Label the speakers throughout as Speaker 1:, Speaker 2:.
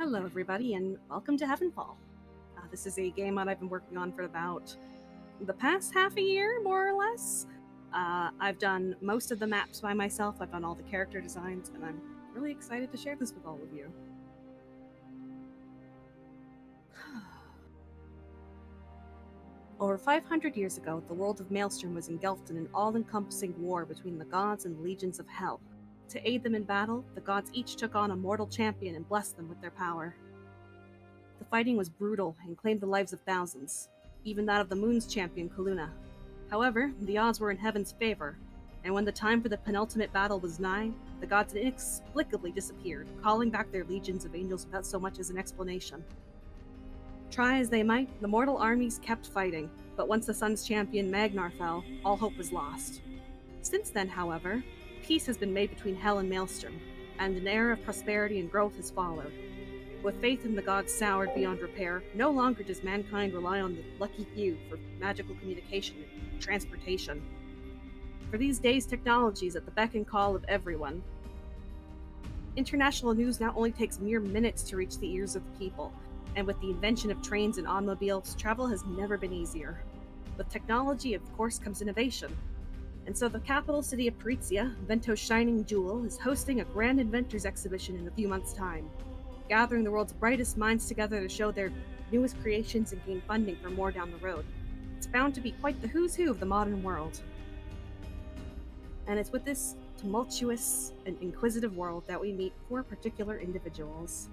Speaker 1: Hello, everybody, and welcome to Heavenfall. This is a game that I've been working on for about the past half a year, more or less. I've done most of the maps by myself, I've done all the character designs, and I'm really excited to share this with all of you. Over 500 years ago, the world of Maelstrom was engulfed in an all-encompassing war between the gods and the legions of hell. To aid them in battle, the gods each took on a mortal champion and blessed them with their power. The fighting was brutal and claimed the lives of thousands, even that of the moon's champion, Kaluna. However, the odds were in heaven's favor, and when the time for the penultimate battle was nigh, the gods inexplicably disappeared, calling back their legions of angels without so much as an explanation. Try as they might, the mortal armies kept fighting, but once the sun's champion Magnar fell, all hope was lost. Since then, however, peace has been made between Hell and Maelstrom, and an era of prosperity and growth has followed. With faith in the gods soured beyond repair, no longer does mankind rely on the lucky few for magical communication and transportation. For these days, technology is at the beck and call of everyone. International news now only takes mere minutes to reach the ears of the people, and with the invention of trains and automobiles, travel has never been easier. With technology, of course, comes innovation. And so the capital city of Parizia, Vento's shining jewel, is hosting a grand inventors exhibition in a few months' time, gathering the world's brightest minds together to show their newest creations and gain funding for more down the road. It's bound to be quite the who's who of the modern world. And it's with this tumultuous and inquisitive world that we meet four particular individuals.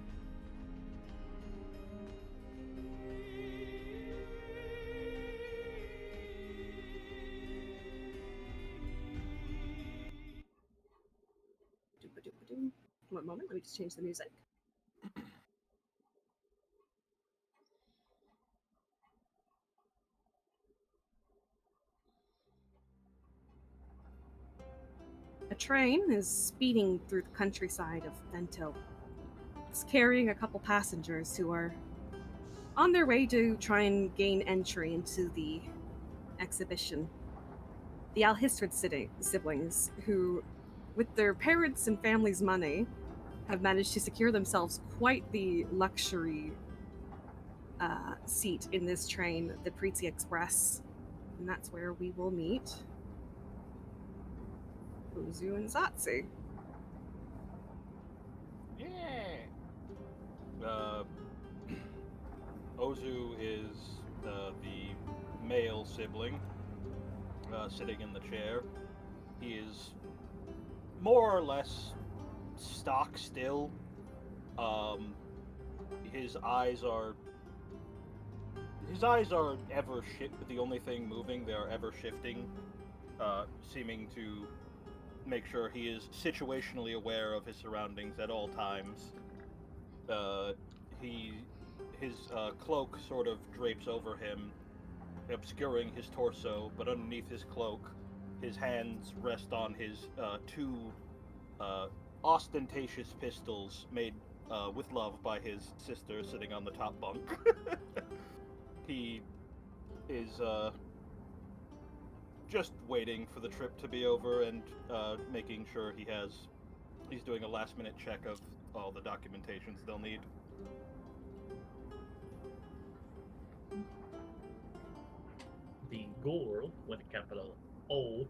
Speaker 1: One moment, let me just change the music. A train is speeding through the countryside of Vento. It's carrying a couple passengers who are on their way to try and gain entry into the exhibition. The Alhistrid siblings, who, with their parents' and family's money, have managed to secure themselves quite the luxury seat in this train, the Prizia Express. And that's where we will meet Ozhu and Zsotsi.
Speaker 2: Yeah. Ozhu is the male sibling sitting in the chair. He is more or less stock still. His eyes are ever the only thing moving. They are ever shifting, seeming to make sure he is situationally aware of his surroundings at all times. His cloak sort of drapes over him, obscuring his torso, but underneath his cloak, his hands rest on his two ostentatious pistols made with love by his sister sitting on the top bunk. He is just waiting for the trip to be over and making sure he's doing a last minute check of all the documentations they'll need.
Speaker 3: The ghoul with a capital O,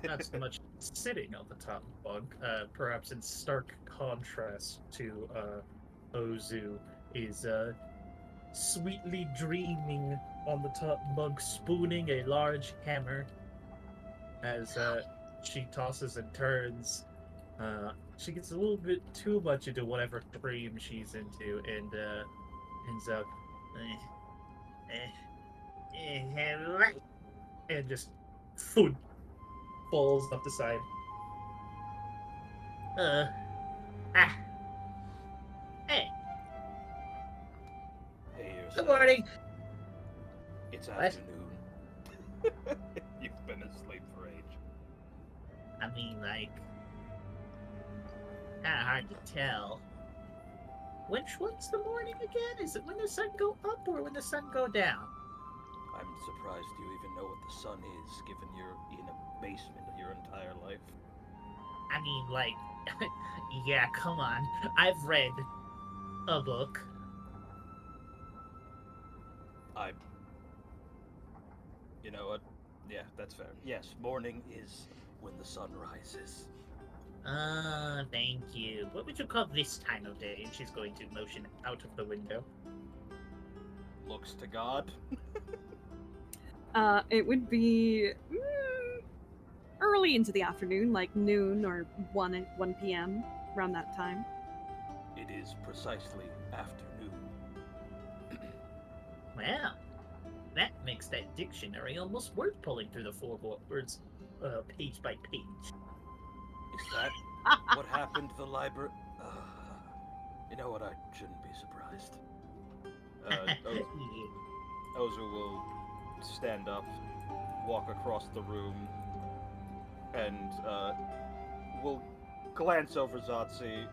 Speaker 3: not so much sitting on the top bunk, perhaps in stark contrast to Ozu, is sweetly dreaming on the top bunk, spooning a large hammer as she tosses and turns. She gets a little bit too much into whatever dream she's into and ends up. And just food falls off the side. Ah. Hey,
Speaker 2: Hey
Speaker 3: good
Speaker 2: yourself.
Speaker 3: morning.
Speaker 2: It's
Speaker 3: What?
Speaker 2: afternoon. You've been asleep for age.
Speaker 3: I mean, like, kind of hard to tell. Which one's the morning again? Is it when the sun go up or when the sun go down?
Speaker 2: I'm surprised you even know what the sun is, given you're in a basement your entire life.
Speaker 3: I mean, like, yeah, come on. I've read A book.
Speaker 2: You know what? Yeah, that's fair. Yes, morning is when the sun rises.
Speaker 3: Thank you. What would you call this time of day? And she's going to motion out of the window.
Speaker 2: Looks to God.
Speaker 1: It would be early into the afternoon, like noon or 1 p.m., around that time.
Speaker 2: It is precisely afternoon.
Speaker 3: Well, that makes that dictionary almost worth pulling through the 4 words, page by page.
Speaker 2: Is that what happened to the library? You know what? I shouldn't be surprised. Ozhu will stand up, walk across the room, and will glance over Zsotsi.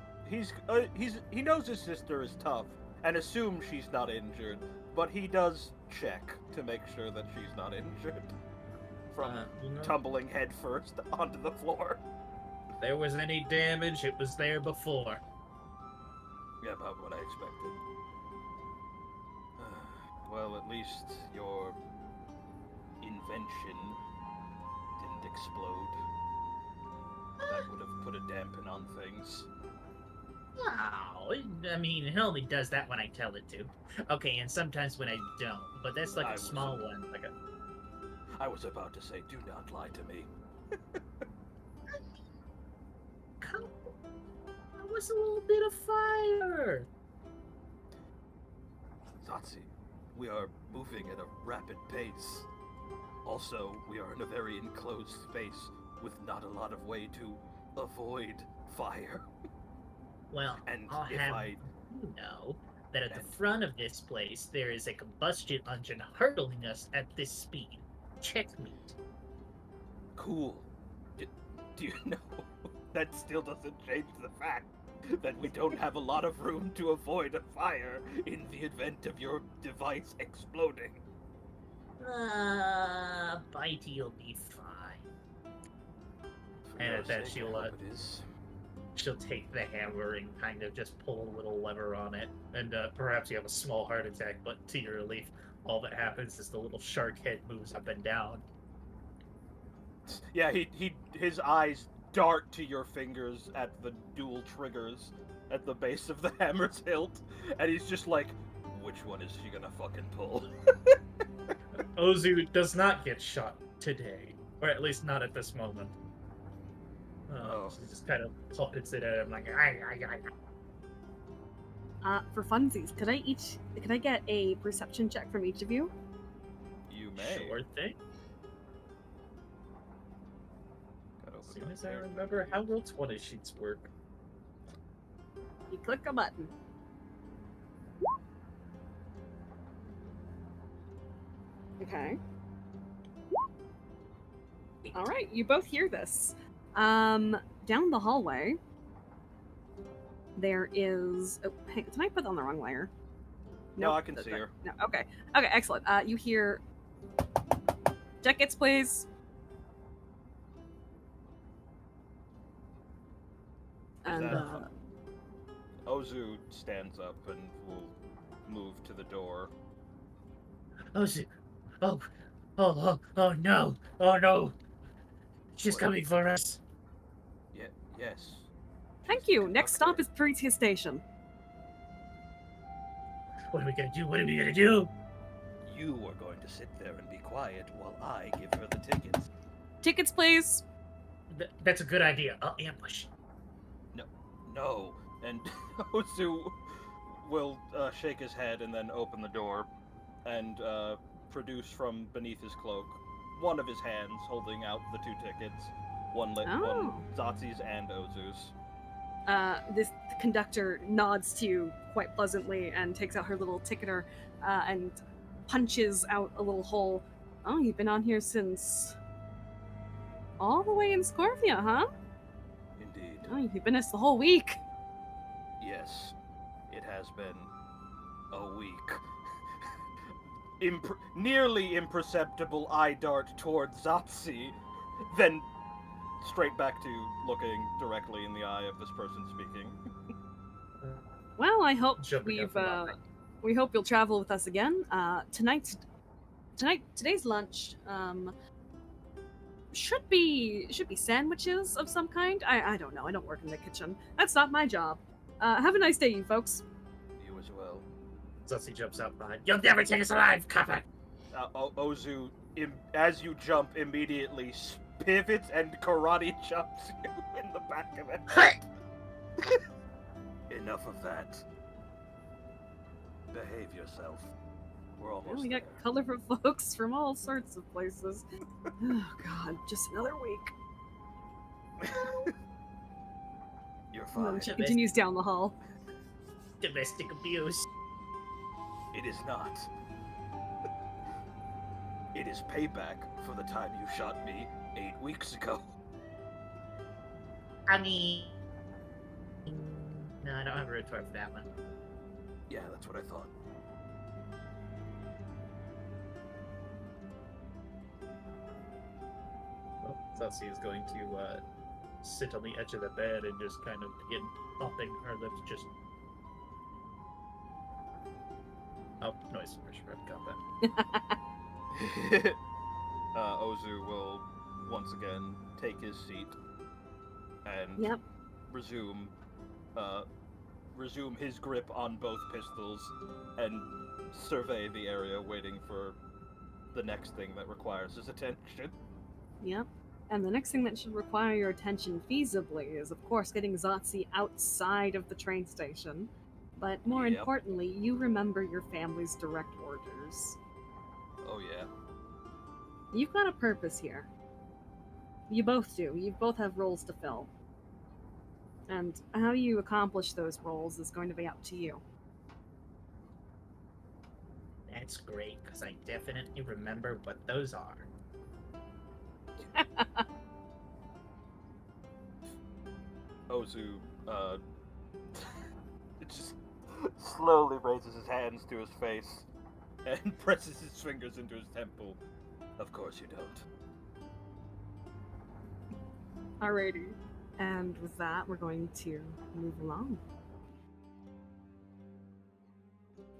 Speaker 2: He knows his sister is tough and assumes she's not injured, but he does check to make sure that she's not injured from tumbling headfirst onto the floor.
Speaker 3: If there was any damage, it was there before.
Speaker 2: Yeah, about what I expected. Well, at least your invention didn't explode. That would have put a dampen on things.
Speaker 3: No, I mean, it only does that when I tell it to. Okay, and sometimes when I don't, but that's like a small one.
Speaker 2: I was about to say, do not lie to me.
Speaker 3: That was a little bit of fire.
Speaker 2: Zsotsi, we are moving at a rapid pace. Also, we are in a very enclosed space with not a lot of way to avoid fire.
Speaker 3: Well,
Speaker 2: and
Speaker 3: I'll have you know that at the front of this place there is a combustion engine hurtling us at this speed. Checkmate.
Speaker 2: Cool. Do you know that still doesn't change the fact that we don't have a lot of room to avoid a fire in the event of your device exploding?
Speaker 3: Bitey'll be fine. And at that she'll take the hammer and kind of just pull a little lever on it, and perhaps you have a small heart attack, but to your relief, all that happens is the little shark head moves up and down.
Speaker 2: Yeah, his eyes dart to your fingers at the dual triggers at the base of the hammer's hilt, and he's just like, which one is she gonna fucking pull?
Speaker 3: Ozhu does not get shot today, or at least not at this moment. She just kind of puppets it at him like,
Speaker 1: For funsies, could I get a perception check from each of you?
Speaker 2: You may.
Speaker 3: Sure thing. As soon as I remember how roll 20 sheets work.
Speaker 1: You click a button. Okay. All right, you both hear this. Down the hallway, there is. Oh, hey, did I put on the wrong layer?
Speaker 2: No, I can see her.
Speaker 1: No, okay, excellent. You hear tickets, please. And
Speaker 2: Ozhu stands up and will move to the door.
Speaker 3: Ozhu, oh no, she's coming for us.
Speaker 2: Yes.
Speaker 1: Thank you. Next stop is Peritia Station.
Speaker 3: What are we gonna do?
Speaker 2: You are going to sit there and be quiet while I give her the tickets.
Speaker 1: Tickets, please.
Speaker 3: That's a good idea. I'll ambush.
Speaker 2: No. And Ozhu will shake his head and then open the door and produce from beneath his cloak one of his hands holding out the 2 tickets. One Zsotsi's and Ozu's.
Speaker 1: This conductor nods to you quite pleasantly and takes out her little ticketer and punches out a little hole. Oh, you've been on here since all the way in Scorpia, huh?
Speaker 2: Indeed.
Speaker 1: Oh, you've been us the whole week.
Speaker 2: Yes, it has been a week. Nearly imperceptible eye dart towards Zsotsi, then straight back to looking directly in the eye of this person speaking.
Speaker 1: Well, I hope
Speaker 3: Jumping up from behind.
Speaker 1: we hope you'll travel with us again. Today's lunch should be sandwiches of some kind. I don't know. I don't work in the kitchen. That's not my job. Have a nice day, you folks.
Speaker 2: You as well.
Speaker 3: Zsotsi jumps out behind. You'll never take us alive, copper!
Speaker 2: Ozhu, as you jump, immediately pivots and karate chops you in the back of it. Enough of that. Behave yourself. We're almost
Speaker 1: We got
Speaker 2: there.
Speaker 1: colorful folks from all sorts of places. Oh God, just another week.
Speaker 2: You're
Speaker 1: And then
Speaker 2: fine.
Speaker 1: she continues down the hall.
Speaker 3: Domestic abuse.
Speaker 2: It is not. It is payback for the time you shot me 8 weeks ago.
Speaker 3: I mean... No, I don't have a retort for that one.
Speaker 2: Yeah, that's what I thought.
Speaker 3: Well, Zsotsi is going to sit on the edge of the bed and just kind of begin thumping her lips, just... Oh, noise suppression, got that.
Speaker 2: Ozhu will once again take his seat and
Speaker 1: Yep.
Speaker 2: resume his grip on both pistols and survey the area, waiting for the next thing that requires his attention.
Speaker 1: Yep. And the next thing that should require your attention feasibly is, of course, getting Zsotsi outside of the train station. But more
Speaker 2: Yep.
Speaker 1: importantly, you remember your family's direct orders.
Speaker 2: Oh yeah.
Speaker 1: You've got a purpose here. You both do. You both have roles to fill. And how you accomplish those roles is going to be up to you.
Speaker 3: That's great, because I definitely remember what those are.
Speaker 2: Ozhu, just slowly raises his hands to his face and presses his fingers into his temple. Of course you don't.
Speaker 1: Alrighty. And with that, we're going to move along.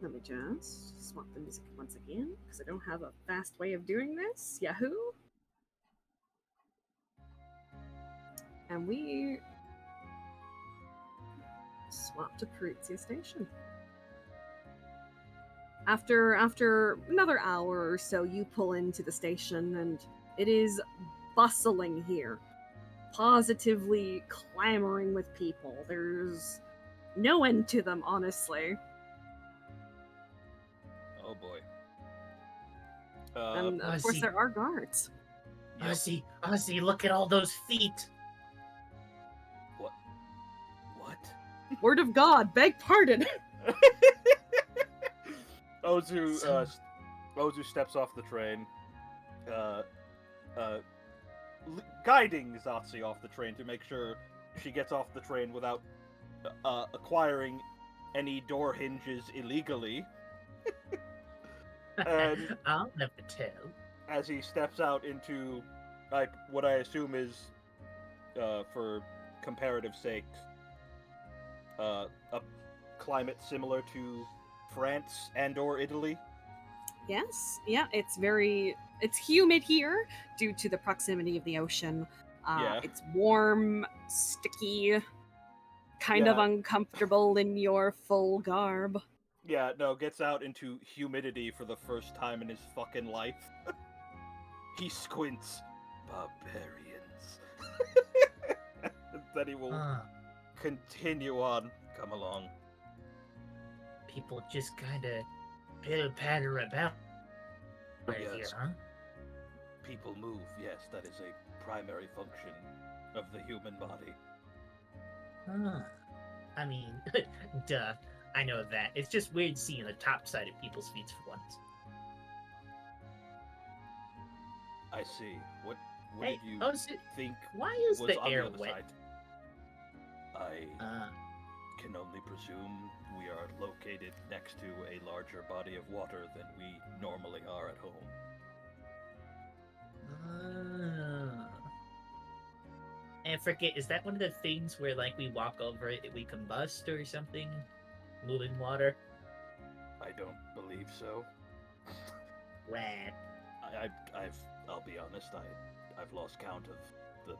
Speaker 1: Let me just swap the music once again, because I don't have a fast way of doing this. Yahoo! And we swap to Parizia Station. After another hour or so, you pull into the station, and it is bustling here. Positively clamoring with people. There's no end to them, honestly.
Speaker 2: Oh boy.
Speaker 1: And of course, there are guards.
Speaker 3: Ozzy, look at all those feet.
Speaker 2: What?
Speaker 1: Word of God, beg pardon.
Speaker 2: Ozhu steps off the train, guiding Zsotsi off the train to make sure she gets off the train without acquiring any door hinges illegally. And
Speaker 3: I'll never tell.
Speaker 2: as he steps out into, like, what I assume is, for comparative sake, a climate similar to France and/or Italy.
Speaker 1: Yes, yeah, it's humid here due to the proximity of the ocean.
Speaker 2: Yeah.
Speaker 1: It's warm, sticky, kind of
Speaker 2: Yeah.
Speaker 1: uncomfortable in your full garb.
Speaker 2: Yeah, no, gets out into humidity for the first time in his fucking life. He squints. Barbarians. Then he will continue on. Come along.
Speaker 3: People just kind of pitter-patter about right
Speaker 2: Yes.
Speaker 3: here, huh?
Speaker 2: People move, yes, that is a primary function of the human body.
Speaker 3: I mean, duh. I know that. It's just weird seeing the top side of people's feet for once.
Speaker 2: I see. What
Speaker 3: Hey,
Speaker 2: did you
Speaker 3: Ozzy,
Speaker 2: think
Speaker 3: why is
Speaker 2: was
Speaker 3: the
Speaker 2: on
Speaker 3: air
Speaker 2: the other
Speaker 3: wet?
Speaker 2: side? I can only presume we are located next to a larger body of water than we normally are at home.
Speaker 3: And I forget, is that one of the things where, like, we walk over it, we combust or something? moving water?
Speaker 2: I don't believe so.
Speaker 3: Rat.
Speaker 2: I'll be honest, I've lost count of the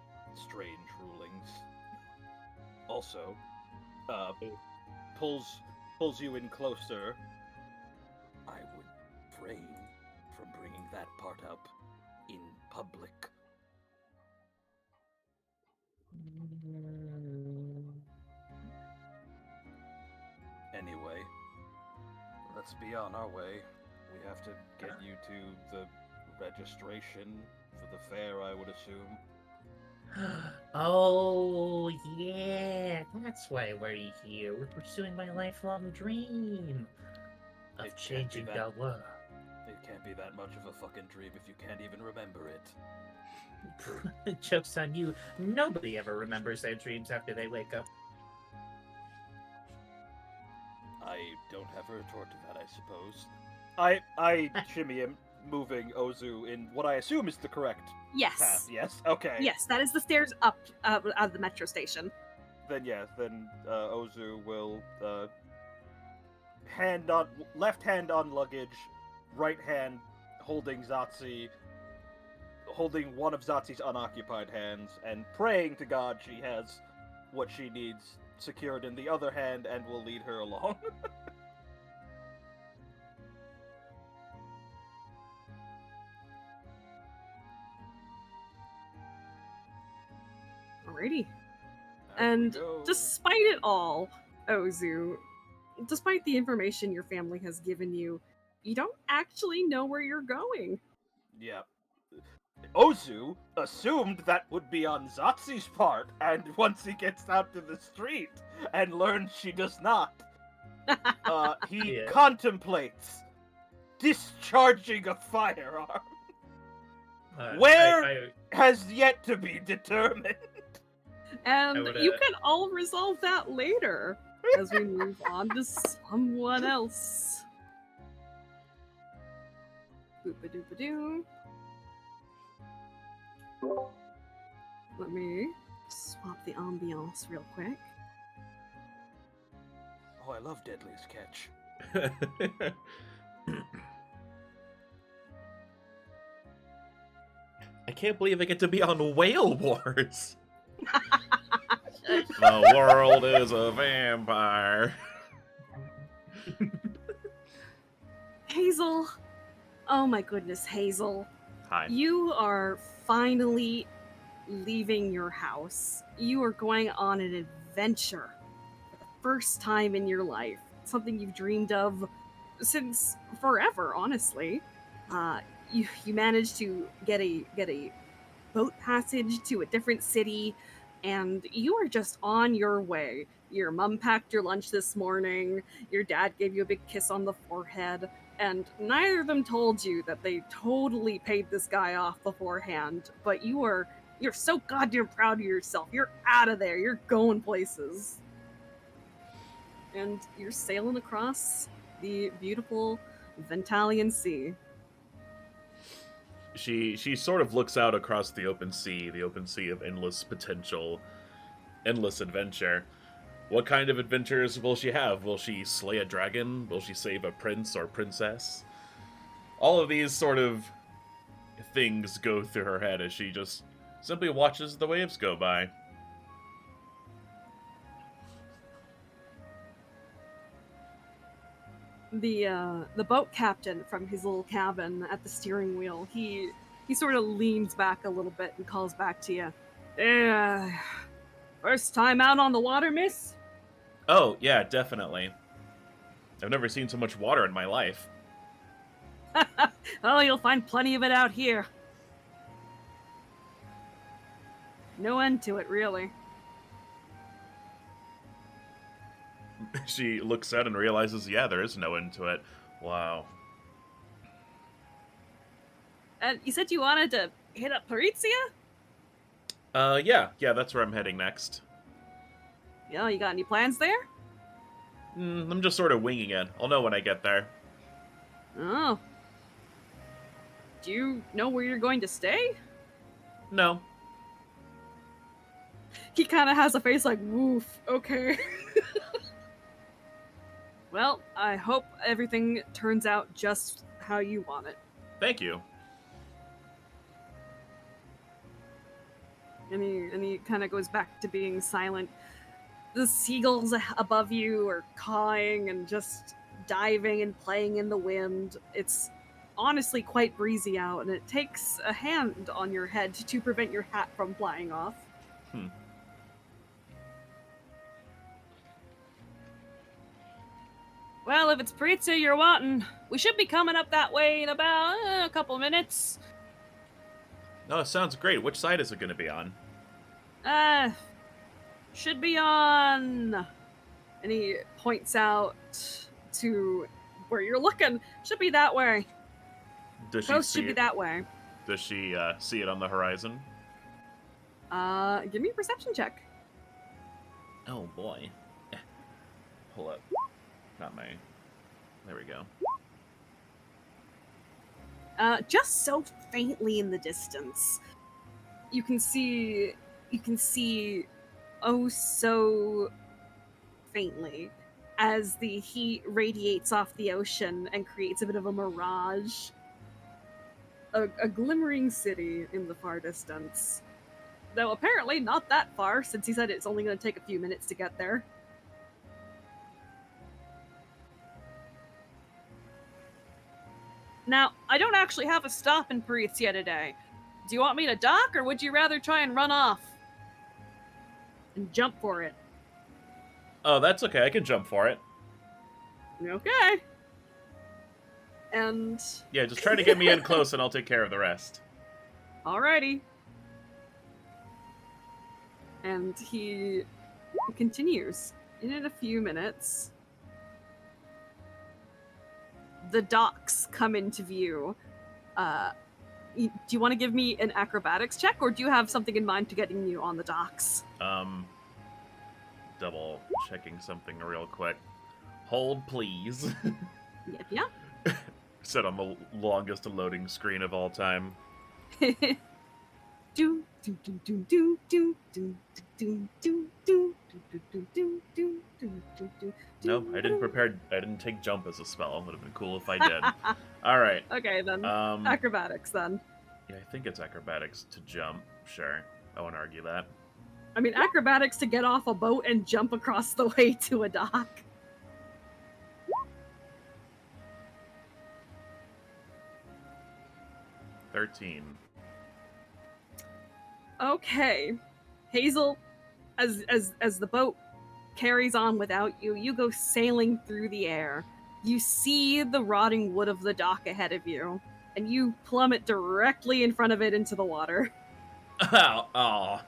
Speaker 2: strange rulings. Also, pulls you in closer. I would refrain from bringing that part up in public. Anyway, let's be on our way. We have to get you to the registration for the fair, I would assume.
Speaker 3: Oh, yeah, that's why we're here. We're pursuing my lifelong dream of
Speaker 2: It can't be
Speaker 3: changing
Speaker 2: that-
Speaker 3: the world.
Speaker 2: It can't be that much of a fucking dream if you can't even remember it.
Speaker 3: Joke's on you. Nobody ever remembers their dreams after they wake up.
Speaker 2: I don't have a retort to that, I suppose. I shimmy him, moving Ozhu in what I assume is the correct
Speaker 1: Yes.
Speaker 2: path. Yes? Okay.
Speaker 1: Yes, that is the stairs up out of the metro station.
Speaker 2: Then Ozhu will left hand on luggage, right hand holding Zsotsi, holding one of Zsotsi's unoccupied hands, and praying to God she has what she needs secured in the other hand, and will lead her along.
Speaker 1: Alrighty.
Speaker 2: As we
Speaker 1: And
Speaker 2: go.
Speaker 1: despite it all, Ozu, despite the information your family has given you, you don't actually know where you're going.
Speaker 2: Yeah. Ozhu assumed that would be on Zsotsi's part, and once he gets out to the street and learns she does not, he
Speaker 3: Yeah.
Speaker 2: contemplates discharging a firearm.
Speaker 3: Uh,
Speaker 2: Where
Speaker 3: I-
Speaker 2: has yet to be determined.
Speaker 1: And
Speaker 3: would,
Speaker 1: you can all resolve that later as we move on to someone else. Boop-a-doop-a-doo. Let me swap the ambiance real quick.
Speaker 2: Oh, I love Deadliest Catch.
Speaker 4: I can't believe I get to be on Whale Wars. The world is a vampire.
Speaker 1: Hazel! Oh my goodness, Hazel.
Speaker 4: Hi.
Speaker 1: You are finally leaving your house. You are going on an adventure for the first time in your life. Something you've dreamed of since forever, honestly. You managed to get a boat passage to a different city, and you are just on your way. Your mom packed your lunch this morning. Your dad gave you a big kiss on the forehead. And neither of them told you that they totally paid this guy off beforehand, but you're so goddamn proud of yourself. You're out of there. You're going places. And you're sailing across the beautiful Ventalian Sea.
Speaker 4: She sort of looks out across the open sea of endless potential, endless adventure. What kind of adventures will she have? Will she slay a dragon? Will she save a prince or princess? All of these sort of things go through her head as she just simply watches the waves go by.
Speaker 1: The boat captain from his little cabin at the steering wheel, he sort of leans back a little bit and calls back to you. First time out on the water, miss?
Speaker 4: Oh, yeah, definitely. I've never seen so much water in my life.
Speaker 1: Oh, you'll find plenty of it out here. No end to it, really.
Speaker 4: She looks out and realizes, yeah, there is no end to it. Wow.
Speaker 1: And you said you wanted to hit up Parizia?
Speaker 4: Yeah, that's where I'm heading next.
Speaker 1: Yeah, you got any plans there?
Speaker 4: I'm just sort of winging it. I'll know when I get there.
Speaker 1: Oh. Do you know where you're going to stay?
Speaker 4: No.
Speaker 1: He kind of has a face like, woof, okay. Well, I hope everything turns out just how you want it.
Speaker 4: Thank you.
Speaker 1: And he kind of goes back to being silent. The seagulls above you are cawing and just diving and playing in the wind. It's honestly quite breezy out, and it takes a hand on your head to prevent your hat from flying off. Well, if it's pizza you're wanting, we should be coming up that way in about a couple minutes.
Speaker 4: No, it sounds great. Which side is it going to be on?
Speaker 1: Should be on... And he points out to where you're looking. Should be that way.
Speaker 4: Does she
Speaker 1: Coast
Speaker 4: see
Speaker 1: should be
Speaker 4: it?
Speaker 1: that way.
Speaker 4: Does she see it on the horizon?
Speaker 1: Give me a perception check.
Speaker 4: Oh boy. Pull up. Not my. There we go.
Speaker 1: Just so faintly in the distance, you can see oh so faintly as the heat radiates off the ocean and creates a bit of a mirage. A glimmering city in the far distance. Though apparently not that far, since he said it's only going to take a few minutes to get there. Now, I don't actually have a stop in Parizia today. Do you want me to dock, or would you rather try and run off? And jump for it?
Speaker 4: Oh, that's okay. I can jump for it.
Speaker 1: Okay. And...
Speaker 4: Yeah, just try to get me in close and I'll take care of the rest.
Speaker 1: Alrighty. And he continues. In a few minutes, the docks come into view. Do you want to give me an acrobatics check, or do you have something in mind to getting you on the docks?
Speaker 4: Double checking something real quick. Hold, please.
Speaker 1: Yep.
Speaker 4: Set on the longest loading screen of all time. No, I didn't prepare. I didn't take jump as a spell. It would have been cool if I did. All right.
Speaker 1: Okay, then. Acrobatics, then.
Speaker 4: Yeah, I think it's acrobatics to jump. Sure. I won't argue that.
Speaker 1: I mean, acrobatics to get off a boat and jump across the way to a dock.
Speaker 4: $13.
Speaker 1: Okay. Hazel, as the boat carries on without you, you go sailing through the air. You see the rotting wood of the dock ahead of you, and you plummet directly in front of it into the water.
Speaker 4: Oh.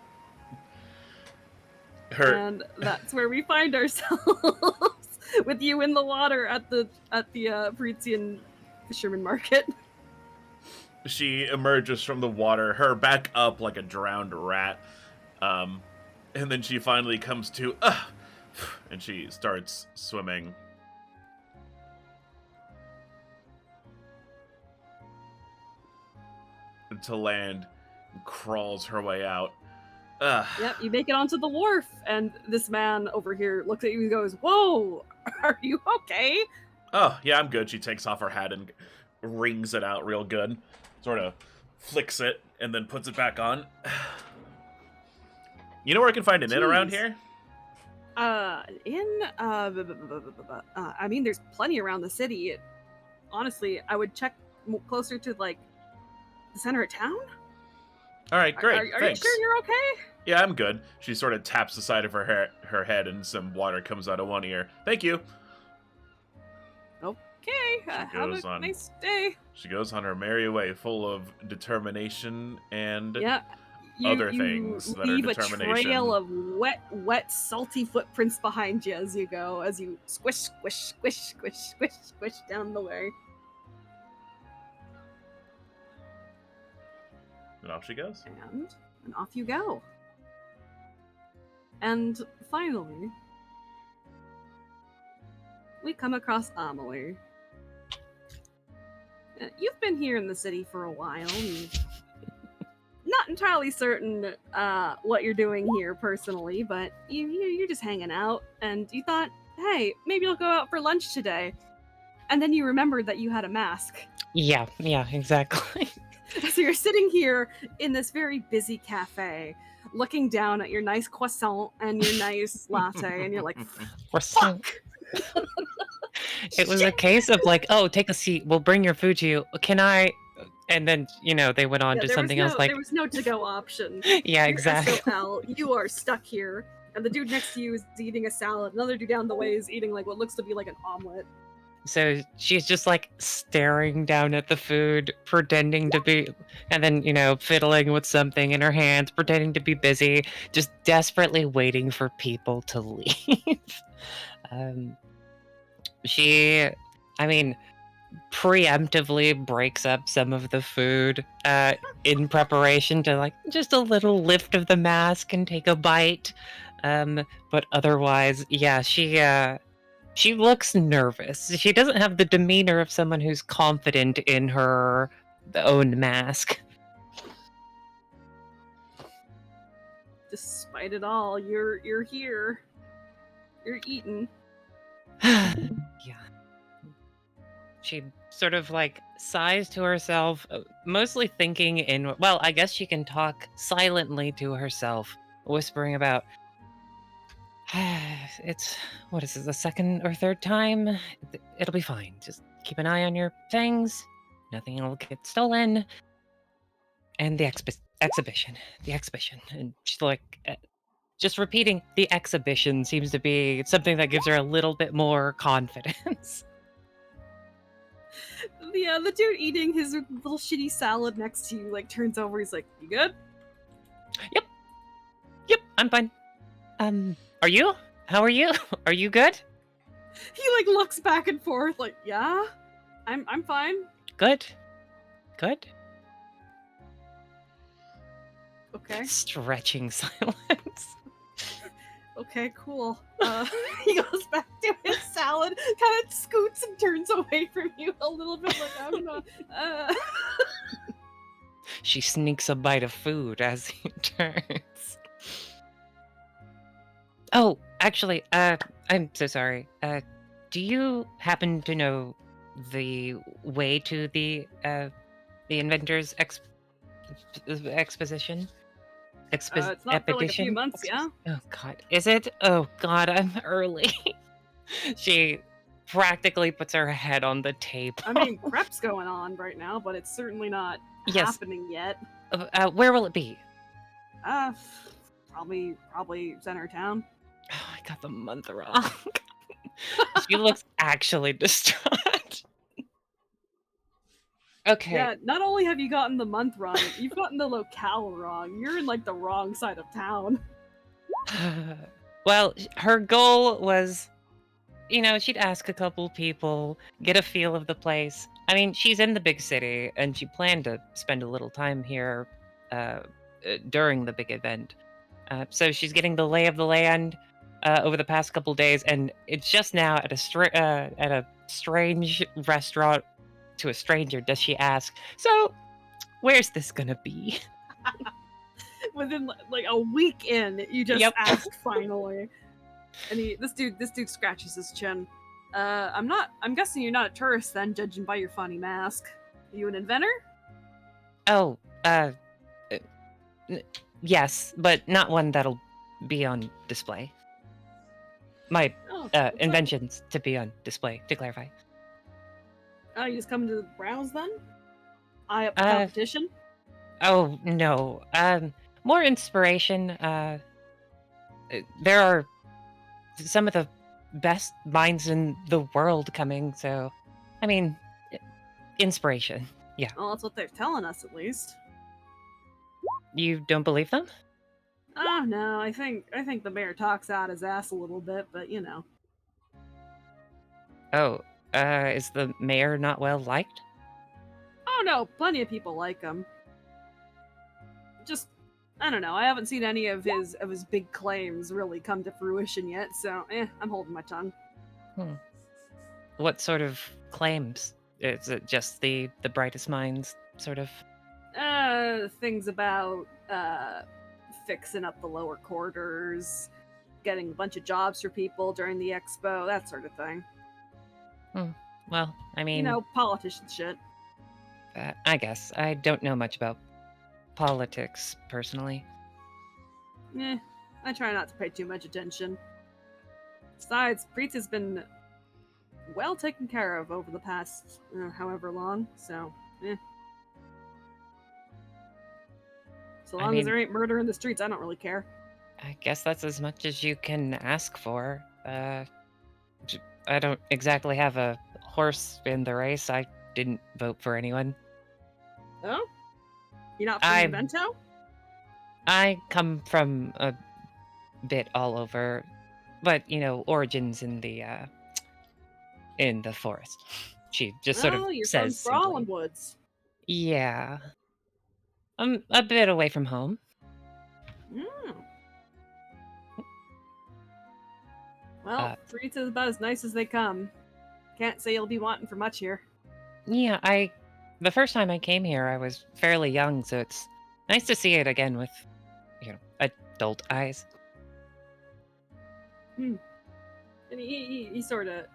Speaker 1: And that's where we find ourselves, with you in the water at the Parisian fisherman market.
Speaker 4: She emerges from the water, her back up like a drowned rat, and then she finally comes to, and she starts swimming. To land, and crawls her way out.
Speaker 1: Yep, you make it onto the wharf, and this man over here looks at you and goes, "Whoa, are you okay?"
Speaker 4: Oh, yeah, I'm good. She takes off her hat and wrings it out real good. Sort of flicks it and then puts it back on. You know where I can find an inn around here?
Speaker 1: I mean, there's plenty around the city. Honestly, I would check closer to, like, the center of town.
Speaker 4: All right, great.
Speaker 1: Are you
Speaker 4: Thanks.
Speaker 1: sure you're okay?
Speaker 4: Yeah, I'm good. She sort of taps the side of her head and some water comes out of one ear. Thank you.
Speaker 1: Okay, have a nice day.
Speaker 4: She goes on her merry way, full of determination and
Speaker 1: other
Speaker 4: things that are
Speaker 1: leave
Speaker 4: determination.
Speaker 1: A trail of wet, salty footprints behind you as you go, as you squish, squish, squish, squish, squish, squish down the way.
Speaker 4: And off she goes.
Speaker 1: And off you go. And finally, we come across Amelie. You've been here in the city for a while. And not entirely certain what you're doing here personally, but you're just hanging out, and you thought hey, maybe I'll go out for lunch today. And then you remembered that you had a mask.
Speaker 5: Yeah, exactly.
Speaker 1: So you're sitting here in this very busy cafe, looking down at your nice croissant and your nice latte, and you're like,
Speaker 5: Croissant.
Speaker 1: fuck!
Speaker 5: It was a case of like, oh, take a seat. We'll bring your food to you. Can I? And then, they went on to something else like...
Speaker 1: There was no to-go option.
Speaker 5: Yeah,
Speaker 1: You're
Speaker 5: exactly.
Speaker 1: SOL, you are stuck here. And the dude next to you is eating a salad. Another dude down the way is eating like what looks to be like an omelet.
Speaker 5: So she's just like staring down at the food, pretending to be, and then, fiddling with something in her hands, pretending to be busy, just desperately waiting for people to leave. She, preemptively breaks up some of the food in preparation to like just a little lift of the mask and take a bite. But otherwise, yeah, she looks nervous. She doesn't have the demeanor of someone who's confident in her own mask.
Speaker 1: Despite it all, you're here. You're eating.
Speaker 5: Yeah. She sort of like sighs to herself, mostly thinking in, well, I guess she can talk silently to herself, whispering about, what is this, the second or third time? It'll be fine. Just keep an eye on your things. Nothing will get stolen. And the exhibition. And she's like, just repeating the exhibition seems to be something that gives her a little bit more confidence.
Speaker 1: The dude eating his little shitty salad next to you, like, turns over, he's like, you good?
Speaker 5: Yep, I'm fine. Are you? How are you? Are you good?
Speaker 1: He, like, looks back and forth, like, yeah? I'm fine.
Speaker 5: Good.
Speaker 1: Okay.
Speaker 5: Stretching silence.
Speaker 1: Okay, cool. He goes back to his salad, kind of scoots and turns away from you a little bit, like, I'm not,
Speaker 5: She sneaks a bite of food as he turns. Oh, actually, I'm so sorry. Do you happen to know the way to the Inventor's exposition?
Speaker 1: it's not for like a few months, yeah?
Speaker 5: Oh god, is it? Oh god, I'm early. She practically puts her head on the table.
Speaker 1: I mean, prep's going on right now, but it's certainly not happening yet.
Speaker 5: Where will it be?
Speaker 1: Probably center town.
Speaker 5: Oh, I got the month wrong. She looks actually distraught. Okay.
Speaker 1: Yeah, not only have you gotten the month wrong, you've gotten the locale wrong. You're in, like, the wrong side of town.
Speaker 5: Well, her goal was, she'd ask a couple people, get a feel of the place. I mean, she's in the big city, and she planned to spend a little time here during the big event. So she's getting the lay of the land over the past couple days, and it's just now at a strange restaurant to a stranger does she ask, so where's this gonna be?
Speaker 1: Within like a week in, you just ask finally. And this dude scratches his chin. I'm guessing you're not a tourist then, judging by your funny mask. Are you an inventor?
Speaker 5: Oh, yes, but not one that'll be on display. My inventions to be on display, to clarify.
Speaker 1: You just come to browse then? Eye up the competition?
Speaker 5: Oh, no. More inspiration. There are some of the best minds in the world coming, so... I mean, inspiration, yeah.
Speaker 1: Well, that's what they're telling us, at least.
Speaker 5: You don't believe them?
Speaker 1: Oh, no, I think the mayor talks out his ass a little bit, but,
Speaker 5: Oh, is the mayor not well liked?
Speaker 1: Oh, no, plenty of people like him. Just, I don't know, I haven't seen any of his big claims really come to fruition yet, so, I'm holding my tongue.
Speaker 5: What sort of claims? Is it just the brightest minds, sort of?
Speaker 1: Things about, fixing up the lower quarters, getting a bunch of jobs for people during the expo, that sort of thing.
Speaker 5: Well, I mean,
Speaker 1: You know, politician shit.
Speaker 5: I guess I don't know much about politics personally.
Speaker 1: I try not to pay too much attention. Besides, Preetz has been well taken care of over the past however long, so, So long as there ain't murder in the streets, I don't really care.
Speaker 5: I guess that's as much as you can ask for. I don't exactly have a horse in the race. I didn't vote for anyone.
Speaker 1: Oh? You're not from
Speaker 5: I'm-
Speaker 1: Invento?
Speaker 5: I come from a bit all over, but you know, origins in the forest. She just sort of
Speaker 1: Oh, you're
Speaker 5: says
Speaker 1: from Brawlin
Speaker 5: simply.
Speaker 1: Woods.
Speaker 5: Yeah. I'm a bit away from home.
Speaker 1: Mm. Well, Preetz is about as nice as they come. Can't say you'll be wanting for much here.
Speaker 5: Yeah, the first time I came here, I was fairly young, so it's nice to see it again with, you know, adult eyes.
Speaker 1: And he sort of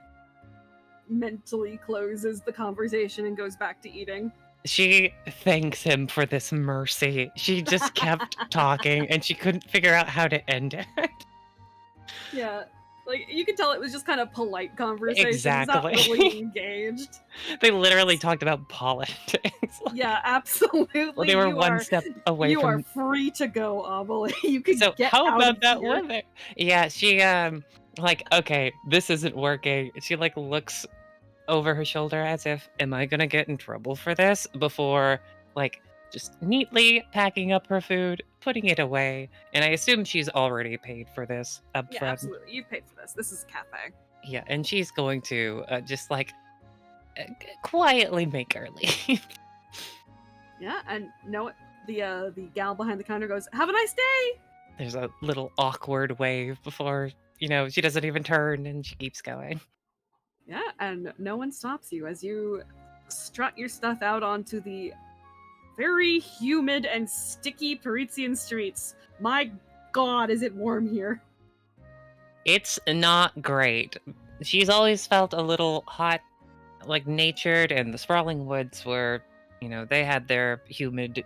Speaker 1: mentally closes the conversation and goes back to eating.
Speaker 5: She thanks him for this mercy. She just kept talking, and she couldn't figure out how to end it.
Speaker 1: Yeah, like you could tell it was just kind of polite conversation.
Speaker 5: Exactly.
Speaker 1: He's not really engaged.
Speaker 5: They literally talked about politics.
Speaker 1: Yeah, absolutely.
Speaker 5: Well, they were one step away
Speaker 1: You
Speaker 5: from.
Speaker 1: are free to go, Amelie. You can
Speaker 5: So
Speaker 1: get
Speaker 5: how
Speaker 1: out
Speaker 5: about
Speaker 1: of
Speaker 5: that
Speaker 1: here.
Speaker 5: woman? Yeah, she like, okay, this isn't working. She like looks over her shoulder as if, am I gonna get in trouble for this? Before like just neatly packing up her food, putting it away, and I assume she's already paid for this up
Speaker 1: Yeah,
Speaker 5: front.
Speaker 1: absolutely. You've paid for this. This is a cafe.
Speaker 5: Yeah, and she's going to just like quietly make her leave.
Speaker 1: Yeah, and the gal behind the counter goes, "Have a nice day."
Speaker 5: There's a little awkward wave before, you know, she doesn't even turn and she keeps going.
Speaker 1: Yeah, and no one stops you as you strut your stuff out onto the very humid and sticky Parisian streets. My god, is it warm here.
Speaker 5: It's not great. She's always felt a little hot, like natured, and the sprawling woods were, you know, they had their humid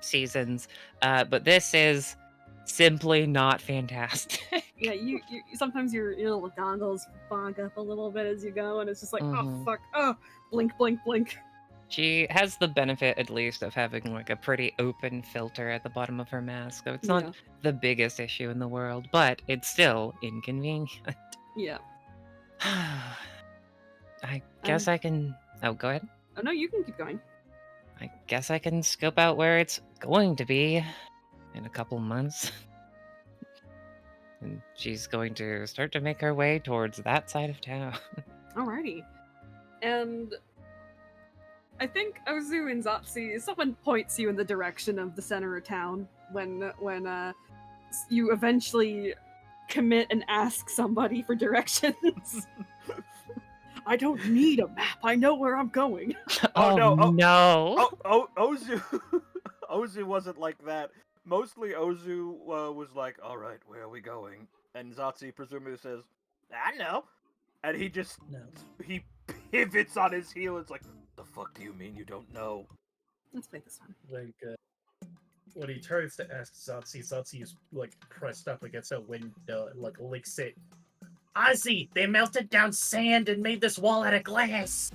Speaker 5: seasons. But this is simply not fantastic.
Speaker 1: Yeah, you sometimes your little goggles fog up a little bit as you go, and it's just like, oh
Speaker 5: Mhm.
Speaker 1: fuck, oh, blink, blink, blink.
Speaker 5: She has the benefit, at least, of having like a pretty open filter at the bottom of her mask, so it's
Speaker 1: Yeah.
Speaker 5: not the biggest issue in the world, but it's still inconvenient.
Speaker 1: Yeah.
Speaker 5: I guess I can. Oh, go ahead.
Speaker 1: Oh no, you can keep going.
Speaker 5: I guess I can scope out where it's going to be in a couple months. And she's going to start to make her way towards that side of town.
Speaker 1: Alrighty. And I think Ozhu and Zsotsi, someone points you in the direction of the center of town when you eventually commit and ask somebody for directions. I don't need a map. I know where I'm going.
Speaker 2: Oh, no. Oh.
Speaker 5: no!
Speaker 2: Ozhu, Ozhu wasn't like that. Mostly Ozhu was like, all right, where are we going? And Zsotsi presumably says, I know. And he just,
Speaker 3: No.
Speaker 2: he pivots on his heel. It's like, the fuck do you mean you don't know?
Speaker 1: Let's play this one.
Speaker 3: Like, when he turns to ask Zsotsi, Zsotsi is, like, pressed up against a window and, like, licks it. Ozzy, they melted down sand and made this wall out of glass.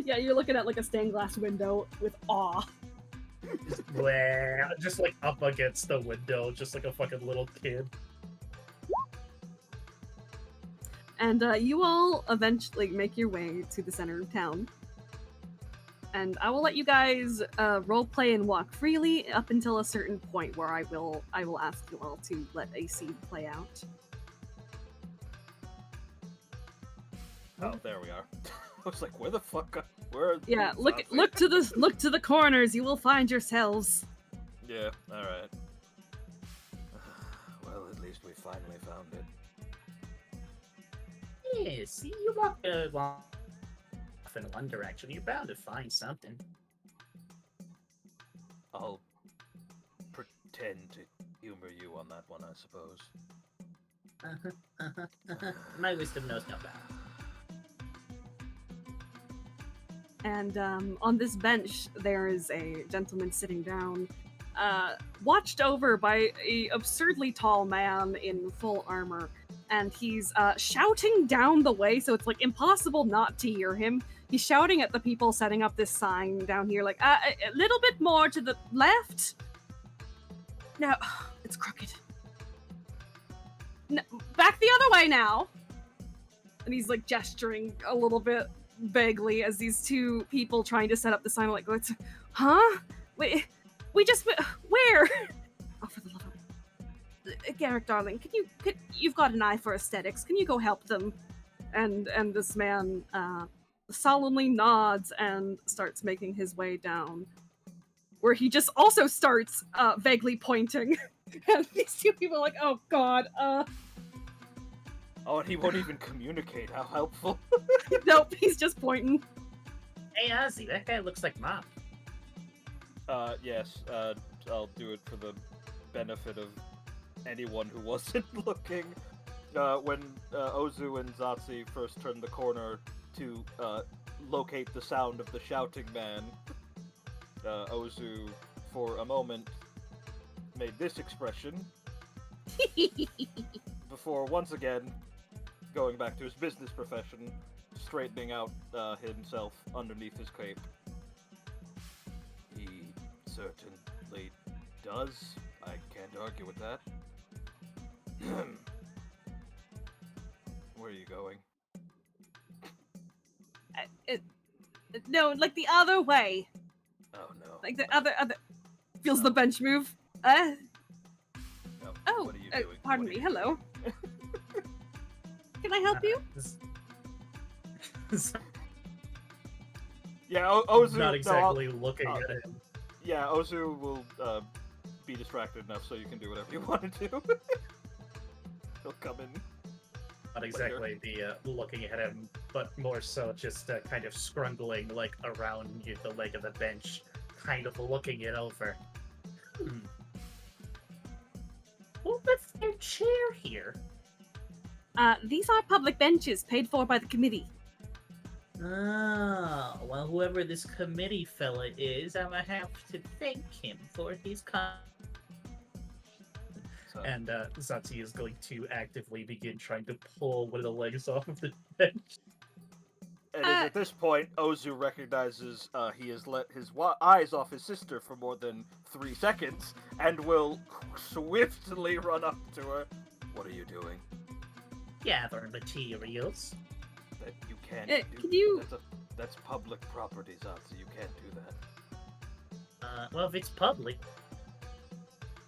Speaker 1: Yeah, you're looking at like a stained glass window with awe.
Speaker 3: Just, like, up against the window, just like a fucking little kid.
Speaker 1: And you all eventually make your way to the center of town. And I will let you guys roleplay and walk freely up until a certain point where I will ask you all to let a scene play out.
Speaker 2: Oh, there we are. I was like, where the fuck? Where?
Speaker 1: Yeah, look
Speaker 2: Zsotsi?
Speaker 1: look to the corners. You will find yourselves.
Speaker 2: Yeah, all right. Well, at least we finally found it.
Speaker 3: Yeah, see, you walk off in one direction, you're bound to find something.
Speaker 2: I'll pretend to humor you on that one, I suppose.
Speaker 6: My wisdom knows no bounds.
Speaker 1: And on this bench, there is a gentleman sitting down, watched over by a absurdly tall man in full armor. And he's shouting down the way, so it's like impossible not to hear him. He's shouting at the people setting up this sign down here, like, a little bit more to the left. No, it's crooked. No, back the other way now. And he's like gesturing a little bit vaguely as these two people trying to set up the sign are like, huh? Wait, we just, where? Oh, for the love of Garrick, darling, you've got an eye for aesthetics. Can you go help them? And this man solemnly nods and starts making his way down, where he just also starts vaguely pointing. And these two people are like, oh god,
Speaker 2: Oh, and he won't even communicate. How helpful.
Speaker 1: Nope, he's just pointing.
Speaker 6: Hey, Ozzy, that guy looks like Mom.
Speaker 2: Yes, I'll do it for the benefit of anyone who wasn't looking. When Ozhu and Zsotsi first turned the corner to locate the sound of the shouting man, Ozhu, for a moment, made this expression, before once again going back to his business profession, straightening out himself underneath his cape. He certainly does. I can't argue with that. Where are you going?
Speaker 1: No, like the other way.
Speaker 2: Oh no.
Speaker 1: Like the other. Feels the bench move.
Speaker 2: No.
Speaker 1: Oh,
Speaker 2: What are you doing?
Speaker 1: pardon
Speaker 2: What are
Speaker 1: me.
Speaker 2: you
Speaker 1: Hello. Can I help you?
Speaker 2: Yeah, Ozhu.
Speaker 3: Not exactly looking at him.
Speaker 2: Yeah, Ozhu will be distracted enough so you can do whatever you want to do. He'll come in.
Speaker 3: Not exactly the looking at him, but more so just kind of scrungling like around the leg of the bench, kind of looking it over.
Speaker 6: Who puts their chair here?
Speaker 1: These are public benches paid for by the committee.
Speaker 6: Oh, well, whoever this committee fella is, I'm gonna have to thank him for his
Speaker 2: So,
Speaker 3: And Zsotsi is going to actively begin trying to pull one of the legs off of the bench.
Speaker 2: and at this point, Ozhu recognizes he has let his eyes off his sister for more than 3 seconds, and will swiftly run up to her. What are you doing?
Speaker 6: gather materials.
Speaker 2: That you can't do.
Speaker 1: can you-
Speaker 2: That's public property, Zsotsi. You can't do that.
Speaker 6: Well, if it's public,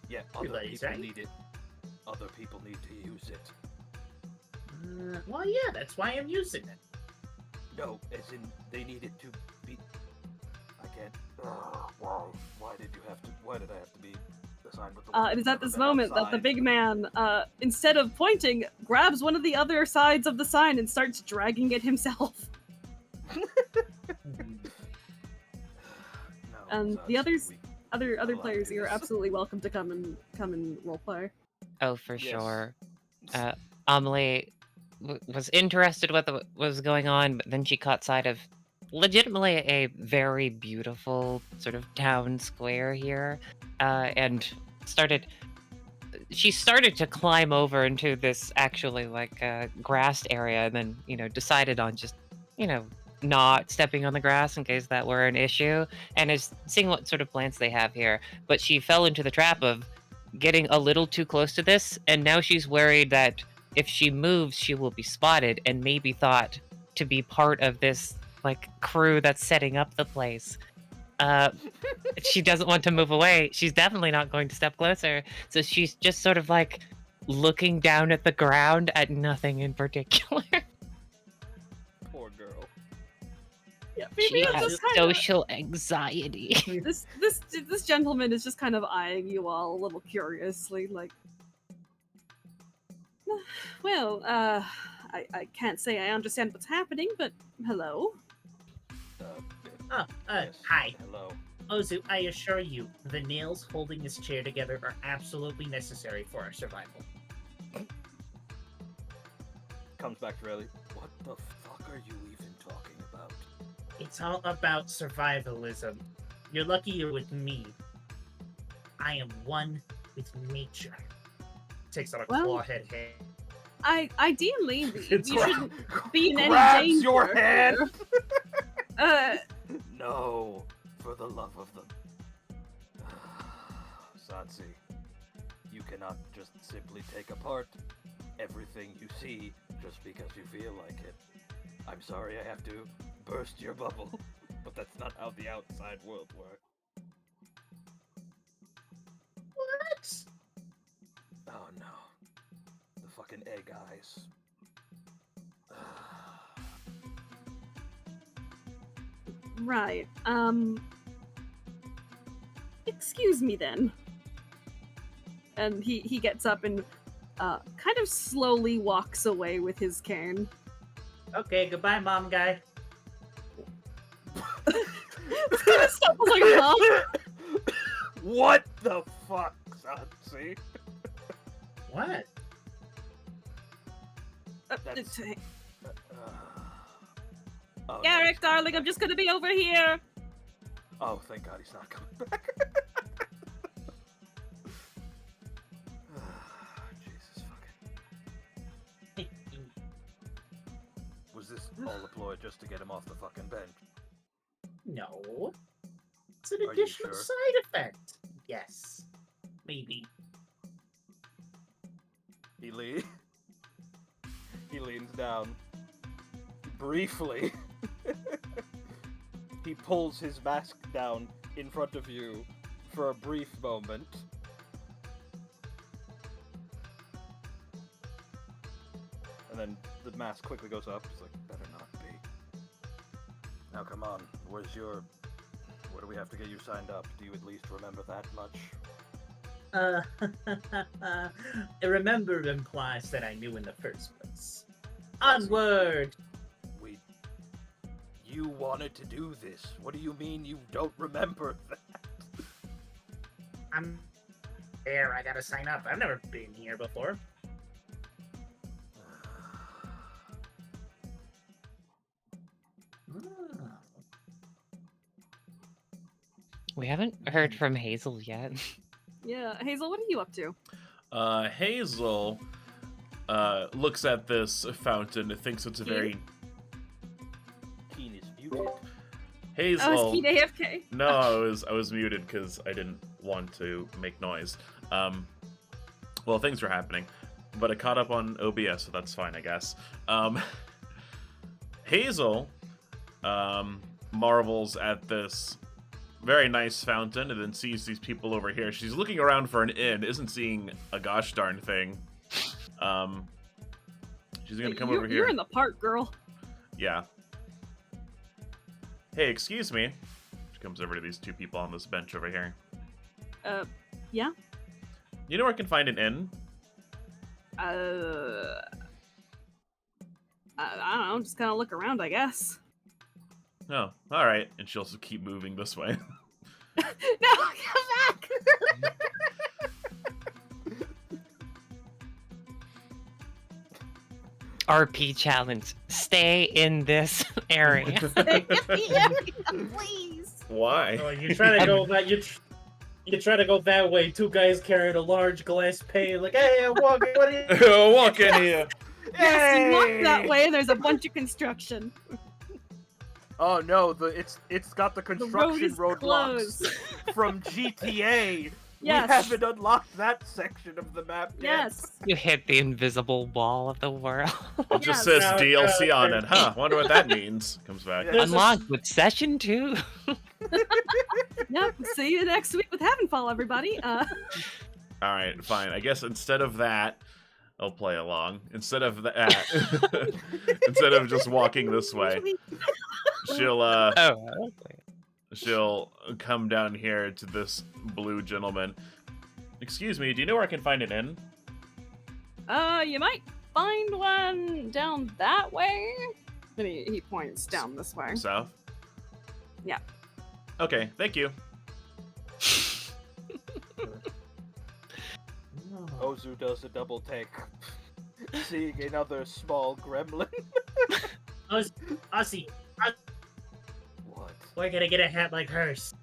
Speaker 2: Yeah,
Speaker 6: Too
Speaker 2: other
Speaker 6: late,
Speaker 2: people
Speaker 6: right?
Speaker 2: need it. Other people need to use it.
Speaker 6: well, yeah, that's why I'm using it.
Speaker 2: No, as in they need it to be. I can't. Why did you have to? Why did I have to be assigned with the?
Speaker 1: It is at this moment that the big man, instead of pointing, grabs one of the other sides of the sign and starts dragging it himself.
Speaker 2: No,
Speaker 1: And the
Speaker 2: Zsotsi,
Speaker 1: others-
Speaker 2: we-
Speaker 1: Other
Speaker 2: I'll
Speaker 1: players
Speaker 2: do
Speaker 1: here are
Speaker 2: this.
Speaker 1: absolutely welcome to come and roleplay.
Speaker 5: Oh, for
Speaker 2: Yes.
Speaker 5: sure. Amelie was interested what was going on, but then she caught sight of legitimately a very beautiful sort of town square here, and she started to climb over into this actually like grassed area, and then decided on just not stepping on the grass in case that were an issue, and is seeing what sort of plants they have here. But she fell into the trap of getting a little too close to this, and now she's worried that if she moves, she will be spotted and maybe thought to be part of this like crew that's setting up the place. She doesn't want to move away. She's definitely not going to step closer. So she's just sort of like looking down at the ground at nothing in particular.
Speaker 2: Poor girl.
Speaker 1: Yeah,
Speaker 5: She
Speaker 1: maybe
Speaker 5: has
Speaker 1: just kind of,
Speaker 5: social anxiety.
Speaker 1: this gentleman is just kind of eyeing you all a little curiously, like, well, I can't say I understand what's happening, but hello.
Speaker 6: Oh,
Speaker 2: Yes.
Speaker 6: hi.
Speaker 2: Hello.
Speaker 6: Ozhu, I assure you, the nails holding this chair together are absolutely necessary for our survival.
Speaker 2: comes back to Riley. What the fuck are you even talking about?
Speaker 6: It's all about survivalism. You're lucky you're with me. I am one with nature.
Speaker 3: Takes out a
Speaker 1: Well,
Speaker 3: clawhead hand.
Speaker 1: Ideally, you
Speaker 3: It's
Speaker 1: shouldn't be in any
Speaker 2: Grabs
Speaker 1: danger.
Speaker 2: your hand. No, for the love of the... Zsotsi, you cannot just simply take apart everything you see just because you feel like it. I'm sorry I have to burst your bubble, but that's not how the outside world works.
Speaker 6: What?
Speaker 2: Oh no. The fucking egg eyes.
Speaker 1: Right. Excuse me then. And he gets up and kind of slowly walks away with his cane.
Speaker 6: Okay, goodbye, mom guy.
Speaker 1: This kind of stuff was like, huh?
Speaker 2: What the fuck, Zsotsi?
Speaker 6: What?
Speaker 2: That's- Oh, no,
Speaker 1: Garrick,
Speaker 2: he's coming
Speaker 1: darling, I'm
Speaker 2: back.
Speaker 1: just gonna be over here.
Speaker 2: Oh, thank God he's not coming back. Jesus fucking. Was this all a ploy just to get him off the fucking bench?
Speaker 6: No. It's an
Speaker 2: Are you
Speaker 6: additional
Speaker 2: sure?
Speaker 6: side effect. Yes. Maybe.
Speaker 2: He leans down. Briefly. He pulls his mask down in front of you for a brief moment. And then the mask quickly goes up. He's like, better not be. Now come on, where do we have to get you signed up? Do you at least remember that much?
Speaker 6: Remember implies that I knew in the first place. Onward!
Speaker 2: You wanted to do this. What do you mean you don't remember that?
Speaker 6: I'm there, I gotta sign up. I've never been here before. Ah.
Speaker 5: We haven't heard from Hazel yet.
Speaker 1: Yeah, Hazel, what are you up to?
Speaker 4: Hazel looks at this fountain and thinks it's a very...
Speaker 2: Keen is muted.
Speaker 4: Hazel...
Speaker 1: Oh, is Keen AFK?
Speaker 4: No, I was muted because I didn't want to make noise. Well, things were happening, but I caught up on OBS, so that's fine, I guess. Hazel marvels at this very nice fountain and then sees these people over here. She's looking around for an inn, isn't seeing a gosh darn thing. She's gonna come over here.
Speaker 1: You're in the park, girl.
Speaker 4: Yeah. Hey, excuse me. She comes over to these two people on this bench over here.
Speaker 1: Yeah?
Speaker 4: You know where I can find an inn?
Speaker 1: I don't know, just kind of look around, I guess.
Speaker 4: Oh, alright. And she'll also keep moving this way.
Speaker 1: No, come back!
Speaker 5: RP challenge. Stay in this area.
Speaker 1: Please.
Speaker 4: Why?
Speaker 6: Oh, you try to go that you try to go that way. Two guys carrying a large glass pane, like, hey, I'm walking. What are you?
Speaker 4: Walk in here.
Speaker 1: Yes, you walk that way and there's a bunch of construction.
Speaker 2: Oh no, it's got the
Speaker 1: The road
Speaker 2: construction
Speaker 1: is
Speaker 2: roadblocks
Speaker 1: closed.
Speaker 2: from GTA.
Speaker 1: Yes.
Speaker 2: We haven't unlocked that section of the map yet.
Speaker 1: Yes.
Speaker 5: You hit the invisible wall of the world.
Speaker 4: It just
Speaker 1: Yes.
Speaker 4: says DLC on it. Huh, wonder what that means. Comes back.
Speaker 2: Yeah.
Speaker 5: Unlocked with session 2.
Speaker 1: Yep. See you next week with Heavenfall, everybody.
Speaker 4: Alright, fine. I guess instead of that, I'll play along. Instead of that, instead of just walking this way, she'll come down here to this blue gentleman. Excuse me, do you know where I can find an inn?
Speaker 1: You might find one down that way. And he points down this way.
Speaker 4: South?
Speaker 1: Yeah.
Speaker 4: Okay, thank you.
Speaker 2: Ozhu does a double take. seeing another small gremlin.
Speaker 6: Ozzy,
Speaker 2: What?
Speaker 6: we're gonna get a hat like hers.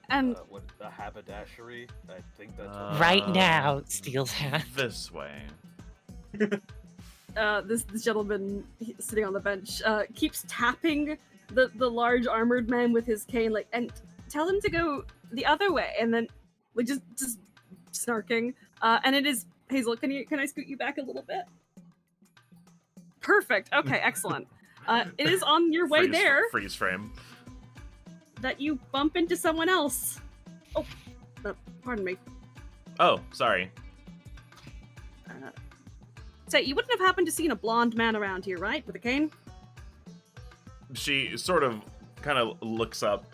Speaker 1: And
Speaker 2: What? A haberdashery? I think that's what.
Speaker 5: Right now, Steel's hat.
Speaker 4: This way.
Speaker 1: this gentleman sitting on the bench keeps tapping the large armored man with his cane, like, and tell him to go the other way, and then like just snarking. And it is Hazel. Can I scoot you back a little bit? Perfect. Okay, excellent. It is on your way there
Speaker 4: Freeze frame.
Speaker 1: that you bump into someone else. Oh, pardon me.
Speaker 4: Oh, sorry.
Speaker 1: Say, you wouldn't have happened to seen a blonde man around here, right? With a cane?
Speaker 4: She sort of kind of looks up,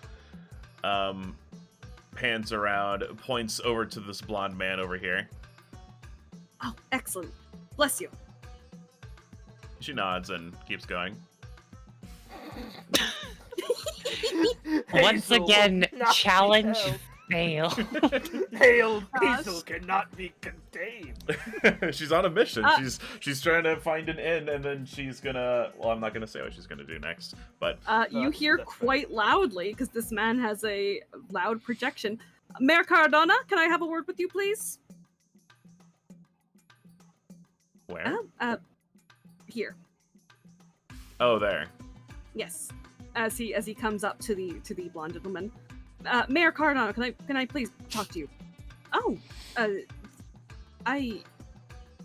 Speaker 4: pans around, points over to this blonde man over here.
Speaker 1: Oh, excellent. Bless you.
Speaker 4: She nods and keeps going.
Speaker 5: Once
Speaker 2: Hazel
Speaker 5: again,
Speaker 2: cannot be
Speaker 5: challenge
Speaker 2: held.
Speaker 5: fail.
Speaker 2: Hazel cannot be contained.
Speaker 4: She's on a mission. She's trying to find an inn, and then she's gonna. Well, I'm not gonna say what she's gonna do next, but
Speaker 1: You hear
Speaker 2: that's
Speaker 1: quite loudly, because this man has a loud projection. Mayor Cardona, can I have a word with you, please?
Speaker 4: where?
Speaker 1: Here.
Speaker 4: Oh, there.
Speaker 1: Yes. As he comes up to the blonde gentleman. Mayor Cardona, can I please talk to you? Oh,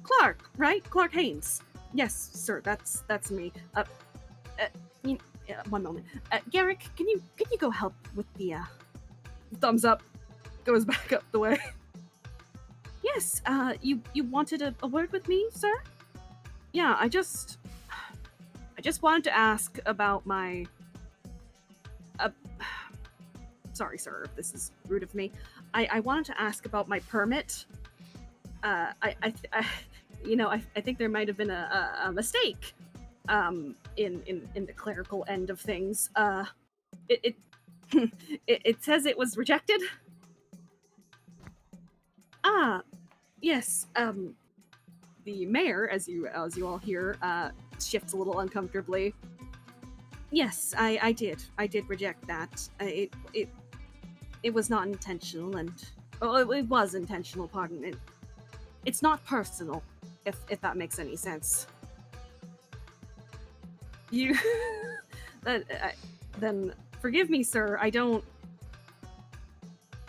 Speaker 1: Clark, right? Clark Haynes. Yes, sir, that's me. One moment. Garrick, can you go help with the thumbs up goes back up the way. Yes, you wanted a word with me, sir? Yeah, I just wanted to ask about my sorry, sir, if this is rude of me. I wanted to ask about my permit. I think there might have been a mistake in the clerical end of things. It says it was rejected. Yes. The mayor, as you all hear, shifts a little uncomfortably. Yes, I did reject that. It was not intentional, and it was intentional. Pardon me. It's not personal, if that makes any sense. You then forgive me, sir. I don't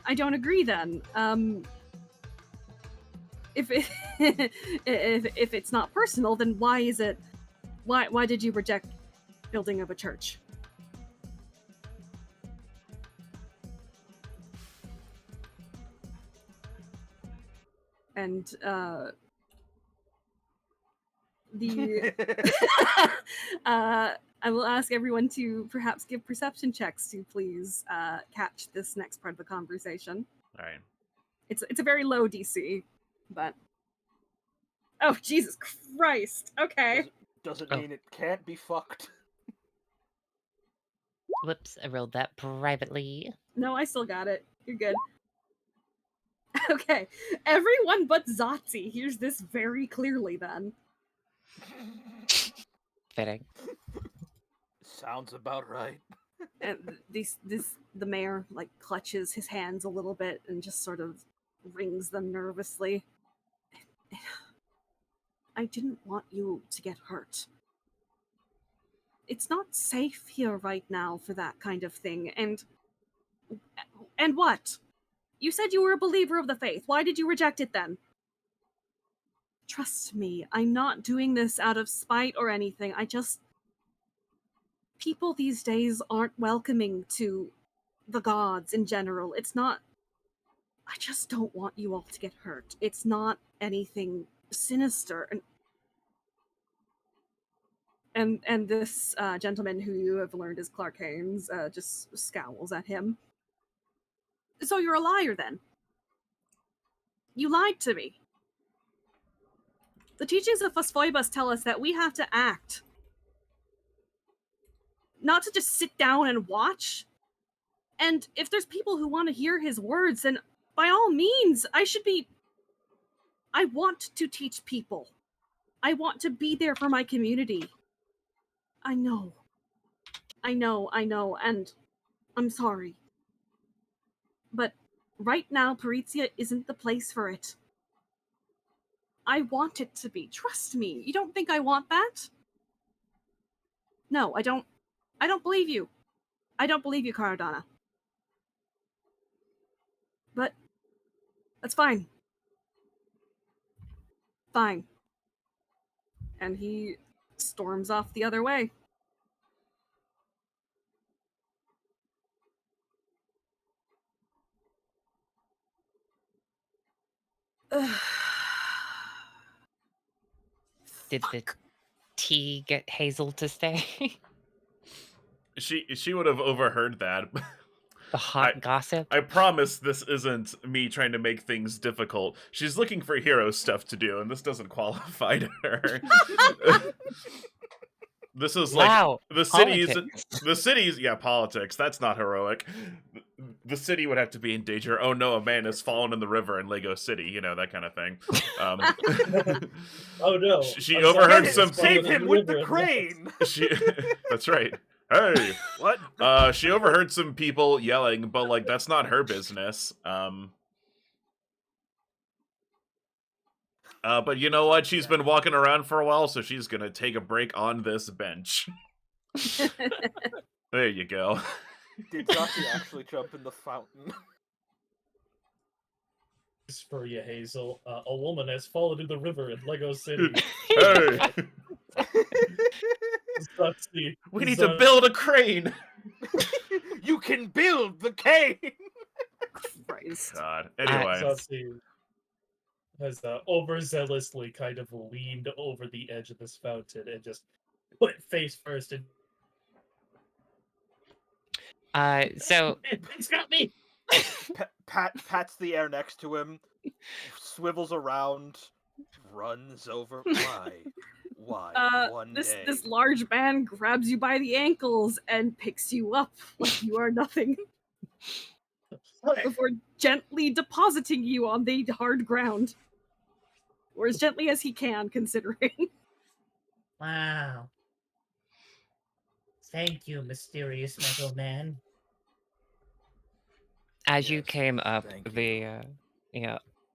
Speaker 1: agree. Then, if it's not personal, then why is it? Why did you reject building of a church? And I will ask everyone to perhaps give perception checks to please catch this next part of the conversation.
Speaker 4: All right.
Speaker 1: It's a very low DC, but oh Jesus Christ! Okay.
Speaker 2: Doesn't mean it can't be fucked.
Speaker 5: Whoops, I rolled that privately.
Speaker 1: No, I still got it. You're good. Okay, everyone but Zsotsi hears this very clearly then.
Speaker 5: Fitting.
Speaker 2: Sounds about right.
Speaker 1: And the mayor like clutches his hands a little bit and just sort of wrings them nervously. I didn't want you to get hurt. It's not safe here right now for that kind of thing, and what? You said you were a believer of the faith. Why did you reject it then? Trust me, I'm not doing this out of spite or anything. People these days aren't welcoming to the gods in general. It's not... I just don't want you all to get hurt. It's not anything sinister. And this gentleman who you have learned is Clark Haynes just scowls at him. So you're a liar then? You lied to me. The teachings of Phosphorus tell us that we have to act. Not to just sit down and watch. And if there's people who want to hear his words, then by all means, I should be I want to teach people. I want to be there for my community. I know, and I'm sorry. But right now, Paritzia isn't the place for it. I want it to be. Trust me. You don't think I want that? No, I don't. I don't believe you. I don't believe you, Cardana. But that's fine. Fine. And he storms off the other way.
Speaker 5: Did the tea get Hazel to stay?
Speaker 4: She would have overheard that.
Speaker 5: The hot gossip?
Speaker 4: I promise this isn't me trying to make things difficult. She's looking for hero stuff to do, and this doesn't qualify to her. This is
Speaker 5: wow.
Speaker 4: Like the cities, yeah, politics. That's not heroic. The city would have to be in danger. Oh no, a man has fallen in the river in Lego City, you know, that kind of thing.
Speaker 3: Oh no.
Speaker 4: She overheard some
Speaker 2: Save him with the crane.
Speaker 4: That's right. Hey,
Speaker 2: what?
Speaker 4: She overheard some people yelling, but like that's not her business. But you know what? She's been walking around for a while, so she's gonna take a break on this bench. There you go.
Speaker 2: Did Zsotsi actually jump in the fountain?
Speaker 3: This for you, Hazel. A woman has fallen in the river in Lego City.
Speaker 4: Hey,
Speaker 3: Zsotsi,
Speaker 4: we need to build a crane.
Speaker 2: You can build the cave.
Speaker 1: Christ.
Speaker 4: God. Anyway,
Speaker 3: Zsotsi has overzealously kind of leaned over the edge of this fountain and just put face first in.
Speaker 5: So
Speaker 3: It's got me.
Speaker 2: Pats the air next to him, swivels around, runs over. Why?
Speaker 1: This large man grabs you by the ankles and picks you up like you are nothing, before gently depositing you on the hard ground, or as gently as he can, considering.
Speaker 6: Wow. Thank you, mysterious metal man.
Speaker 5: as you came up,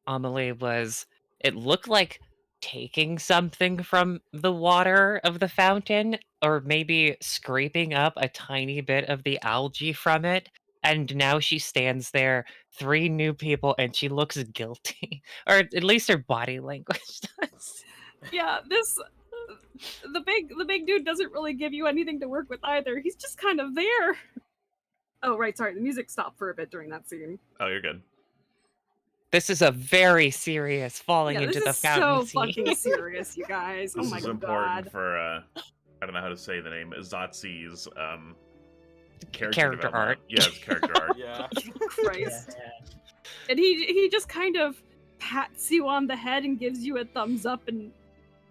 Speaker 5: Amelie was. It looked like taking something from the water of the fountain, or maybe scraping up a tiny bit of the algae from it. And now she stands there, 3 new people, and she looks guilty, or at least her body language does.
Speaker 1: Yeah, the big dude doesn't really give you anything to work with either. He's just kind of there. Oh, right, sorry, the music stopped for a bit during that scene.
Speaker 4: oh, you're good.
Speaker 5: This is a very serious falling
Speaker 1: Yeah,
Speaker 5: into the
Speaker 1: this is
Speaker 5: fountain
Speaker 1: so
Speaker 5: scene.
Speaker 1: fucking serious, you guys.
Speaker 4: This
Speaker 1: Oh my
Speaker 4: is
Speaker 1: god.
Speaker 4: important for I don't know how to say the name. Zsotsi's
Speaker 5: Character
Speaker 4: development.
Speaker 5: art.
Speaker 4: Yeah, it's character art.
Speaker 2: Yeah.
Speaker 1: Christ.
Speaker 6: Yeah.
Speaker 1: And he just kind of pats you on the head and gives you a thumbs up and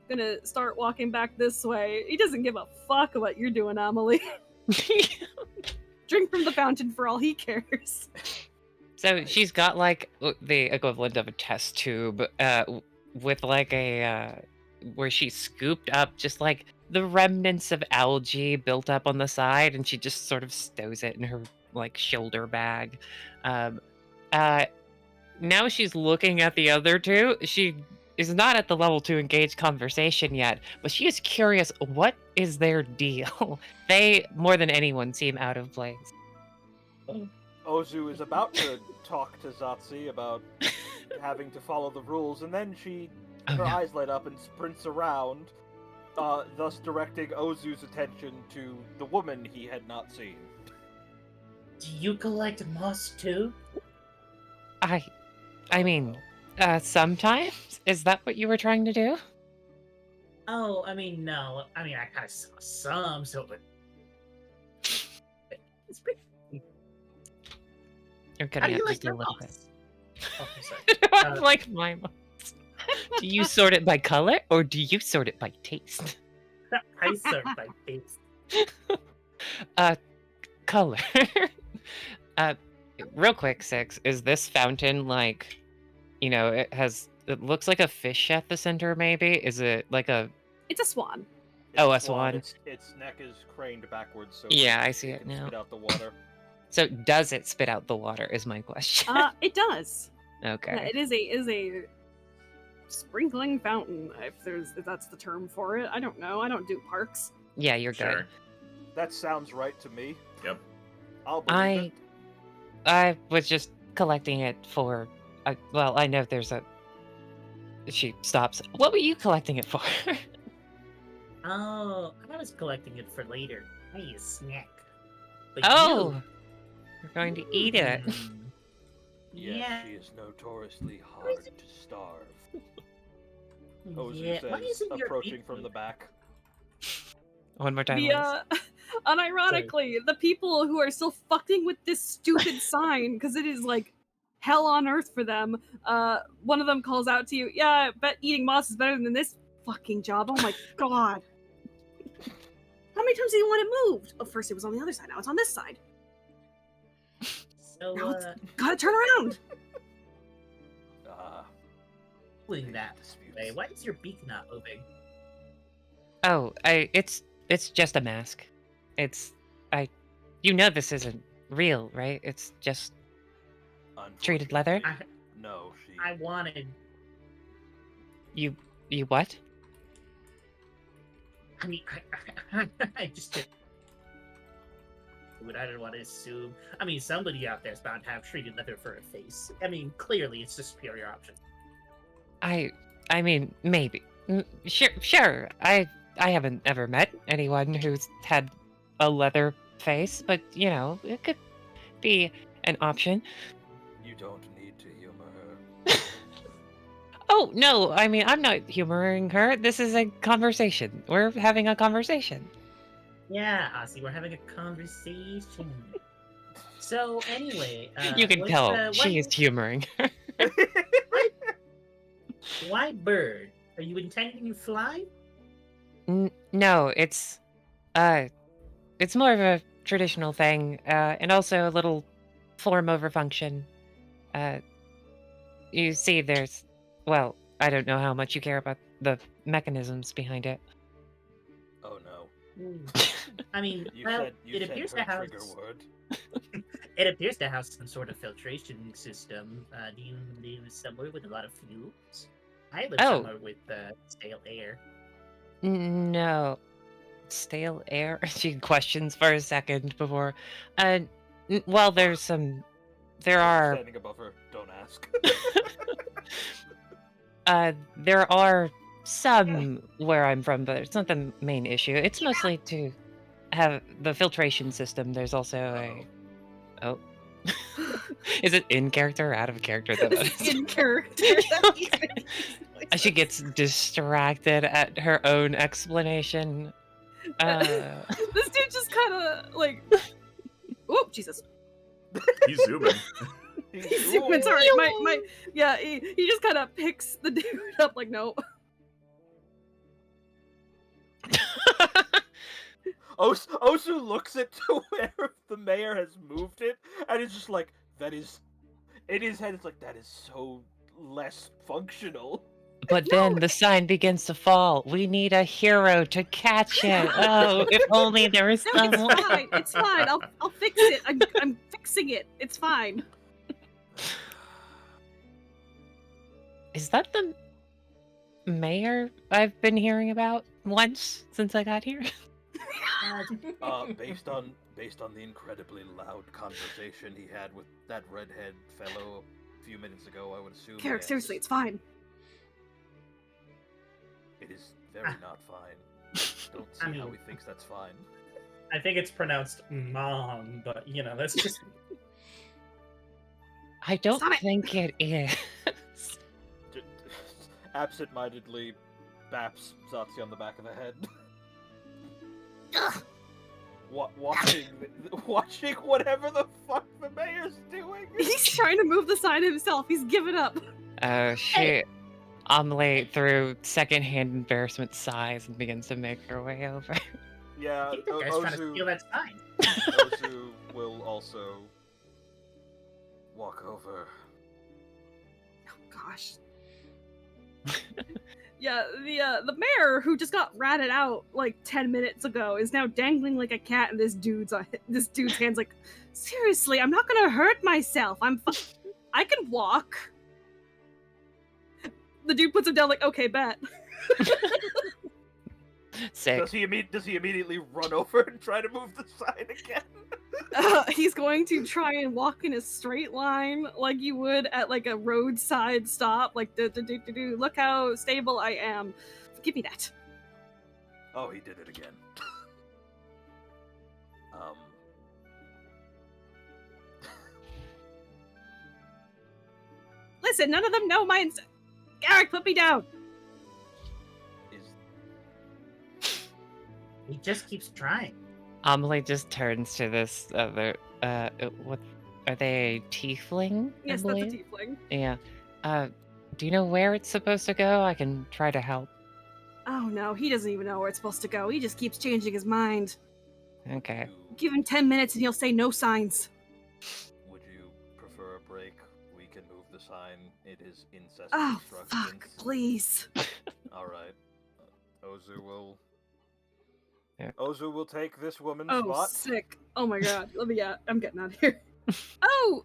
Speaker 1: gonna start walking back this way. He doesn't give a fuck what you're doing, Amelie. Drink from the fountain for all he cares.
Speaker 5: So she's got like the equivalent of a test tube with like a where she scooped up just like the remnants of algae built up on the side, and she just sort of stows it in her like shoulder bag. Now she's looking at the other two. She is not at the level to engage conversation yet, but she is curious, what is their deal? They, more than anyone, seem out of place.
Speaker 2: Ozhu is about to talk to Zsotsi about having to follow the rules, and then her eyes light up and sprints around, thus directing Ozu's attention to the woman he had not seen.
Speaker 6: Do you collect moss too?
Speaker 5: I mean, sometimes? Is that what you were trying to do?
Speaker 6: Oh, I mean, no. I mean, I kind of saw some, so it's pretty.
Speaker 5: You're
Speaker 6: How
Speaker 5: cutting
Speaker 6: do you
Speaker 5: out
Speaker 6: like
Speaker 5: just a
Speaker 6: your
Speaker 5: little bit.
Speaker 6: moss? Oh, I'm sorry.
Speaker 5: I'm like my moss. Do you sort it by color, or do you sort it by taste?
Speaker 6: I sort my face.
Speaker 5: Color. Real quick, Six, is this fountain like, it has It looks like a fish at the center, maybe? Is it like a...
Speaker 1: It's a swan.
Speaker 2: It's
Speaker 5: Oh, a swan.
Speaker 2: Its neck is craned backwards, so
Speaker 5: Yeah,
Speaker 2: that
Speaker 5: I see it
Speaker 2: can
Speaker 5: now.
Speaker 2: spit out the water.
Speaker 5: So does it spit out the water is my question.
Speaker 1: It does.
Speaker 5: Okay.
Speaker 1: Yeah, it is a sprinkling fountain, if that's the term for it. I don't know. I don't do parks.
Speaker 5: Yeah, you're
Speaker 4: Sure.
Speaker 5: good.
Speaker 2: That sounds right to me.
Speaker 4: Yep.
Speaker 2: I'll believe it.
Speaker 5: I was just collecting it for... well, I know there's a... She stops. What were you collecting it for?
Speaker 6: Oh, I was collecting it for later. I need a snack. But
Speaker 5: Oh! You're going to eat it.
Speaker 6: Yeah.
Speaker 2: She is notoriously hard to starve. Ozhu
Speaker 6: Yeah. Why
Speaker 2: says,
Speaker 6: isn't your
Speaker 2: approaching
Speaker 6: beak
Speaker 2: from the back.
Speaker 5: One more time.
Speaker 1: The
Speaker 5: please.
Speaker 1: unironically, the people who are still fucking with this stupid sign, because it is like hell on earth for them, one of them calls out to you, yeah, I bet eating moss is better than this fucking job. Oh my god. How many times do you want it moved? Oh, first it was on the other side, now it's on this side.
Speaker 6: So,
Speaker 1: Now it's gotta turn around.
Speaker 6: doing that
Speaker 2: Disputes.
Speaker 6: way, why is your beak not moving?
Speaker 5: Oh, it's just a mask. You know this isn't real, right? It's just treated leather?
Speaker 2: No,
Speaker 6: I wanted.
Speaker 5: You what?
Speaker 6: I mean, I just did. I don't want to assume. I mean, somebody out there's bound to have treated leather for a face. I mean, clearly it's the superior option.
Speaker 5: I mean, maybe. Sure. I haven't ever met anyone who's had a leather face, but you know, it could be an option.
Speaker 2: You don't need to humor her.
Speaker 5: Oh, no, I mean, I'm not humoring her. This is a conversation. We're having a conversation.
Speaker 6: Yeah, Ozzy, we're having a conversation. So anyway,
Speaker 5: You can tell she is humoring her.
Speaker 6: Why bird? Are you intending to fly?
Speaker 5: No, it's more of a traditional thing, and also a little form over function. You see, well, I don't know how much you care about the mechanisms behind it.
Speaker 2: Oh no.
Speaker 6: I mean, it appears to have
Speaker 2: trigger word.
Speaker 6: it appears to have some sort of filtration system. Do you live somewhere with a lot of fumes? I live somewhere with stale air.
Speaker 5: No. Stale air? She questions for a second before. Well, there are...
Speaker 2: Standing above her, don't ask.
Speaker 5: There are some where I'm from, but it's not the main issue. It's mostly to have the filtration system. There's also Oh. Is it in character or out of character?
Speaker 1: It's in character.
Speaker 5: Okay. She gets distracted at her own explanation.
Speaker 1: This dude just kind of like... Oh, Jesus.
Speaker 4: He's zooming.
Speaker 1: He's zooming, sorry. Yeah, he just kind of picks the dude up like, no.
Speaker 2: Ozhu looks at to where the mayor has moved it, and it's just like, that is... In his head, it's like, that is so less functional.
Speaker 5: But then the sign begins to fall. We need a hero to catch it. Oh, if only there was
Speaker 1: No,
Speaker 5: someone.
Speaker 1: it's fine. It's fine. I'll fix it. I'm fixing it. It's fine.
Speaker 5: Is that the mayor I've been hearing about once since I got here?
Speaker 2: Based on the incredibly loud conversation he had with that redhead fellow a few minutes ago, I would assume.
Speaker 1: Carrick,
Speaker 2: yes.
Speaker 1: seriously, it's fine.
Speaker 2: It is very not fine. Don't see how he thinks that's fine.
Speaker 3: I think it's pronounced mom, but you know, that's just...
Speaker 5: I don't think it is.
Speaker 2: Absent-mindedly baps Zsotsi on the back of the head. Watching whatever the fuck the mayor's doing.
Speaker 1: He's trying to move the sign himself. He's given up.
Speaker 5: She... Amelie, through secondhand embarrassment, sighs and begins to make her way over.
Speaker 2: Yeah,
Speaker 6: You guys trying to steal that sign.
Speaker 2: Ozhu will also walk over.
Speaker 1: Oh gosh. Yeah, the mayor who just got ratted out like 10 minutes ago is now dangling like a cat in this dude's hands. Like, seriously, I'm not gonna hurt myself. I can walk. The dude puts him down like, okay, bet.
Speaker 5: Sick.
Speaker 2: Does he immediately run over and try to move the sign again?
Speaker 1: He's going to try and walk in a straight line like you would at like a roadside stop. Like, look how stable I am. Give me that.
Speaker 2: Oh, he did it again.
Speaker 1: Listen, none of them know my Garrick, put me down.
Speaker 6: He just keeps trying.
Speaker 5: Amelie just turns to this other. What are they? A tiefling?
Speaker 1: Yes, that's a tiefling.
Speaker 5: Yeah. Do you know where it's supposed to go? I can try to help.
Speaker 1: Oh no, he doesn't even know where it's supposed to go. He just keeps changing his mind.
Speaker 5: Okay.
Speaker 1: Give him 10 minutes and he'll say no signs.
Speaker 2: Would you prefer a break? We can move the sign. It is incessant
Speaker 1: Oh,
Speaker 2: instructions.
Speaker 1: fuck, please.
Speaker 2: Alright. Ozhu will...
Speaker 5: Yeah.
Speaker 2: Ozhu will take this woman's
Speaker 1: Oh,
Speaker 2: spot.
Speaker 1: sick. Oh my god. Let me out. I'm getting out of here. Oh,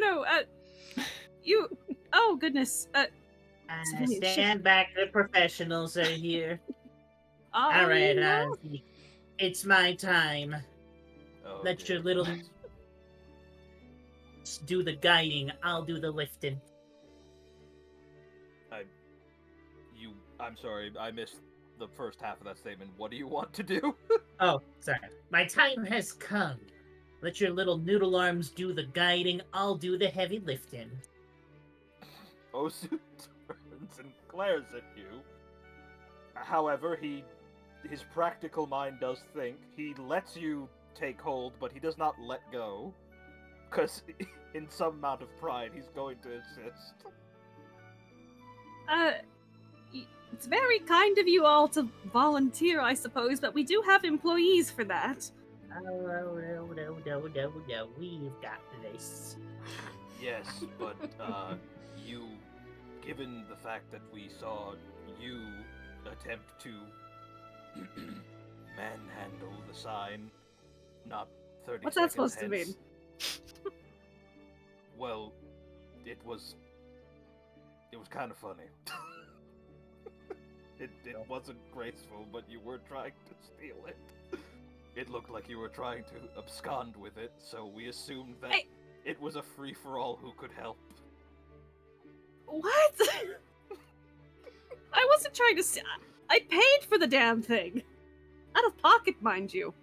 Speaker 1: no. Oh, goodness.
Speaker 6: Stand back. The professionals are here.
Speaker 1: Oh,
Speaker 6: All right,
Speaker 1: no.
Speaker 6: it's my time.
Speaker 2: Oh,
Speaker 6: Let
Speaker 2: dear.
Speaker 6: your little do the guiding. I'll do the lifting.
Speaker 2: I'm sorry, I missed the first half of that statement. What do you want to do?
Speaker 6: Oh, sorry. My time has come. Let your little noodle arms do the guiding. I'll do the heavy lifting.
Speaker 2: Ozhu turns and glares at you. However, his practical mind does think. He lets you take hold, but he does not let go. Because in some amount of pride, he's going to insist.
Speaker 1: It's very kind of you all to volunteer, I suppose, but we do have employees for that.
Speaker 6: Oh, no. We've got this.
Speaker 2: Yes, but, given the fact that we saw you attempt to manhandle the sign, not 30
Speaker 1: What's that
Speaker 2: seconds
Speaker 1: supposed to mean?
Speaker 2: hence, well, it was kind of funny. It wasn't graceful, but you were trying to steal it. It looked like you were trying to abscond with it, so we assumed that it was a free-for-all who could help.
Speaker 1: What? I wasn't trying to steal. I paid for the damn thing. Out of pocket, mind you.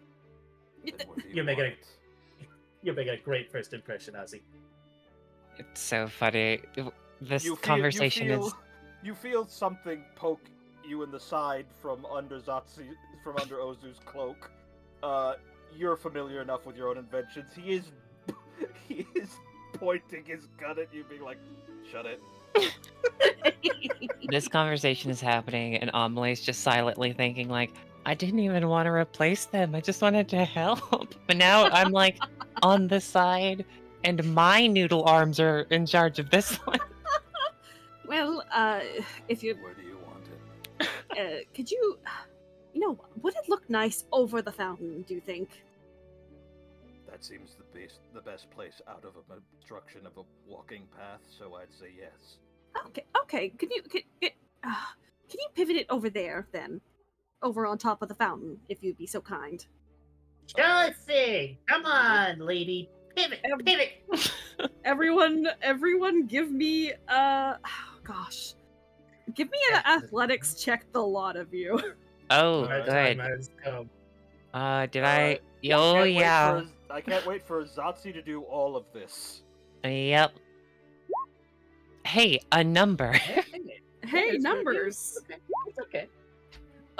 Speaker 2: Then what do you
Speaker 3: You're making
Speaker 2: want?
Speaker 3: You're making a great first impression, Ozzy.
Speaker 5: It's so funny. This
Speaker 2: You
Speaker 5: conversation is.
Speaker 2: You feel something poke you in the side from under Ozu's cloak. You're familiar enough with your own inventions. He is pointing his gun at you, being like, "Shut it."
Speaker 5: This conversation is happening, and Amelie's just silently thinking, like, I didn't even want to replace them. I just wanted to help. But now I'm like on the side, and my noodle arms are in charge of this one.
Speaker 1: Well, if you
Speaker 2: Where do you want it?
Speaker 1: could you, would it look nice over the fountain? Do you think?
Speaker 2: That seems the best place out of an obstruction of a walking path, so I'd say yes.
Speaker 1: Okay. Can you pivot it over there then, over on top of the fountain, if you'd be so kind.
Speaker 6: Sure thing. Come on, lady. Pivot.
Speaker 1: Everyone, give me give me an athletics check, the lot of you.
Speaker 5: Oh,
Speaker 3: My
Speaker 5: good.
Speaker 3: time has come.
Speaker 5: Did I?
Speaker 2: Can't
Speaker 5: Oh,
Speaker 2: wait
Speaker 5: yeah.
Speaker 2: I can't wait for Zsotsi to do all of this.
Speaker 5: Yep. Hey, a number.
Speaker 1: Hey, numbers.
Speaker 6: It's okay.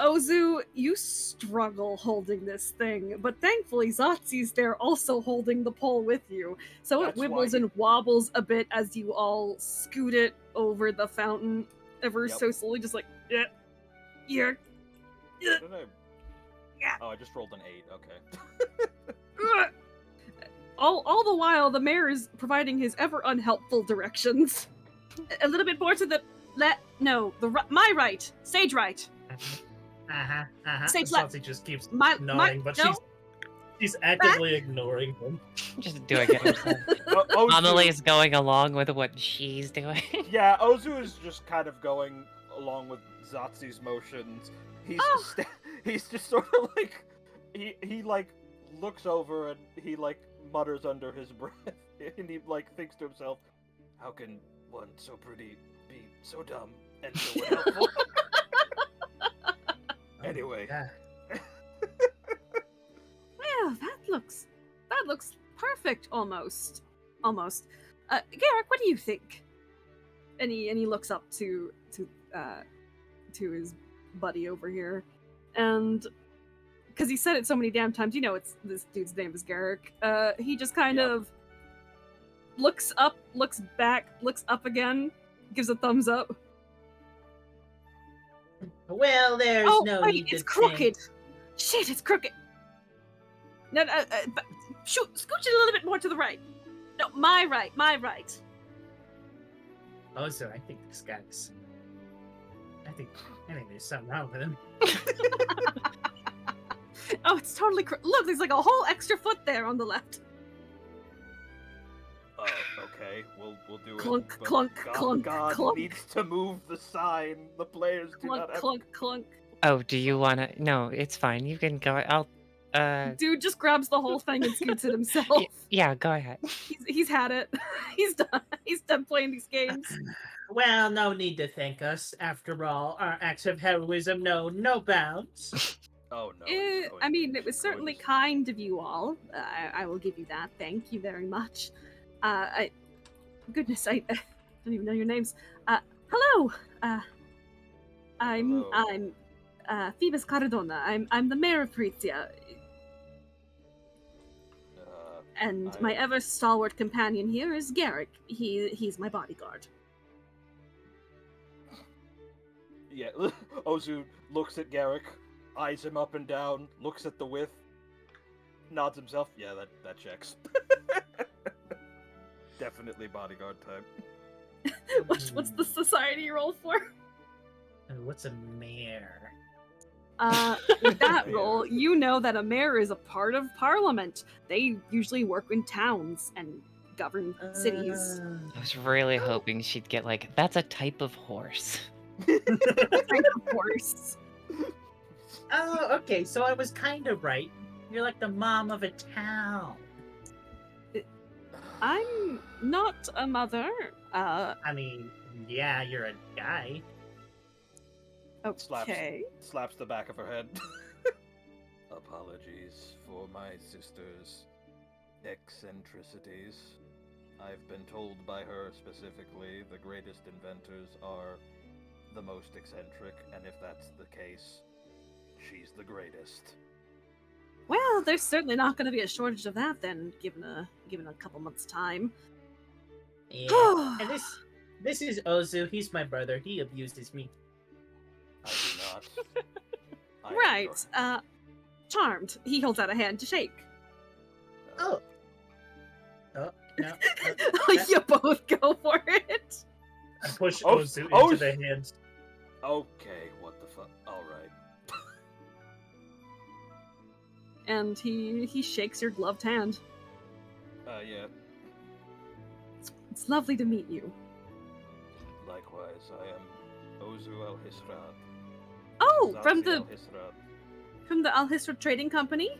Speaker 1: Ozhu, you struggle holding this thing, but thankfully Zsotsi's there also holding the pole with you. So
Speaker 2: That's
Speaker 1: it wibbles
Speaker 2: why
Speaker 1: and wobbles a bit as you all scoot it over the fountain ever
Speaker 2: Yep.
Speaker 1: so slowly, just like, yeah.
Speaker 2: Did Oh, I just rolled an 8, okay.
Speaker 1: All the while, the mayor is providing his ever unhelpful directions. A little bit more to the my right, stage right. Stage left.
Speaker 3: Zsotsi just keeps
Speaker 1: My
Speaker 3: nodding, but
Speaker 1: no.
Speaker 3: she's actively ignoring him.
Speaker 5: Just doing it herself. Amelie is going along with what she's doing.
Speaker 2: Yeah, Ozhu is just kind of going along with Zsotsi's motions. He's just sort of like he like looks over and he like mutters under his breath and he like thinks to himself, "How can one so pretty be so dumb and so helpful?" Anyway.
Speaker 3: Yeah.
Speaker 1: Well, that looks perfect almost. Garrick, what do you think? And he looks up to his buddy over here, and because he said it so many damn times, it's this dude's name is Garrick. He just kind of looks up, looks back, looks up again, gives a thumbs up.
Speaker 6: Well, there's no
Speaker 1: wait,
Speaker 6: need
Speaker 1: it's
Speaker 6: to
Speaker 1: crooked.
Speaker 6: think.
Speaker 1: Shit, it's crooked. No, scooch it a little bit more to the right. No, my right.
Speaker 6: Oh, so I think this guy's. I think there's something wrong with him.
Speaker 1: Oh, it's totally look. There's like a whole extra foot there on the left.
Speaker 2: Okay, we'll do
Speaker 1: Clunk,
Speaker 2: it. but
Speaker 1: clunk,
Speaker 2: God,
Speaker 1: clunk,
Speaker 2: God
Speaker 1: clunk.
Speaker 2: needs to move the sign. The players do
Speaker 1: Clunk,
Speaker 2: not have.
Speaker 1: clunk, clunk.
Speaker 5: Oh, do you wanna? No, it's fine. You can go. I'll.
Speaker 1: Dude just grabs the whole thing and scoots it himself.
Speaker 5: Yeah, go ahead.
Speaker 1: He's had it. He's done. He's done playing these games.
Speaker 6: Well, no need to thank us. After all, our acts of heroism know no bounds.
Speaker 2: Oh no.
Speaker 1: I mean, it was certainly kind of you all. I will give you that. Thank you very much. Goodness, I don't even know your names. Hello. I'm Phoebus Cardona. I'm the mayor of Pritia. And my ever stalwart companion here is Garrick. He's my bodyguard.
Speaker 2: Yeah, Ozhu looks at Garrick, eyes him up and down, looks at the width, nods himself. Yeah, that checks. Definitely bodyguard type.
Speaker 1: What's the society roll for?
Speaker 6: What's a mayor?
Speaker 1: With that role, you know that a mayor is a part of parliament. They usually work in towns and govern cities.
Speaker 5: I was really hoping she'd get like, that's a type of horse.
Speaker 1: Kind of horse.
Speaker 6: Oh, okay, so I was kind of right. You're like the mom of a town.
Speaker 1: I'm not a mother.
Speaker 6: I mean, yeah, you're a guy.
Speaker 1: Okay.
Speaker 2: Slaps the back of her head. Apologies for my sister's eccentricities. I've been told by her specifically the greatest inventors are the most eccentric, and if that's the case, she's the greatest.
Speaker 1: Well, there's certainly not going to be a shortage of that then, given a couple months' time.
Speaker 6: Yeah. And this is Ozhu. He's my brother. He abuses me.
Speaker 2: I do not.
Speaker 1: Right. Charmed. He holds out a hand to shake.
Speaker 6: Oh. Oh, no.
Speaker 1: You both go for it.
Speaker 3: I push Ozhu into the hands.
Speaker 2: Okay, what the fuck? Alright.
Speaker 1: And he shakes your gloved hand.
Speaker 2: Yeah.
Speaker 1: It's lovely to meet you.
Speaker 2: Likewise, I am Ozhu al-Hisrat.
Speaker 1: Oh,
Speaker 2: Zsotsi
Speaker 1: from the
Speaker 2: al-Hisrat.
Speaker 1: Al-Hisra Trading Company?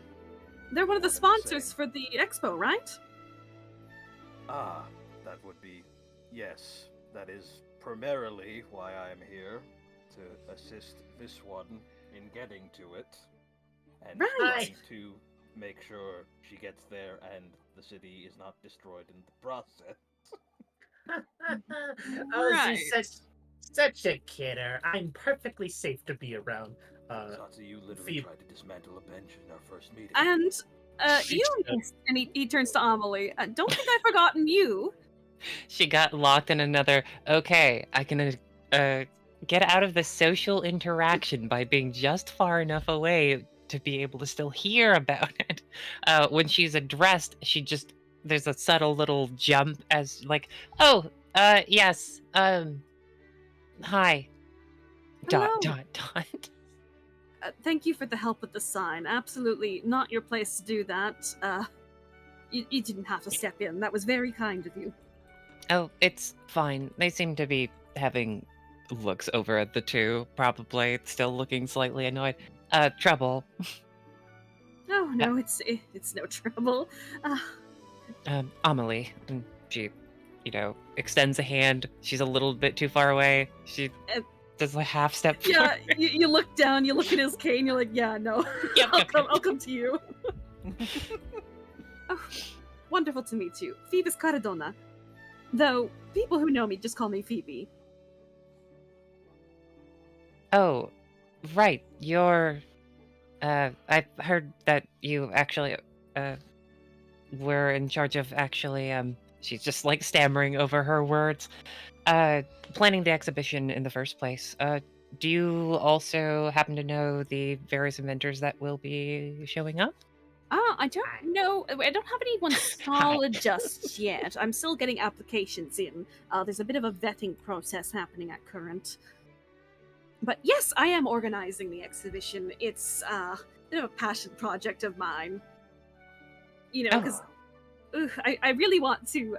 Speaker 1: They're one of the sponsors for the expo, right?
Speaker 2: Ah, that would be... Yes, that is primarily why I am here, to assist this one in getting to it, and trying to make sure she gets there and the city is not destroyed in the process.
Speaker 6: Ozhu's such a kidder. I'm perfectly safe to be around.
Speaker 2: Zsotsi, you literally tried to dismantle a bench in our first meeting.
Speaker 1: And he turns to Amelie. Don't think I've forgotten you.
Speaker 5: She got locked in another, okay, I can get out of the social interaction by being just far enough away to be able to still hear about it. When she's addressed, there's a subtle little jump as like, oh, yes, Hi.
Speaker 1: Hello.
Speaker 5: Dot.
Speaker 1: Thank you for the help with the sign. Absolutely not your place to do that. You didn't have to step in. That was very kind of you.
Speaker 5: Oh, it's fine. They seem to be having looks over at the two, probably still looking slightly annoyed. Trouble.
Speaker 1: Oh no, it's no trouble.
Speaker 5: Amelie. And she, extends a hand. She's a little bit too far away. She does a half step
Speaker 1: Yeah,
Speaker 5: forward.
Speaker 1: you look down, you look at his cane, you're like, yeah, no.
Speaker 5: Yep,
Speaker 1: I'll come to you. Oh, wonderful to meet you. Phoebus Caradonna. Though, people who know me just call me Phoebe.
Speaker 5: Oh, right. You're. I've heard that you actually, were in charge of actually, she's just like stammering over her words, planning the exhibition in the first place. Do you also happen to know the various inventors that will be showing up?
Speaker 1: I don't know. I don't have anyone solid just yet. I'm still getting applications in. There's a bit of a vetting process happening at current. But yes, I am organizing the exhibition. It's a bit of a passion project of mine. Because I really want to.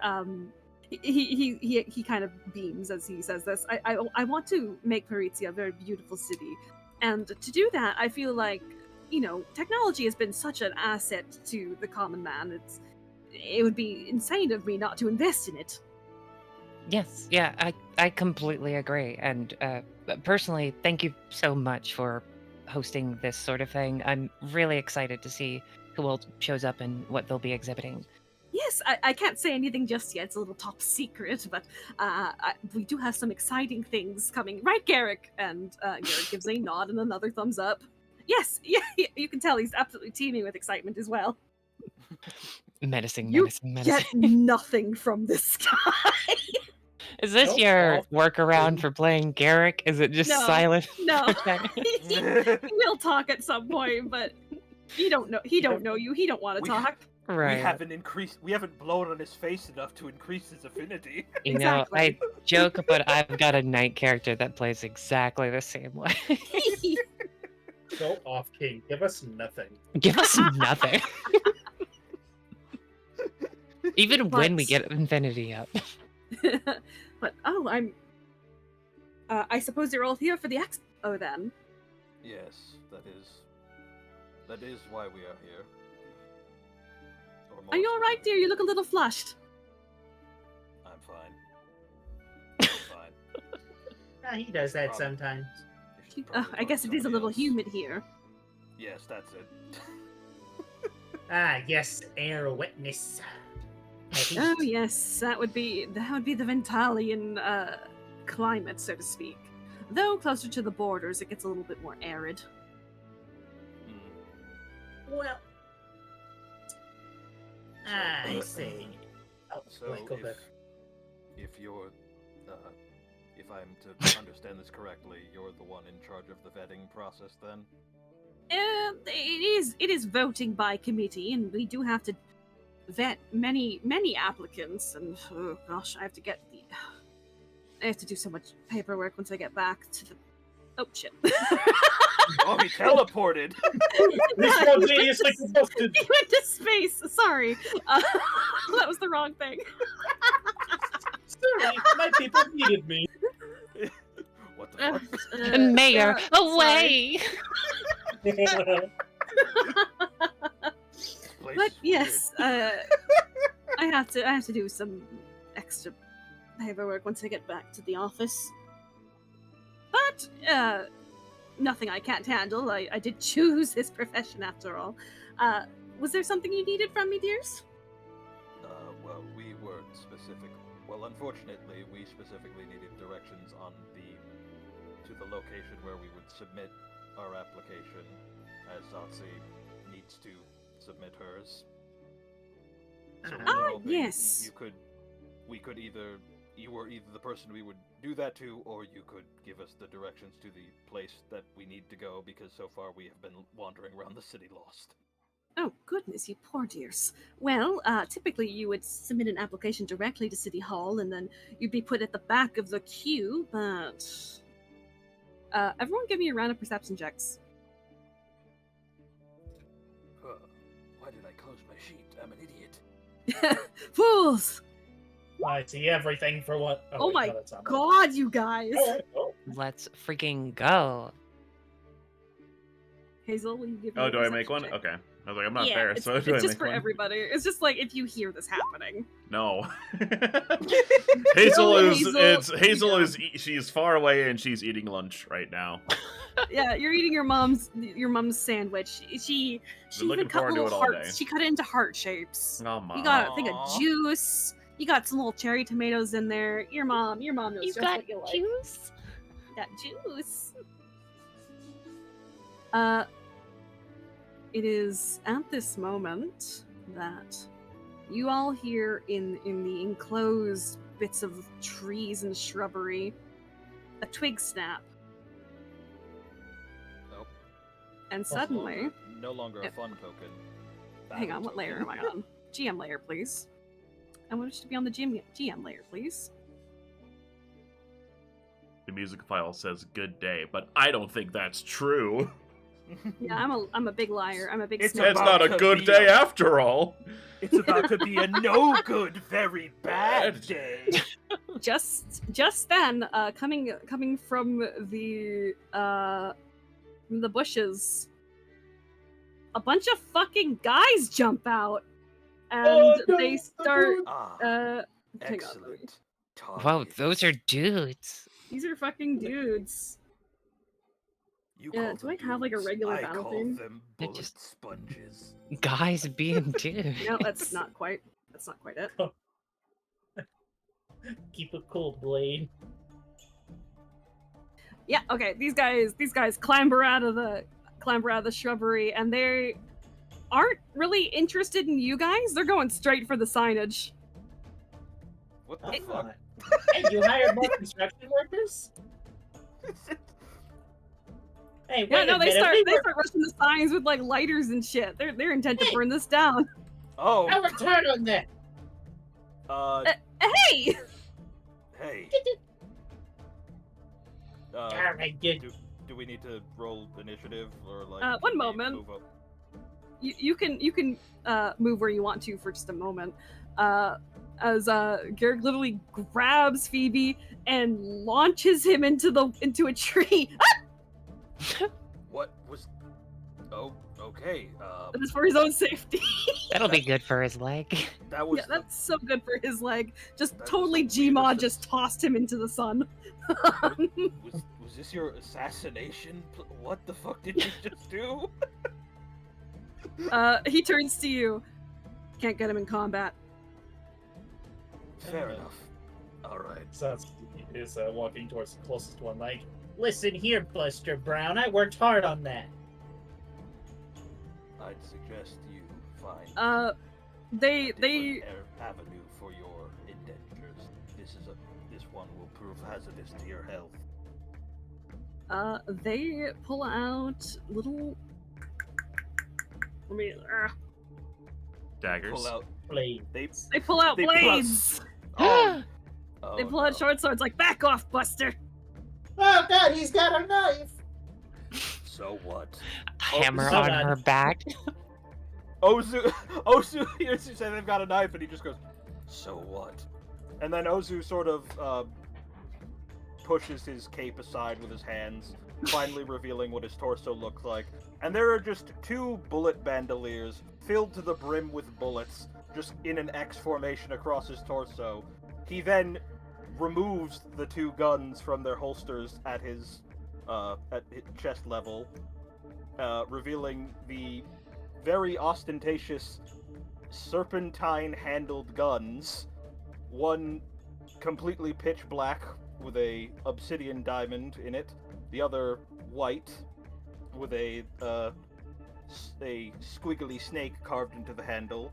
Speaker 1: He kind of beams as he says this. I want to make Paritzia a very beautiful city, and to do that, I feel like technology has been such an asset to the common man. It would be insane of me not to invest in it.
Speaker 5: Yes, yeah, I completely agree. And personally, thank you so much for hosting this sort of thing. I'm really excited to see who all shows up and what they'll be exhibiting.
Speaker 1: Yes, I can't say anything just yet. It's a little top secret, but we do have some exciting things coming. Right, Garrick? And Garrick gives a nod and another thumbs up. Yes, yeah, you can tell he's absolutely teeming with excitement as well.
Speaker 5: Menacing.
Speaker 1: Get nothing from this guy.
Speaker 5: Is this your workaround for playing Garrick? Is it just silent?
Speaker 1: No. We'll talk at some point, but he don't know. He don't know you. He don't want to talk.
Speaker 5: Right.
Speaker 2: We haven't blown on his face enough to increase his affinity.
Speaker 5: You know, I joke, but I've got a knight character that plays exactly the same way.
Speaker 3: Go off, King. Give us nothing.
Speaker 5: Give us nothing. Even when we get Infinity up.
Speaker 1: But I suppose you're all here for the expo then.
Speaker 2: Yes, that is why we are here.
Speaker 1: Are you all right, dear? You look a little flushed.
Speaker 2: I'm fine.
Speaker 6: He does that sometimes.
Speaker 1: I guess it is a little humid here.
Speaker 2: Yes, that's it.
Speaker 6: Yes, air wetness.
Speaker 1: Oh yes, that would be the Ventalian climate, so to speak. Though closer to the borders, it gets a little bit more arid.
Speaker 6: Well, I see.
Speaker 2: So if you're, if I'm to understand this correctly, you're the one in charge of the vetting process, then?
Speaker 1: It is voting by committee, and we do have to vet many applicants. And oh gosh, I have to do so much paperwork once I get back to the. Oh shit!
Speaker 2: Oh, he teleported.
Speaker 3: He spontaneously combusted.
Speaker 1: He went to space. Sorry, that was the wrong thing.
Speaker 3: Sorry, my people needed me.
Speaker 2: What the fuck?
Speaker 5: Mayor, away!
Speaker 1: But yes, I have to do some extra paperwork once I get back to the office. But nothing I can't handle. I did choose this profession after all. Was there something you needed from me, dears?
Speaker 2: Well, we weren't specific. Well, unfortunately, we specifically needed directions on to the location where we would submit our application, as Zsotsi needs to submit hers. So
Speaker 1: yes.
Speaker 2: You were either the person we would do that to, or you could give us the directions to the place that we need to go, because so far we have been wandering around the city lost.
Speaker 1: Oh, goodness, you poor dears. Well, typically you would submit an application directly to City Hall, and then you'd be put at the back of the queue, but... everyone give me a round of perception checks.
Speaker 2: Why did I close my sheet? I'm an idiot.
Speaker 1: Fools!
Speaker 3: I see everything for what.
Speaker 1: Oh
Speaker 3: wait,
Speaker 1: my
Speaker 3: no, that's not
Speaker 1: God, you guys!
Speaker 3: Alright, oh.
Speaker 5: Let's freaking go.
Speaker 1: Hazel, will you give me
Speaker 4: Oh,
Speaker 1: a
Speaker 4: do I make
Speaker 1: perception
Speaker 4: one?
Speaker 1: check?
Speaker 4: Okay. I was like, I'm not
Speaker 1: yeah,
Speaker 4: there,
Speaker 1: it's,
Speaker 4: so
Speaker 1: it's
Speaker 4: do I
Speaker 1: just
Speaker 4: make
Speaker 1: for
Speaker 4: one?
Speaker 1: everybody. It's just like if you hear this happening.
Speaker 4: No. Hazel is
Speaker 1: Hazel, yeah.
Speaker 4: she's far away and she's eating lunch right now.
Speaker 1: Yeah, you're eating your mom's sandwich. She
Speaker 4: Been looking
Speaker 1: even cut
Speaker 4: forward to
Speaker 1: little
Speaker 4: it all
Speaker 1: hearts.
Speaker 4: day.
Speaker 1: She cut it into heart shapes.
Speaker 4: Oh my.
Speaker 1: You got a thing
Speaker 2: Aw.
Speaker 1: of juice. You got some little cherry tomatoes in there. Your mom knows
Speaker 5: You
Speaker 1: just
Speaker 5: got
Speaker 1: what you like.
Speaker 5: juice?
Speaker 1: Got juice. It is at this moment that you all hear in the enclosed bits of trees and shrubbery a twig snap.
Speaker 2: Nope.
Speaker 1: And suddenly,
Speaker 2: No longer a
Speaker 1: Yep.
Speaker 2: fun token.
Speaker 1: hang on,
Speaker 2: Battle
Speaker 1: what layer am I
Speaker 2: token.
Speaker 1: on? GM layer, please. I want it to be on the GM layer, please.
Speaker 4: The music file says good day, but I don't think that's true.
Speaker 1: Yeah, I'm a big liar. I'm a big
Speaker 2: It's
Speaker 1: snake.
Speaker 4: It's
Speaker 2: about
Speaker 4: not a
Speaker 2: to
Speaker 4: good
Speaker 2: be
Speaker 4: day
Speaker 2: a-
Speaker 4: after all.
Speaker 2: It's about to be a no good, very bad day.
Speaker 1: Just then, coming from the bushes, a bunch of fucking guys jump out, and
Speaker 3: Oh, no,
Speaker 1: they
Speaker 3: the
Speaker 1: start.
Speaker 2: Ah,
Speaker 1: Hang on.
Speaker 2: excellent.
Speaker 5: Whoa, those are dudes.
Speaker 1: These are fucking dudes.
Speaker 2: You
Speaker 1: Yeah,
Speaker 2: call
Speaker 1: do
Speaker 2: them
Speaker 1: I have, like, a
Speaker 2: dudes.
Speaker 1: regular
Speaker 2: I
Speaker 1: battle
Speaker 2: call
Speaker 1: theme?
Speaker 2: them
Speaker 5: They're
Speaker 2: bullet
Speaker 5: just-
Speaker 2: sponges.
Speaker 5: Guys being dudes.
Speaker 1: No, that's not quite. That's not quite it.
Speaker 3: Keep it cool, Blade.
Speaker 1: Yeah. Okay. These guys clamber out of the shrubbery, and they aren't really interested in you guys. They're going straight for the signage.
Speaker 2: What the fuck?
Speaker 6: Hey, you hired more construction workers? Hey, wait
Speaker 1: Yeah, no,
Speaker 6: a
Speaker 1: they
Speaker 6: minute.
Speaker 1: start
Speaker 6: we were-
Speaker 1: rushing the signs with like lighters and shit. They're intent to
Speaker 6: Hey.
Speaker 1: burn this down.
Speaker 2: Oh,
Speaker 6: Our turn on that.
Speaker 1: Hey!
Speaker 2: hey.
Speaker 6: Alright, good.
Speaker 2: Do we need to roll initiative or like?
Speaker 1: One
Speaker 2: can we
Speaker 1: moment.
Speaker 2: move up?
Speaker 1: You can move where you want to for just a moment. As Garrick literally grabs Phoebe and launches him into a tree.
Speaker 2: What was? Oh, okay.
Speaker 1: That is for his own safety.
Speaker 5: That'll be good for his leg.
Speaker 2: That was.
Speaker 1: Yeah, that's so good for his leg. Just
Speaker 2: That was
Speaker 1: totally
Speaker 2: the weirdest
Speaker 1: Gmod
Speaker 2: of-
Speaker 1: just tossed him into the sun.
Speaker 2: was this your assassination? What the fuck did you just do?
Speaker 1: He turns to you. Can't get him in combat.
Speaker 2: Fair enough. All right.
Speaker 3: Zsotsi is walking towards the closest one, like,
Speaker 6: Listen here, Buster Brown. I worked hard on that.
Speaker 2: I'd suggest you find
Speaker 1: They
Speaker 2: a different avenue for your indentures. This one will prove hazardous to your health.
Speaker 1: they pull out little. Let me.
Speaker 4: Daggers.
Speaker 2: Pull out.
Speaker 6: Blade.
Speaker 2: They
Speaker 1: They pull out
Speaker 2: They pull out-
Speaker 1: blades.
Speaker 2: Oh,
Speaker 1: They pull out
Speaker 2: no.
Speaker 1: short swords. Like, back off, Buster.
Speaker 6: Oh god, he's got a knife!
Speaker 2: So what?
Speaker 5: Hammer
Speaker 6: so
Speaker 5: on
Speaker 6: bad.
Speaker 5: her back.
Speaker 2: Ozu hears you say they've got a knife, and he just goes, "So what?" And then Ozu sort of pushes his cape aside with his hands, finally revealing what his torso looks like. And there are just two bullet bandoliers filled to the brim with bullets, just in an X formation across his torso. He then removes the two guns from their holsters at his chest level, revealing the very ostentatious serpentine-handled guns. One completely pitch black with a obsidian diamond in it, the other white with a squiggly snake carved into the handle,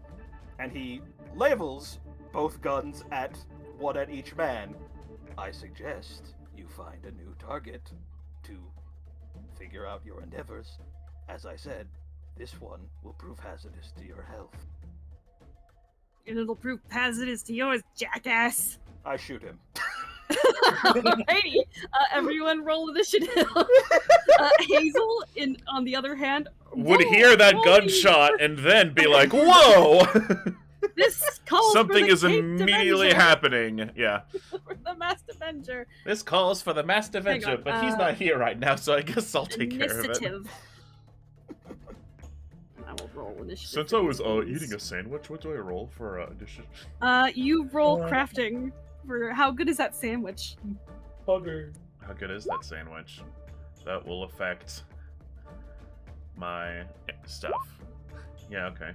Speaker 2: and he levels both guns at one at each man. I suggest you find a new target to figure out your endeavors. As I said, This one will prove hazardous to your health.
Speaker 1: And it'll prove hazardous to yours, jackass.
Speaker 2: I shoot him.
Speaker 1: Alrighty, everyone roll initiative. Hazel, on the other hand,
Speaker 4: Would hear that gunshot and then be like, "Whoa!"
Speaker 1: This calls
Speaker 4: Something
Speaker 1: for the
Speaker 4: is
Speaker 1: Caped
Speaker 4: immediately
Speaker 1: Avenger.
Speaker 4: happening. Yeah.
Speaker 1: For the Masked Avenger.
Speaker 4: This calls for the Masked Avenger,
Speaker 1: on,
Speaker 4: but he's not here right now, so I guess I'll take care of it.
Speaker 1: Initiative. I will roll initiative.
Speaker 4: Since I was eating a sandwich, what do I roll for initiative?
Speaker 1: You roll crafting for how good is that sandwich?
Speaker 3: Bugger.
Speaker 4: How good is that sandwich? That will affect my stuff. Yeah, okay.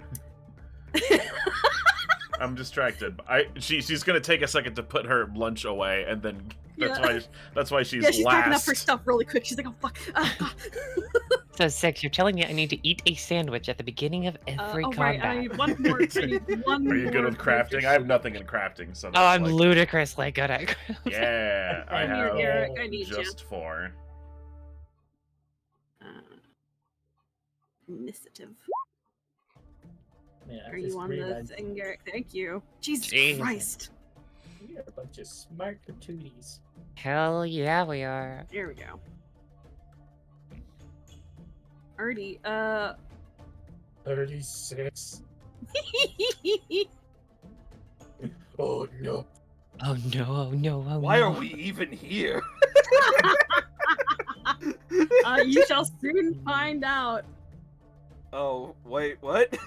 Speaker 4: I'm distracted. She's gonna take a second to put her lunch away, and then that's why she's
Speaker 1: she's packing up
Speaker 4: last.
Speaker 1: her stuff really quick. She's like, oh fuck.
Speaker 5: So 6, you're telling me I need to eat a sandwich at the beginning of every
Speaker 1: oh,
Speaker 5: combat.
Speaker 1: right, I need one more. I need one
Speaker 4: Are you
Speaker 1: more
Speaker 4: good with crafting? I have nothing in crafting, so
Speaker 5: Oh,
Speaker 4: that's
Speaker 5: I'm
Speaker 4: like,
Speaker 5: ludicrously good at crafting.
Speaker 4: yeah, I
Speaker 1: Come here,
Speaker 4: have
Speaker 1: Garrick, I need
Speaker 4: just 4.
Speaker 1: Initiative.
Speaker 3: Man, I
Speaker 1: Are
Speaker 3: just
Speaker 1: you on the
Speaker 3: realized
Speaker 1: thing, Garrick? Thank you. Jesus
Speaker 5: Jesus.
Speaker 1: Christ.
Speaker 3: You're a bunch of smart patooties.
Speaker 5: Hell yeah, we are.
Speaker 1: There we go. Alrighty,
Speaker 3: 36. Oh no.
Speaker 5: Oh no, oh no, oh
Speaker 2: Why
Speaker 5: no.
Speaker 2: are we even here?
Speaker 1: you shall soon find out.
Speaker 2: Oh, wait, what?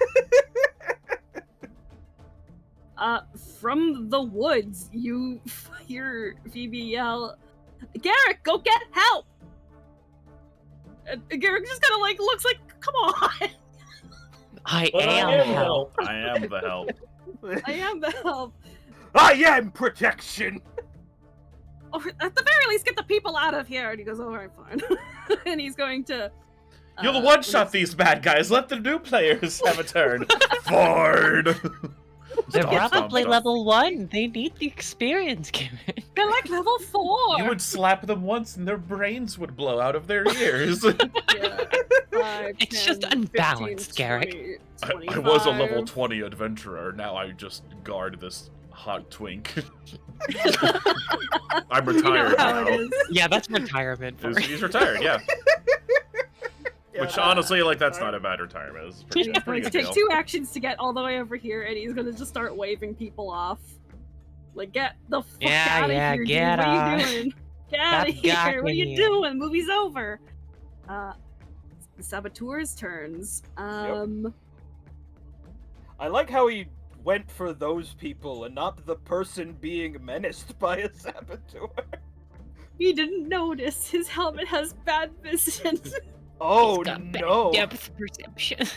Speaker 1: From the woods, you hear Phoebe yell, Garrick, go get help! And Garrick just kind of like looks like, come on!
Speaker 5: I
Speaker 3: But I
Speaker 5: am
Speaker 3: am
Speaker 5: help.
Speaker 4: I am the help.
Speaker 1: I am the help.
Speaker 2: I am protection!
Speaker 1: Or at the very least, get the people out of here. And he goes, alright, fine. And he's going to...
Speaker 4: You'll one-shot these bad guys. Let the new players have a turn. Ford!
Speaker 5: They're
Speaker 4: Stomp,
Speaker 5: probably
Speaker 4: stomp, stomp.
Speaker 5: level 1. They need the experience given.
Speaker 1: They're like level 4!
Speaker 4: You would slap them once and their brains would blow out of their ears.
Speaker 1: Yeah. 5,
Speaker 5: It's
Speaker 1: 10,
Speaker 5: just
Speaker 1: 15,
Speaker 5: unbalanced, Garrick.
Speaker 1: 20,
Speaker 4: I was a
Speaker 1: 25.
Speaker 4: level 20 adventurer. Now I just guard this hot twink. I'm
Speaker 1: You know
Speaker 4: retired
Speaker 1: how
Speaker 4: now.
Speaker 1: it is.
Speaker 5: Yeah, that's retirement for
Speaker 4: He's retired, yeah. Which
Speaker 2: Yeah.
Speaker 4: honestly, like, that's not a bad retirement. It's pretty,
Speaker 1: He's
Speaker 4: pretty
Speaker 1: going to
Speaker 4: good
Speaker 1: take
Speaker 4: deal.
Speaker 1: 2 actions to get all the way over here, and he's going to just start waving people off. Like, get the fuck
Speaker 5: Yeah,
Speaker 1: out of
Speaker 5: yeah,
Speaker 1: here,
Speaker 5: get
Speaker 1: dude. What are
Speaker 5: off.
Speaker 1: you doing? Get out of
Speaker 5: Stop gawking
Speaker 1: here. What are you
Speaker 5: here.
Speaker 1: doing? Movie's over. The Saboteur's turns.
Speaker 2: I like how he went for those people and not the person being menaced by a saboteur.
Speaker 1: He didn't notice. His helmet has bad vision.
Speaker 2: Oh
Speaker 5: He's got bad
Speaker 2: no!
Speaker 5: depth perception.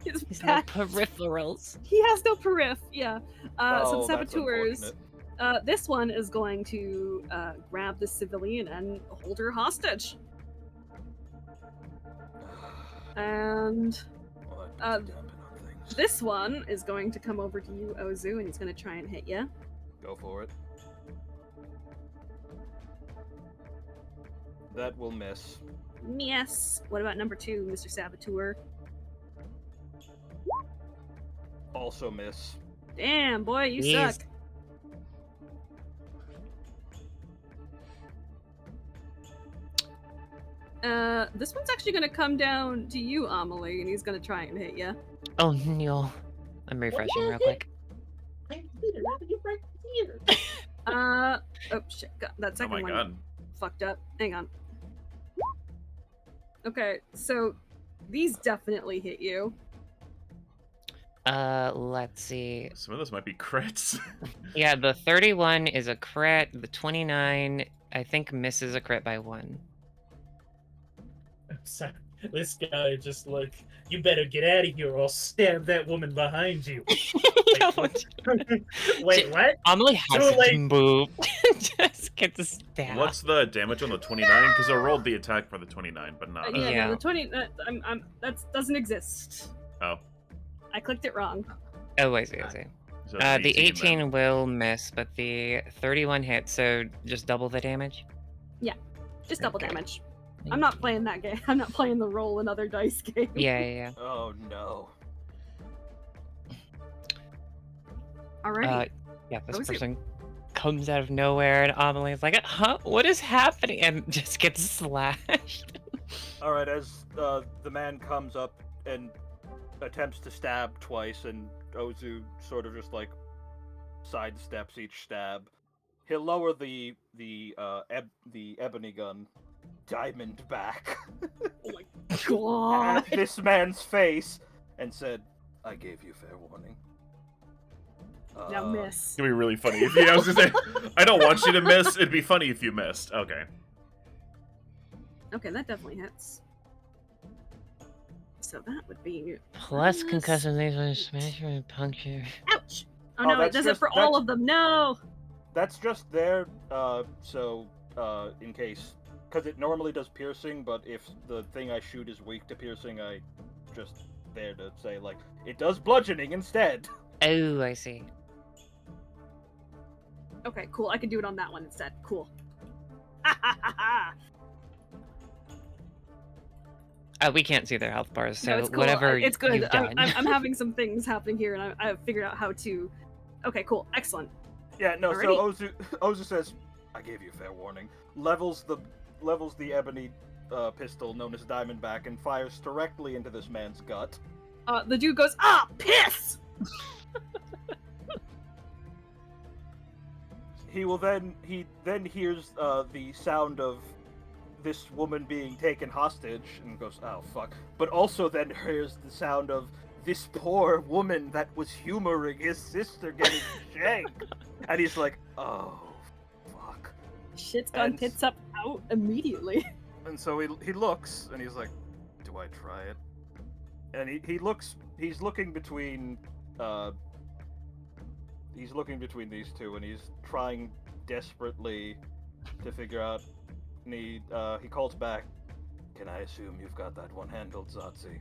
Speaker 1: His
Speaker 5: He's no
Speaker 1: bad...
Speaker 5: peripherals.
Speaker 1: He has no periph, yeah. So
Speaker 2: Oh,
Speaker 1: the
Speaker 2: that's
Speaker 1: Saboteurs, this one is going to grab the civilian and hold her hostage. And
Speaker 2: Well, that puts a dampen on things.
Speaker 1: this one is going to come over to you, Ozhu, and he's going to try and hit you.
Speaker 2: Go for it. That will miss.
Speaker 1: Yes. What about number 2, Mr. Saboteur?
Speaker 2: Also miss.
Speaker 1: Damn, boy, you
Speaker 5: Jeez.
Speaker 1: suck. This one's actually going to come down to you, Amelie, and he's going to try and hit you.
Speaker 5: Oh no. I'm refreshing real quick.
Speaker 6: I'm here, you right here.
Speaker 1: Oh shit, that
Speaker 4: Oh
Speaker 1: second
Speaker 4: my
Speaker 1: one
Speaker 4: god.
Speaker 1: fucked up. Hang on. Okay, so these definitely hit you.
Speaker 5: Let's see.
Speaker 4: Some of those might be crits.
Speaker 5: Yeah, the 31 is a crit. The 29, I think, misses a crit by 1.
Speaker 3: So, this guy just like, you better get out of here or I'll stab that woman behind you.
Speaker 5: Yeah,
Speaker 3: what? Wait, what?
Speaker 5: Amelie has
Speaker 3: Too late.
Speaker 5: to move. Just get the stab.
Speaker 4: What's the damage on the 29? Because I rolled the attack for the 29, but not.
Speaker 1: Yeah,
Speaker 5: Yeah.
Speaker 1: No, the 20. That doesn't exist.
Speaker 4: Oh.
Speaker 1: I clicked it wrong.
Speaker 5: Oh, I see, I see.
Speaker 4: So
Speaker 5: The 18
Speaker 4: then.
Speaker 5: will miss, but the 31 hits, so just double the damage.
Speaker 1: Just double
Speaker 5: Okay.
Speaker 1: damage. I'm not playing that game. I'm not playing the roll another dice game.
Speaker 5: Yeah.
Speaker 2: Oh no.
Speaker 1: Alrighty.
Speaker 5: Yeah, this
Speaker 1: Ozhu.
Speaker 5: person comes out of nowhere, and Amelie is like, huh? What is happening? And just gets slashed.
Speaker 2: All right, as the man comes up and attempts to stab twice, and Ozhu sort of just like sidesteps each stab. He'll lower the ebony gun, diamond back,
Speaker 1: Oh my god.
Speaker 2: at this man's face, and said, "I gave you fair warning."
Speaker 1: Now miss.
Speaker 4: It'd be really funny if you. I was gonna say, I don't want you to miss. It'd be funny if you missed. Okay.
Speaker 1: Okay, that definitely hits. So that would be
Speaker 5: Plus
Speaker 1: plus-
Speaker 5: concussion, laser, smash, and puncture.
Speaker 1: ouch. Oh no, it
Speaker 2: that's
Speaker 1: does it
Speaker 2: just-
Speaker 1: for all of them. No.
Speaker 2: That's just there, so in case, because it normally does piercing, but if the thing I shoot is weak to piercing, I just there to say like it does bludgeoning instead.
Speaker 5: Oh, I see.
Speaker 1: Okay, cool. I can do it on that one instead. Cool.
Speaker 5: We can't see their health bars, so
Speaker 1: No, it's cool.
Speaker 5: whatever
Speaker 1: It's good.
Speaker 5: you've done.
Speaker 1: I'm having some things happening here, and I've figured out how to. Okay, cool. Excellent.
Speaker 2: Yeah, no.
Speaker 1: Alrighty.
Speaker 2: So Ozhu says, "I gave you fair warning." Levels the ebony pistol known as Diamondback and fires directly into this man's gut.
Speaker 1: The dude goes, "Ah, piss!"
Speaker 2: He then hears the sound of this woman being taken hostage and goes, "Oh fuck!" But also then hears the sound of this poor woman that was humoring his sister getting shanked, and he's like, "Oh fuck!"
Speaker 1: Shit's gone
Speaker 2: And-
Speaker 1: tits up out immediately.
Speaker 2: And so he looks and he's like, "Do I try it?" And he looks. He's looking between. He's looking between these two, and he's trying desperately to figure out. And he calls back. "Can I assume you've got that one handled, Zsotsi?"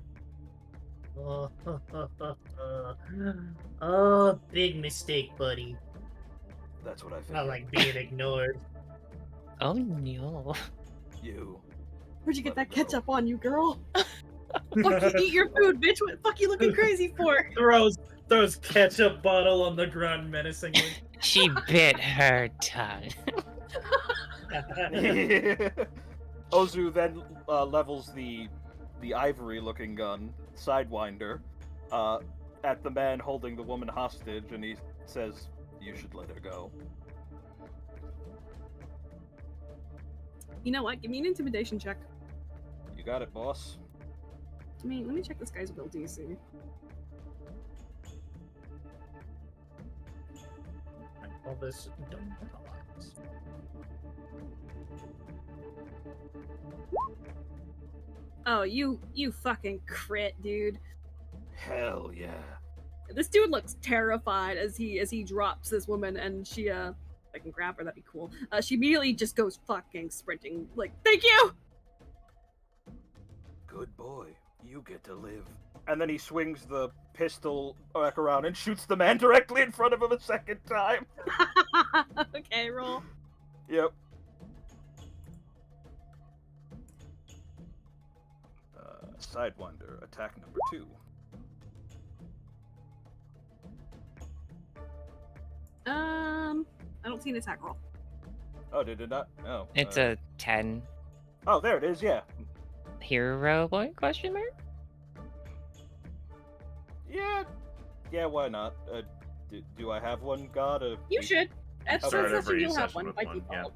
Speaker 6: Oh, big mistake, buddy.
Speaker 2: That's what I
Speaker 6: Not
Speaker 2: figured.
Speaker 6: like being ignored.
Speaker 5: Oh no.
Speaker 2: You.
Speaker 1: Where'd you get
Speaker 2: Let
Speaker 1: that
Speaker 2: me go.
Speaker 1: ketchup on, you girl? Fuck you, eat your food, bitch. What the fuck you looking crazy for?
Speaker 3: Throws ketchup bottle on the ground menacingly.
Speaker 5: She bit her tongue.
Speaker 2: Ozhu then levels the ivory-looking gun, Sidewinder, at the man holding the woman hostage, and he says, "You should let her go."
Speaker 1: You know what? Give me an intimidation check.
Speaker 2: You got it, boss.
Speaker 1: Let me check this guy's will DC.
Speaker 3: I call this dumb.
Speaker 1: Oh, you fucking crit, dude.
Speaker 2: Hell yeah.
Speaker 1: This dude looks terrified as he drops this woman, and she if I can grab her, that'd be cool. She immediately just goes fucking sprinting, like, "Thank you!"
Speaker 2: Good boy. You get to live. And then he swings the pistol back around and shoots the man directly in front of him a second time.
Speaker 1: Okay, roll.
Speaker 2: Yep. Sidewinder, attack number 2.
Speaker 1: I don't see an attack roll.
Speaker 2: Oh, did it not? Oh.
Speaker 5: It's a 10.
Speaker 2: Oh, there it is, yeah.
Speaker 5: Hero point? Question mark?
Speaker 2: Yeah, why not? Do I have one, God?
Speaker 1: You should. That
Speaker 2: I'll
Speaker 1: says
Speaker 2: start
Speaker 1: that
Speaker 4: every
Speaker 1: you'll have
Speaker 4: session
Speaker 1: one
Speaker 4: with
Speaker 1: by
Speaker 4: one, yeah.
Speaker 1: default.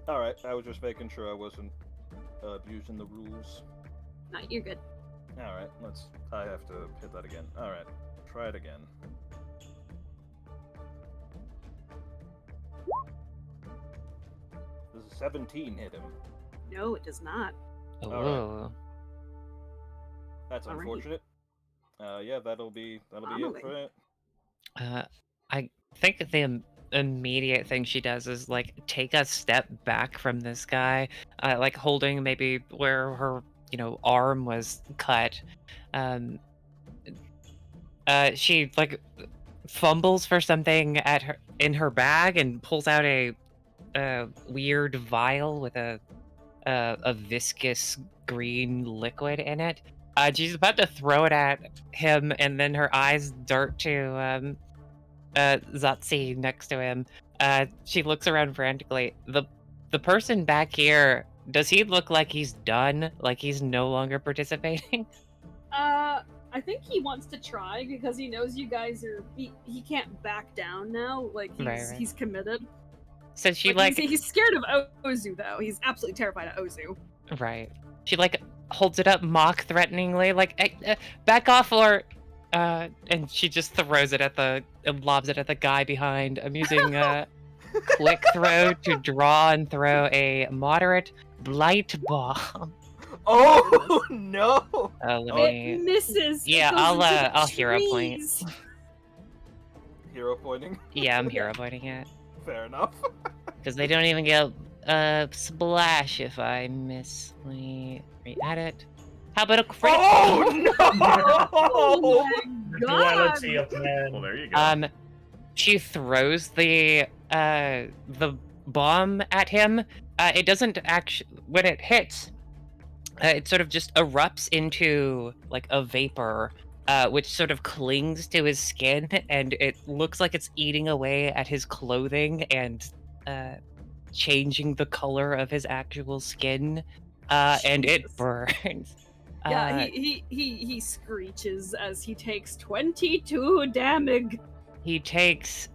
Speaker 2: Alright, I was just making sure I wasn't abusing the rules.
Speaker 1: No, you're good.
Speaker 2: Alright, I have to hit that again. Alright, try it again. Does a 17 hit him?
Speaker 1: No, it does not.
Speaker 5: Oh.
Speaker 2: Alright. That's
Speaker 1: Alrighty.
Speaker 2: unfortunate. Yeah, that'll be it
Speaker 1: Amelie.
Speaker 2: for it.
Speaker 5: I think the immediate thing she does is like take a step back from this guy, like holding maybe where her arm was cut. She like fumbles for something in her bag and pulls out a weird vial with a a viscous green liquid in it. She's about to throw it at him, and then her eyes dart to Zsotsi next to him. She looks around frantically. The person back here, does he look like he's done? Like he's no longer participating?
Speaker 7: I think he wants to try because he knows you guys are. He can't back down now. Like he's committed.
Speaker 5: So she
Speaker 7: he's scared of Ozhu though. He's absolutely terrified of Ozhu.
Speaker 5: Right. She holds it up mock threateningly, back off or and she just throws it lobs it at the guy behind. I'm using quick throw to draw and throw a moderate blight bomb.
Speaker 2: Oh no!
Speaker 7: It misses.
Speaker 5: Yeah, I'll hero point.
Speaker 2: Hero pointing?
Speaker 5: Yeah, I'm hero pointing it.
Speaker 2: Fair enough.
Speaker 5: Because they don't even get a splash if I miss. Let me re-add it. How about a crit?
Speaker 2: Oh no!
Speaker 7: Oh my
Speaker 3: The
Speaker 7: god!
Speaker 3: duality of man.
Speaker 4: Well, there you go.
Speaker 5: She throws the bomb at him. It doesn't actually. When it hits, it sort of just erupts into like a vapor, which sort of clings to his skin, and it looks like it's eating away at his clothing and changing the color of his actual skin, and it burns.
Speaker 7: Yeah, he screeches as he takes 22 damage.
Speaker 5: He takes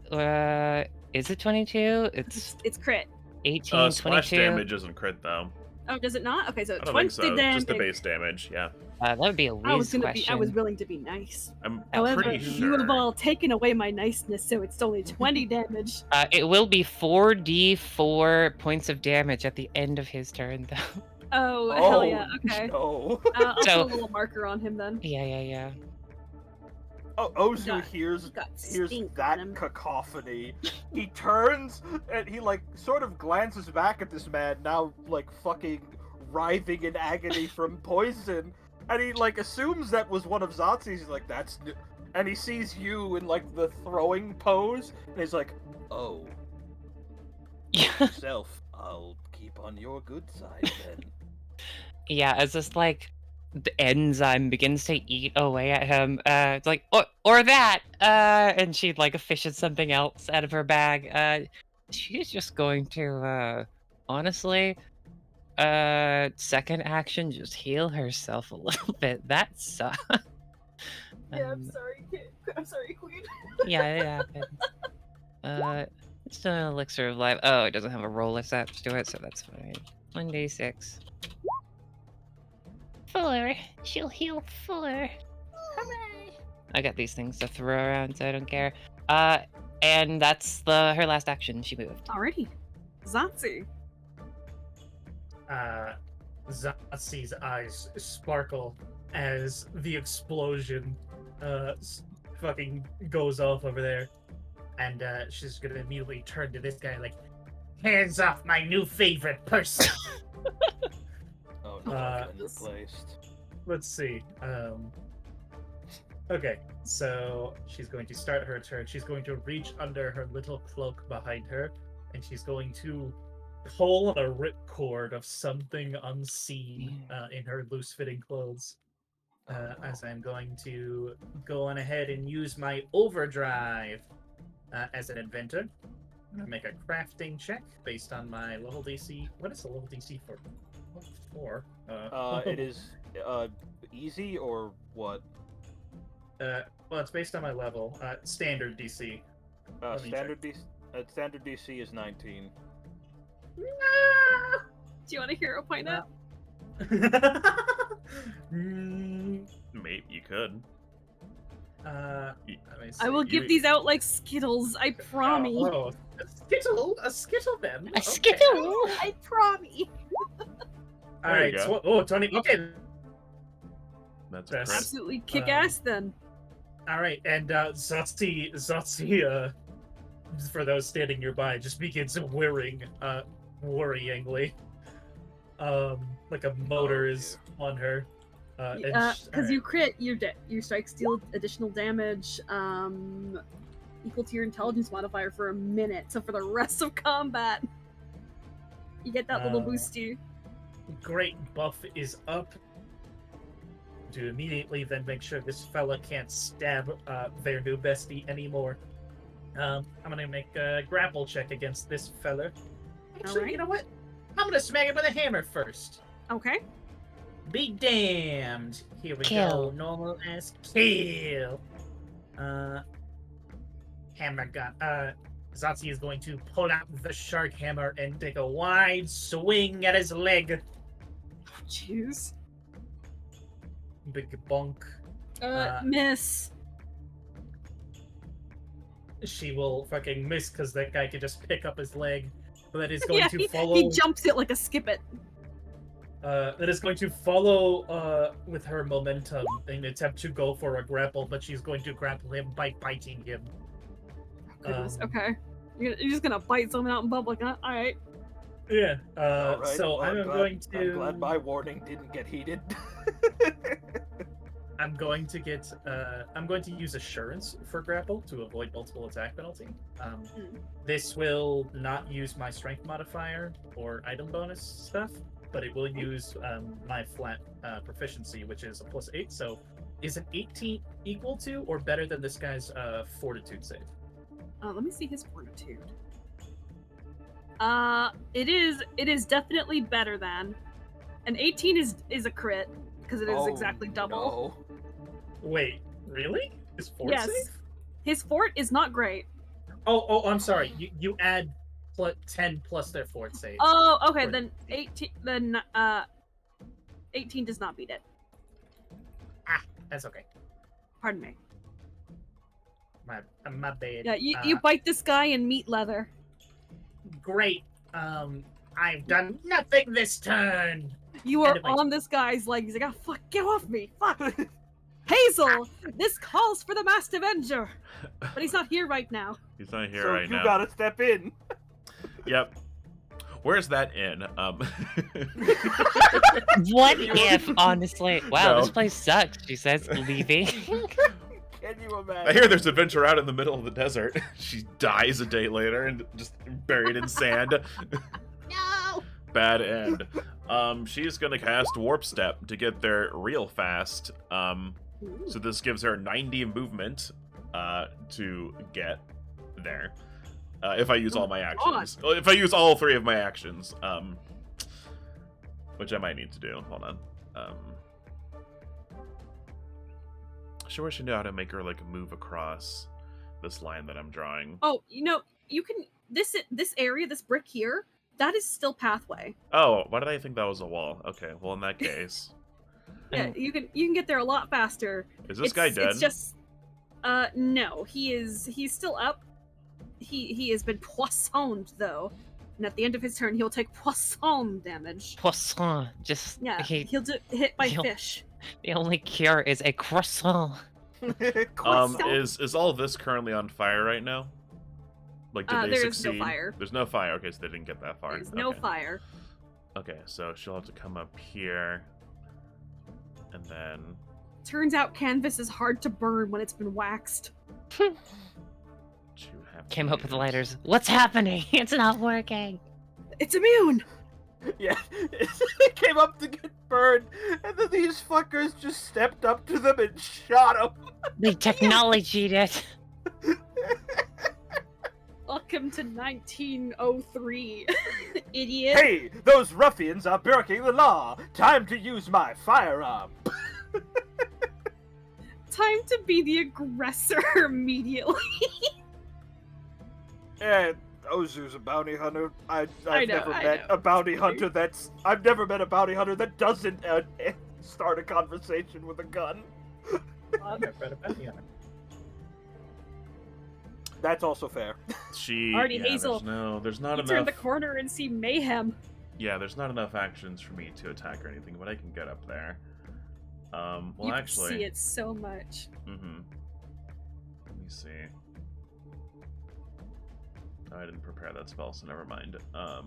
Speaker 5: is it 22? It's
Speaker 7: crit.
Speaker 5: 18,
Speaker 4: Splash
Speaker 5: 22.
Speaker 4: damage isn't crit though.
Speaker 7: Oh, does it not? Okay, so
Speaker 4: I don't
Speaker 7: 20
Speaker 4: think so.
Speaker 7: damage.
Speaker 4: Just the base damage. Yeah.
Speaker 5: That would be a weird question.
Speaker 7: I was willing to be nice.
Speaker 4: I'm
Speaker 7: However,
Speaker 4: pretty
Speaker 7: you
Speaker 4: sure.
Speaker 7: have all taken away my niceness, so it's only 20 damage.
Speaker 5: It will be 4d4 points of damage at the end of his turn, though.
Speaker 7: Oh, hell yeah, okay.
Speaker 2: No.
Speaker 7: I'll put
Speaker 5: So-
Speaker 7: a little marker on him then.
Speaker 5: Yeah.
Speaker 2: Oh, Ozhu
Speaker 7: Got-
Speaker 2: hears
Speaker 7: got
Speaker 2: hears
Speaker 7: stink on
Speaker 2: that
Speaker 7: him.
Speaker 2: cacophony. He turns and he sort of glances back at this man, now fucking writhing in agony from poison, and he assumes that was one of Zsotsi's. He's like, that's new. And he sees you in the throwing pose, and he's like, oh,
Speaker 5: Yeah.
Speaker 2: yourself. I'll keep on your good side then.
Speaker 5: Yeah, as this the enzyme begins to eat away at him, it's like or that, and she fishes something else out of her bag. She's just going to honestly, second action, just heal herself a little bit. That sucks.
Speaker 7: Yeah, I'm sorry, kid. I'm sorry, queen.
Speaker 5: Yeah, it happens. It's an elixir of life. Oh, it doesn't have a roll attached to it, so that's fine. 1d6. 4. She'll heal 4. Hooray! I got these things to throw around, so I don't care. And that's her last action. She moved.
Speaker 7: Alrighty. Zsotsi.
Speaker 3: Zotsi's eyes sparkle as the explosion fucking goes off over there. And she's gonna immediately turn to this guy hands off my new favorite person.
Speaker 2: Oh no, I've been replaced.
Speaker 3: Let's see. Okay, so she's going to start her turn. She's going to reach under her little cloak behind her, and she's going to pull a ripcord of something unseen in her loose-fitting clothes. As I'm going to go on ahead and use my overdrive as an inventor. I'm going to make a crafting check based on my level DC. What is the level DC for? 4.
Speaker 2: It is easy or what?
Speaker 3: Well, it's based on my level. Standard DC. Let me
Speaker 2: Standard DC is 19.
Speaker 7: Do you want a hero point now?
Speaker 4: Maybe you could.
Speaker 3: Let me see.
Speaker 7: I will give these out like Skittles, I promise.
Speaker 3: Oh, a skittle then.
Speaker 5: A skittle!
Speaker 7: I promise.
Speaker 3: All
Speaker 4: There
Speaker 3: right.
Speaker 4: you go.
Speaker 3: 20. Okay.
Speaker 4: That's
Speaker 3: Yes.
Speaker 4: correct.
Speaker 7: Absolutely kick ass then.
Speaker 3: All right, and Zsotsi, for those standing nearby, just begins whirring, worryingly. Like a motor is on her.
Speaker 7: Because you crit, your strikes deal additional damage equal to your intelligence modifier for a minute. So for the rest of combat, you get that little boosty.
Speaker 3: great buff is up. To immediately then make sure this fella can't stab their new bestie anymore. I'm gonna make a grapple check against this fella. Actually,
Speaker 1: Alright.
Speaker 3: you know what? I'm gonna smack him with a hammer first.
Speaker 1: Okay.
Speaker 3: Be damned. Here we
Speaker 5: Kill.
Speaker 3: go. Normal as kill. Hammer gun. Zsotsi is going to pull out the shark hammer and take a wide swing at his leg.
Speaker 1: Jeez.
Speaker 3: Big bonk.
Speaker 1: Miss.
Speaker 3: She will fucking miss because that guy can just pick up his leg. That is going to follow.
Speaker 1: He jumps it like a skip it.
Speaker 3: That is going to follow with her momentum in an attempt to go for a grapple, but she's going to grapple him by biting him.
Speaker 1: Goodness. Okay. You're just gonna bite someone out in public, huh? Alright.
Speaker 3: Yeah.
Speaker 2: Alright,
Speaker 3: So
Speaker 2: well,
Speaker 3: I'm going to.
Speaker 2: I'm glad my warning didn't get heeded.
Speaker 3: I'm going to get. I'm going to use Assurance for grapple to avoid multiple attack penalty. This will not use my Strength modifier or item bonus stuff, but it will use my flat proficiency, which is a +8. So, is an 18 equal to or better than this guy's Fortitude save?
Speaker 1: Let me see his fortitude. It is definitely better than. An 18 is a crit because it is exactly double.
Speaker 2: No.
Speaker 3: Wait, really? His fort
Speaker 1: Yes.
Speaker 3: save?
Speaker 1: His fort is not great.
Speaker 3: Oh, I'm sorry. You add 10 plus their fort save.
Speaker 1: Oh, okay.
Speaker 3: Or-
Speaker 1: Then 18. Then 18 does not beat it.
Speaker 3: That's okay.
Speaker 1: Pardon me.
Speaker 3: My bad.
Speaker 1: Yeah, you bite this guy in meat leather.
Speaker 3: Great. I've done nothing this turn.
Speaker 1: You are
Speaker 3: Anyway.
Speaker 1: on this guy's leg. He's like, "Ah, fuck, get off me, fuck." Hazel, this calls for the Masked Avenger, but he's not here right now.
Speaker 4: He's not here
Speaker 2: So
Speaker 4: right
Speaker 2: you
Speaker 4: now.
Speaker 2: gotta step in.
Speaker 4: Yep. Where's that inn?
Speaker 5: What if, honestly? Wow,
Speaker 4: No.
Speaker 5: this place sucks, she says, leaving.
Speaker 2: Can you imagine?
Speaker 4: I hear there's an adventure out in the middle of the desert. She dies a day later and just buried in sand.
Speaker 1: No.
Speaker 4: Bad end. She's gonna cast Warp Step to get there real fast. So this gives her 90 movement to get there. If I use all my actions. Well, if I use all 3 of my actions. Which I might need to do. Hold on. Sure, I should know how to make her like move across this line that I'm drawing.
Speaker 1: Oh, you can this area, this brick here, that is still pathway.
Speaker 4: Oh, why did I think that was a wall? Okay, well in that case.
Speaker 1: Yeah, you can get there a lot faster.
Speaker 4: Is this guy dead?
Speaker 1: It's just no, he's still up. He has been poissoned though. And at the end of his turn, he'll take poisson damage.
Speaker 5: Poisson, just
Speaker 1: Yeah, he'll do hit by
Speaker 5: he'll-
Speaker 1: fish.
Speaker 5: the only cure is a croissant.
Speaker 4: Is all this currently on fire right now? Like, did they
Speaker 1: there is no
Speaker 4: succeed?
Speaker 1: fire.
Speaker 4: There's no fire. Okay, so they didn't get that far.
Speaker 1: There's no
Speaker 4: Okay.
Speaker 1: fire.
Speaker 4: Okay, so she'll have to come up here, and then
Speaker 1: Turns out canvas is hard to burn when it's been waxed.
Speaker 4: you have to
Speaker 5: Came up with
Speaker 4: use-
Speaker 5: lighters. What's happening? It's not working.
Speaker 1: It's immune.
Speaker 2: Yeah, it came up to get burned, and then these fuckers just stepped up to them and shot them.
Speaker 5: They technologied it.
Speaker 1: Welcome to 1903, idiot.
Speaker 2: Hey, those ruffians are breaking the law. Time to use my firearm.
Speaker 1: Time to be the aggressor immediately.
Speaker 2: And Ozhu's a bounty hunter. I've
Speaker 1: I
Speaker 2: never
Speaker 1: know.
Speaker 2: met a bounty hunter that's. I've never met a bounty hunter that doesn't start a conversation with a gun. That's also fair.
Speaker 4: She.
Speaker 1: Already,
Speaker 4: yeah,
Speaker 1: Hazel.
Speaker 4: There's not
Speaker 1: You turn
Speaker 4: enough.
Speaker 1: the corner and see mayhem.
Speaker 4: Yeah, there's not enough actions for me to attack or anything, but I can get up there. Well,
Speaker 1: You
Speaker 4: actually.
Speaker 1: can see it so much.
Speaker 4: Mm-hmm. Let me see. Oh, I didn't prepare that spell, so never mind. I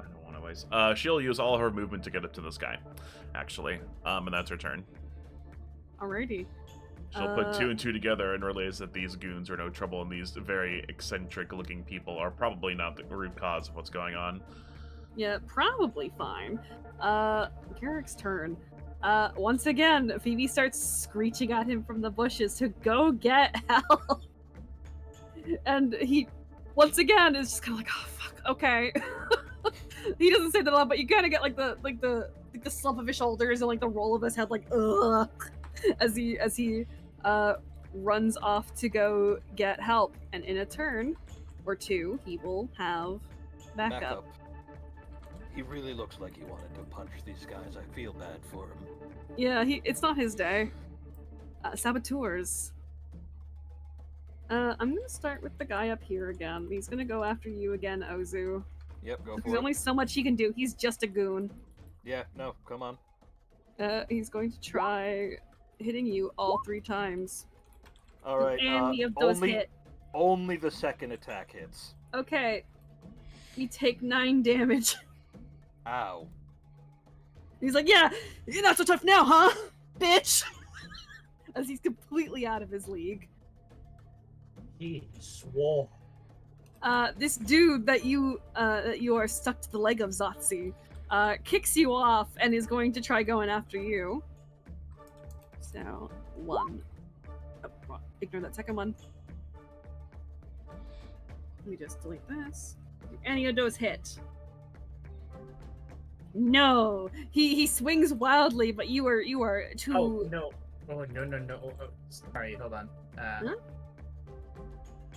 Speaker 4: don't want to waste. She'll use all her movement to get up to this guy, actually. And that's her turn.
Speaker 1: Alrighty.
Speaker 4: She'll put 2 and 2 together and realize that these goons are no trouble, and these very eccentric-looking people are probably not the root cause of what's going on.
Speaker 1: Yeah, probably fine. Garrick's turn. Once again, Phoebe starts screeching at him from the bushes to go get help. And he, once again, is just kind of like, oh fuck, okay. He doesn't say that a lot, but you kind of get like the slump of his shoulders and like the roll of his head, like ugh, as he runs off to go get help. And in a turn or two, he will have backup.
Speaker 2: He really looks like he wanted to punch these guys. I feel bad for him.
Speaker 1: Yeah, it's not his day. Saboteurs. I'm gonna start with the guy up here again. He's gonna go after you again, Ozhu.
Speaker 2: Yep, go for
Speaker 1: There's
Speaker 2: it.
Speaker 1: only so much he can do. He's just a goon.
Speaker 2: Yeah, no, come on.
Speaker 1: He's going to try hitting you all 3 times.
Speaker 2: All right.
Speaker 1: Any of those hit.
Speaker 2: Only the second attack hits.
Speaker 1: Okay. You take 9 damage.
Speaker 2: Ow.
Speaker 1: He's like, yeah, you're not so tough now, huh, bitch? As he's completely out of his league.
Speaker 3: He swore.
Speaker 1: This dude that you are stuck to the leg of, Zsotsi, kicks you off and is going to try going after you. So, 1. Oh, ignore that second one. Let me just delete this. Any of those hit? No! He swings wildly, but you are too...
Speaker 3: Oh, no. Oh, no. Oh, sorry, hold on.
Speaker 1: Huh?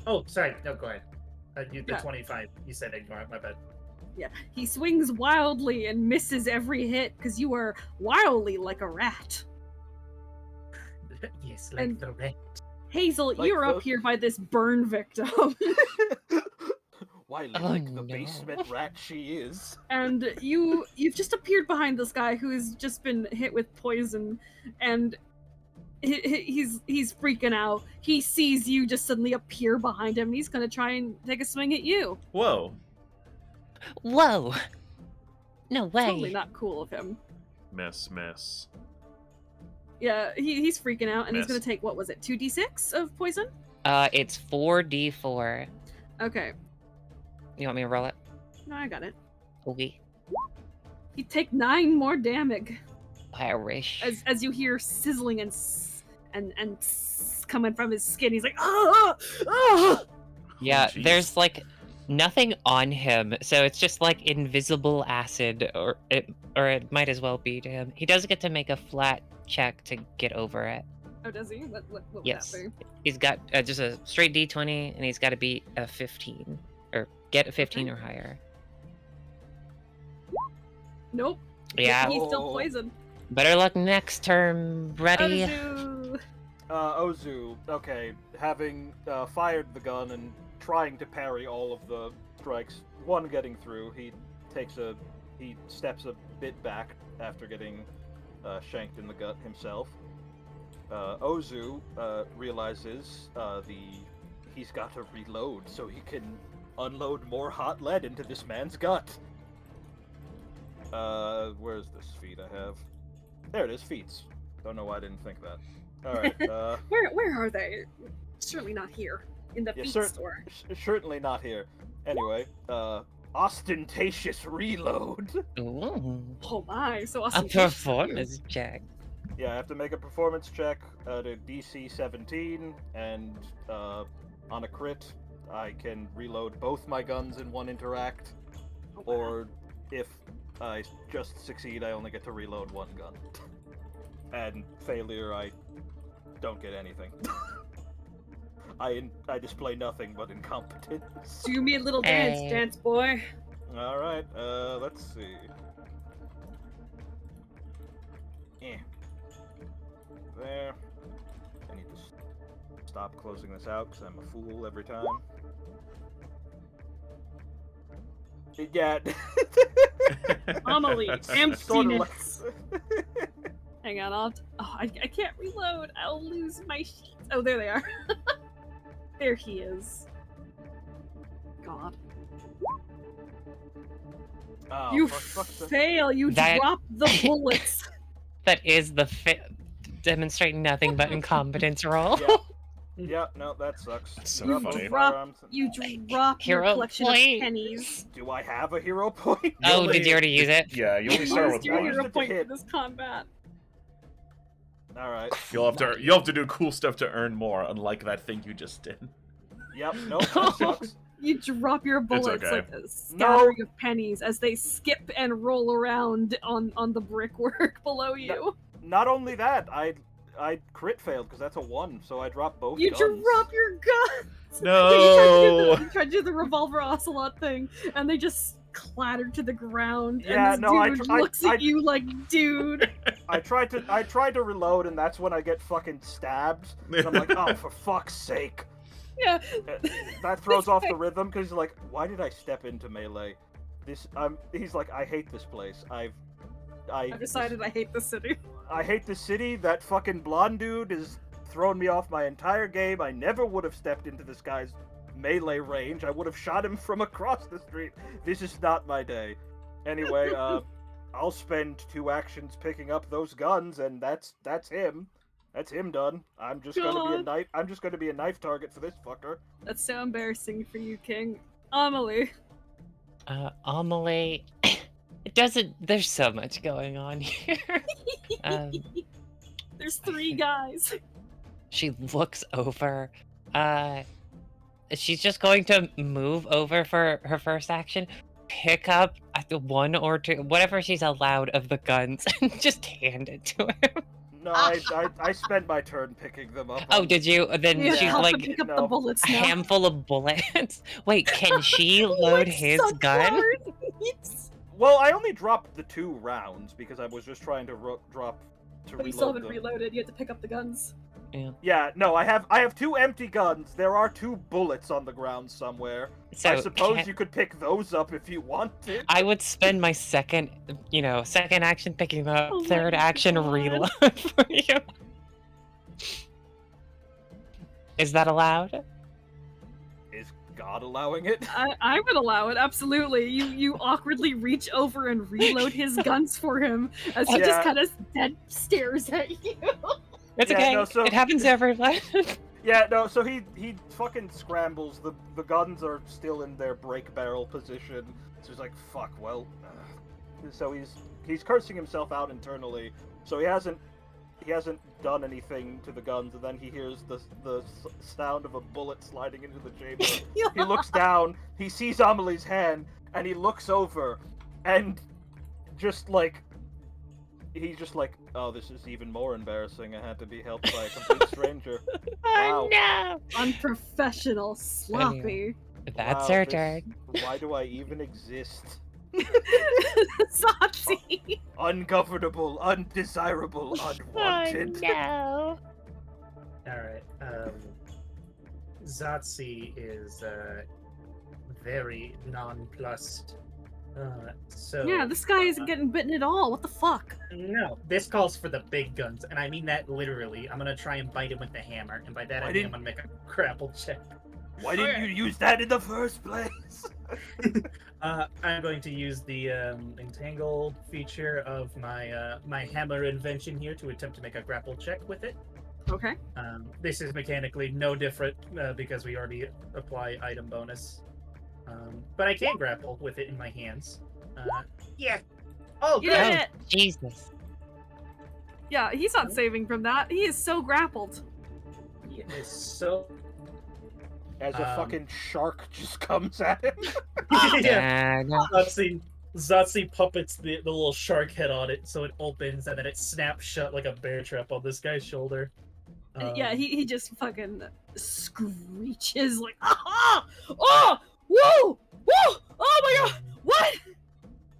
Speaker 3: Oh, sorry. No, go ahead. The
Speaker 1: Yeah.
Speaker 3: 25. You said ignore it. My bad.
Speaker 1: Yeah, he swings wildly and misses every hit because you are wildly like a rat.
Speaker 3: Yes, like
Speaker 1: And-
Speaker 3: the rat.
Speaker 1: Hazel,
Speaker 2: Like
Speaker 1: you're
Speaker 2: the-
Speaker 1: up here by this burn victim.
Speaker 2: Why,
Speaker 5: Oh,
Speaker 2: like the
Speaker 5: no.
Speaker 2: basement rat she is.
Speaker 1: And you've just appeared behind this guy who has just been hit with poison, and he's freaking out. He sees you just suddenly appear behind him. He's gonna try and take a swing at you.
Speaker 4: Whoa.
Speaker 5: Whoa! No way.
Speaker 1: Totally not cool of him.
Speaker 4: Miss.
Speaker 1: Yeah, he's freaking out, and he's
Speaker 4: Miss.
Speaker 1: gonna take, what was it, 2d6 of poison?
Speaker 5: It's 4d4.
Speaker 1: Okay,
Speaker 5: You want me to roll it?
Speaker 1: no, I got it.
Speaker 5: Okay.
Speaker 1: You take 9 more damage
Speaker 5: Irish.
Speaker 1: as you hear sizzling and coming from his skin. He's like, ah, ah.
Speaker 5: Yeah,
Speaker 4: jeez.
Speaker 5: there's like nothing on him, so it's just like invisible acid, or it might as well be to him. He does get to make a flat check to get over it.
Speaker 1: Oh, does he? What would
Speaker 5: Yes.
Speaker 1: that be?
Speaker 5: He's got just a straight d20, and he's got to beat a 15, or get a 15
Speaker 1: Okay.
Speaker 5: or higher.
Speaker 1: Nope.
Speaker 5: Yeah,
Speaker 1: He's still
Speaker 2: Oh.
Speaker 1: poisoned.
Speaker 5: better luck next turn. Ready?
Speaker 1: Ozhu.
Speaker 2: Ozhu, okay, having fired the gun and trying to parry all of the strikes, one getting through, he steps a bit back after getting shanked in the gut himself. Ozhu realizes he's got to reload so he can unload more hot lead into this man's gut. Where's this feat I have? There it is, feats. Don't know why I didn't think that. Alright,
Speaker 1: Where are they? Certainly not here. In the
Speaker 2: Yeah,
Speaker 1: feed
Speaker 2: cer-
Speaker 1: store.
Speaker 2: certainly not here. Anyway, ostentatious reload.
Speaker 5: Ooh.
Speaker 1: Oh my, so
Speaker 5: A
Speaker 1: awesome.
Speaker 5: performance check.
Speaker 2: Yeah, I have to make a performance check to DC 17, and on a crit, I can reload both my guns in one interact,
Speaker 1: Oh, wow.
Speaker 2: or if I just succeed, I only get to reload one gun. And failure, I don't get anything. I display nothing but incompetence.
Speaker 1: Do me a little dance,
Speaker 5: Hey.
Speaker 1: dance boy.
Speaker 2: All right, let's see. There. I need to stop closing this out because I'm a fool every time. Yeah.
Speaker 1: Amelie,
Speaker 2: Sorta
Speaker 1: emptiness.
Speaker 2: like-
Speaker 1: Hang on, I can't reload. I'll lose my sheets. Oh, there they are. There he is. God.
Speaker 2: Oh,
Speaker 1: You
Speaker 2: fuck the-
Speaker 1: fail. You
Speaker 5: That-
Speaker 1: drop the bullets.
Speaker 5: That is the demonstrate nothing but incompetence roll.
Speaker 2: Yeah. Yeah, no, that sucks.
Speaker 4: That's so
Speaker 2: Drop
Speaker 4: funny.
Speaker 2: both firearms.
Speaker 1: You drop your
Speaker 5: Hero
Speaker 1: collection
Speaker 5: point.
Speaker 1: of pennies.
Speaker 2: Do I have a hero point?
Speaker 5: Oh, did you already use it?
Speaker 4: Yeah, you only start
Speaker 1: Use
Speaker 4: with
Speaker 1: your
Speaker 2: one.
Speaker 1: hero
Speaker 2: Use it to
Speaker 1: point for
Speaker 2: hit.
Speaker 1: this combat.
Speaker 2: All right.
Speaker 4: You'll have to do cool stuff to earn more, unlike that thing you just did.
Speaker 2: Yep. Nope. That sucks.
Speaker 1: You drop your bullets
Speaker 4: okay.
Speaker 1: like a scattering of pennies as they skip and roll around on the brickwork below you.
Speaker 2: Not only that, I crit failed because that's a 1, so I dropped both
Speaker 1: You
Speaker 2: guns.
Speaker 1: drop your guns.
Speaker 4: No.
Speaker 1: You tried to do the revolver ocelot thing, and they just clattered to the ground.
Speaker 2: Yeah,
Speaker 1: and this
Speaker 2: no,
Speaker 1: dude looks at you like, dude.
Speaker 2: I tried to reload, and that's when I get fucking stabbed. And I'm like, oh, for fuck's sake.
Speaker 1: Yeah.
Speaker 2: That throws off the rhythm because he's like, why did I step into melee? He's like, I hate this place. I've
Speaker 1: decided I hate the city.
Speaker 2: I hate the city. That fucking blonde dude has thrown me off my entire game. I never would have stepped into this guy's melee range. I would have shot him from across the street. This is not my day. Anyway, I'll spend 2 actions picking up those guns, and that's him. That's him done. I'm just gonna be a knife target for this fucker.
Speaker 1: That's so embarrassing for you, King. Amelie.
Speaker 5: Amelie, it doesn't. There's so much going on here.
Speaker 1: There's 3 guys.
Speaker 5: She looks over. She's just going to move over for her first action, pick up the 1 or 2, whatever she's allowed of the guns, and just hand it to him.
Speaker 2: No, I spent my turn picking them up.
Speaker 5: Oh, did you? Then
Speaker 1: Yeah,
Speaker 5: she's
Speaker 1: you have
Speaker 5: like
Speaker 1: to pick up
Speaker 2: no.
Speaker 1: the bullets
Speaker 5: a
Speaker 1: now.
Speaker 5: handful of bullets. Wait, can she load his
Speaker 1: so
Speaker 5: gun?
Speaker 1: hard.
Speaker 2: Well, I only dropped the 2 rounds because I was just trying to drop to
Speaker 1: But you
Speaker 2: reload
Speaker 1: still haven't
Speaker 2: them.
Speaker 1: reloaded. You have to pick up the guns.
Speaker 2: Yeah, no, I have 2 empty guns. There are 2 bullets on the ground somewhere.
Speaker 5: So
Speaker 2: I suppose you could pick those up if you wanted.
Speaker 5: I would spend my second action picking them up,
Speaker 1: Oh my
Speaker 5: third action
Speaker 1: God.
Speaker 5: reload for you. Is that allowed?
Speaker 2: Is God allowing it?
Speaker 1: I would allow it, absolutely. You awkwardly reach over and reload his guns for him as he
Speaker 2: Yeah.
Speaker 1: just kind of dead stares at you.
Speaker 5: It's
Speaker 2: Yeah,
Speaker 5: okay.
Speaker 2: no, so-
Speaker 5: It happens to everyone.
Speaker 2: Yeah, no, so he fucking scrambles. The guns are still in their break barrel position. So he's like, fuck, well. So he's cursing himself out internally. So he hasn't done anything to the guns, and then he hears the sound of a bullet sliding into the chamber. He looks down, he sees Amelie's hand, and he looks over, and he's just like, oh, this is even more embarrassing. I had to be helped by a complete stranger.
Speaker 5: Oh
Speaker 2: Wow.
Speaker 5: no!
Speaker 1: Unprofessional, sloppy.
Speaker 5: That's
Speaker 2: Wow,
Speaker 5: her
Speaker 2: this-
Speaker 5: turn.
Speaker 2: Why do I even exist?
Speaker 1: Zsotsi.
Speaker 2: Ungovernable, undesirable, unwanted.
Speaker 5: Oh no!
Speaker 3: Alright, Zsotsi is very nonplussed. So
Speaker 1: Yeah, this guy isn't getting bitten at all. What the fuck?
Speaker 3: No, this calls for the big guns, and I mean that literally. I'm gonna try and bite him with the hammer, and by that I mean I'm gonna make a grapple check.
Speaker 2: Why didn't you use that in the first place?
Speaker 3: I'm going to use the entangle feature of my my hammer invention here to attempt to make a grapple check with it.
Speaker 1: Okay.
Speaker 3: This is mechanically no different because we already apply item bonus. But I can grapple with it in my hands. Yeah. Oh,
Speaker 1: You
Speaker 3: good.
Speaker 1: did
Speaker 5: Oh,
Speaker 1: it!
Speaker 5: Jesus.
Speaker 1: Yeah, he's not saving from that. He is so grappled.
Speaker 3: It is so.
Speaker 2: As a fucking shark just comes at him.
Speaker 3: Yeah.
Speaker 5: No.
Speaker 3: Zsotsi puppets the little shark head on it, so it opens and then it snaps shut like a bear trap on this guy's shoulder.
Speaker 1: Yeah, he just fucking screeches like, ah! Oh! Whoa! Whoa! Oh my god! What?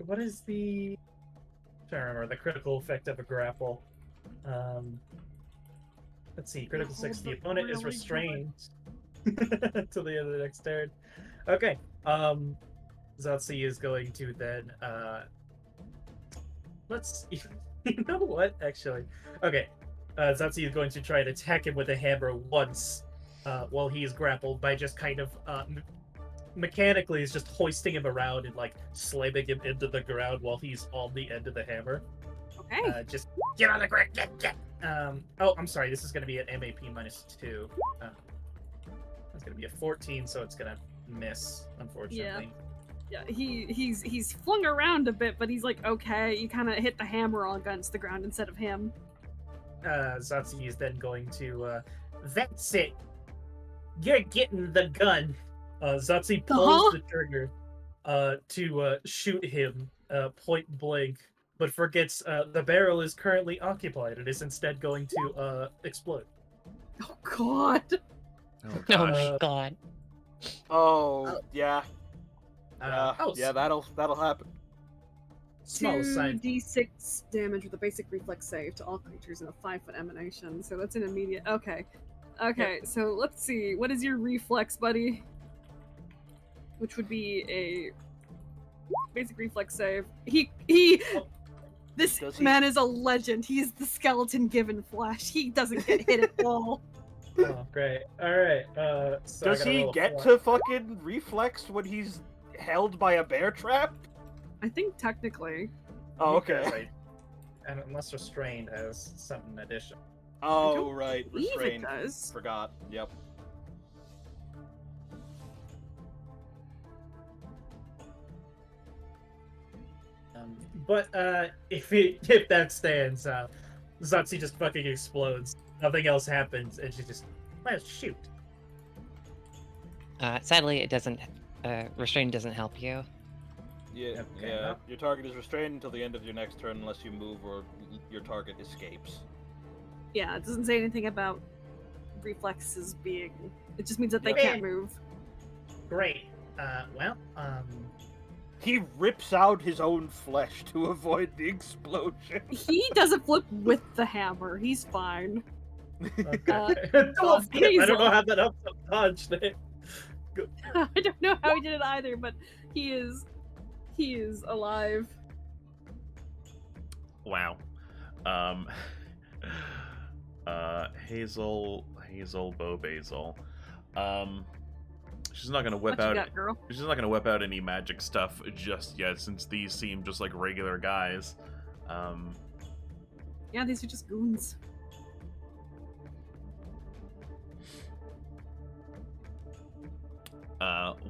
Speaker 3: What is the? I'm trying to remember the critical effect of a grapple. Let's see. Critical
Speaker 1: Hold
Speaker 3: 6. The
Speaker 1: the
Speaker 3: opponent is
Speaker 1: really
Speaker 3: restrained till the end of the next turn. Okay. Zsotsi is going to then. Let's. You know what? Actually, okay. Zsotsi is going to try and attack him with a hammer once while he is grappled by just kind of mechanically is just hoisting him around and like slamming him into the ground while he's on the end of the hammer.
Speaker 1: Okay.
Speaker 3: Just get on the ground, get. Oh, I'm sorry. This is going to be an MAP -2. It's going to be a 14, so it's going to miss, unfortunately.
Speaker 7: Yeah, he's flung around a bit, but he's like, okay. You kind of hit the hammer against the ground instead of him.
Speaker 3: Zsotsi is then going to, that's it. You're getting the gun. Zsotsi pulls the trigger to shoot him point blank, but forgets the barrel is currently occupied. It is instead going to explode.
Speaker 7: Oh God!
Speaker 5: Oh my God!
Speaker 2: Oh yeah.
Speaker 3: Oh,
Speaker 2: yeah, that'll happen.
Speaker 3: Small sign.
Speaker 7: 2d6 damage with a basic reflex save to all creatures in a 5-foot emanation. So that's an immediate. Okay, so let's see. What is your reflex, buddy? Which would be a basic reflex save. This man is a legend. He's the skeleton given flesh. He doesn't get hit at all.
Speaker 3: Oh, great. Alright, so
Speaker 2: does he get to fucking reflex when he's held by a bear trap?
Speaker 7: I think technically.
Speaker 2: Oh, okay.
Speaker 3: Right. And unless restrained has something additional.
Speaker 2: Oh, right.
Speaker 7: Believe it
Speaker 2: Restrained.
Speaker 7: does.
Speaker 2: Forgot. Yep.
Speaker 3: But if that stands, Zsotsi just fucking explodes. Nothing else happens, and she just let's shoot.
Speaker 5: Sadly, it doesn't. Restraint doesn't help you.
Speaker 2: Yeah,
Speaker 3: Okay,
Speaker 2: yeah.
Speaker 3: well.
Speaker 2: Your target is restrained until the end of your next turn unless you move or your target escapes.
Speaker 7: Yeah, it doesn't say anything about reflexes being. It just means that they
Speaker 3: Yeah.
Speaker 7: can't move.
Speaker 3: Great.
Speaker 2: He rips out his own flesh to avoid the explosion.
Speaker 7: He doesn't flip with the hammer. He's fine.
Speaker 3: Okay.
Speaker 7: Hazel.
Speaker 3: I don't know how that up to punch.
Speaker 7: I don't know how he did it either, but he is alive.
Speaker 4: Wow. Hazel, Bo Basil. She's not gonna whip
Speaker 7: What you
Speaker 4: out.
Speaker 7: got, girl?
Speaker 4: She's not gonna whip out any magic stuff just yet, since these seem just like regular guys.
Speaker 7: Yeah, these are just goons.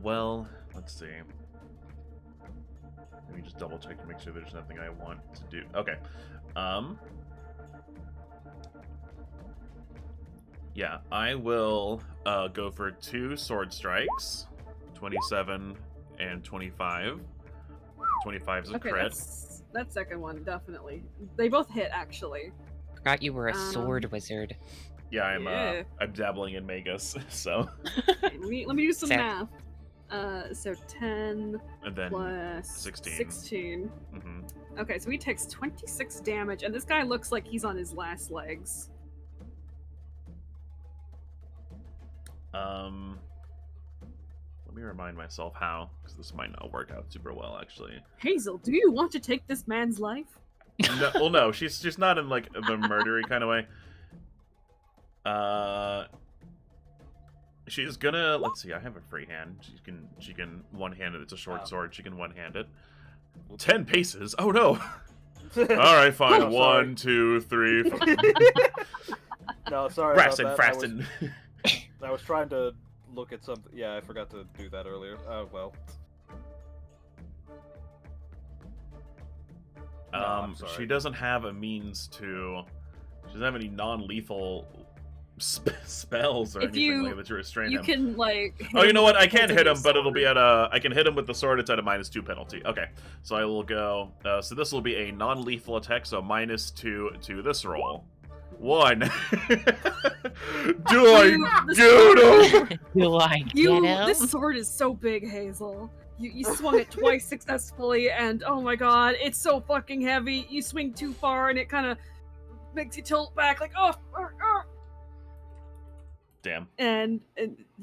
Speaker 4: Well, let's see. Let me just double check to make sure there's nothing I want to do. Okay. Yeah, I will go for 2 sword strikes, 27 and 25. 25 is a
Speaker 7: Okay,
Speaker 4: crit.
Speaker 7: that second one definitely. They both hit actually.
Speaker 5: Forgot you were a sword wizard.
Speaker 4: Yeah,
Speaker 7: Yeah.
Speaker 4: I'm dabbling in Magus, so.
Speaker 7: let me do some
Speaker 5: Sick.
Speaker 7: math. So 10
Speaker 4: And then
Speaker 7: plus
Speaker 4: 16. Mm-hmm.
Speaker 7: Okay, so he takes 26 damage, and this guy looks like he's on his last legs.
Speaker 4: Let me remind myself how, because this might not work out super well, actually.
Speaker 7: Hazel, do you want to take this man's life?
Speaker 4: No, well, no, she's not in like the murdery kind of way. She's gonna, let's see, I have a free hand. She can one-hand it. It's a short sword. She can one-hand it. 10 paces. Oh no. All right, fine.
Speaker 2: Oh,
Speaker 4: 1, 2, 3, 4.
Speaker 2: No, sorry.
Speaker 4: Fraston.
Speaker 2: I was trying to look at something. Yeah, I forgot to do that earlier. Oh well. No, I'm sorry.
Speaker 4: She doesn't have a means to. She doesn't have any non-lethal spells or
Speaker 7: If
Speaker 4: anything
Speaker 7: you-
Speaker 4: like that to restrain
Speaker 7: You
Speaker 4: him.
Speaker 7: can like.
Speaker 4: Oh, you know what? I can
Speaker 7: take
Speaker 4: hit
Speaker 7: a
Speaker 4: him, but it'll be
Speaker 7: sword.
Speaker 4: at a. I can hit him with the sword. It's at a -2 penalty. Okay, so I will go. So this will be a non-lethal attack. So -2 to this roll. 1. Do I get him?
Speaker 5: Do I get him?
Speaker 7: This sword is so big, Hazel. You swung it twice successfully, and oh my god, it's so fucking heavy. You swing too far, and it kind of makes you tilt back, like oh.
Speaker 4: Damn.
Speaker 7: And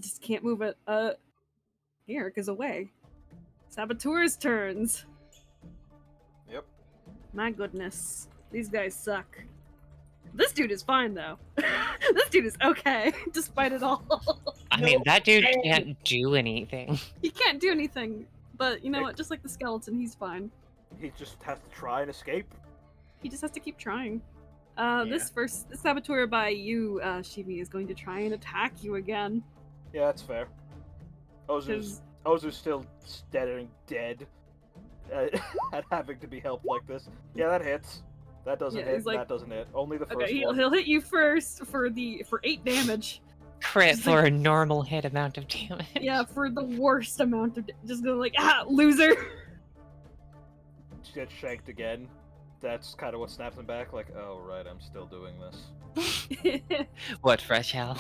Speaker 7: just can't move it. Eric is away. Saboteur's turns.
Speaker 2: Yep.
Speaker 7: My goodness, these guys suck. This dude is fine though. This dude is okay, despite it all.
Speaker 5: I mean, that dude can't do anything.
Speaker 7: He can't do anything, but you know what? Just like the skeleton, he's fine.
Speaker 2: He just has to try and escape.
Speaker 7: He just has to keep trying. This saboteur by you, Shimi, is going to try and attack you again.
Speaker 2: Yeah, that's fair. Ozhu's still staring dead at having to be helped like this. Yeah, that hits. That doesn't hit.
Speaker 7: Like,
Speaker 2: that doesn't hit. Only the first
Speaker 7: okay,
Speaker 2: one.
Speaker 7: he'll hit you first for 8 damage.
Speaker 5: Crit
Speaker 7: Just
Speaker 5: for
Speaker 7: like-
Speaker 5: a normal hit amount of damage.
Speaker 7: Yeah, for the worst amount of just going like, loser.
Speaker 2: She gets shanked again. That's kind of what snaps him back. Like, oh right, I'm still doing this.
Speaker 5: What fresh hell?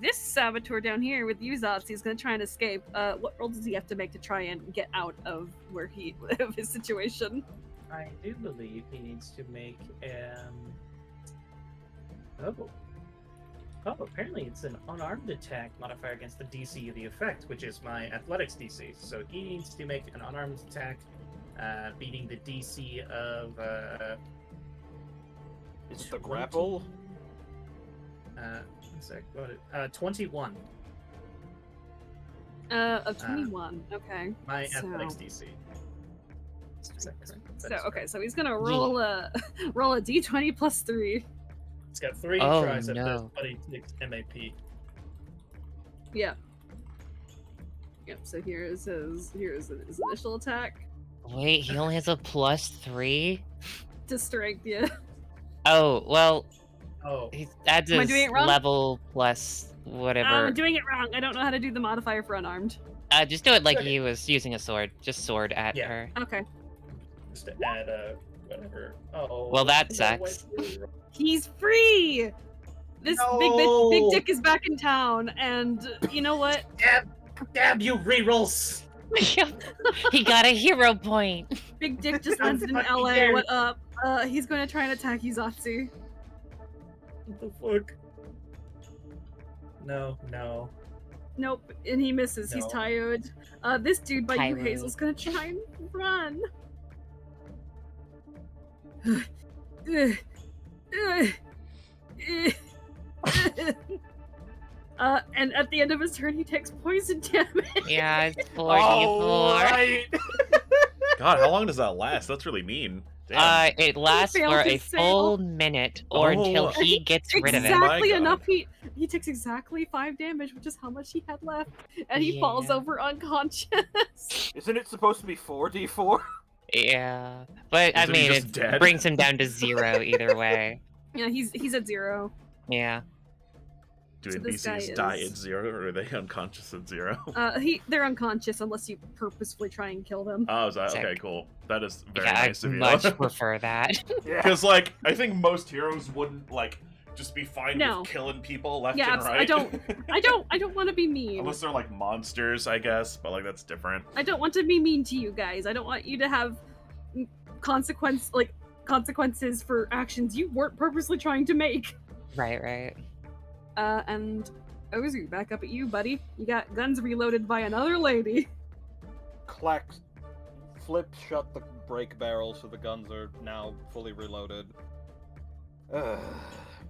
Speaker 7: This saboteur down here with you, Zsotsi, is going to try and escape. What roll does he have to make to try and get out of of his situation?
Speaker 3: I do believe he needs to make apparently it's an unarmed attack modifier against the DC of the effect, which is my athletics DC. So he needs to make an unarmed attack, beating the DC of
Speaker 2: Is it the grapple?
Speaker 3: 21.
Speaker 7: Of 21. Okay.
Speaker 3: My
Speaker 7: So-
Speaker 3: athletics DC. Is that correct? That is correct.
Speaker 7: So he's gonna roll a d20 plus 3.
Speaker 3: It's got 3
Speaker 5: Oh,
Speaker 3: tries at this,
Speaker 5: no.
Speaker 3: but he takes MAP.
Speaker 7: Yep. So here's his initial attack
Speaker 5: Wait, he only has a +3?
Speaker 7: to strength. Yeah.
Speaker 5: Oh, well,
Speaker 3: Oh,
Speaker 5: he adds
Speaker 7: Am I
Speaker 5: his
Speaker 7: doing it wrong?
Speaker 5: level plus whatever.
Speaker 7: I'm doing it wrong. I don't know how to do the modifier for unarmed.
Speaker 5: Just do it like
Speaker 3: Okay.
Speaker 5: he was using a sword. Just sword at
Speaker 3: Yeah.
Speaker 5: her.
Speaker 7: Okay.
Speaker 3: just to add whatever. Oh.
Speaker 5: Well, that
Speaker 3: I think I
Speaker 5: sucks.
Speaker 3: went really wrong.
Speaker 7: He's free. This big
Speaker 3: No!
Speaker 7: dick is back in town, and you know what?
Speaker 3: Damn you, rerolls!
Speaker 5: He got a hero point.
Speaker 7: Big dick just
Speaker 3: I'm
Speaker 7: landed in
Speaker 3: fucking
Speaker 7: LA.
Speaker 3: here.
Speaker 7: What up? He's going to try and attack you, Zsotsi.
Speaker 3: What the fuck? No.
Speaker 7: Nope, and he misses. He's
Speaker 3: No.
Speaker 7: tired. This dude by you,
Speaker 5: Tired.
Speaker 7: Hazel's gonna try and run. And at the end of his turn, he takes poison damage.
Speaker 5: Yeah, it's 4d4.
Speaker 2: Oh, right.
Speaker 4: God, how long does that last? That's really mean. Damn.
Speaker 5: It lasts
Speaker 7: failed
Speaker 5: for
Speaker 7: to
Speaker 5: a
Speaker 7: save.
Speaker 5: full minute or until
Speaker 4: Oh.
Speaker 5: he gets rid of it.
Speaker 7: Exactly
Speaker 4: My God.
Speaker 7: enough. He takes exactly 5 damage, which is how much he had left, and he falls
Speaker 5: Yeah.
Speaker 7: over unconscious.
Speaker 2: Isn't it supposed to be 4d4?
Speaker 5: Yeah, but I
Speaker 4: Isn't he
Speaker 5: mean,
Speaker 4: just
Speaker 5: it
Speaker 4: dead?
Speaker 5: brings him down to 0 either way.
Speaker 7: Yeah, he's at 0.
Speaker 5: Yeah.
Speaker 4: Do
Speaker 7: so this
Speaker 4: NPCs
Speaker 7: guy
Speaker 4: die
Speaker 7: is-
Speaker 4: at 0 or are they unconscious at 0?
Speaker 7: They're unconscious unless you purposefully try and kill them.
Speaker 4: Oh, is that
Speaker 5: Sick.
Speaker 4: okay? Cool. That is very
Speaker 5: Yeah,
Speaker 4: nice
Speaker 5: I
Speaker 4: of you.
Speaker 5: much prefer that.
Speaker 2: Yeah.
Speaker 4: Because, like, I think most heroes wouldn't just be fine
Speaker 7: No.
Speaker 4: with killing people left
Speaker 7: Yeah,
Speaker 4: and right.
Speaker 7: I don't want to be mean.
Speaker 4: Unless they're like monsters, I guess, but that's different.
Speaker 7: I don't want to be mean to you guys. I don't want you to have consequences for actions you weren't purposely trying to make.
Speaker 5: Right.
Speaker 7: And Ozhu, back up at you, buddy. You got guns reloaded by another lady.
Speaker 2: Clack. Flip shut the brake barrel so the guns are now fully reloaded.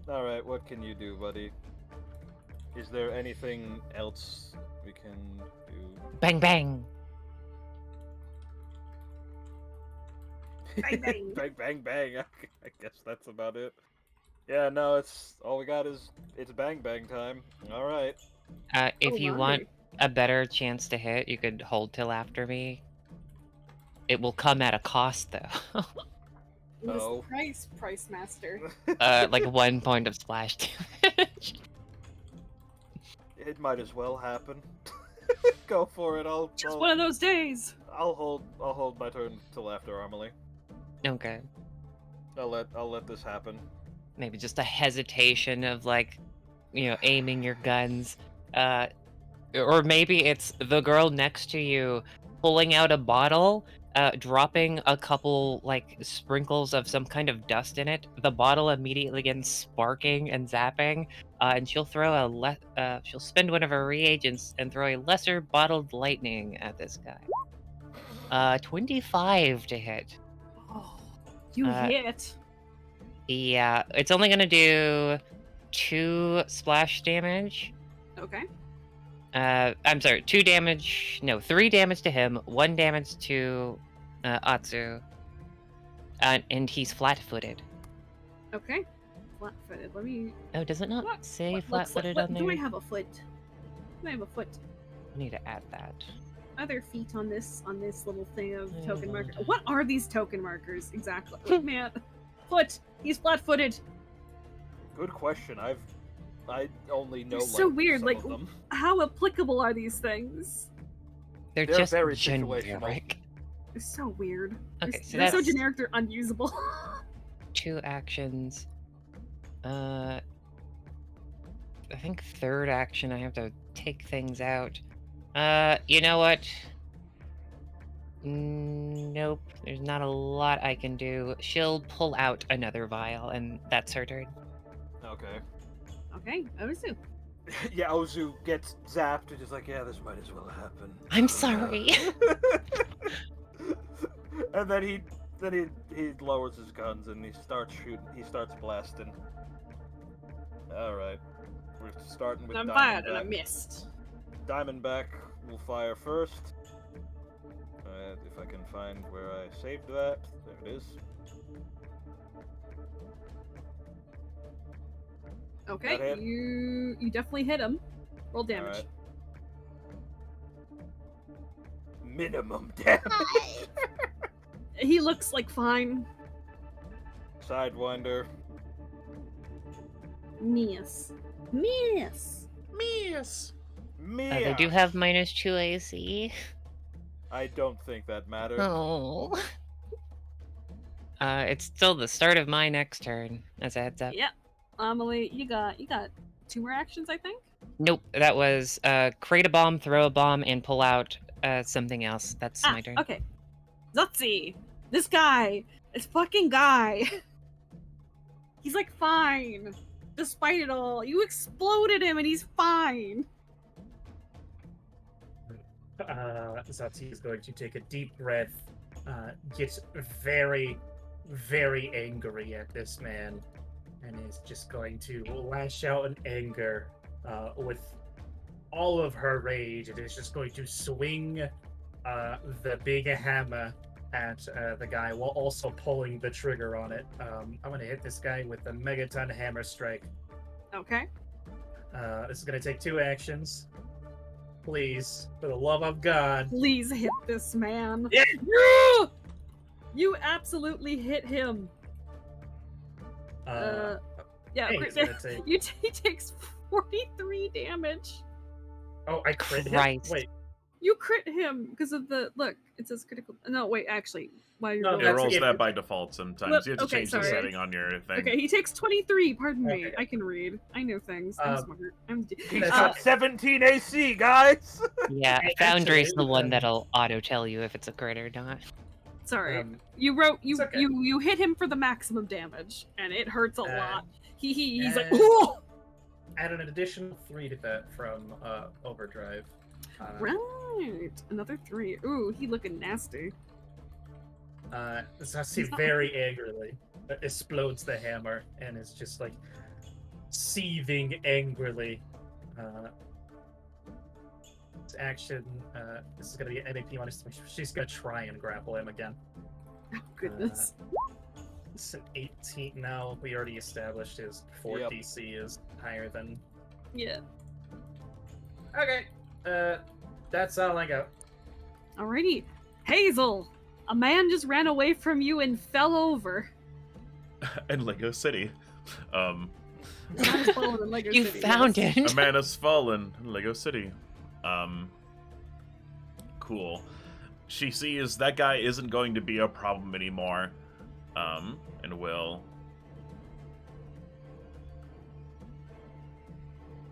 Speaker 2: Alright, what can you do, buddy? Is there anything else we can do?
Speaker 5: Bang bang.
Speaker 7: Bang, bang.
Speaker 2: Bang, bang, bang. I guess that's about it. Yeah, no, it's all we got is it's bang bang time. Alright.
Speaker 5: If
Speaker 7: Oh,
Speaker 5: you
Speaker 7: my.
Speaker 5: want a better chance to hit, you could hold till after me. It will come at a cost, though.
Speaker 2: Oh.
Speaker 7: Price master.
Speaker 5: Like 1 point of splash damage.
Speaker 2: It might as well happen. Go for it.
Speaker 7: Just one of those days.
Speaker 2: I'll hold my turn till after Amelie.
Speaker 5: Okay.
Speaker 2: I'll let this happen.
Speaker 5: Maybe just a hesitation of aiming your guns. Or maybe it's the girl next to you pulling out a bottle, dropping a couple sprinkles of some kind of dust in it. The bottle immediately begins sparking and zapping, and she'll throw she'll spend one of her reagents and throw a lesser bottled lightning at this guy. 25 to hit.
Speaker 7: Oh, you hit.
Speaker 5: Yeah, it's only gonna do 2 splash damage.
Speaker 7: Okay.
Speaker 5: I'm sorry, 3 damage to him, 1 damage to Ozhu, and he's flat-footed.
Speaker 7: Okay. Flat-footed. Let me.
Speaker 5: Oh, does it not
Speaker 7: What?
Speaker 5: say
Speaker 7: Let's
Speaker 5: flat-footed
Speaker 7: let-
Speaker 5: on there?
Speaker 7: Do I have a foot? Do I have a foot?
Speaker 5: I need to add that.
Speaker 7: Are there feet on this little thing of
Speaker 5: I
Speaker 7: token marker?
Speaker 5: wonder.
Speaker 7: What are these token markers exactly? Wait, man, foot. He's flat-footed.
Speaker 2: Good question. I only know
Speaker 7: They're so
Speaker 2: like
Speaker 7: weird,
Speaker 2: some
Speaker 7: like,
Speaker 2: of them.
Speaker 7: How applicable are these things?
Speaker 5: They're
Speaker 2: They're
Speaker 5: just
Speaker 2: very situational.
Speaker 5: generic.
Speaker 7: They're so weird.
Speaker 5: Okay, so
Speaker 7: They're so
Speaker 5: that's
Speaker 7: generic. They're unusable.
Speaker 5: 2 actions. I think third action I have to take things out. You know what? Nope. There's not a lot I can do. She'll pull out another vial, and that's her turn.
Speaker 2: Okay.
Speaker 7: Okay, Ozhu.
Speaker 2: Yeah, Ozhu gets zapped and is like, yeah, this might as well happen.
Speaker 5: I'm sorry.
Speaker 2: And then he lowers his guns and he starts shooting. He starts blasting. All right, we're starting with
Speaker 7: I'm
Speaker 2: Diamondback.
Speaker 7: fired and I missed.
Speaker 2: Diamondback will fire first. If I can find where I saved that, there it is. That
Speaker 7: Okay,
Speaker 2: hit.
Speaker 7: you definitely hit him. Roll damage.
Speaker 2: Alright. Minimum damage.
Speaker 7: He looks like fine.
Speaker 2: Sidewinder.
Speaker 7: Miss. Miss.
Speaker 4: Miss.
Speaker 2: Mia.
Speaker 5: They do have -2 AC.
Speaker 2: I don't think that matters.
Speaker 5: Oh. It's still the start of my next turn, as a heads up.
Speaker 7: Yep. Amelie, you got 2 more actions, I think.
Speaker 5: Nope, that was create a bomb, throw a bomb, and pull out something else. That's my turn.
Speaker 7: Okay. Zsotsi, this fucking guy. He's like fine, despite it all. You exploded him, and he's fine.
Speaker 3: Zsotsi is going to take a deep breath, get very, very angry at this man, and is just going to lash out in anger with all of her rage. It is just going to swing the big hammer at the guy while also pulling the trigger on it. I'm going to hit this guy with the Megaton Hammer Strike.
Speaker 7: Okay.
Speaker 3: This is going to take 2 actions. Please, for the love of God.
Speaker 7: Please hit this man.
Speaker 3: Yeah.
Speaker 7: You absolutely hit him. Yeah,
Speaker 3: hey, it's gonna take-
Speaker 7: he takes 43 damage.
Speaker 3: Oh, I crit him?
Speaker 5: Christ.
Speaker 3: Wait,
Speaker 7: You crit him because of the look. It says critical. No, wait. Actually, while you're
Speaker 3: No,
Speaker 7: rolling-
Speaker 4: It
Speaker 3: that's
Speaker 4: rolls
Speaker 3: if-
Speaker 4: that by default sometimes.
Speaker 7: Look,
Speaker 4: You have to
Speaker 7: okay,
Speaker 4: change
Speaker 7: sorry.
Speaker 4: the setting on your thing.
Speaker 7: Okay, he takes 23. Pardon me.
Speaker 3: Okay.
Speaker 7: I can read. I know things. I'm smart.
Speaker 2: He's
Speaker 3: That's
Speaker 2: got
Speaker 3: okay.
Speaker 2: 17 AC, guys.
Speaker 5: Yeah,
Speaker 3: Hey,
Speaker 5: Foundry's
Speaker 3: actually,
Speaker 5: the one that'll auto tell you if it's a crit or not.
Speaker 7: Sorry.
Speaker 3: um,
Speaker 7: You wrote you
Speaker 3: it's okay.
Speaker 7: you hit him for the maximum damage, and it hurts a lot. He's like,
Speaker 3: and-
Speaker 7: ooh!
Speaker 3: add an additional 3 to that from Overdrive.
Speaker 7: Right, another 3. Ooh, he looking nasty.
Speaker 3: Zsotsi very angrily explodes the hammer and is just like seething angrily. This action, this is gonna be an NAP minus 3. She's gonna try and grapple him again.
Speaker 7: Oh goodness.
Speaker 3: It's an 18 now. We already established his 4
Speaker 2: Yep.
Speaker 3: DC is higher than.
Speaker 7: Yeah.
Speaker 3: Okay, that's all I got.
Speaker 7: Alrighty, Hazel. A man just ran away from you and fell over.
Speaker 4: And Lego City.
Speaker 7: A man has fallen in Lego
Speaker 5: You
Speaker 7: City,
Speaker 5: found
Speaker 7: yes.
Speaker 5: it.
Speaker 4: A man has fallen in Lego City. Cool. She sees that guy isn't going to be a problem anymore. And will.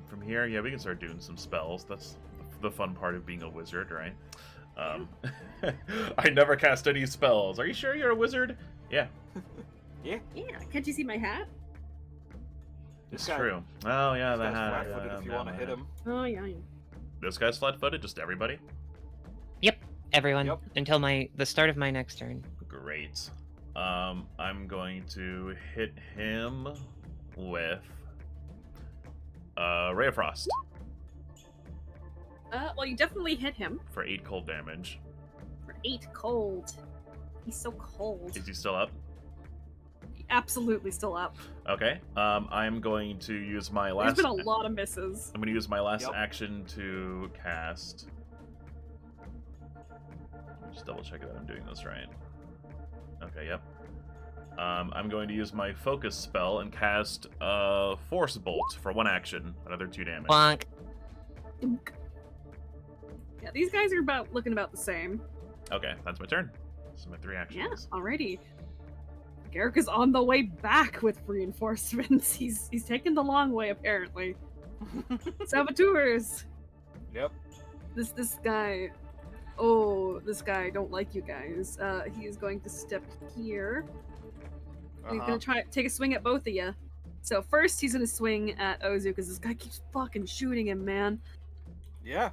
Speaker 4: From here, yeah, we can start doing some spells. That's the fun part of being a wizard, right? I never cast any spells. Are you sure you're a wizard? Yeah,
Speaker 7: Yeah, can't you see my hat?
Speaker 4: it's
Speaker 2: guy-
Speaker 4: true. Oh, yeah,
Speaker 2: This
Speaker 4: that
Speaker 2: guy's
Speaker 4: hat.
Speaker 2: flat-footed if you want to hit him.
Speaker 7: Oh yeah.
Speaker 4: This guy's flat-footed, just everybody?
Speaker 5: Everyone,
Speaker 2: Yep.
Speaker 5: until the start of my next turn.
Speaker 4: Great. I'm going to hit him with Ray of Frost
Speaker 7: Well, you definitely hit him
Speaker 4: for 8 cold damage.
Speaker 7: for 8 cold. He's so cold.
Speaker 4: Is he still up?
Speaker 7: Absolutely still up.
Speaker 4: Okay. I'm going to use my last.
Speaker 7: There's been a lot of misses.
Speaker 4: I'm going to use my last
Speaker 2: Yep.
Speaker 4: action to cast. Let me just double check that I'm doing this right. Okay. Yep. I'm going to use my focus spell and cast Force Bolt for 1 action, another 2 damage.
Speaker 5: Bonk.
Speaker 7: Yeah, these guys are looking about the same.
Speaker 4: Okay, that's my turn. So my 3 actions.
Speaker 7: Yeah, alrighty. Garrick is on the way back with reinforcements. He's taken the long way apparently. Saboteurs.
Speaker 2: Yep.
Speaker 7: This guy. Oh, this guy don't like you guys. He is going to step here. He's gonna try take a swing at both of you. So first he's gonna swing at Ozhu because this guy keeps fucking shooting him, man.
Speaker 2: Yeah.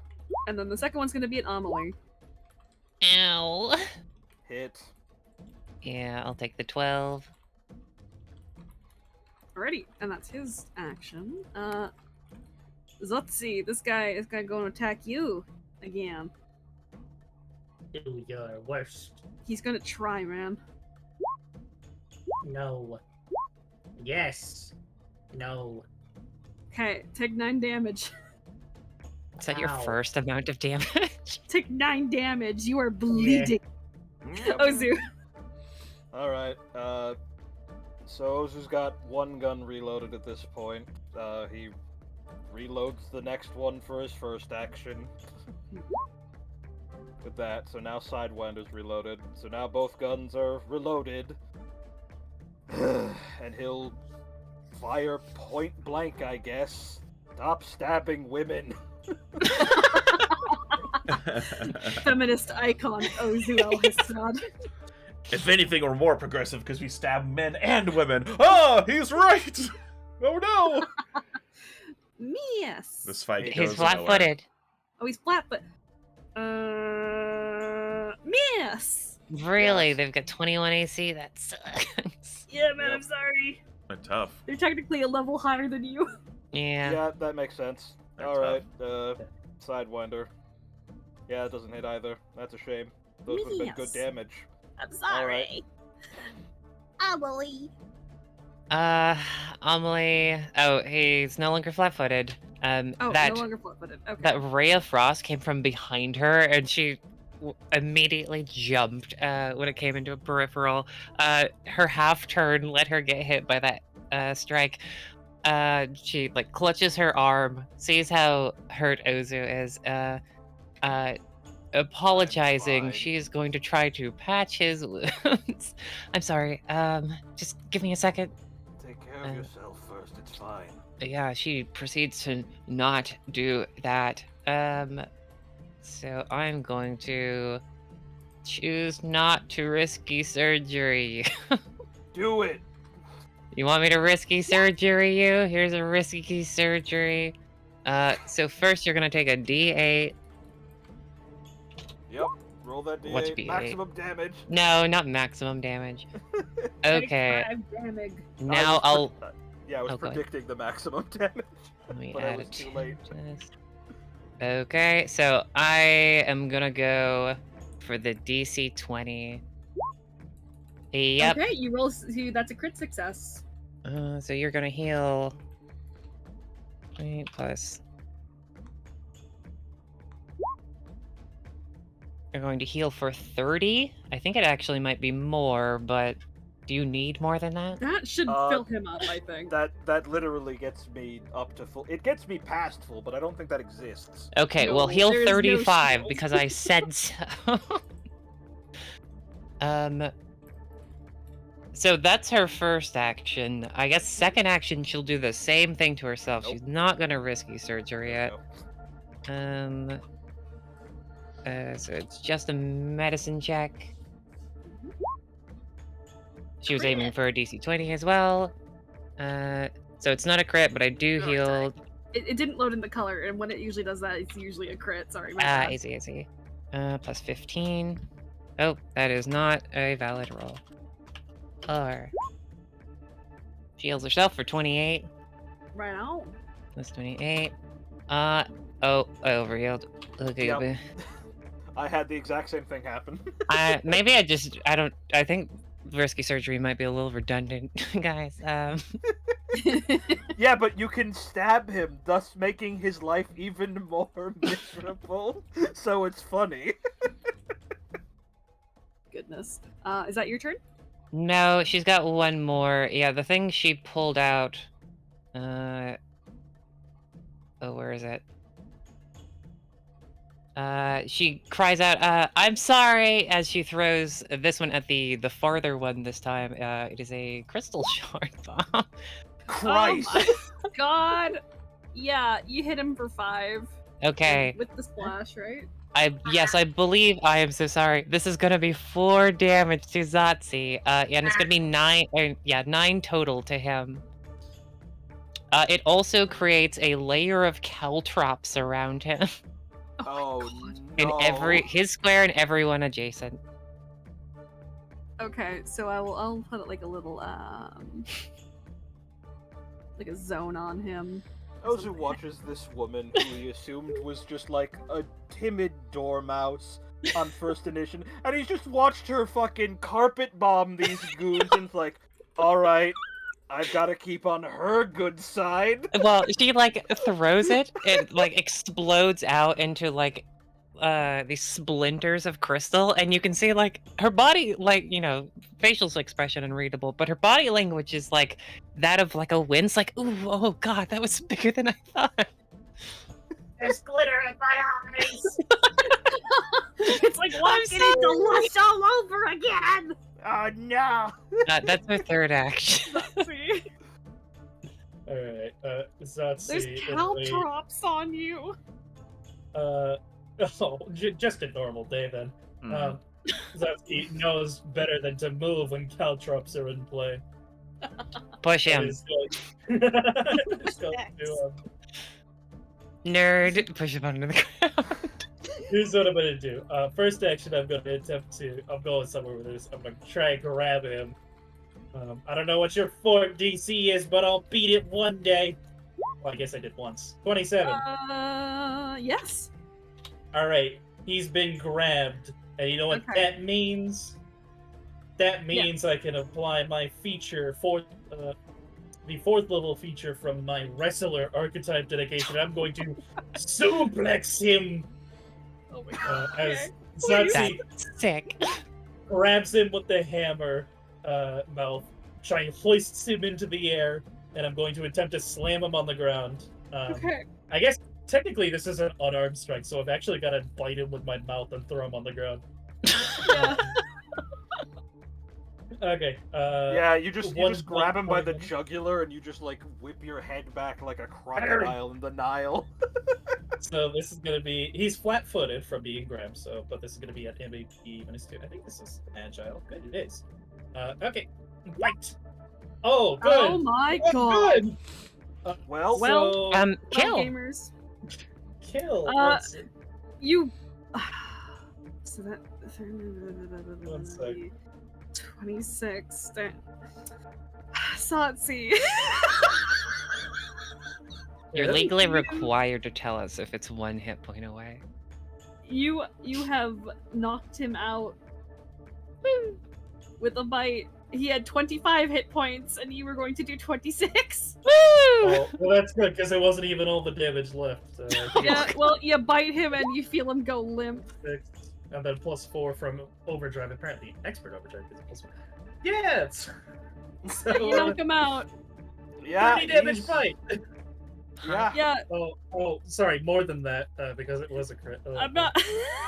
Speaker 7: And then the second one's gonna be at Amelie.
Speaker 5: Ow.
Speaker 2: Hit.
Speaker 5: Yeah, I'll take the 12.
Speaker 7: Alrighty, and that's his action. Zsotsi, this guy is gonna go and attack you again.
Speaker 6: Do your worst.
Speaker 7: He's gonna try, man.
Speaker 6: No. Yes. No.
Speaker 7: Okay, take 9 damage.
Speaker 5: Is that your
Speaker 6: Ow.
Speaker 5: first amount of damage?
Speaker 7: Take 9 damage. You are bleeding.
Speaker 2: Yep.
Speaker 7: Ozhu.
Speaker 2: All right. So Ozhu's got 1 gun reloaded at this point. He reloads the next one for his first action. With that, so now Sidewinder's reloaded. So now both guns are reloaded. And he'll fire point blank, I guess. Stop stabbing women.
Speaker 7: Feminist icon Ozhu El-Hassad.
Speaker 4: If anything, we're more progressive because we stab men and women. Oh, he's right! Oh no!
Speaker 7: Miss.
Speaker 4: This fight goes
Speaker 5: He's
Speaker 4: nowhere.
Speaker 5: flat-footed.
Speaker 7: Oh, he's flat, but miss.
Speaker 5: Really?
Speaker 2: Yes.
Speaker 5: They've got 21 AC? That sucks.
Speaker 7: Yeah, man,
Speaker 2: Yep.
Speaker 7: I'm sorry.
Speaker 4: They're tough.
Speaker 7: They're technically a level higher than you.
Speaker 5: Yeah.
Speaker 2: Yeah, that makes sense.
Speaker 4: They're
Speaker 2: All right, Sidewinder. Yeah, it doesn't hit either. That's a shame. Those would have been good
Speaker 7: Miss.
Speaker 2: damage.
Speaker 7: I'm
Speaker 2: sorry.
Speaker 7: Amelie.
Speaker 5: Amelie. Oh, he's no longer flat-footed.
Speaker 7: Oh,
Speaker 5: that
Speaker 7: no longer flat-footed. Okay.
Speaker 5: that ray of frost came from behind her, and she immediately jumped when it came into a peripheral. Her half turn let her get hit by that strike. She like clutches her arm, sees how hurt Ozhu is. Apologizing,
Speaker 2: fine.
Speaker 5: she's going to try to patch his wounds. I'm sorry. Just give me a second.
Speaker 2: Take care of yourself first. It's fine.
Speaker 5: Yeah, she proceeds to not do that. So I'm going to choose not to risky surgery.
Speaker 2: Do it.
Speaker 5: You want me to risky surgery you? Here's a risky surgery. So first you're gonna take a D8.
Speaker 2: Yep. Roll that
Speaker 5: What's
Speaker 2: D8.
Speaker 5: B8?
Speaker 2: Maximum damage.
Speaker 5: No, not maximum damage. Okay,
Speaker 7: 25 damage.
Speaker 5: now I'll
Speaker 2: Yeah, I was
Speaker 5: Oh, go ahead.
Speaker 2: predicting the maximum damage.
Speaker 5: let me
Speaker 2: but I
Speaker 5: add
Speaker 2: was
Speaker 5: a
Speaker 2: too
Speaker 5: 2
Speaker 2: late.
Speaker 5: to this. Okay, so I am gonna go for the DC 20. Yep.
Speaker 7: Okay, you roll. That's a crit success.
Speaker 5: So you're gonna heal 8 plus. You're going to heal for 30. I think it actually might be more, but do you need more than that?
Speaker 7: That should fill him up, I think.
Speaker 2: That literally gets me up to full. It gets me past full, but I don't think that exists.
Speaker 5: Okay,
Speaker 7: No,
Speaker 5: well heal
Speaker 7: there is no
Speaker 5: 35
Speaker 7: shield.
Speaker 5: because I said so. So that's her first action. I guess second action she'll do the same thing to herself.
Speaker 2: Nope.
Speaker 5: She's not gonna risky surgery yet.
Speaker 2: Nope.
Speaker 5: So it's just a medicine check. She was aiming for a DC 20 as well. So it's not a crit, but I do
Speaker 7: No,
Speaker 5: heal.
Speaker 7: It didn't load in the color, and when it usually does that, it's usually a crit. Sorry, my bad.
Speaker 5: Easy. Plus 15. Oh, that is not a valid roll. Or she heals herself for 28.
Speaker 7: Right on.
Speaker 5: That's 28. Oh, I overhealed. Okay,
Speaker 2: Yep. I had the exact same thing happen.
Speaker 5: maybe I think risky surgery might be a little redundant, guys.
Speaker 2: Yeah, but you can stab him, thus making his life even more miserable. So it's funny.
Speaker 7: Goodness. Is that your turn?
Speaker 5: No, she's got one more. Yeah, the thing she pulled out. Oh, where is it? She cries out, "I'm sorry!" as she throws this one at the farther one this time. It is a crystal shard bomb.
Speaker 2: Christ!
Speaker 7: Oh my god! Yeah, you hit him for 5.
Speaker 5: Okay.
Speaker 7: With the splash, right?
Speaker 5: Yes, I believe. I am so sorry. This is gonna be 4 damage to Zsotsi, and it's gonna be 9. 9 total to him. It also creates a layer of caltrops around him.
Speaker 2: Oh
Speaker 5: In
Speaker 2: no!
Speaker 5: his square and everyone adjacent.
Speaker 7: Okay, so I'll put like a little like a zone on him.
Speaker 2: Ozhu watches this woman who he assumed was just like a timid dormouse on first initiative, and he's just watched her fucking carpet bomb these goons, and it's like, alright, I've gotta keep on her good side.
Speaker 5: Well, she like throws it, it like explodes out into like these splinters of crystal, and you can see like her body, like, you know, facial expression unreadable, but her body language is like that of like a wince, like, ooh, oh god, that was bigger than I thought.
Speaker 6: There's glitter in my eyes.
Speaker 7: It's like walking into lush all over again.
Speaker 2: Oh no!
Speaker 5: That's her third action.
Speaker 3: Alright, Zsotsi.
Speaker 7: There's caltrops on you.
Speaker 3: Just a normal day then.
Speaker 4: Mhm.
Speaker 3: Zsotsi knows better than to move when caltrops are in play.
Speaker 5: Push
Speaker 3: So
Speaker 5: him.
Speaker 3: he's going to,
Speaker 5: Nerd. Push him under the ground.
Speaker 3: here's what I'm gonna do. First action, I'm gonna attempt to. I'm going somewhere with this. I'm gonna try and grab him. I don't know what your fort DC is, but I'll beat it one day. Well, I guess I did once. 27.
Speaker 7: Yes.
Speaker 3: All right, he's been grabbed, and you know what
Speaker 7: Okay.
Speaker 3: that means? That means I can apply my feature for the 4th level feature from my wrestler archetype dedication. I'm going to suplex him.
Speaker 7: Oh my god.
Speaker 3: As
Speaker 7: Okay.
Speaker 3: Zsotsi
Speaker 5: That's sick.
Speaker 3: grabs him with the hammer mouth, trying to hoists him into the air, and I'm going to attempt to slam him on the ground.
Speaker 7: Okay.
Speaker 3: I guess technically this is an unarmed strike, so I've actually got to bite him with my mouth and throw him on the ground.
Speaker 7: Yeah.
Speaker 3: Okay.
Speaker 2: Yeah, you just grab him by the
Speaker 3: point.
Speaker 2: jugular and you just like whip your head back like a crocodile in the Nile.
Speaker 3: So this is gonna be. He's flat-footed from being grabbed, so but this is gonna be at MVP -2. I think this is agile. Good, it is. Okay. Bite. Oh, good.
Speaker 7: Oh my
Speaker 3: Oh,
Speaker 7: god.
Speaker 3: good.
Speaker 2: Well,
Speaker 3: So,
Speaker 5: Kill.
Speaker 7: Gamers.
Speaker 3: kill.
Speaker 7: Uh, You. So that.
Speaker 3: One sec.
Speaker 7: 26. Zsotsi.
Speaker 5: You're
Speaker 3: Yeah.
Speaker 5: legally required to tell us if it's 1 hit point away.
Speaker 7: You have knocked him out with a bite. He had 25 hit points, and you were going to do 26.
Speaker 5: Woo!
Speaker 3: Oh, well, that's good because there wasn't even all the damage left. So
Speaker 7: Yeah, well, you bite him and you feel him go limp.
Speaker 3: 6, and then +4 from overdrive. Apparently, expert overdrive is +4. Yeah. So,
Speaker 7: You knock him out.
Speaker 2: yeah,
Speaker 3: 30 damage
Speaker 2: he's-
Speaker 3: fight.
Speaker 2: Yeah.
Speaker 7: Yeah,
Speaker 3: Oh, sorry, more than that because it was a crit.
Speaker 7: I'm not.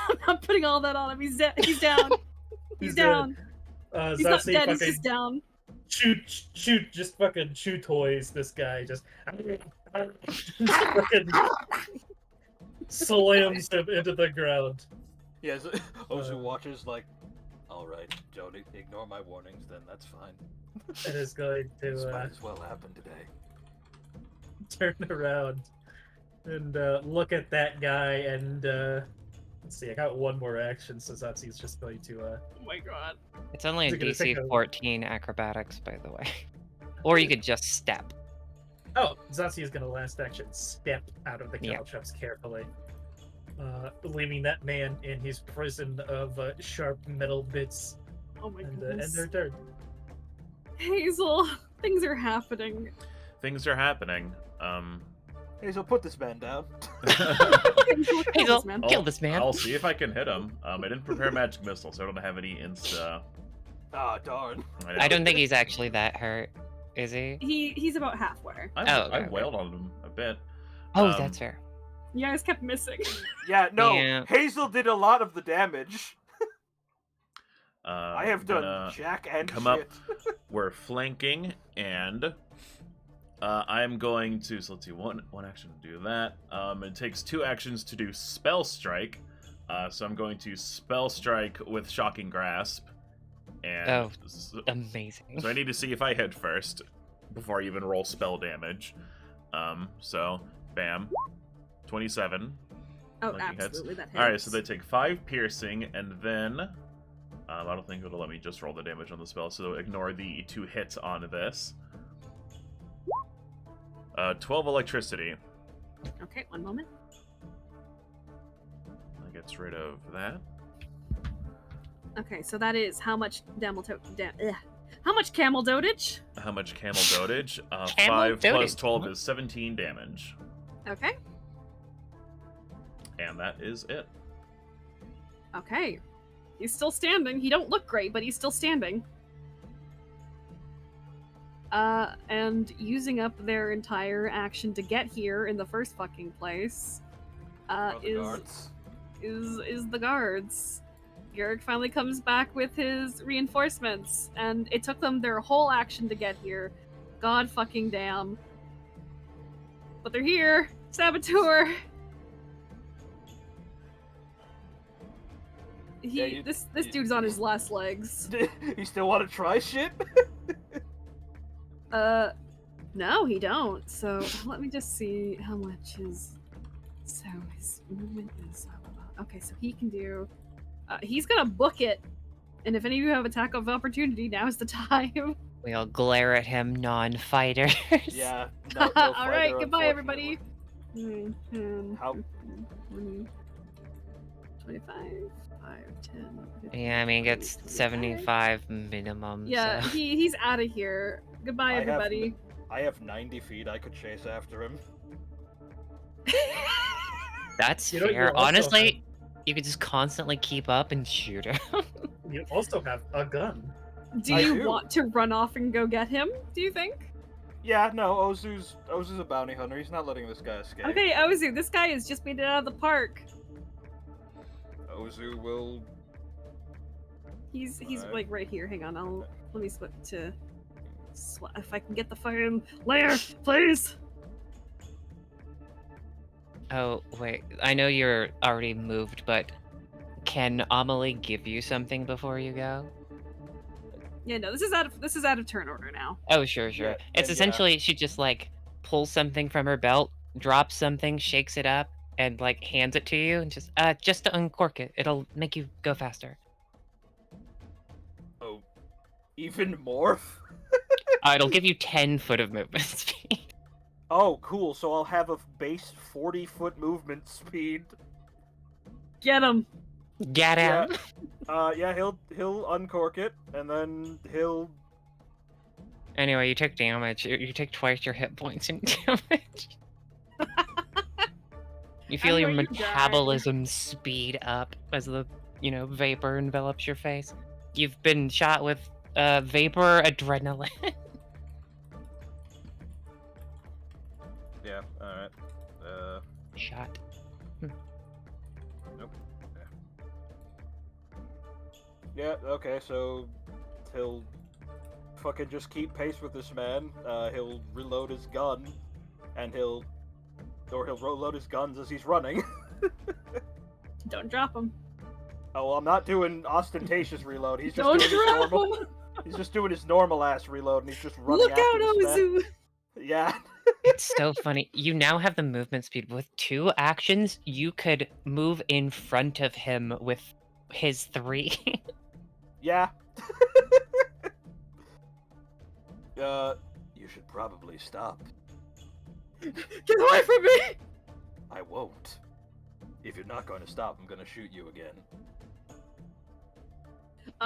Speaker 7: I'm not putting all that on him. He's down. He's down. He's
Speaker 3: dead.
Speaker 7: down. He's not
Speaker 3: Zsotsi
Speaker 7: dead. He's
Speaker 3: fucking
Speaker 7: just down.
Speaker 3: shoot, just fucking chew toys. This guy just fucking slams him into the ground.
Speaker 2: Yeah, Ozhu watches like, alright, don't ignore my warnings then, that's fine.
Speaker 3: And is going
Speaker 2: This
Speaker 3: to
Speaker 2: might as well happen today.
Speaker 3: turn around and look at that guy and let's see. I got one more action, so Zsotsi's just going to.
Speaker 7: Oh my god.
Speaker 5: It's only a
Speaker 3: Is it gonna take
Speaker 5: DC
Speaker 3: a-
Speaker 5: 14 acrobatics, by the way. Or you could just step.
Speaker 3: Oh, Zsotsi is going to last action step out of the
Speaker 5: Yeah.
Speaker 3: caltrops carefully, leaving that man in his prison of sharp metal bits.
Speaker 7: Oh my
Speaker 3: and
Speaker 7: goodness.
Speaker 3: their turn.
Speaker 7: Hazel, things are happening.
Speaker 4: Things are happening.
Speaker 2: Hazel, put this man down.
Speaker 7: Hazel, kill
Speaker 5: Hazel,
Speaker 7: this man.
Speaker 5: kill this man.
Speaker 4: I'll see if I can hit him. I didn't prepare magic missile, so I don't have any insta.
Speaker 2: Ah, darn.
Speaker 5: I don't think he's actually that hurt, is he?
Speaker 7: He's about halfway.
Speaker 5: Okay.
Speaker 4: I wailed on him a bit.
Speaker 5: Oh, that's fair.
Speaker 7: You guys kept missing.
Speaker 2: Yeah, no.
Speaker 5: Yeah.
Speaker 2: Hazel did a lot of the damage. I have
Speaker 4: I'm
Speaker 2: done
Speaker 4: gonna
Speaker 2: jack and
Speaker 4: come
Speaker 2: shit.
Speaker 4: up. We're flanking, and I'm going to. So let's see, one action to do that. It takes 2 actions to do spell strike. So I'm going to spell strike with shocking grasp. And
Speaker 5: Oh, amazing.
Speaker 4: so I need to see if I hit first before I even roll spell damage. So bam, 27.
Speaker 7: Oh,
Speaker 4: Lightning hits.
Speaker 7: absolutely, that hits.
Speaker 4: All right, so they take 5 piercing, and then I don't think it'll let me just roll the damage on the spell, so ignore the 2 hits on this. 12 electricity.
Speaker 7: Okay, one moment.
Speaker 4: That gets rid of that.
Speaker 7: Okay, so that is how much how much camel dotage?
Speaker 4: How much camel dotage?
Speaker 5: Camel
Speaker 4: 5 plus
Speaker 5: dotage.
Speaker 4: 12 is 17 damage.
Speaker 7: Okay.
Speaker 4: And that is it.
Speaker 7: Okay. He's still standing. He don't look great, but he's still standing. And using up their entire action to get here in the first fucking place, is the guards. Garrick finally comes back with his reinforcements, and it took them their whole action to get here. God fucking damn. But they're here. Saboteur. This dude's on his last legs.
Speaker 2: You still want to try shit?
Speaker 7: No, he don't. So let me just see how much is. So his movement is. Okay, so he can do. He's gonna book it, and if any of you have attack of opportunity, now is the time.
Speaker 5: We'll glare at him, non-fighters.
Speaker 2: Yeah.
Speaker 7: All
Speaker 2: fighter,
Speaker 7: right, goodbye,
Speaker 2: unfortunately.
Speaker 7: everybody.
Speaker 2: How?
Speaker 7: 20, 25, 5, 10. 15,
Speaker 5: Yeah, I mean, it's
Speaker 7: 25.
Speaker 5: 75 minimum.
Speaker 7: Yeah,
Speaker 5: so.
Speaker 7: he's out of here. Goodbye, everybody.
Speaker 2: I have 90 feet. I could chase after him.
Speaker 5: That's
Speaker 3: You know, you
Speaker 5: fair.
Speaker 3: also
Speaker 5: Honestly, you could just constantly keep up and shoot him.
Speaker 3: You also have a gun.
Speaker 7: Do
Speaker 2: I
Speaker 7: you
Speaker 2: do.
Speaker 7: want to run off and go get him? Do you think?
Speaker 2: Yeah, no, Ozhu's a bounty hunter. He's not letting this guy escape.
Speaker 7: Okay, Ozhu, this guy has just made it out of the park.
Speaker 2: Ozhu will.
Speaker 7: He's
Speaker 2: Alright.
Speaker 7: like right here. Hang on, let me switch to. If I can get the fucking layer, please.
Speaker 5: Oh, wait. I know you're already moved, but can Amelie give you something before you go?
Speaker 7: Yeah, no, this is out of turn order now.
Speaker 5: Oh, sure.
Speaker 2: Yeah,
Speaker 5: It's
Speaker 2: yeah.
Speaker 5: essentially she just like pulls something from her belt, drops something, shakes it up, and like hands it to you, and just to uncork it. It'll make you go faster.
Speaker 2: Oh, even more?
Speaker 5: It'll give you 10 foot of movement speed.
Speaker 2: Oh, cool. So I'll have a base 40-foot movement speed.
Speaker 7: Get him.
Speaker 5: Get
Speaker 2: Yeah.
Speaker 5: him.
Speaker 2: Yeah, he'll uncork it, and then he'll.
Speaker 5: Anyway, you took damage. You take twice your hit points in damage. You feel your
Speaker 7: know you died.
Speaker 5: metabolism speed up as the vapor envelops your face. You've been shot with vapor adrenaline.
Speaker 2: Yeah. All right.
Speaker 5: Shot.
Speaker 2: Nope. Yeah. Okay. So he'll fucking just keep pace with this man. He'll reload his gun, and he'll reload his guns as he's running.
Speaker 7: Don't drop him.
Speaker 2: Oh, well, I'm not doing ostentatious reload. He's just
Speaker 7: Don't
Speaker 2: doing his
Speaker 7: drop
Speaker 2: normal.
Speaker 7: him.
Speaker 2: He's just doing his normal ass reload, and he's just running.
Speaker 7: Look
Speaker 2: after
Speaker 7: out,
Speaker 2: this man.
Speaker 7: Ozhu.
Speaker 2: Yeah.
Speaker 5: It's so funny. You now have the movement speed. With 2 actions, you could move in front of him with his 3.
Speaker 2: Yeah. You should probably stop.
Speaker 7: Get away from me.
Speaker 2: I won't. If you're not going to stop, I'm going to shoot you again.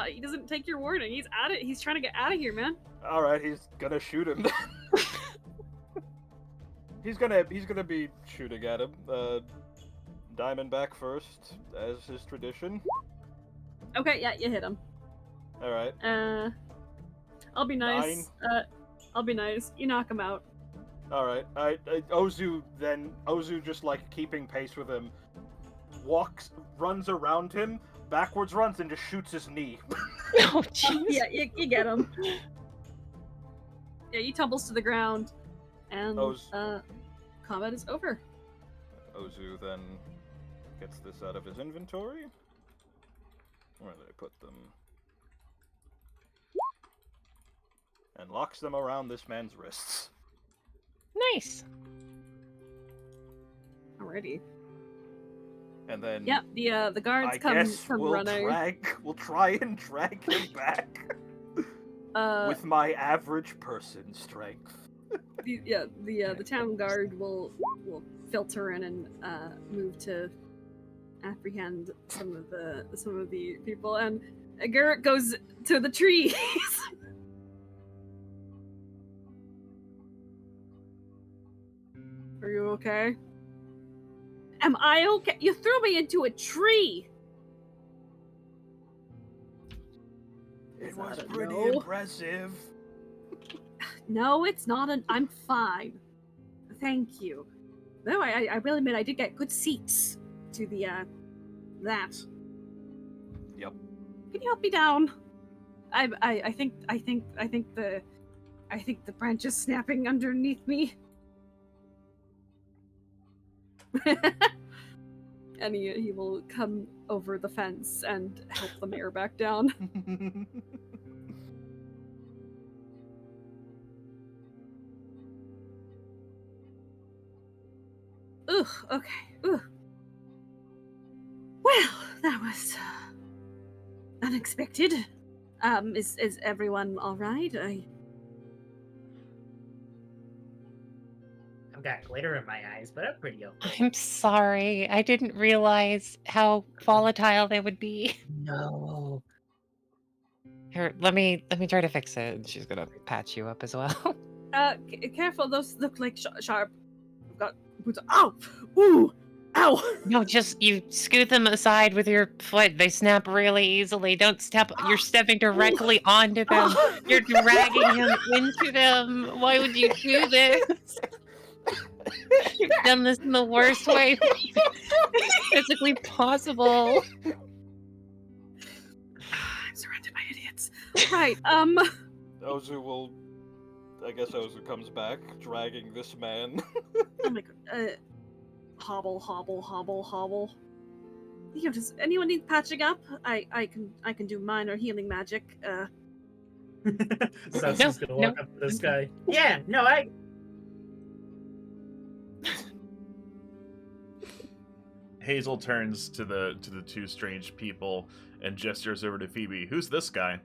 Speaker 7: He doesn't take your warning. He's at it. He's trying to get out of here, man.
Speaker 2: All right, he's gonna shoot him. he's gonna be shooting at him. Diamondback first, as his tradition.
Speaker 7: Okay, yeah, you hit him.
Speaker 2: All right.
Speaker 7: I'll be nice. I'll be nice. You knock him out.
Speaker 2: All right. Ozhu just like keeping pace with him, runs around him, backwards runs and just shoots his knee.
Speaker 5: Oh, jeez.
Speaker 7: Yeah, you get him. Yeah, he tumbles to the ground, and combat is over.
Speaker 2: Ozhu then gets this out of his inventory. Where did I put them? And locks them around this man's wrists.
Speaker 5: Nice.
Speaker 7: Alrighty.
Speaker 2: And then
Speaker 7: Yeah, the guards come running.
Speaker 2: We'll try and drag him back. With my average person strength.
Speaker 7: The town guard will filter in and move to apprehend some of the people, and Garrett goes to the trees. Are you okay? Am I okay? You threw me into a tree!
Speaker 2: It
Speaker 7: Is
Speaker 2: was
Speaker 7: that a
Speaker 2: pretty
Speaker 7: no?
Speaker 2: impressive.
Speaker 7: No, it's not I'm fine. Thank you. No, I really mean I did get good seats to the, that.
Speaker 2: Yep.
Speaker 7: Can you help me down? I think the branch is snapping underneath me. And he will come over the fence and help the mayor back down. Ugh, okay. Ugh. Well, that was unexpected. Is everyone alright?
Speaker 6: I've got glitter in my eyes, but I'm pretty okay.
Speaker 5: I'm sorry. I didn't realize how volatile they would be.
Speaker 6: No.
Speaker 5: Here, let me try to fix it. And she's gonna patch you up as well.
Speaker 7: Careful, those look like sharp. I've got boots. Ow! Ooh! Ow!
Speaker 5: No, just you scoot them aside with your foot. They snap really easily. Don't step. You're stepping directly onto them. You're dragging him into them. Why would you do this? You've done this in the worst way physically possible.
Speaker 7: I'm surrounded by idiots. Right,
Speaker 2: Ozhu comes back, dragging this man.
Speaker 7: Oh my god. Hobble. Does anyone need patching up? I can do minor healing magic.
Speaker 6: Zsotsi's gonna walk up to this guy. Yeah, no,
Speaker 4: Hazel turns to the two strange people and gestures over to Phoebe. Who's this guy?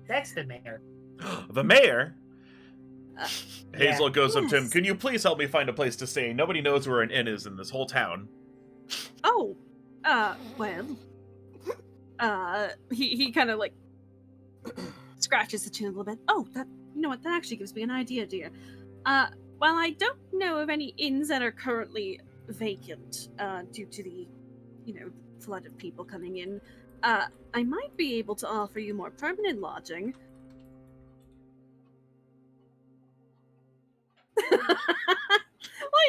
Speaker 6: That's the mayor.
Speaker 4: The mayor? Hazel
Speaker 6: Yeah.
Speaker 4: goes up to him.
Speaker 7: Yes.
Speaker 4: Can you please help me find a place to stay? Nobody knows where an inn is in this whole town.
Speaker 7: Oh, well, he kind of like scratches the chin a little bit. Oh, that, you know what? That actually gives me an idea, dear. While I don't know of any inns that are currently vacant, due to the, flood of people coming in, I might be able to offer you more permanent lodging. Well,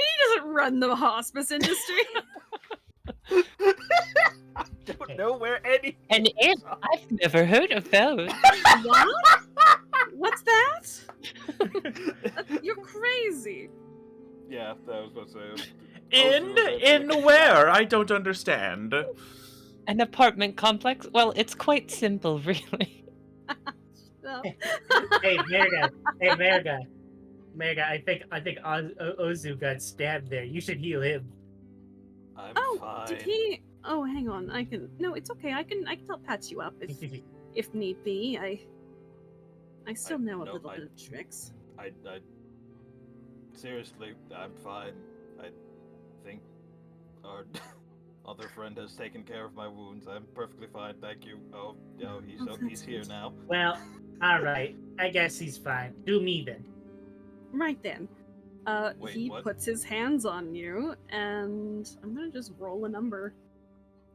Speaker 7: he doesn't run the hospice industry.
Speaker 2: I don't know where any.
Speaker 5: An inn? I've never heard of those.
Speaker 7: What? What's that? You're crazy.
Speaker 2: Yeah, that was about to say.
Speaker 4: In where? I don't understand.
Speaker 5: An apartment complex? Well, it's quite simple, really.
Speaker 7: No.
Speaker 6: Hey, mayor guy. I think Ozhu got stabbed there. You should heal him.
Speaker 2: I'm
Speaker 7: Oh,
Speaker 2: fine.
Speaker 7: did he? Oh, hang on. I can. No, it's okay. I can help patch you up if need be. I still know a little bit of tricks.
Speaker 2: I seriously, I'm fine. I think our other friend has taken care of my wounds. I'm perfectly fine, thank you. Oh, he's
Speaker 7: that's
Speaker 2: here
Speaker 7: good.
Speaker 2: now.
Speaker 6: Well, alright. I guess he's fine. Do me then.
Speaker 1: Right then.
Speaker 2: Wait,
Speaker 1: He
Speaker 2: what?
Speaker 1: puts his hands on you, and I'm gonna just roll a number.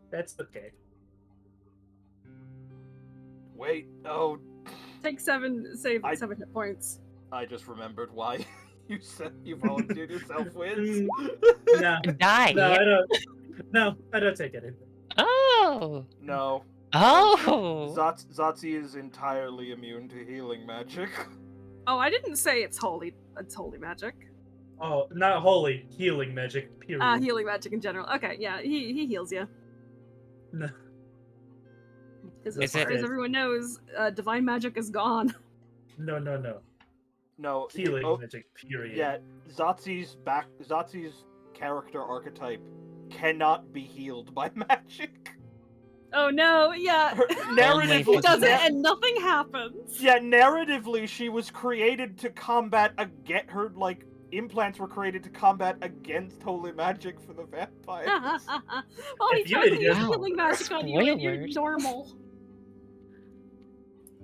Speaker 6: That's okay.
Speaker 2: Wait, oh,
Speaker 1: Take 7
Speaker 2: I-
Speaker 1: 7 hit points.
Speaker 2: I just remembered why you said you volunteered yourself, Wiz.
Speaker 6: No.
Speaker 5: Die.
Speaker 6: No, I don't. No, I don't take anything.
Speaker 5: Oh.
Speaker 2: No.
Speaker 5: Oh.
Speaker 2: Zsotsi is entirely immune to healing magic.
Speaker 1: Oh, I didn't say it's holy magic.
Speaker 3: Oh, not holy, healing magic, period.
Speaker 1: Healing magic in general. Okay, yeah, he heals you.
Speaker 3: No.
Speaker 1: Because
Speaker 5: Is
Speaker 1: as far
Speaker 5: it-
Speaker 1: as everyone knows, divine magic is gone.
Speaker 3: No.
Speaker 2: No,
Speaker 3: Healing magic, period.
Speaker 2: Yeah, Zsotsi's character archetype cannot be healed by magic.
Speaker 1: Oh no, yeah.
Speaker 5: Only
Speaker 1: He
Speaker 5: for
Speaker 1: does it
Speaker 5: that.
Speaker 1: and nothing happens.
Speaker 2: Yeah, narratively, she was created to combat her implants were created to combat against holy magic for the vampires.
Speaker 1: Well, he
Speaker 3: If you
Speaker 1: tried to
Speaker 3: idiot.
Speaker 1: use healing magic on you and you're
Speaker 5: Spoilers.
Speaker 1: normal.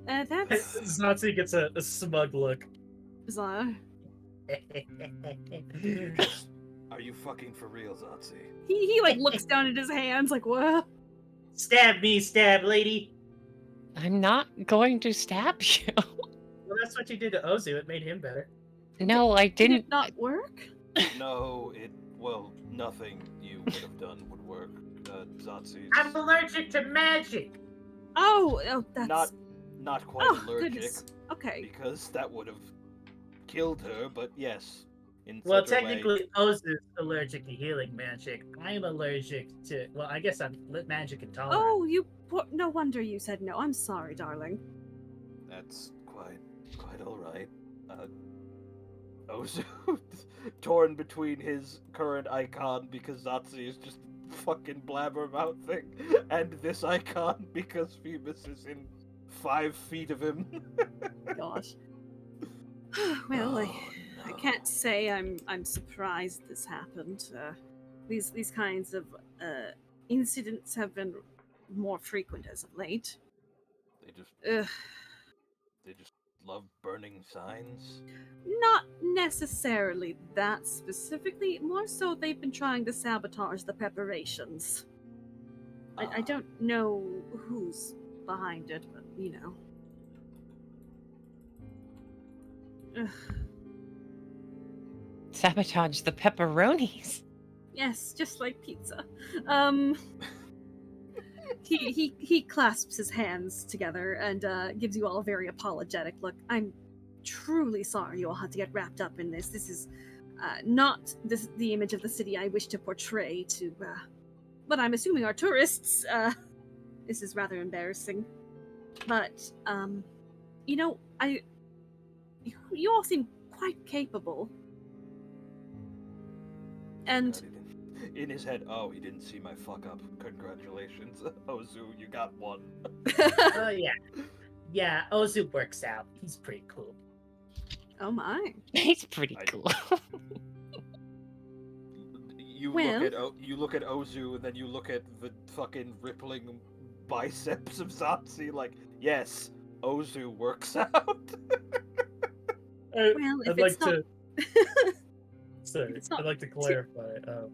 Speaker 1: That's
Speaker 3: Zsotsi gets a smug look.
Speaker 1: bizarre.
Speaker 2: Are you fucking for real, Zsotsi?
Speaker 1: He like looks down at his hands like, what?
Speaker 6: Stab me, stab lady.
Speaker 5: I'm not going to stab you.
Speaker 6: Well, that's what you did to Ozhu. It made him better.
Speaker 5: No, I
Speaker 1: Did
Speaker 5: didn't.
Speaker 1: it not work?
Speaker 2: No, nothing you would have done would work, Zsotsi.
Speaker 6: I'm allergic to magic.
Speaker 1: Oh, that's
Speaker 2: Not quite
Speaker 1: oh
Speaker 2: allergic,
Speaker 1: goodness. Okay.
Speaker 2: because that would have killed her, but yes. In
Speaker 6: Well,
Speaker 2: such a way-
Speaker 6: technically, Ozhu's allergic to healing magic. I'm allergic to. Well, I guess I'm magic intolerant.
Speaker 1: Oh, no wonder you said no. I'm sorry, darling.
Speaker 2: That's quite alright. Ozhu torn between his current icon because Zsotsi is just fucking blabbermouthing, and this icon because Phoebus is in 5 feet of him.
Speaker 1: Gosh. Well, I
Speaker 2: no.
Speaker 1: can't say I'm surprised this happened. These kinds of incidents have been more frequent as of late.
Speaker 2: They just love burning signs.
Speaker 1: Not necessarily that specifically. More so, they've been trying to sabotage the preparations. I don't know who's behind it, but you know. Ugh.
Speaker 5: Sabotage the pepperonis.
Speaker 1: Yes, just like pizza. He clasps his hands together and gives you all a very apologetic look. I'm truly sorry you all had to get wrapped up in this. This is not the image of the city I wish to portray to, but I'm assuming our tourists. This is rather embarrassing. But, you know, you all seem quite capable. And
Speaker 2: in his head, oh, he didn't see my fuck up. Congratulations, Ozhu, you got one.
Speaker 6: Oh yeah, yeah. Ozhu works out. He's pretty cool.
Speaker 1: oh my.
Speaker 5: He's pretty
Speaker 2: I-
Speaker 5: cool.
Speaker 2: You
Speaker 1: Well-
Speaker 2: look at Ozhu, and then you look at the fucking rippling biceps of Zsotsi. Like, yes, Ozhu works out.
Speaker 1: Well, if
Speaker 3: I'd
Speaker 1: it's
Speaker 3: like
Speaker 1: not...
Speaker 3: to. Sorry,
Speaker 1: it's not
Speaker 3: I'd like to clarify. Oh,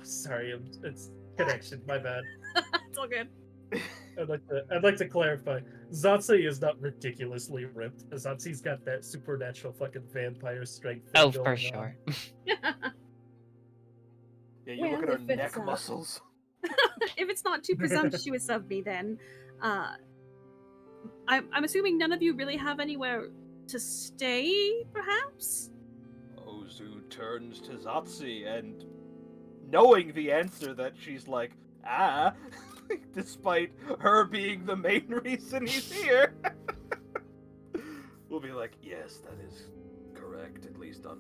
Speaker 3: sorry, it's connection. My bad.
Speaker 1: It's all good.
Speaker 3: I'd like to clarify. Zsotsi is not ridiculously ripped. Zsotsi's got that supernatural fucking vampire strength. thing
Speaker 5: Oh,
Speaker 3: going
Speaker 5: for
Speaker 3: on.
Speaker 5: sure.
Speaker 2: Yeah, you look
Speaker 1: Well,
Speaker 2: at her
Speaker 1: if it's,
Speaker 2: neck muscles.
Speaker 1: If it's not too presumptuous of me, then I'm assuming none of you really have anywhere to stay, perhaps?
Speaker 2: Ozhu turns to Zsotsi, and knowing the answer that she's like, despite her being the main reason he's here, we'll be like, yes, that is correct, at least on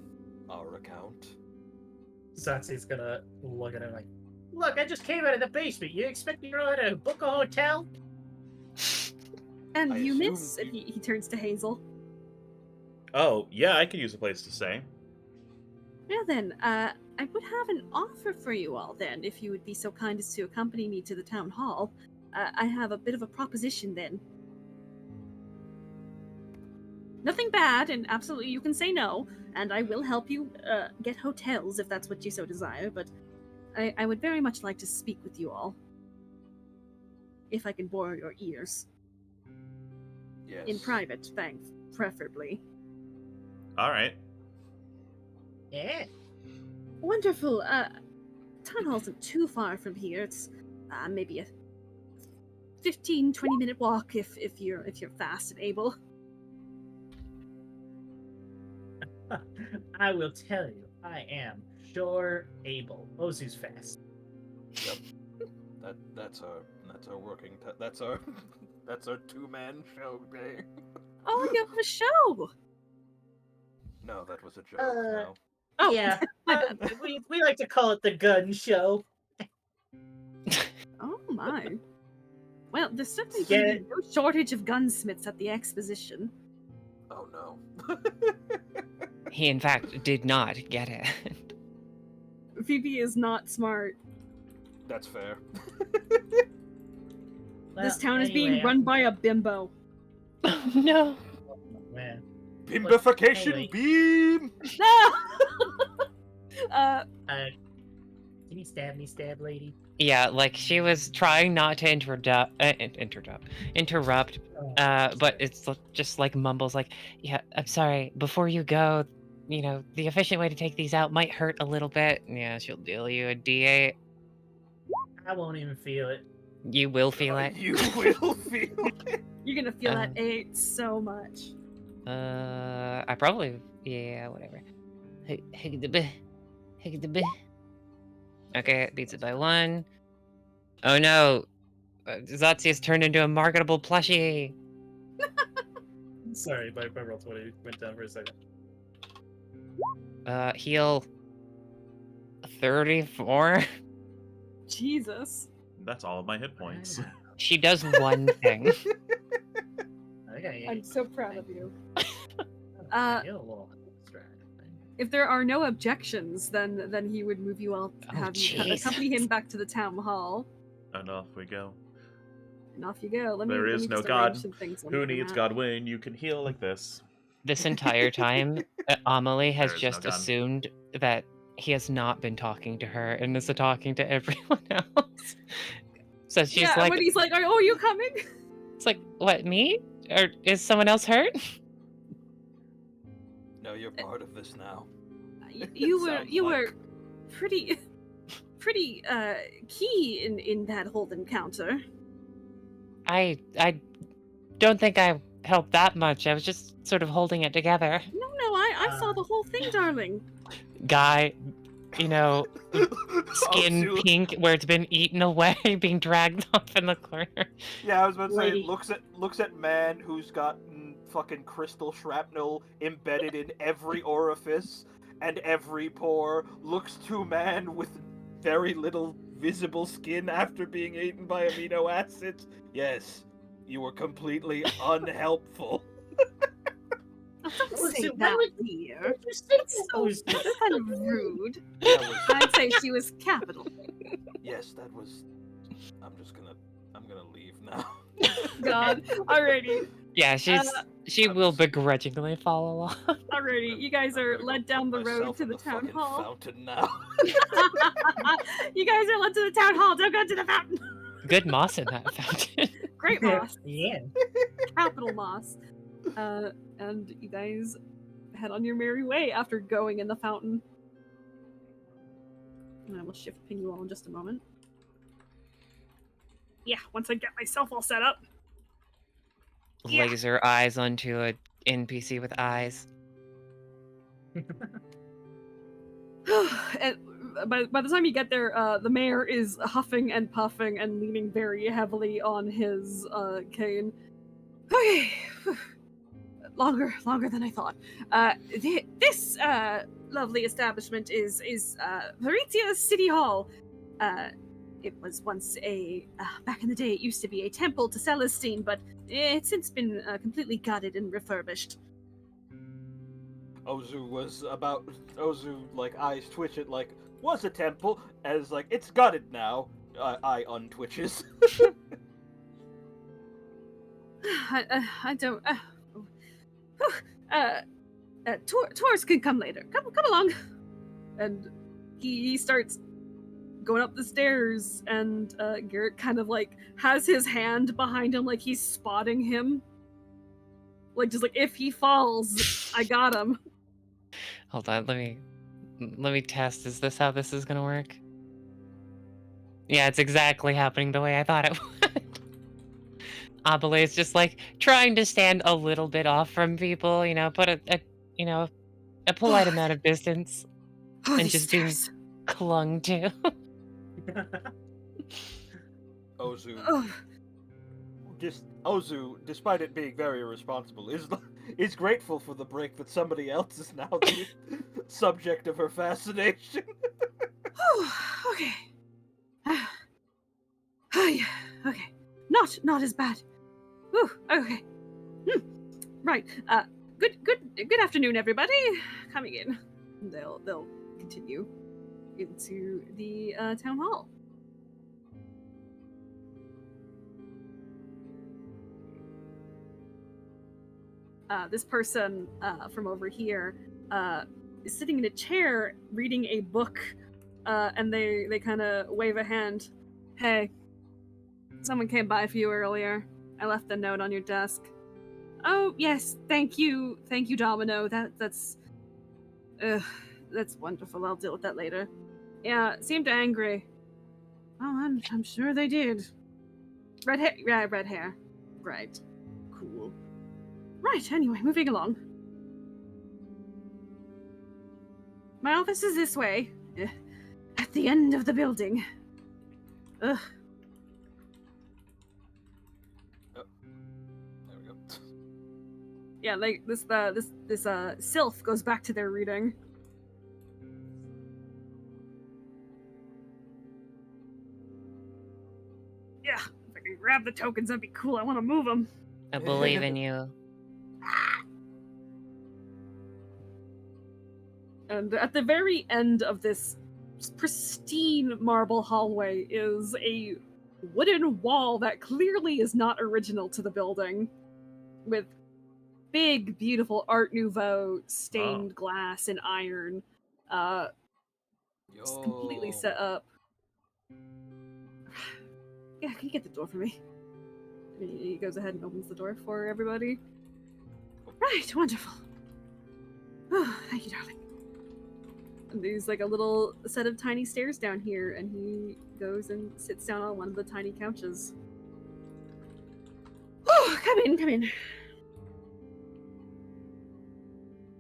Speaker 2: our account.
Speaker 3: Zsotsi's gonna look at him like,
Speaker 6: Look, I just came out of the basement. You expect me to book a hotel?
Speaker 1: And
Speaker 2: I
Speaker 1: you
Speaker 2: assume
Speaker 1: miss? And he turns to Hazel.
Speaker 4: Oh, yeah, I could use a place to stay.
Speaker 1: Well then, I would have an offer for you all then, if you would be so kind as to accompany me to the town hall. I have a bit of a proposition then. Nothing bad, and absolutely you can say no, and I will help you get hotels if that's what you so desire, but I would very much like to speak with you all. If I can borrow your ears.
Speaker 2: Yes.
Speaker 1: In private, thanks, preferably.
Speaker 4: All right.
Speaker 6: Yeah.
Speaker 1: Wonderful. Town hall isn't too far from here. It's maybe a 15-20 minute walk if you're fast and able.
Speaker 6: I will tell you, I am sure able. Ozhu's fast.
Speaker 2: Yep. That's our working. That's our two-man show day.
Speaker 1: Oh, you have a show.
Speaker 2: No, that was a joke. No.
Speaker 1: Oh,
Speaker 6: Yeah,
Speaker 1: my bad.
Speaker 6: we like to call it the gun show.
Speaker 1: Oh my. Well, there's certainly
Speaker 6: Get
Speaker 1: going to be no shortage of gunsmiths at the exposition.
Speaker 2: Oh no.
Speaker 5: He, in fact, did not get it.
Speaker 1: Phoebe is not smart.
Speaker 2: That's fair.
Speaker 1: This town is being
Speaker 6: anyway,
Speaker 1: run by a bimbo.
Speaker 5: Oh, no.
Speaker 6: Oh, man.
Speaker 2: Bimbification
Speaker 6: Anyway.
Speaker 2: beam.
Speaker 1: No!
Speaker 6: Can you stab me, stab lady?
Speaker 5: Yeah, like she was trying not to interrupt, but it's just like mumbles like, yeah, I'm sorry, before you go, you know, the efficient way to take these out might hurt a little bit. Yeah, she'll deal you a D8.
Speaker 6: I won't even feel it.
Speaker 5: You will feel it.
Speaker 2: You will feel it.
Speaker 1: You're gonna feel that 8 so much.
Speaker 5: I probably, yeah, whatever. Okay, it beats it by 1. Oh no, Zsotsi has turned into a marketable plushie.
Speaker 3: Sorry, my roll 20 went down for a second.
Speaker 5: Heal 34.
Speaker 1: Jesus.
Speaker 4: That's all of my hit points.
Speaker 5: She does one thing.
Speaker 6: Okay.
Speaker 1: I'm so proud of you.
Speaker 6: I feel a little extra.
Speaker 1: If there are no objections, then he would move you all,
Speaker 5: Oh,
Speaker 1: have you
Speaker 5: Jesus.
Speaker 1: accompany him back to the town hall.
Speaker 4: And off we go.
Speaker 1: And off you go.
Speaker 4: There
Speaker 1: let
Speaker 4: is
Speaker 1: me
Speaker 4: no
Speaker 1: just
Speaker 4: God.
Speaker 1: arrange some things on
Speaker 4: Who
Speaker 1: for
Speaker 4: needs
Speaker 1: that.
Speaker 4: Godwin? You can heal like this.
Speaker 5: This entire time, Amelie has
Speaker 4: There is no
Speaker 5: just
Speaker 4: gun.
Speaker 5: assumed that he has not been talking to her and is talking to everyone else. So she's
Speaker 1: yeah,
Speaker 5: like,
Speaker 1: when he's like, "Oh, you coming?"
Speaker 5: it's like, what, me? Or is someone else hurt?
Speaker 2: No, you're part of this now.
Speaker 1: You were
Speaker 2: Sounds
Speaker 1: you
Speaker 2: like-
Speaker 1: were pretty key in that whole encounter.
Speaker 5: I don't think I helped that much. I was just sort of holding it together.
Speaker 1: No, I saw the whole thing, darling.
Speaker 5: Guy, you know, skin
Speaker 2: Ozhu-
Speaker 5: pink where it's been eaten away, being dragged off in the corner.
Speaker 2: Yeah, I was about to say,
Speaker 6: Lady.
Speaker 2: looks at man who's got fucking crystal shrapnel embedded in every orifice and every pore. Looks to man with very little visible skin after being eaten by amino acids. Yes, you were completely unhelpful.
Speaker 1: Don't
Speaker 6: Well,
Speaker 1: say
Speaker 6: see,
Speaker 1: that,
Speaker 6: why
Speaker 1: dear.
Speaker 6: You said
Speaker 1: So
Speaker 6: Ozhu.
Speaker 1: that's kind of rude.
Speaker 2: That was,
Speaker 1: I'd say she was capital.
Speaker 2: yes, that was. I'm gonna leave now.
Speaker 1: God, alrighty,
Speaker 5: Yeah, she
Speaker 2: I'm
Speaker 5: will
Speaker 2: s-
Speaker 5: begrudgingly follow along.
Speaker 1: alrighty. You guys are
Speaker 2: I'm gonna
Speaker 1: led
Speaker 2: go
Speaker 1: down
Speaker 2: put
Speaker 1: the road
Speaker 2: myself
Speaker 1: to
Speaker 2: in
Speaker 1: the town
Speaker 2: fucking
Speaker 1: hall.
Speaker 2: Fountain now.
Speaker 1: You guys are led to the town hall. Don't go to the fountain.
Speaker 5: Good moss in that fountain.
Speaker 1: Great moss,
Speaker 6: Yeah.
Speaker 1: capital moss. And you guys head on your merry way after going in the fountain. And I will shift ping you all in just a moment. Yeah, once I get myself all set up. Yeah.
Speaker 5: Laser eyes onto a NPC with eyes.
Speaker 1: And by the time you get there, the mayor is huffing and puffing and leaning very heavily on his cane. Okay, longer than I thought. This lovely establishment is Varitia City Hall. It was once back in the day, it used to be a temple to Celestine, but it's since been completely gutted and refurbished.
Speaker 2: Ozhu, like, eyes twitch it, like, was a temple, as like it's gutted now. I untwitches.
Speaker 7: I don't. Tours can come later. Come along. And he starts going up the stairs, and Garrett kind of like has his hand behind him, like he's spotting him. Like just like if he falls, I got him.
Speaker 5: Hold on, let me test. Is this how this is gonna work? Yeah, it's exactly happening the way I thought it would. Amelie is just like trying to stand a little bit off from people, put a polite amount of distance, and just being clung to.
Speaker 2: Ozhu, despite it being very irresponsible, is grateful for the break that somebody else is now the subject of her fascination.
Speaker 7: Okay. Oh yeah. Okay. Not as bad. Whew, okay. Right. Good afternoon, everybody. Coming in. They'll continue into the town hall. This person from over here is sitting in a chair reading a book, and they kind of wave a hand. Hey, someone came by for you earlier. I left a note on your desk. Oh yes, thank you, Domino. That's wonderful. I'll deal with that later. Yeah, seemed angry. Oh, I'm sure they did. Red hair. Yeah, red hair. Right. Cool. Right. Anyway, moving along. My office is this way, at the end of the building. Ugh. Yeah, like this sylph goes back to their reading. Yeah, if I can grab the tokens, that'd be cool. I want to move them.
Speaker 5: I believe in you.
Speaker 7: And at the very end of this pristine marble hallway is a wooden wall that clearly is not original to the building, with big, beautiful Art Nouveau stained glass and iron, just completely set up. Yeah, can you get the door for me? He goes ahead and opens the door for everybody. Right, wonderful. Oh, thank you, darling. And there's like a little set of tiny stairs down here, and he goes and sits down on one of the tiny couches. Oh, come in.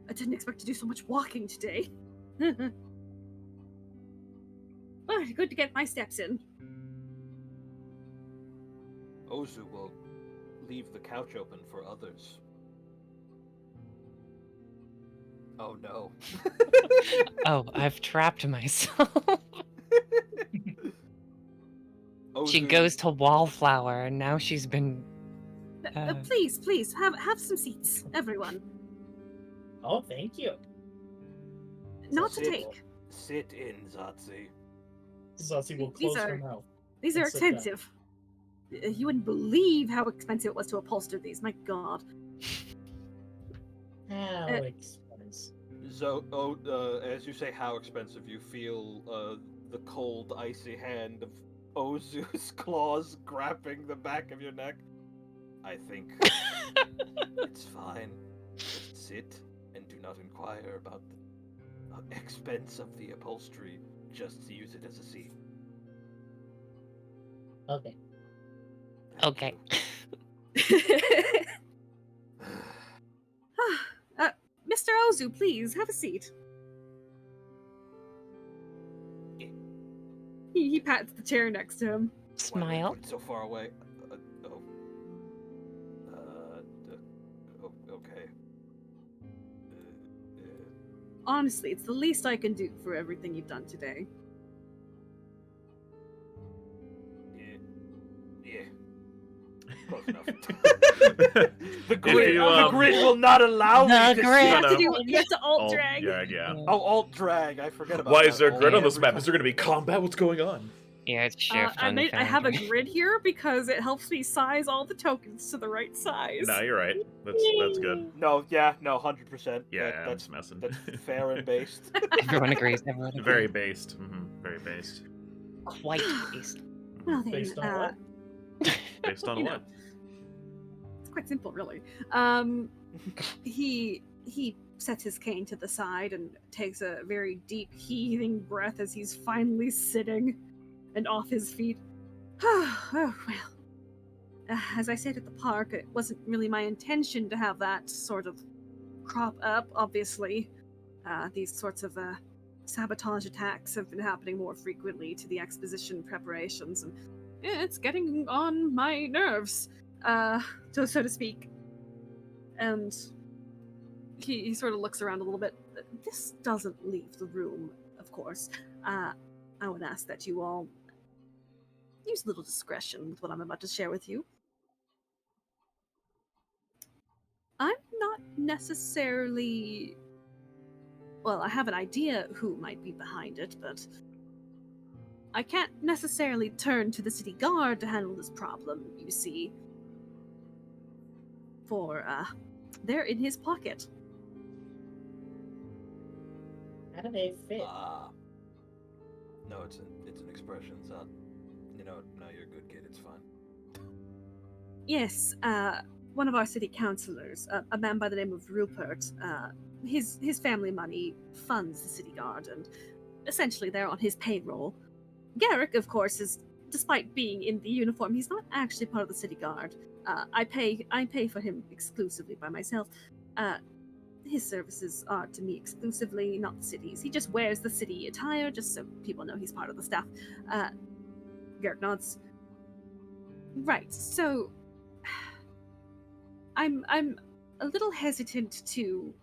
Speaker 7: I didn't expect to do so much walking today. Oh, good to get my steps in.
Speaker 2: Ozhu will leave the couch open for others. Oh no.
Speaker 5: Oh, I've trapped myself. She goes to Wallflower, and now she's been...
Speaker 7: Please, have some seats, everyone.
Speaker 6: Oh, thank you.
Speaker 7: Not to take.
Speaker 2: Sit in, Zsotsi.
Speaker 3: Zsotsi will close her mouth.
Speaker 7: These are expensive. You wouldn't believe how expensive it was to upholster these. My God.
Speaker 6: How expensive?
Speaker 2: As you say how expensive, you feel the cold, icy hand of Ozu's claws grabbing the back of your neck. I think it's fine. Just sit and do not inquire about the expense of the upholstery. Just use it as a seat.
Speaker 6: Okay.
Speaker 5: Okay.
Speaker 7: Mr. Ozhu, please, have a seat. He pats the chair next to him.
Speaker 5: Smile.
Speaker 2: So far away. Okay.
Speaker 7: Honestly, it's the least I can do for everything you've done today.
Speaker 2: Yeah. Close enough. The grid will not allow me to
Speaker 5: grid.
Speaker 7: You have to alt
Speaker 4: Alt
Speaker 7: drag.
Speaker 4: drag, yeah.
Speaker 2: Oh, alt drag. I forget about
Speaker 4: Why
Speaker 2: that.
Speaker 4: is there a grid on this
Speaker 2: Every
Speaker 4: map?
Speaker 2: time.
Speaker 4: Is there going to be combat? What's going on?
Speaker 5: Yeah, it's shift
Speaker 7: I
Speaker 5: on the
Speaker 7: have a
Speaker 5: foundry.
Speaker 7: grid here because it helps me size all the tokens to the right size.
Speaker 4: No, you're right. That's good.
Speaker 2: No, yeah, no, 100%.
Speaker 4: Yeah, I'm
Speaker 2: that's
Speaker 4: just messing.
Speaker 2: that's fair and based.
Speaker 5: Everyone agrees. Everyone agrees.
Speaker 4: Very based. Very based.
Speaker 5: Quite based.
Speaker 7: Well then,
Speaker 3: Based on what?
Speaker 4: Based on
Speaker 7: you know,
Speaker 4: what?
Speaker 7: it's quite simple, really. He sets his cane to the side and takes a very deep, heaving breath as he's finally sitting and off his feet. Oh, well. As I said at the park, it wasn't really my intention to have that sort of crop up, obviously. These sorts of sabotage attacks have been happening more frequently to the exposition preparations, and it's getting on my nerves, so to speak. And he sort of looks around a little bit. This doesn't leave the room, of course. I would ask that you all use a little discretion with what I'm about to share with you. I'm not necessarily... Well, I have an idea who might be behind it, but I can't necessarily turn to the city guard to handle this problem, you see. For, they're in his pocket.
Speaker 6: How do they fit?
Speaker 2: No, it's an expression. It's not. No, you're a good kid. It's fine.
Speaker 7: Yes, one of our city councilors, a man by the name of Rupert, his family money funds the city guard, and essentially they're on his payroll. Garrick, of course, is, despite being in the uniform, he's not actually part of the city guard. I pay for him exclusively by myself. His services are to me exclusively, not the city's. He just wears the city attire just so people know he's part of the staff. Garrick nods. Right, so I'm a little hesitant to,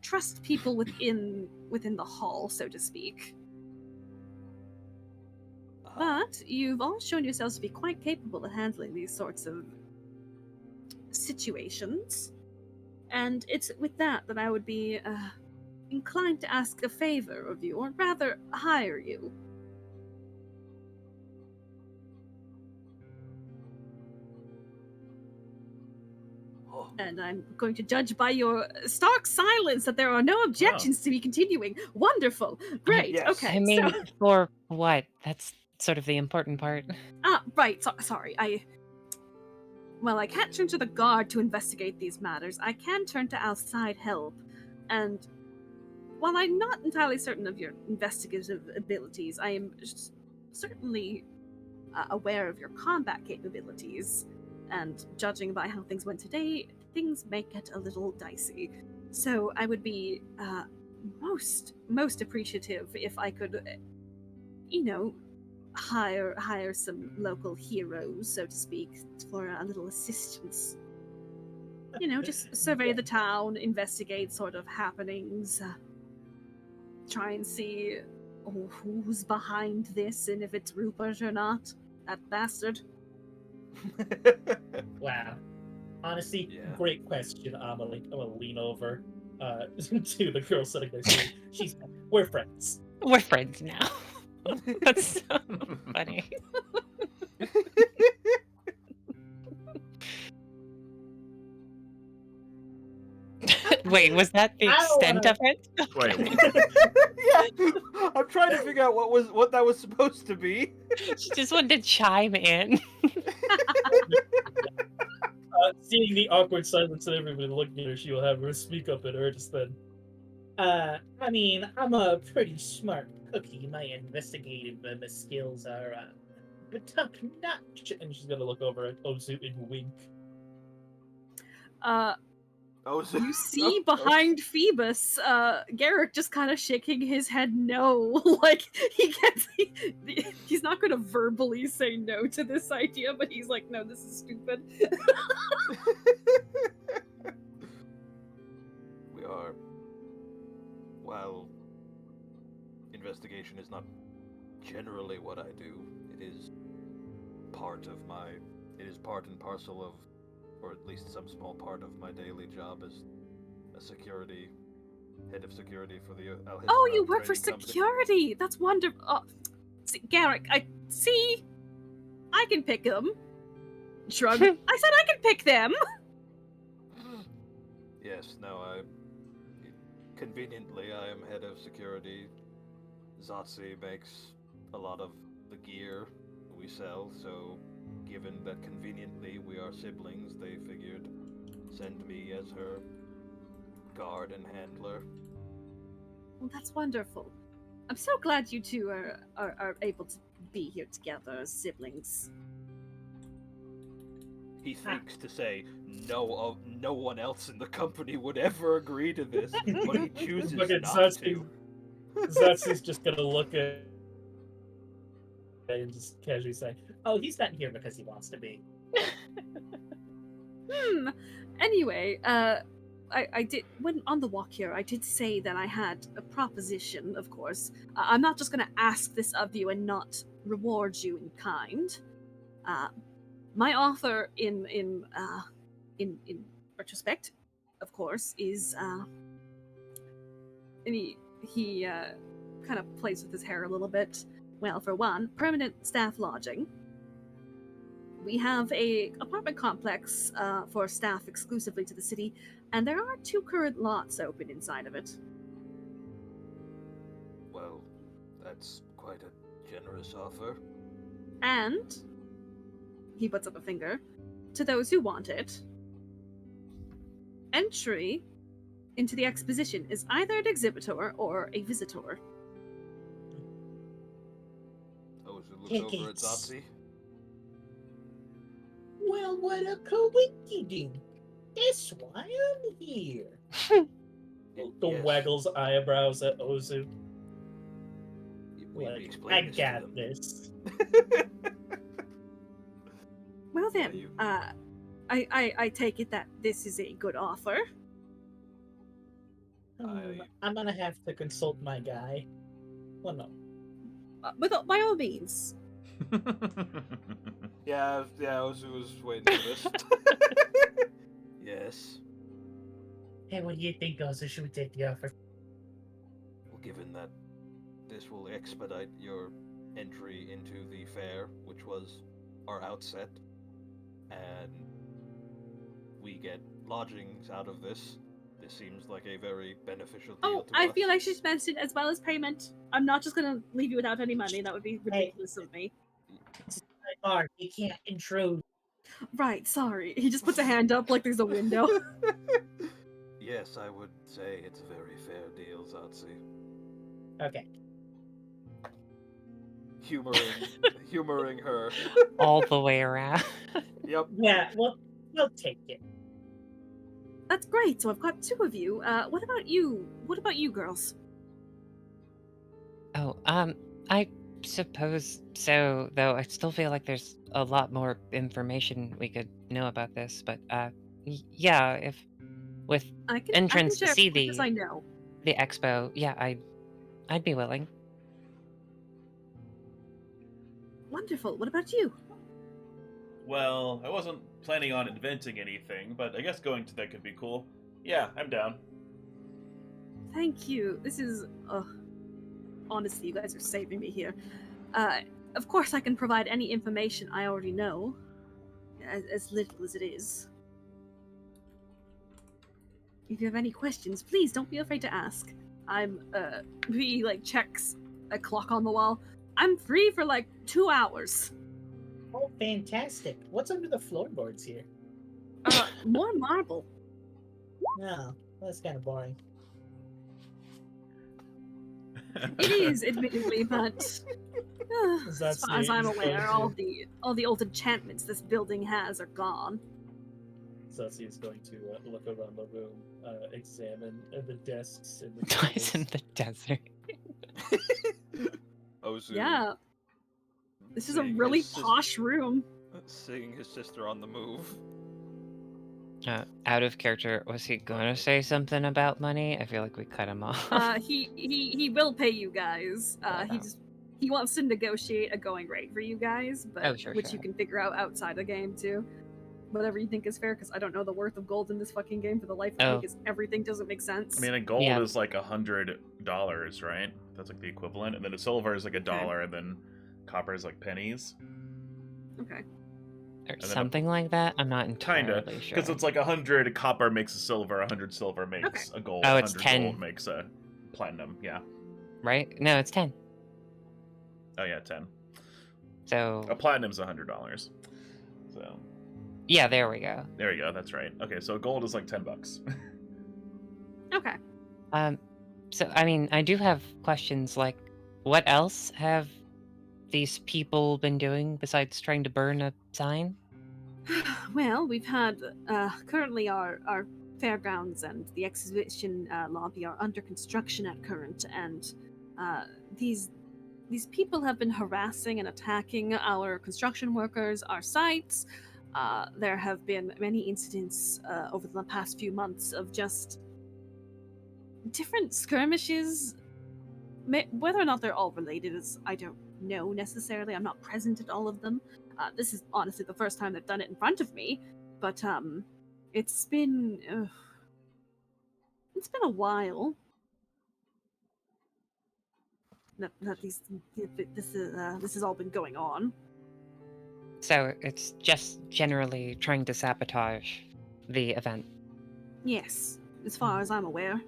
Speaker 7: trust people within the hall, so to speak. But you've all shown yourselves to be quite capable of handling these sorts of situations. And it's with that I would be inclined to ask a favor of you, or rather, hire you. And I'm going to judge by your stark silence that there are no objections to me continuing. Wonderful. Great.
Speaker 2: Yes.
Speaker 7: Okay.
Speaker 5: I mean, for what? That's sort of the important part.
Speaker 7: Right. Sorry. I can't turn to the guard to investigate these matters. I can turn to outside help. And while I'm not entirely certain of your investigative abilities, I am certainly aware of your combat capabilities. And judging by how things went today, things may get a little dicey. So I would be most appreciative if I could, hire some local heroes, so to speak, for a little assistance. Just survey the town, investigate sort of happenings, try and see who's behind this, and if it's Rupert or not. That bastard.
Speaker 6: Wow. Honestly,
Speaker 2: Yeah.
Speaker 6: great question, Amelie. I'm gonna lean over to the girl sitting there. We're friends.
Speaker 5: We're friends now. That's so funny. Wait, was that the extent of it?
Speaker 4: Wait.
Speaker 2: Yeah, I'm trying to figure out what that was supposed to be.
Speaker 5: She just wanted to chime in.
Speaker 6: Seeing the awkward silence and everybody looking at her, she will have her speak up in earnest then. I mean, I'm a pretty smart cookie. My investigative skills are top notch. And she's gonna look over at Ozhu and wink.
Speaker 7: You see behind Phoebus, Garrick just kind of shaking his head no. Like, he's not going to verbally say no to this idea, but he's like, no, this is stupid.
Speaker 2: We are... While investigation is not generally what I do, it is part of my it is part and parcel of, or at least some small part of my daily job as a security, head of security for the Alhizra
Speaker 7: Oh, you work for
Speaker 2: trading company.
Speaker 7: security. That's wonderful. Oh, see, Garrick, I see. I can pick them. Shrug. I said I can pick them.
Speaker 2: Yes, no, conveniently, I am head of security. Zsotsi makes a lot of the gear we sell, so given that conveniently we are siblings, they figured send me as her guard and handler.
Speaker 7: Well, that's wonderful. I'm so glad you two are able to be here together as siblings.
Speaker 2: He thinks to say no one else in the company would ever agree to this, but he chooses
Speaker 6: Look at
Speaker 2: not to.
Speaker 6: Zotsi's just gonna look at and just casually say, "Oh, he's not here because he wants to be."
Speaker 7: Anyway, I did, when on the walk here, I did say that I had a proposition, of course. I'm not just going to ask this of you and not reward you in kind. My offer in retrospect, of course, is, and he kind of plays with his hair a little bit. Well, for one, permanent staff lodging. We have a apartment complex for staff exclusively to the city, and there are 2 current lots open inside of it.
Speaker 2: Well, that's quite a generous offer.
Speaker 7: And he puts up a finger to those who want it. Entry into the exposition is either an exhibitor or a visitor.
Speaker 2: Ozhu looks over at Zsotsi.
Speaker 6: Well, what a coincidence! That's why I'm here.
Speaker 2: Yes.
Speaker 6: Waggles eyebrows at Ozhu.
Speaker 2: We
Speaker 6: Like,
Speaker 2: explained
Speaker 6: I
Speaker 2: this to
Speaker 6: got
Speaker 2: them.
Speaker 6: this.
Speaker 7: Well then,
Speaker 2: you-
Speaker 7: I take it that this is a good offer.
Speaker 6: I'm gonna have to consult my guy. Well, no.
Speaker 7: By all means.
Speaker 2: Yeah, Ozhu was waiting for this. Yes.
Speaker 6: Hey, what do you think, Ozhu? Should we take the offer?
Speaker 2: Well, given that this will expedite your entry into the fair, which was our outset, and we get lodgings out of this, this seems like a very beneficial deal
Speaker 7: Oh,
Speaker 2: to
Speaker 7: I
Speaker 2: us.
Speaker 7: feel I should mention as well as payment. I'm not just gonna leave you without any money. That would be ridiculous of me.
Speaker 6: My bar, you can't intrude.
Speaker 7: Right, sorry. He just puts a hand up like there's a window.
Speaker 2: Yes, I would say it's a very fair deal, Zsotsi.
Speaker 6: Okay.
Speaker 2: Humoring her.
Speaker 5: All the way around.
Speaker 2: Yep.
Speaker 6: Yeah, well, we'll take it.
Speaker 7: That's great. So I've got 2 of you. What about you? What about you, girls?
Speaker 5: Oh, I suppose so, though I still feel like there's a lot more information we could know about this, but, yeah, if with
Speaker 7: I can
Speaker 5: entrance to
Speaker 7: share
Speaker 5: see
Speaker 7: as much as I
Speaker 5: the
Speaker 7: know.
Speaker 5: expo, yeah, I'd be willing.
Speaker 7: Wonderful. What about you?
Speaker 4: Well, I wasn't planning on inventing anything, but I guess going to that could be cool. Yeah, I'm down.
Speaker 7: Thank you. This is, honestly, you guys are saving me here. Of course, I can provide any information I already know, as little as it is. If you have any questions, please don't be afraid to ask. He checks a clock on the wall. I'm free for 2 hours.
Speaker 6: Oh, fantastic. What's under the floorboards here?
Speaker 7: More marble.
Speaker 6: No, that's kind of boring.
Speaker 7: It is, admittedly, but as far as I'm aware, all the old enchantments this building has are gone.
Speaker 6: Zsotsi is going to look around the room, examine the desks and the
Speaker 5: Guys
Speaker 6: tables.
Speaker 5: in the desert.
Speaker 2: Ozhu.
Speaker 7: Yeah, this is a
Speaker 2: seeing
Speaker 7: really
Speaker 2: his sis-
Speaker 7: posh room.
Speaker 2: Seeing his sister on the move.
Speaker 5: Out of character, was he gonna say something about money? I feel like we cut him off.
Speaker 7: He will pay you guys.
Speaker 5: Wow.
Speaker 7: he wants to negotiate a going rate for you guys, but
Speaker 5: Oh, sure,
Speaker 7: which you
Speaker 5: sure.
Speaker 7: can figure out outside the game too. Whatever you think is fair, because I don't know the worth of gold in this fucking game for the life of me,
Speaker 5: Oh.
Speaker 7: because everything doesn't make sense.
Speaker 4: I mean, a gold
Speaker 5: Yeah.
Speaker 4: is like $100, right? That's like the equivalent, and then a silver is like $1, and then copper is like pennies.
Speaker 7: Okay.
Speaker 5: Or
Speaker 4: then
Speaker 5: something like that. I'm not
Speaker 4: Kinda,
Speaker 5: entirely sure.
Speaker 4: because it's like 100 copper makes a silver, 100 silver makes a gold,
Speaker 5: Oh, it's
Speaker 4: 100
Speaker 5: 10.
Speaker 4: gold makes a platinum. Yeah.
Speaker 5: Right? No, it's 10.
Speaker 4: Oh yeah, 10.
Speaker 5: So
Speaker 4: A platinum's $100. So
Speaker 5: yeah, there we go.
Speaker 4: there you go. That's right. Okay, so gold is like $10.
Speaker 7: Okay.
Speaker 5: So I mean, I do have questions like, what else have these people been doing besides trying to burn a sign?
Speaker 7: Well, we've had currently our fairgrounds and the exhibition lobby are under construction at current, and these people have been harassing and attacking our construction workers, our sites. There have been many incidents over the past few months of just different skirmishes. Whether or not they're all related is I don't know necessarily. I'm not present at all of them. This is honestly the first time they've done it in front of me, but it's been a while that this has all been going on.
Speaker 5: So it's just generally trying to sabotage the event.
Speaker 7: Yes, as far as I'm aware.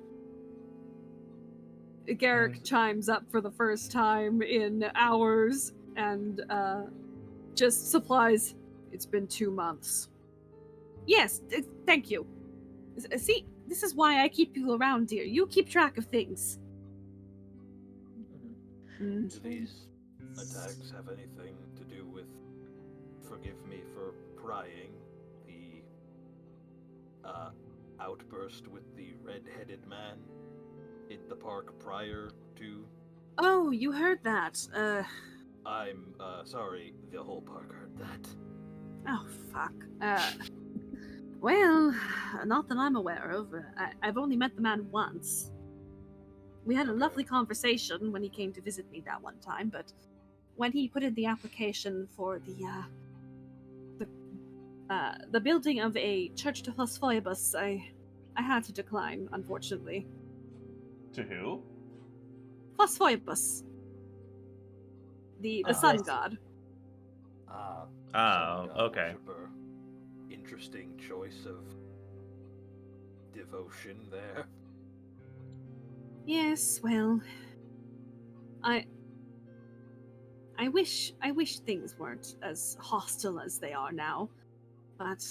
Speaker 7: Garrick chimes up for the first time in hours and just supplies. It's been 2 months. Yes, thank you. See, this is why I keep you around here. You keep track of things.
Speaker 2: Do these attacks have anything to do with, forgive me for prying, the outburst with the red-headed man in the park prior to...
Speaker 7: Oh, you heard that.
Speaker 2: I'm sorry, the whole park heard that.
Speaker 7: Oh, fuck. Well, not that I'm aware of. I've only met the man once. We had a lovely conversation when he came to visit me that one time, but when he put in the application for the building of a church to Phosphorus, I had to decline, unfortunately.
Speaker 4: To who?
Speaker 7: Phosphorus. The sun god.
Speaker 2: Sun god
Speaker 4: okay.
Speaker 2: worshipper. Interesting choice of devotion there.
Speaker 7: Yes, well, I wish things weren't as hostile as they are now, but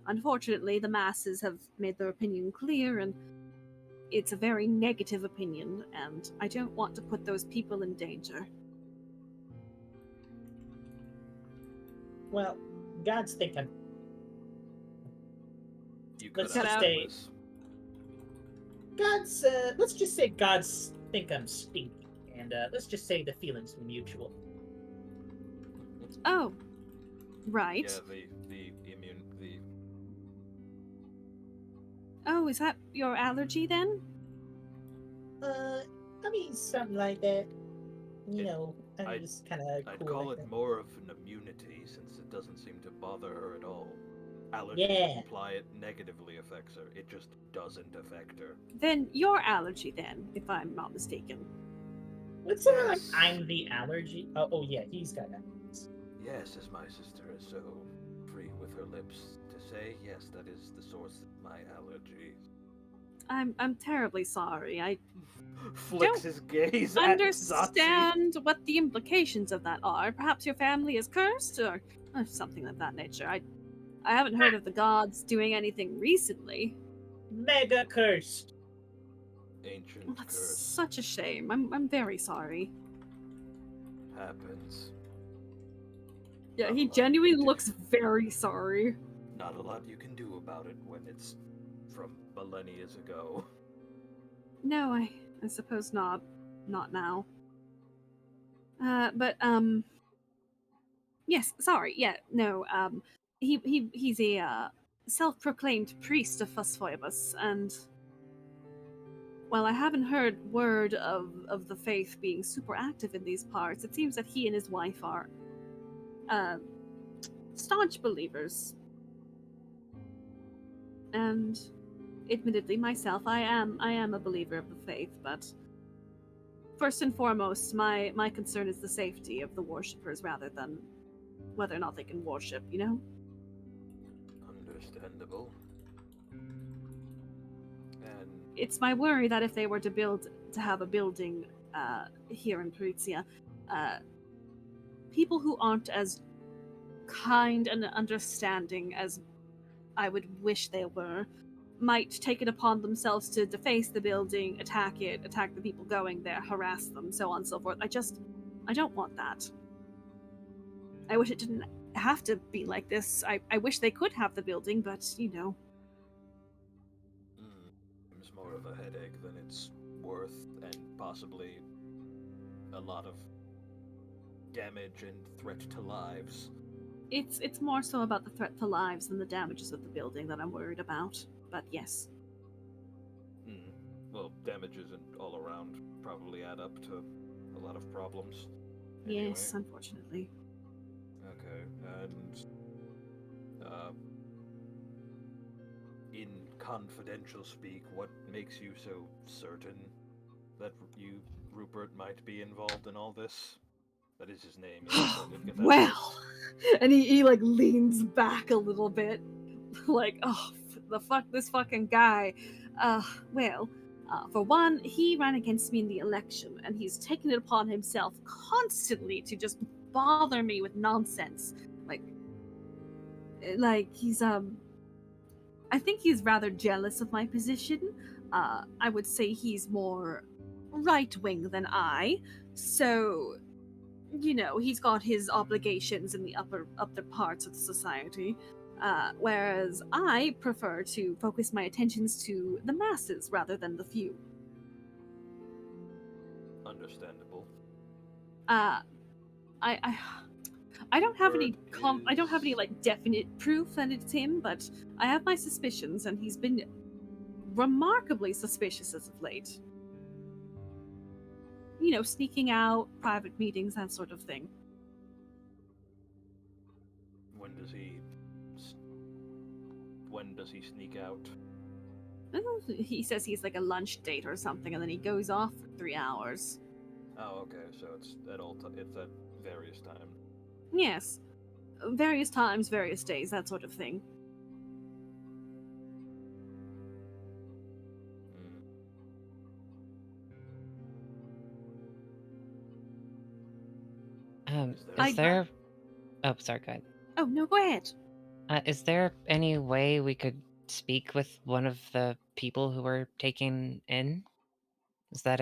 Speaker 7: unfortunately the masses have made their opinion clear, and it's a very negative opinion, and I don't want to put those people in danger.
Speaker 6: Well, God's thinking.
Speaker 2: You
Speaker 6: Let's
Speaker 2: could
Speaker 7: just
Speaker 2: have
Speaker 7: say-
Speaker 2: this.
Speaker 6: God's, let's just say God's think I'm stinky, and let's just say the feelings are mutual.
Speaker 7: Oh, right.
Speaker 2: Yeah, the immune, the...
Speaker 7: Oh, is that your allergy then?
Speaker 6: I mean, something like that. You know, I'm just kind of
Speaker 2: I'd
Speaker 6: cool
Speaker 2: call
Speaker 6: like
Speaker 2: it
Speaker 6: that.
Speaker 2: more of an immunity, since it doesn't seem to bother her at all. Allergy
Speaker 6: Yeah.
Speaker 2: imply it negatively affects her. It just doesn't affect her.
Speaker 7: Then your allergy then, if I'm not mistaken.
Speaker 6: What's like
Speaker 2: Yes.
Speaker 6: I'm the allergy? Oh yeah, he's got that.
Speaker 2: Yes, as my sister is so free with her lips to say, yes, that is the source of my allergy.
Speaker 7: I'm terribly sorry. I
Speaker 2: Flicks his gaze at Zsotsi.
Speaker 7: understand what the implications of that are. Perhaps your family is cursed, or something of that nature. I haven't heard of the gods doing anything recently.
Speaker 6: Mega cursed.
Speaker 2: Ancient
Speaker 7: Well, that's
Speaker 2: curse
Speaker 7: such a shame. I'm very sorry.
Speaker 2: happens.
Speaker 7: Yeah,
Speaker 2: Not
Speaker 7: he
Speaker 2: a lot
Speaker 7: genuinely
Speaker 2: you can
Speaker 7: looks
Speaker 2: do.
Speaker 7: very sorry.
Speaker 2: Not a lot you can do about it when it's from millennia ago.
Speaker 7: No, I suppose not. Not now. But yes, sorry. Yeah, no. He's a self-proclaimed priest of Phosphorus, and
Speaker 1: Well, I haven't heard word of the faith being super active in these parts. It seems that he and his wife are staunch believers. And admittedly, myself, I am a believer of the faith, but first and foremost, my concern is the safety of the worshippers rather than whether or not they can worship, you know?
Speaker 2: Understandable. And
Speaker 1: It's my worry that if they were to have a building here in Parizia, people who aren't as kind and understanding as I would wish they were might take it upon themselves to deface the building, attack it, attack the people going there, harass them, so on and so forth. I don't want that. I wish it didn't have to be like this. I wish they could have the building, but, you know.
Speaker 2: It's more of a headache than it's worth, and possibly a lot of damage and threat to lives.
Speaker 1: It's more so about the threat to lives than the damages of the building that I'm worried about. But yes.
Speaker 2: Well, damages and all around probably add up to a lot of problems. Anyway.
Speaker 1: Yes, unfortunately.
Speaker 2: Okay, and in confidential speak, what makes you so certain that Rupert, might be involved in all this? That is his name. Yes, I did get that right.
Speaker 1: Well, and he like leans back a little bit, like, oh, the fuck, this fucking guy. For one, he ran against me in the election, and he's taken it upon himself constantly to just bother me with nonsense. Like he's I think he's rather jealous of my position. I would say he's more right-wing than I, so, you know, he's got his obligations in the upper parts of the society, whereas I prefer to focus my attentions to the masses rather than the few.
Speaker 2: Understandable.
Speaker 1: I don't have any
Speaker 2: Rupert
Speaker 1: I don't have any
Speaker 2: is-
Speaker 1: like definite proof that it's him, but I have my suspicions, and he's been remarkably suspicious as of late. You know, sneaking out, private meetings, that sort of thing.
Speaker 2: When does he sneak out?
Speaker 1: He says he's like a lunch date or something, and then he goes off for 3 hours.
Speaker 2: Oh, okay. So it's it's at various times.
Speaker 1: Yes. Various times, various days, that sort of thing.
Speaker 5: Is there... Oh, sorry, go ahead.
Speaker 1: Oh, no, go ahead.
Speaker 5: Is there any way we could speak with one of the people who were taken in? Is that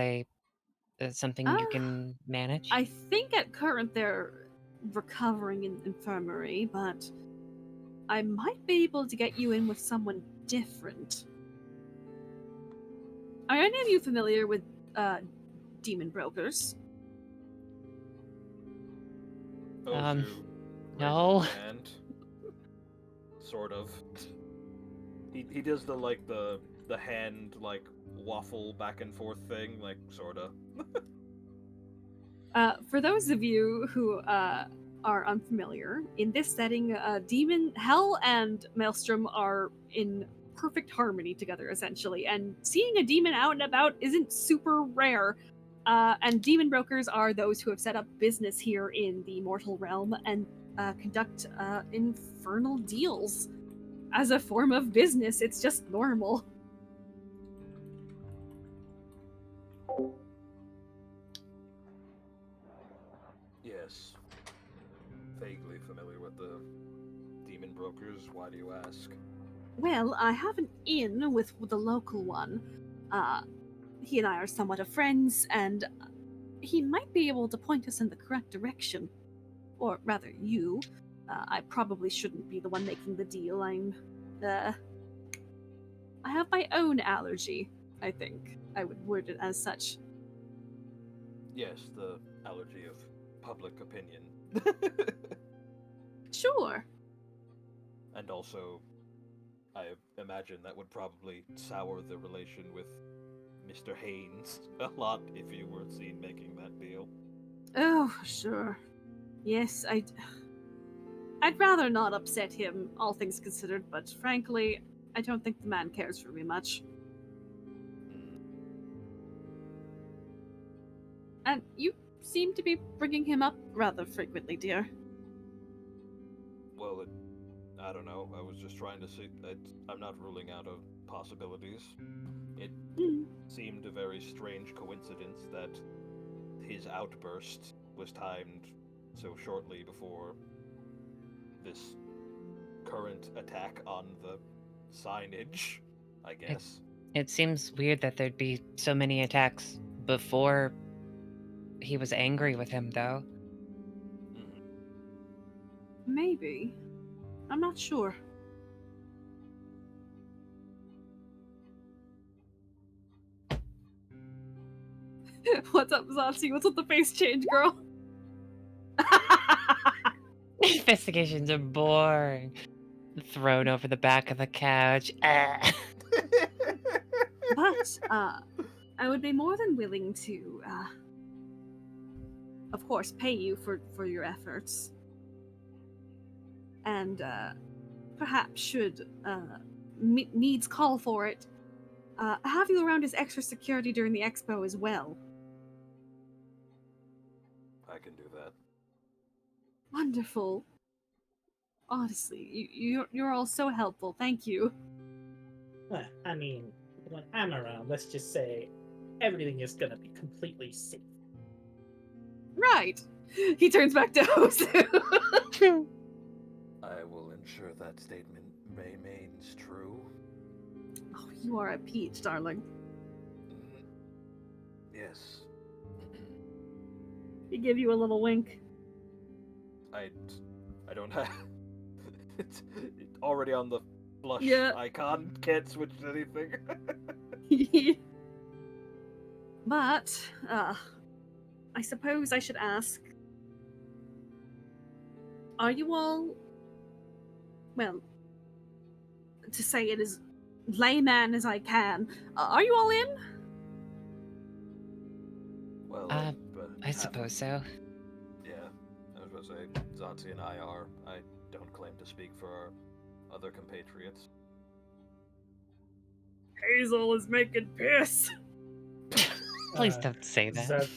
Speaker 5: something you can manage?
Speaker 1: I think at current they're recovering in infirmary, but I might be able to get you in with someone different. Are any of you familiar with demon brokers?
Speaker 2: Ozhu,
Speaker 5: no.
Speaker 2: raising his hand. Sort of. He does the hand like waffle back and forth thing, like sorta.
Speaker 1: For those of you who are unfamiliar, in this setting, Demon Hell and Maelstrom are in perfect harmony together, essentially, and seeing a demon out and about isn't super rare. And demon brokers are those who have set up business here in the mortal realm and conduct infernal deals. As a form of business, it's just normal.
Speaker 2: Yes. Vaguely familiar with the demon brokers. Why do you ask?
Speaker 1: Well, I have an in with the local one. He and I are somewhat of friends, and he might be able to point us in the correct direction. Or rather, you. I probably shouldn't be the one making the deal. I have my own allergy, I think. I would word it as such.
Speaker 2: Yes, the allergy of public opinion.
Speaker 1: Sure.
Speaker 2: And also, I imagine that would probably sour the relation with Mr. Haynes a lot if you were seen making that deal.
Speaker 1: Oh, sure. Yes, I'd rather not upset him, all things considered, but frankly, I don't think the man cares for me much. And you seem to be bringing him up rather frequently, dear.
Speaker 2: Well, I don't know. I was just trying to see. I'm not ruling out of possibilities. It seemed a very strange coincidence that his outburst was timed so shortly before this current attack on the signage, I guess.
Speaker 5: It seems weird that there'd be so many attacks before he was angry with him, though.
Speaker 1: Maybe. I'm not sure. What's up, Zsotsi? What's with the face change, girl?
Speaker 5: Investigations are boring. Thrown over the back of the couch.
Speaker 1: But, I would be more than willing to, of course, pay you for your efforts. And, perhaps should, needs call for it, have you around as extra security during the expo as well.
Speaker 2: I can do that.
Speaker 1: Wonderful. Honestly, you're all so helpful. Thank you.
Speaker 6: Well, I mean, when I'm around, let's just say everything is gonna be completely safe.
Speaker 1: Right. He turns back to Ozhu.
Speaker 2: I will ensure that statement remains true.
Speaker 1: Oh, you are a peach, darling.
Speaker 2: Yes.
Speaker 1: He give you a little wink.
Speaker 2: I don't have. It's already on the blush icon. Can't switch to anything.
Speaker 1: But, I suppose I should ask, are you all, well, to say it as layman as I can, are you all in?
Speaker 2: Well,
Speaker 5: I suppose so.
Speaker 2: Yeah, I was going to say, Zsotsi and I are. I don't claim to speak for our other compatriots.
Speaker 1: Hazel is making piss.
Speaker 5: Please don't say that.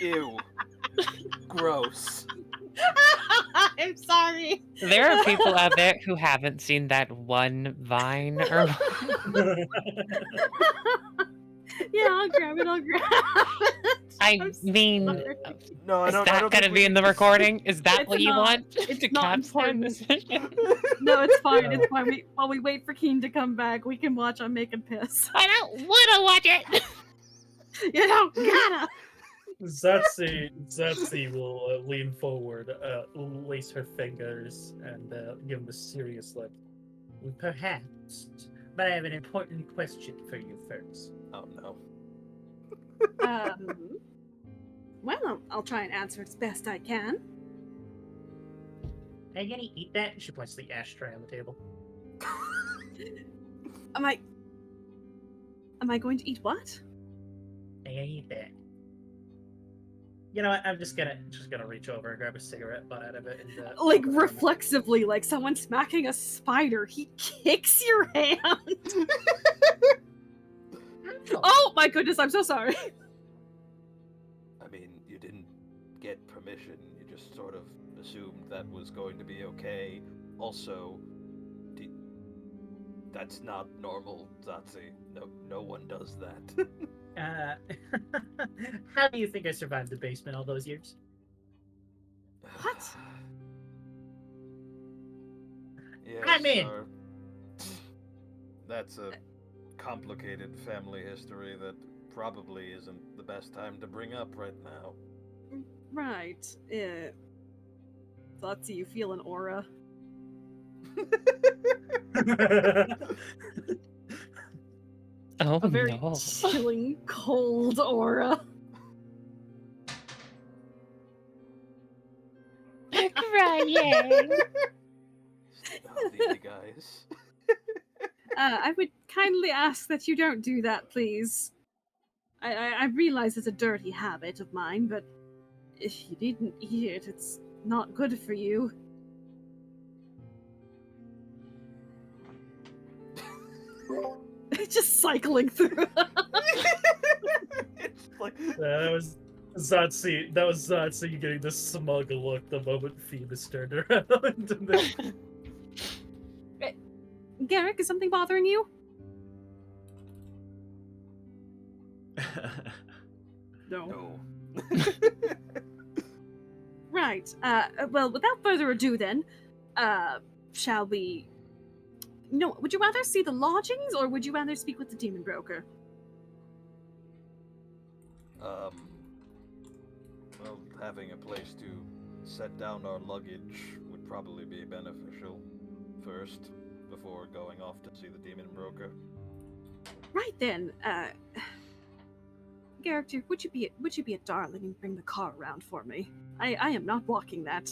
Speaker 2: Ew. Gross.
Speaker 1: I'm sorry.
Speaker 5: There are people out there who haven't seen that one Vine or.
Speaker 1: Yeah, I'll grab it.
Speaker 5: I mean,
Speaker 2: No,
Speaker 5: is
Speaker 2: I
Speaker 5: that
Speaker 2: don't
Speaker 5: going to
Speaker 2: think
Speaker 5: be
Speaker 2: we
Speaker 5: in the
Speaker 2: can-
Speaker 5: recording? Is that
Speaker 1: It's
Speaker 5: what you
Speaker 1: not.
Speaker 5: want
Speaker 1: It's
Speaker 5: to
Speaker 1: not
Speaker 5: capstone
Speaker 1: important.
Speaker 5: this session?
Speaker 1: No, it's fine. It's fine. While we wait for Keen to come back, we can watch I'm making piss.
Speaker 5: I don't want to watch it.
Speaker 1: You don't gotta.
Speaker 6: Zsotsi will lean forward, lace her fingers, and give him a serious look. Perhaps, but I have an important question for you first.
Speaker 2: Oh no.
Speaker 1: Well, I'll try and answer it as best I can.
Speaker 6: Are you gonna eat that? She points to the ashtray on the table.
Speaker 1: Am I going to eat what?
Speaker 6: Are you gonna eat that? You know what? I'm just gonna reach over and grab a cigarette butt out of it. And,
Speaker 1: Like reflexively, like someone smacking a spider. He kicks your hand. Oh my goodness! I'm so sorry.
Speaker 2: I mean, you didn't get permission. You just sort of assumed that was going to be okay. Also, that's not normal, Zsotsi. No one does that.
Speaker 6: How do you think I survived the basement all those years?
Speaker 1: What?
Speaker 2: Yes,
Speaker 6: I'm in.
Speaker 2: That's a complicated family history that probably isn't the best time to bring up right now.
Speaker 1: Right. Zsotsi, you feel an aura.
Speaker 5: Oh,
Speaker 1: A very
Speaker 5: no.
Speaker 1: chilling, cold aura.
Speaker 5: Crying.
Speaker 2: Stealthy guys.
Speaker 1: I would
Speaker 7: kindly ask that you don't do that, please. I realize it's a dirty habit of mine, but if you didn't eat it, it's not good for you. Just cycling through.
Speaker 2: It's like
Speaker 3: That was Zsotsi. That was Zsotsi getting the smug look the moment Phoebus turned around. And then...
Speaker 7: Garrick, is something bothering you?
Speaker 2: no.
Speaker 7: Right. Well, without further ado then, shall we... No, would you rather see the lodgings, or would you rather speak with the demon broker?
Speaker 2: Well, having a place to set down our luggage would probably be beneficial first, before going off to see the demon broker.
Speaker 7: Right then, Garrick, would you be a darling and bring the car around for me? I am not walking that.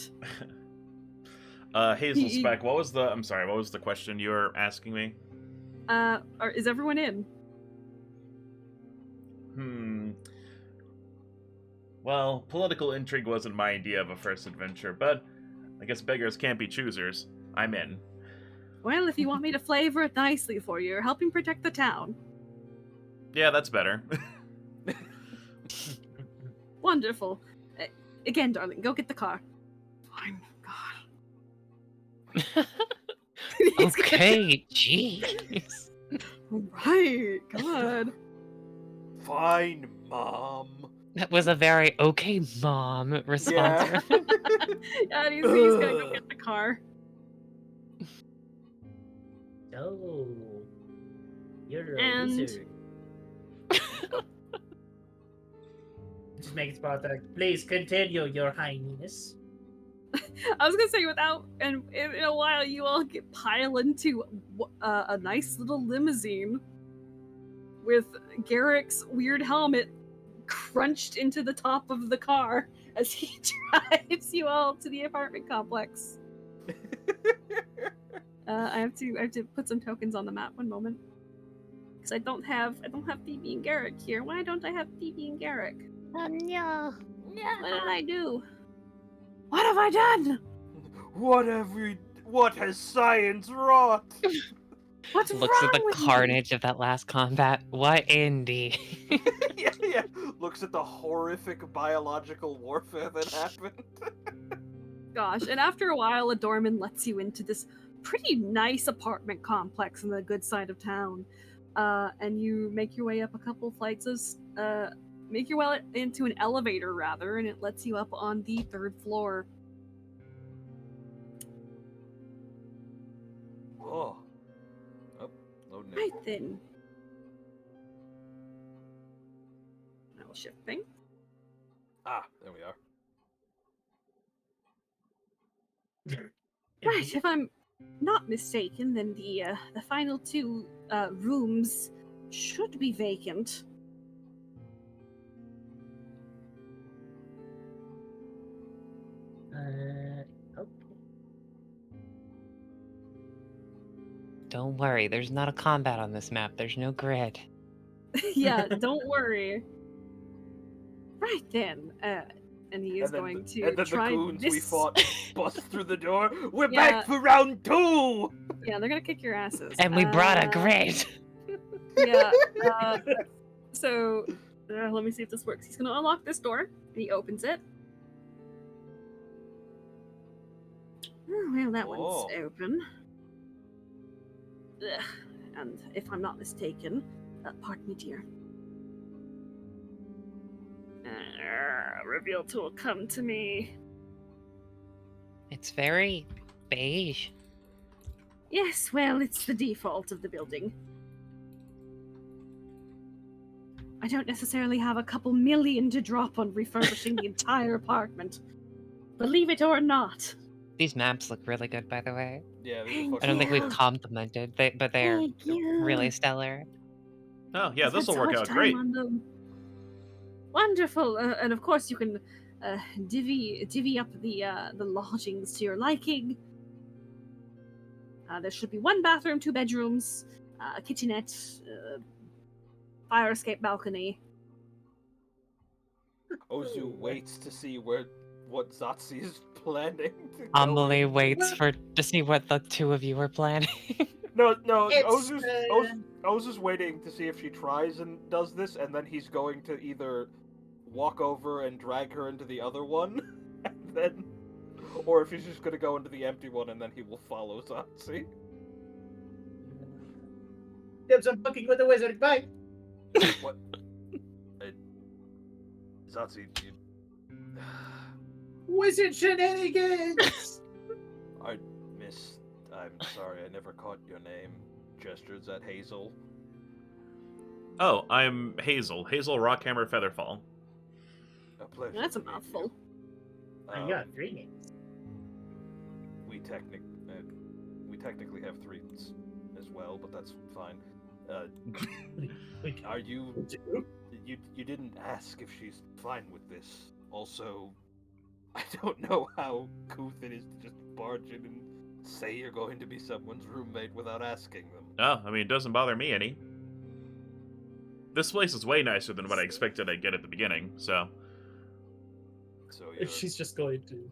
Speaker 4: Hazel Speck, what was the question you were asking me?
Speaker 7: Is everyone in?
Speaker 4: Well, political intrigue wasn't my idea of a first adventure, but I guess beggars can't be choosers. I'm in.
Speaker 7: Well, if you want me to flavor it nicely for you, you're helping protect the town.
Speaker 4: Yeah, that's better.
Speaker 7: Wonderful. Again, darling, go get the car. Fine. God.
Speaker 5: Okay, jeez.
Speaker 7: Right. God.
Speaker 2: Fine, Mom.
Speaker 5: That was a very okay, Mom response.
Speaker 2: Yeah.
Speaker 7: Yeah, he's gonna go get the car.
Speaker 6: Oh, you're a
Speaker 7: And-
Speaker 6: wizard. Just make it spot that. Please continue, Your Highness.
Speaker 7: I was gonna say, in a while, you all pile into a nice little limousine with Garrick's weird helmet crunched into the top of the car as he drives you all to the apartment complex. I have to put some tokens on the map. One moment, because I don't have Phoebe and Garrick here. Why don't I have Phoebe and Garrick?
Speaker 8: Oh no.
Speaker 7: What did I do? What have I done?
Speaker 2: What has science wrought?
Speaker 7: What's
Speaker 5: Looks
Speaker 7: wrong
Speaker 5: at the
Speaker 7: with me?
Speaker 5: carnage of that last combat. What indie?
Speaker 2: yeah. Looks at the horrific biological warfare that happened.
Speaker 7: Gosh, and after a while, a doorman lets you into this pretty nice apartment complex on the good side of town. And you make your way up a couple flights of... make your way into an elevator, rather, and it lets you up on the 3rd floor.
Speaker 2: Oh. Oh, no.
Speaker 7: Right then. I will shift thing.
Speaker 2: Ah, there we are.
Speaker 7: Right, if I'm not mistaken, then the final 2 rooms should be vacant.
Speaker 6: Okay.
Speaker 5: Don't worry, there's not a combat on this map. There's no grid.
Speaker 7: Yeah, don't worry. Right then, and he is
Speaker 2: And then
Speaker 7: going
Speaker 2: the-
Speaker 7: to
Speaker 2: and then
Speaker 7: try
Speaker 2: the goons
Speaker 7: this.
Speaker 2: we fought bust through the door. We're
Speaker 7: Yeah.
Speaker 2: back for round 2!
Speaker 7: Yeah, they're gonna kick your asses.
Speaker 5: And we brought a grid.
Speaker 7: Yeah. So let me see if this works. He's gonna unlock this door, and he opens it. Oh, well, that one's
Speaker 2: Oh.
Speaker 7: open. Ugh. And if I'm not mistaken, pardon me, dear. Reveal tool, come to me.
Speaker 5: It's very beige.
Speaker 7: Yes, well, it's the default of the building. I don't necessarily have a couple million to drop on refurbishing the entire apartment. Believe it or not.
Speaker 5: These maps look really good, by the way.
Speaker 2: Yeah, these are
Speaker 7: Thank
Speaker 5: I don't think we've
Speaker 7: Yeah.
Speaker 5: complimented, but they're
Speaker 7: Thank you.
Speaker 5: really stellar.
Speaker 4: Oh, yeah,
Speaker 7: I've
Speaker 4: this will
Speaker 7: had so
Speaker 4: work
Speaker 7: much
Speaker 4: out
Speaker 7: time
Speaker 4: great.
Speaker 7: on them. Wonderful, and of course you can divvy up the lodgings to your liking. There should be 1 bathroom, 2 bedrooms,
Speaker 1: kitchenette, fire escape balcony.
Speaker 2: Ozu waits to see what Zsotsi is planning to go
Speaker 5: Amelie
Speaker 2: into.
Speaker 5: waits to see what the two of you are planning.
Speaker 2: No,
Speaker 6: It's,
Speaker 2: Ozu's waiting to see if she tries and does this, and then he's going to either walk over and drag her into the other one, and then, or if he's just going to go into the empty one, and then he will follow Zsotsi.
Speaker 6: Dibs on fucking with the wizard. Bye.
Speaker 2: What? Zsotsi, you...
Speaker 6: Wizard shenanigans.
Speaker 2: I'm sorry, I never caught your name. Gestures at Hazel.
Speaker 4: Oh, I'm Hazel. Hazel Rockhammer Featherfall.
Speaker 2: A pleasure.
Speaker 1: That's a
Speaker 2: to meet
Speaker 1: mouthful.
Speaker 2: you.
Speaker 6: I got 3 names.
Speaker 2: We technically have 3 as well, but that's fine. Are you didn't ask if she's fine with this. Also, I don't know how couth it is to just barge in and say you're going to be someone's roommate without asking them.
Speaker 4: Oh, I mean, it doesn't bother me any. This place is way nicer than what I expected I'd get at the beginning, so...
Speaker 2: So you're...
Speaker 3: She's just going to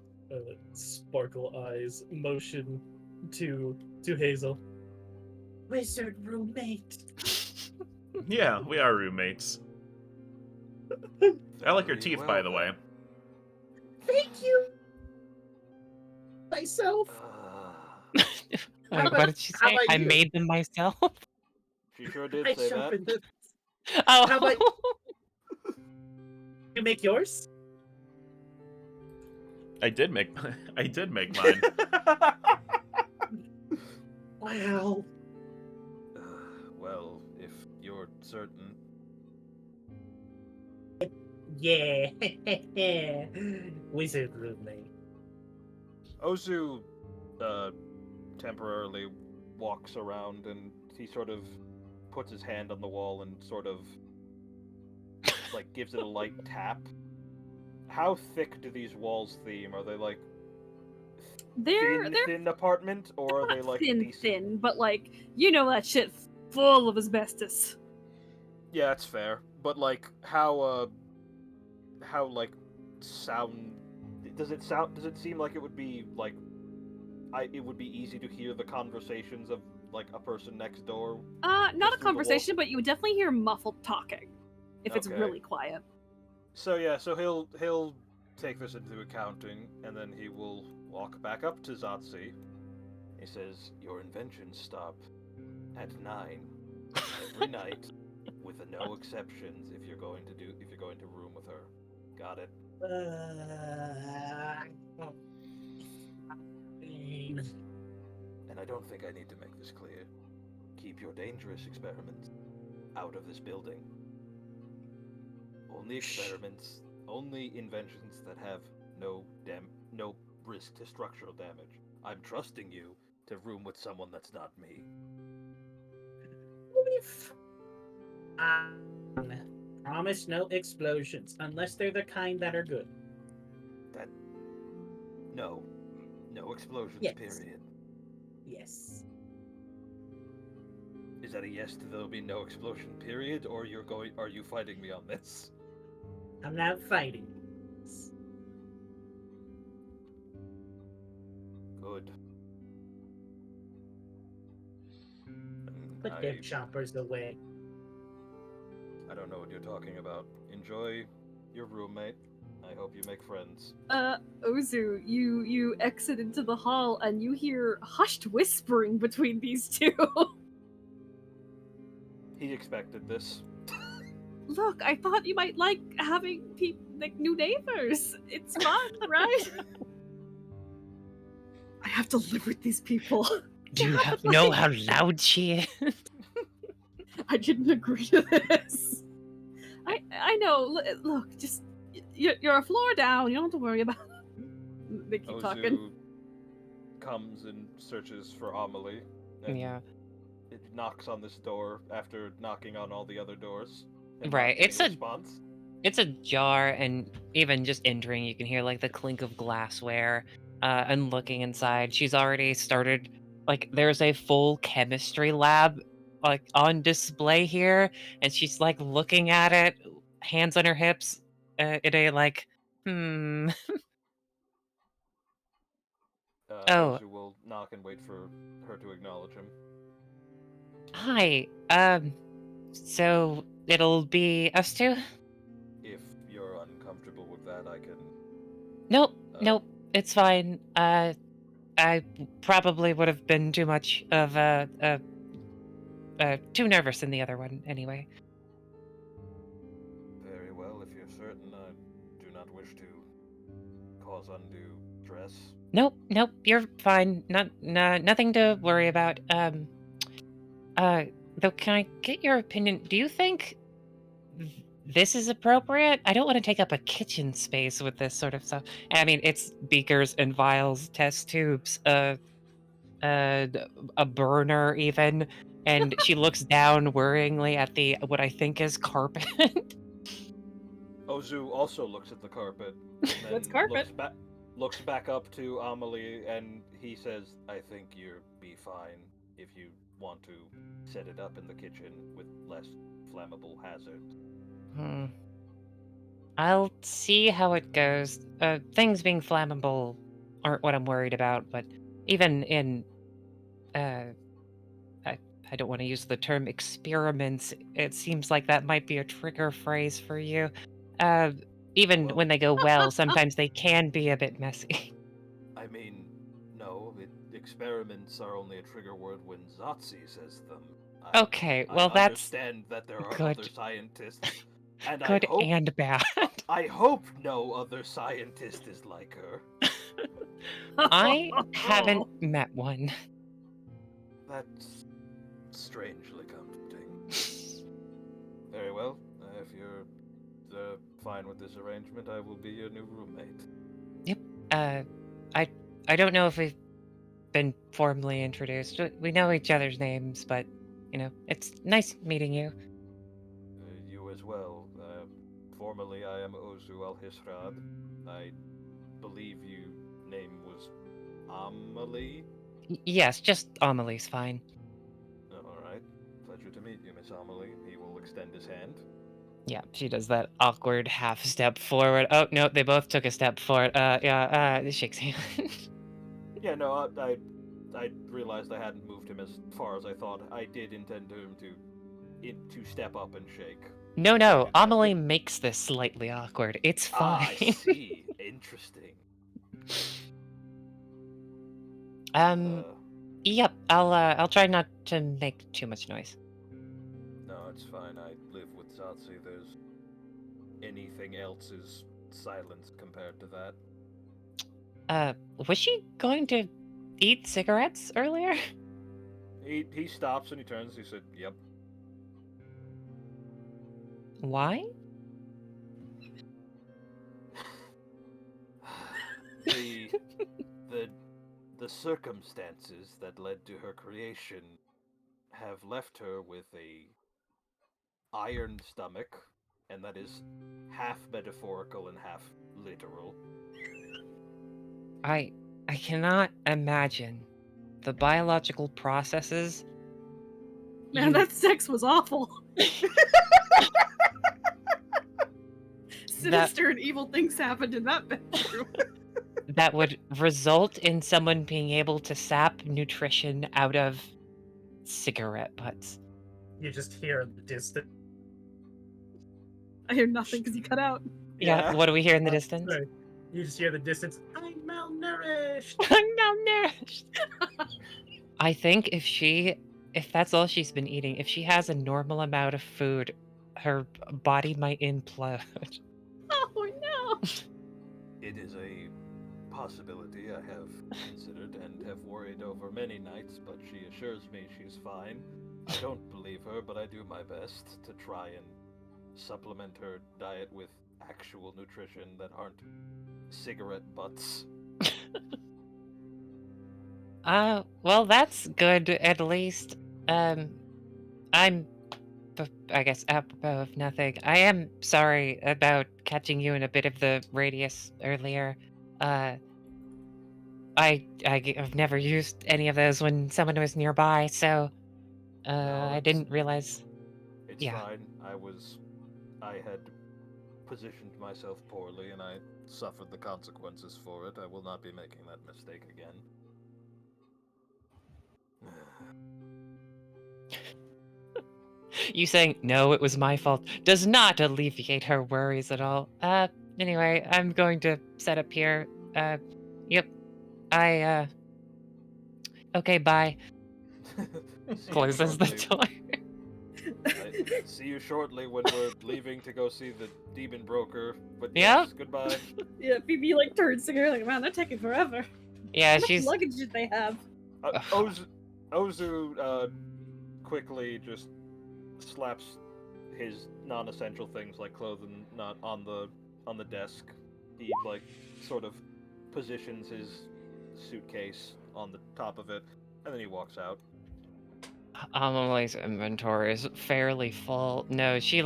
Speaker 3: sparkle eyes motion to Hazel.
Speaker 6: Wizard roommate.
Speaker 4: Yeah, we are roommates. I like your
Speaker 2: Very
Speaker 4: teeth,
Speaker 2: well,
Speaker 4: by the way.
Speaker 6: Thank you. Myself.
Speaker 5: Wait, what did she say? I made them myself?
Speaker 2: She sure did
Speaker 6: I
Speaker 2: say that.
Speaker 6: sharpened them.
Speaker 5: Oh.
Speaker 6: How about you make yours?
Speaker 4: I did make mine.
Speaker 6: Wow.
Speaker 2: Well, if you're certain.
Speaker 6: Yeah. Wizard roommate.
Speaker 2: Ozu temporarily walks around and he sort of puts his hand on the wall and sort of like gives it a light tap. How thick do these walls seem? Are they like
Speaker 1: They're
Speaker 2: thin apartment, or are
Speaker 1: not
Speaker 2: they like
Speaker 1: thin,
Speaker 2: decent?
Speaker 1: but like you know that shit's full of asbestos.
Speaker 2: Yeah, that's fair. But like how like sound does it seem like it would be like it would be easy to hear the conversations of like a person next door?
Speaker 1: Not a
Speaker 2: through the
Speaker 1: conversation, but you would definitely hear muffled talking if it's
Speaker 2: Okay.
Speaker 1: really quiet.
Speaker 2: So yeah, so he'll take this into accounting, and then he will walk back up to Zsotsi. He says, "Your inventions stop at 9 every night, with no exceptions. If you're going to room with her, got it." And I don't think I need to make this clear. Keep your dangerous experiments out of this building. Only experiments, only inventions that have no risk to structural damage. I'm trusting you to room with someone that's not me.
Speaker 6: Promise no explosions, unless they're the kind that are good.
Speaker 2: No explosions,
Speaker 6: Yes.
Speaker 2: period.
Speaker 6: Yes.
Speaker 2: Is that a yes to there'll be no explosion, period, or are you fighting me on this?
Speaker 6: I'm not fighting.
Speaker 2: Good.
Speaker 6: Put them choppers away.
Speaker 2: I don't know what you're talking about. Enjoy your roommate. I hope you make friends.
Speaker 1: Ozu, you exit into the hall and you hear hushed whispering between these two.
Speaker 2: He expected this.
Speaker 1: Look, I thought you might like having new neighbors. It's fun, right? I have to live with these people.
Speaker 5: Do you know how loud she is?
Speaker 1: I didn't agree to this. I know. Look, just you're a floor down. You don't have to worry about it. They keep talking.
Speaker 2: Ozu comes and searches for Amelie. And
Speaker 5: Yeah.
Speaker 2: It knocks on this door after knocking on all the other doors. and
Speaker 5: Right,
Speaker 2: not
Speaker 5: it's
Speaker 2: getting
Speaker 5: a-
Speaker 2: response.
Speaker 5: It's ajar, and even just entering, you can hear like the clink of glassware. And looking inside, she's already started. Like, there's a full chemistry lab like on display here, and she's like looking at it, hands on her hips, in a like, oh,
Speaker 2: Ozhu will knock and wait for her to acknowledge him.
Speaker 5: hi. So it'll be us two?
Speaker 2: If you're uncomfortable with that, I can.
Speaker 5: Nope, nope, it's fine. I probably would have been too much of too nervous in the other one anyway.
Speaker 2: Very well, if you're certain, I do not wish to cause undue stress.
Speaker 5: Nope, you're fine. Nothing to worry about. Though, can I get your opinion? Do you think this is appropriate? I don't want to take up a kitchen space with this sort of stuff. I mean, it's beakers and vials, test tubes, a burner even, and she looks down worryingly at the what I think is carpet.
Speaker 2: Ozhu also looks at the carpet. And then
Speaker 7: What's carpet?
Speaker 2: Looks back up to Amelie, and he says, "I think you'll be fine if you want to set it up in the kitchen with less flammable hazards."
Speaker 5: I'll see how it goes. Things being flammable aren't what I'm worried about, but even in, I don't want to use the term experiments. It seems like that might be a trigger phrase for you. Even
Speaker 2: Well-
Speaker 5: when they go well, sometimes they can be a bit messy.
Speaker 2: I mean, no, experiments are only a trigger word when Zsotsi says them.
Speaker 5: Okay, well,
Speaker 2: I
Speaker 5: that's
Speaker 2: understand that there are
Speaker 5: good.
Speaker 2: other scientists, and
Speaker 5: good
Speaker 2: I hope,
Speaker 5: and bad.
Speaker 2: I hope no other scientist is like her.
Speaker 5: I haven't met one.
Speaker 2: That's strangely comforting. Very well, if you're fine with this arrangement, I will be your new roommate.
Speaker 5: I don't know if we've been formally introduced. We know each other's names, but it's nice meeting you.
Speaker 2: You as well. Formerly, I am Ozhu al-Hisrad. I believe your name was Amelie?
Speaker 5: Yes, just Amelie's fine.
Speaker 2: Alright. Pleasure to meet you, Miss Amelie. He will extend his hand.
Speaker 5: Yeah, she does that awkward half step forward. Oh, no, they both took a step forward. Shakes hand.
Speaker 2: Yeah, no, I realized I hadn't moved him as far as I thought. I did intend him to step up and shake.
Speaker 5: No, Amelie makes this slightly awkward. It's fine.
Speaker 2: Ah, I see. Interesting.
Speaker 5: Yep, I'll try not to make too much noise.
Speaker 2: No, it's fine. I live with Zsotsi. There's anything else is silence compared to that.
Speaker 5: Was she going to eat cigarettes earlier?
Speaker 2: He stops and he turns. He said, "Yep."
Speaker 5: Why?
Speaker 2: The circumstances that led to her creation have left her with a iron stomach, and that is half metaphorical and half literal.
Speaker 5: I cannot imagine the biological processes.
Speaker 7: Man, that sex was awful. Sinister and evil things happened in that bedroom.
Speaker 5: that would result in someone being able to sap nutrition out of cigarette butts.
Speaker 3: You just hear in the distance.
Speaker 7: I hear nothing because you cut out.
Speaker 5: Yeah, what do we hear in the distance?
Speaker 3: Sorry. You just hear the distance. I'm malnourished.
Speaker 5: I'm malnourished. I think if that's all she's been eating, if she has a normal amount of food, her body might implode.
Speaker 7: Oh no!
Speaker 2: It is a possibility I have considered and have worried over many nights, but she assures me she's fine. I don't believe her, but I do my best to try and supplement her diet with actual nutrition that aren't cigarette butts.
Speaker 5: Well, that's good, at least. I guess apropos of nothing. I am sorry about catching you in a bit of the radius earlier. I've never used any of those when someone was nearby, so I
Speaker 2: it's-
Speaker 5: didn't realize.
Speaker 2: It's
Speaker 5: Yeah.
Speaker 2: fine. I had positioned myself poorly, and I suffered the consequences for it. I will not be making that mistake again.
Speaker 5: You saying, no, it was my fault, does not alleviate her worries at all. Anyway, I'm going to set up here. Yep. Okay, bye.
Speaker 2: See you
Speaker 5: Closes the
Speaker 2: shortly.
Speaker 5: door.
Speaker 2: See you shortly when we're leaving to go see the demon broker. But
Speaker 5: Yeah.
Speaker 2: yes, goodbye.
Speaker 7: Yeah, Phoebe like turns to her like, man, they're taking forever.
Speaker 5: Yeah,
Speaker 7: How much
Speaker 5: she's.
Speaker 7: luggage did they have?
Speaker 2: Ozhu quickly just slaps his non-essential things like clothing not on the desk. He like sort of positions his suitcase on the top of it, and then he walks out.
Speaker 5: Amelie's inventory is fairly full. No, she's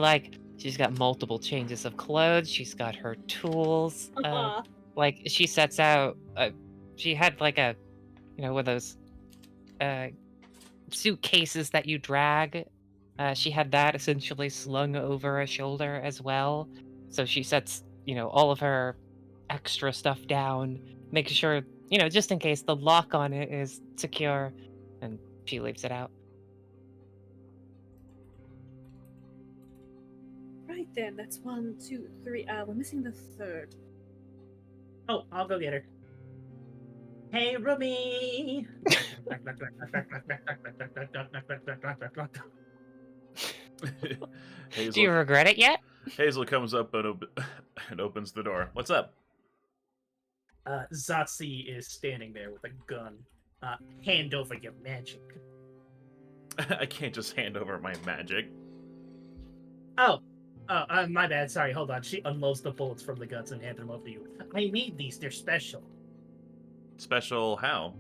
Speaker 5: got multiple changes of clothes. She's got her tools. Like she sets out. She had like a, one of those suitcases that you drag. She had that essentially slung over a shoulder as well. So she sets, all of her extra stuff down, making sure, just in case the lock on it is secure, and she leaves it out.
Speaker 7: Right then, that's 1, 2, 3. We're missing the third.
Speaker 6: Oh, I'll go get her. Hey, Rumi!
Speaker 5: Do you regret it yet?
Speaker 4: Hazel comes up and opens the door. What's up?
Speaker 6: Zsotsi is standing there with a gun. Hand over your magic.
Speaker 4: I can't just hand over my magic.
Speaker 6: Oh, my bad. Sorry, hold on. She unloads the bullets from the guns and hands them over to you. I made these. They're special.
Speaker 4: Special how?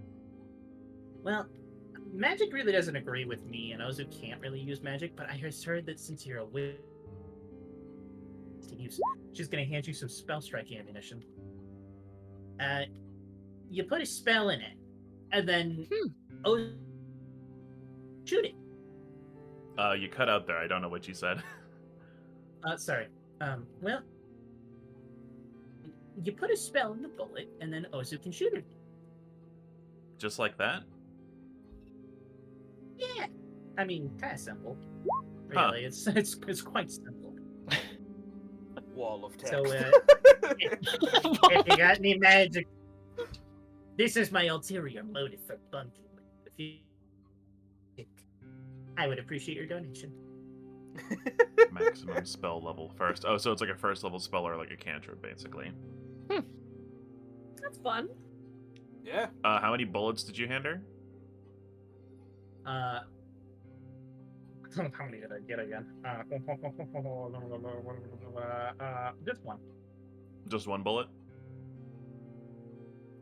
Speaker 6: Well, magic really doesn't agree with me, and Ozhu can't really use magic, but I just heard that since you're a wizard, she's going to hand you some spell strike ammunition. You put a spell in it, and then Ozhu shoot it.
Speaker 4: You cut out there. I don't know what you said.
Speaker 6: Sorry. Well, you put a spell in the bullet, and then Ozhu can shoot it.
Speaker 4: Just like that?
Speaker 6: Yeah. I mean, kind of simple. Really, it's quite simple.
Speaker 2: Wall of text.
Speaker 6: So, if you got any magic, this is my ulterior motive for bunking. If you, I would appreciate your donation.
Speaker 4: Maximum spell level first. Oh, so it's like a first level spell or like a cantrip, basically.
Speaker 7: That's fun.
Speaker 2: Yeah.
Speaker 4: How many bullets did you hand her?
Speaker 6: How many did I get again? Just one.
Speaker 4: Just one bullet?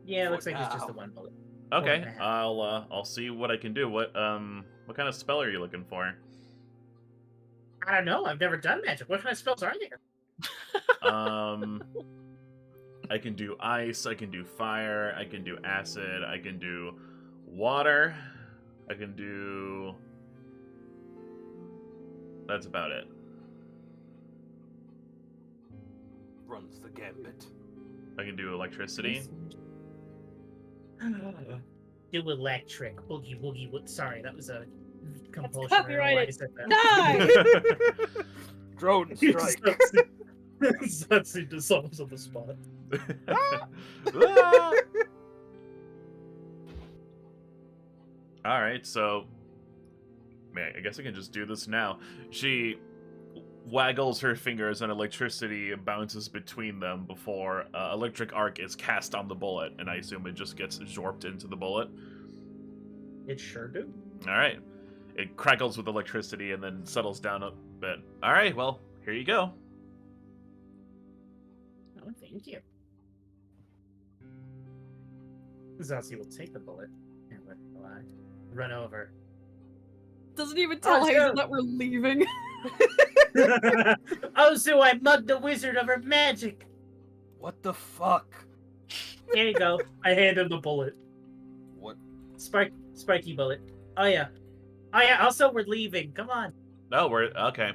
Speaker 6: Yeah, it
Speaker 2: For
Speaker 6: looks like it's just the
Speaker 2: now.
Speaker 6: one bullet.
Speaker 4: Okay,
Speaker 6: and a half.
Speaker 4: I'll see what I can do. What kind of spell are you looking for?
Speaker 6: I don't know. I've never done magic. What kind of spells are there?
Speaker 4: I can do ice, I can do fire, I can do acid, I can do water, I can do... That's about it.
Speaker 2: Runs the gambit.
Speaker 4: I can do electricity.
Speaker 6: Do electric. Boogie woogie. Sorry, that was a compulsion.
Speaker 7: copyrighted.
Speaker 6: I said that.
Speaker 7: Die!
Speaker 2: Drone strike.
Speaker 6: Zsotsi dissolves on the spot.
Speaker 4: Alright, so... Man, I guess I can just do this now. She waggles her fingers and electricity bounces between them before electric arc is cast on the bullet, and I assume it just gets absorbed into the bullet.
Speaker 6: It sure do.
Speaker 4: Alright. It crackles with electricity and then settles down a bit. Alright, well, here you go.
Speaker 6: Oh, thank you. Zsotsi will take the bullet and let it fly. Run over.
Speaker 7: Doesn't even tell
Speaker 6: Oh,
Speaker 7: Hazel
Speaker 6: sure.
Speaker 7: that we're leaving.
Speaker 6: Ozhu, I mugged the wizard of her magic.
Speaker 2: What the fuck?
Speaker 6: Here you go. I hand him the bullet.
Speaker 2: What?
Speaker 6: Spiky bullet. Oh yeah. Oh yeah, also we're leaving. Come on.
Speaker 4: No, we're okay.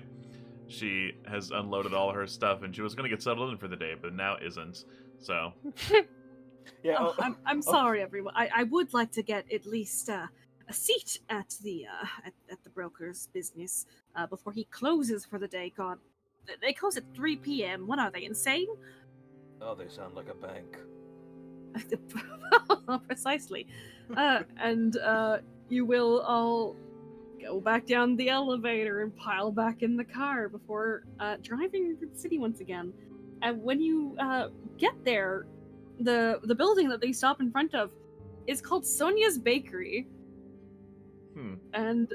Speaker 4: She has unloaded all her stuff, and she was going to get settled in for the day, but now isn't. So,
Speaker 2: Yeah.
Speaker 1: Oh, I'm sorry, everyone. I would like to get at least a seat at the broker's business before he closes for the day. God, they close at 3 p.m. What are they, insane?
Speaker 2: Oh, they sound like a bank.
Speaker 1: Precisely. And you will all go back down the elevator and pile back in the car before driving into the city once again. And when you get there, the building that they stop in front of is called Sonia's Bakery. And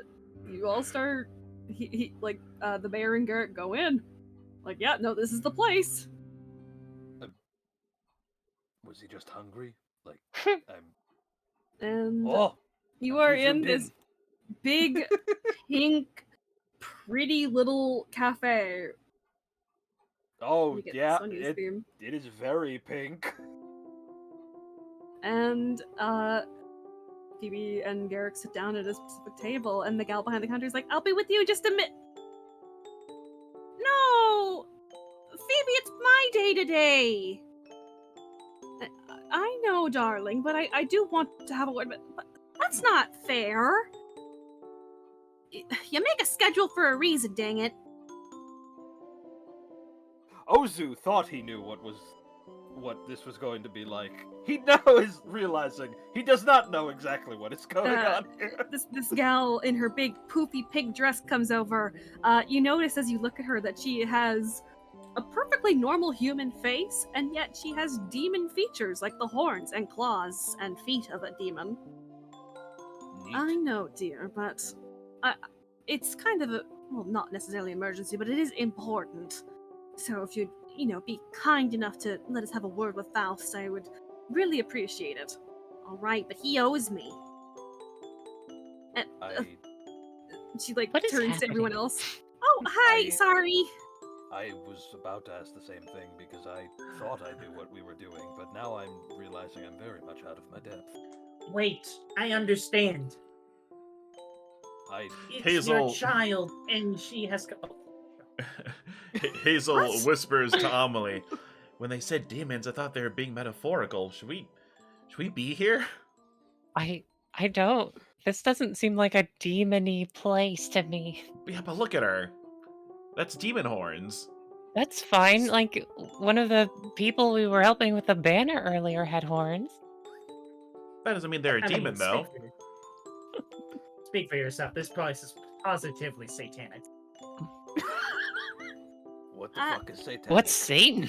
Speaker 1: you all start, he the mayor and Garrett go in. Like, yeah, no, this is the place.
Speaker 2: Was he just hungry? Like,
Speaker 1: And
Speaker 2: Oh,
Speaker 1: you
Speaker 2: I'm
Speaker 1: are
Speaker 2: too
Speaker 1: in
Speaker 2: zoomed
Speaker 1: this big, pink, pretty little cafe.
Speaker 2: Oh,
Speaker 1: You get
Speaker 2: yeah,
Speaker 1: Sonia's theme.
Speaker 2: it is very pink.
Speaker 1: And Phoebe and Garrick sit down at a specific table, and the gal behind the counter is like, "I'll be with you in just a minute." No, Phoebe, it's my day today. I know, darling, but I do want to have a word. But that's not fair. You make a schedule for a reason, dang it.
Speaker 2: Ozhu thought he knew what this was going to be like. He now is realizing he does not know exactly what is going on here.
Speaker 1: This gal in her big poofy pig dress comes over. You notice as you look at her that she has a perfectly normal human face, and yet she has demon features like the horns and claws and feet of a demon.
Speaker 2: Neat.
Speaker 1: I know, dear, but it's kind of a, well, not necessarily emergency, but it is important. So if you'd, be kind enough to let us have a word with Faust, I would really appreciate it. All right, but he owes me. And she
Speaker 5: What is
Speaker 1: turns to everyone
Speaker 5: happening?
Speaker 1: else. Oh, hi, sorry.
Speaker 2: I was about to ask the same thing because I thought I knew what we were doing, but now I'm realizing I'm very much out of my depth.
Speaker 6: Wait, I understand. It's your
Speaker 4: Hazel-
Speaker 6: child, and she has.
Speaker 4: Hazel
Speaker 1: What?
Speaker 4: whispers to Amelie, "When they said demons, I thought they were being metaphorical. Should we be here?"
Speaker 5: I don't. This doesn't seem like a demon-y place to me.
Speaker 4: Yeah, but look at her. That's demon horns.
Speaker 5: That's fine. Like, one of the people we were helping with the banner earlier had horns.
Speaker 4: That doesn't mean they're a demon, though.
Speaker 6: Speak for yourself. This place is positively satanic.
Speaker 2: What the fuck is Satan?
Speaker 5: What's Satan?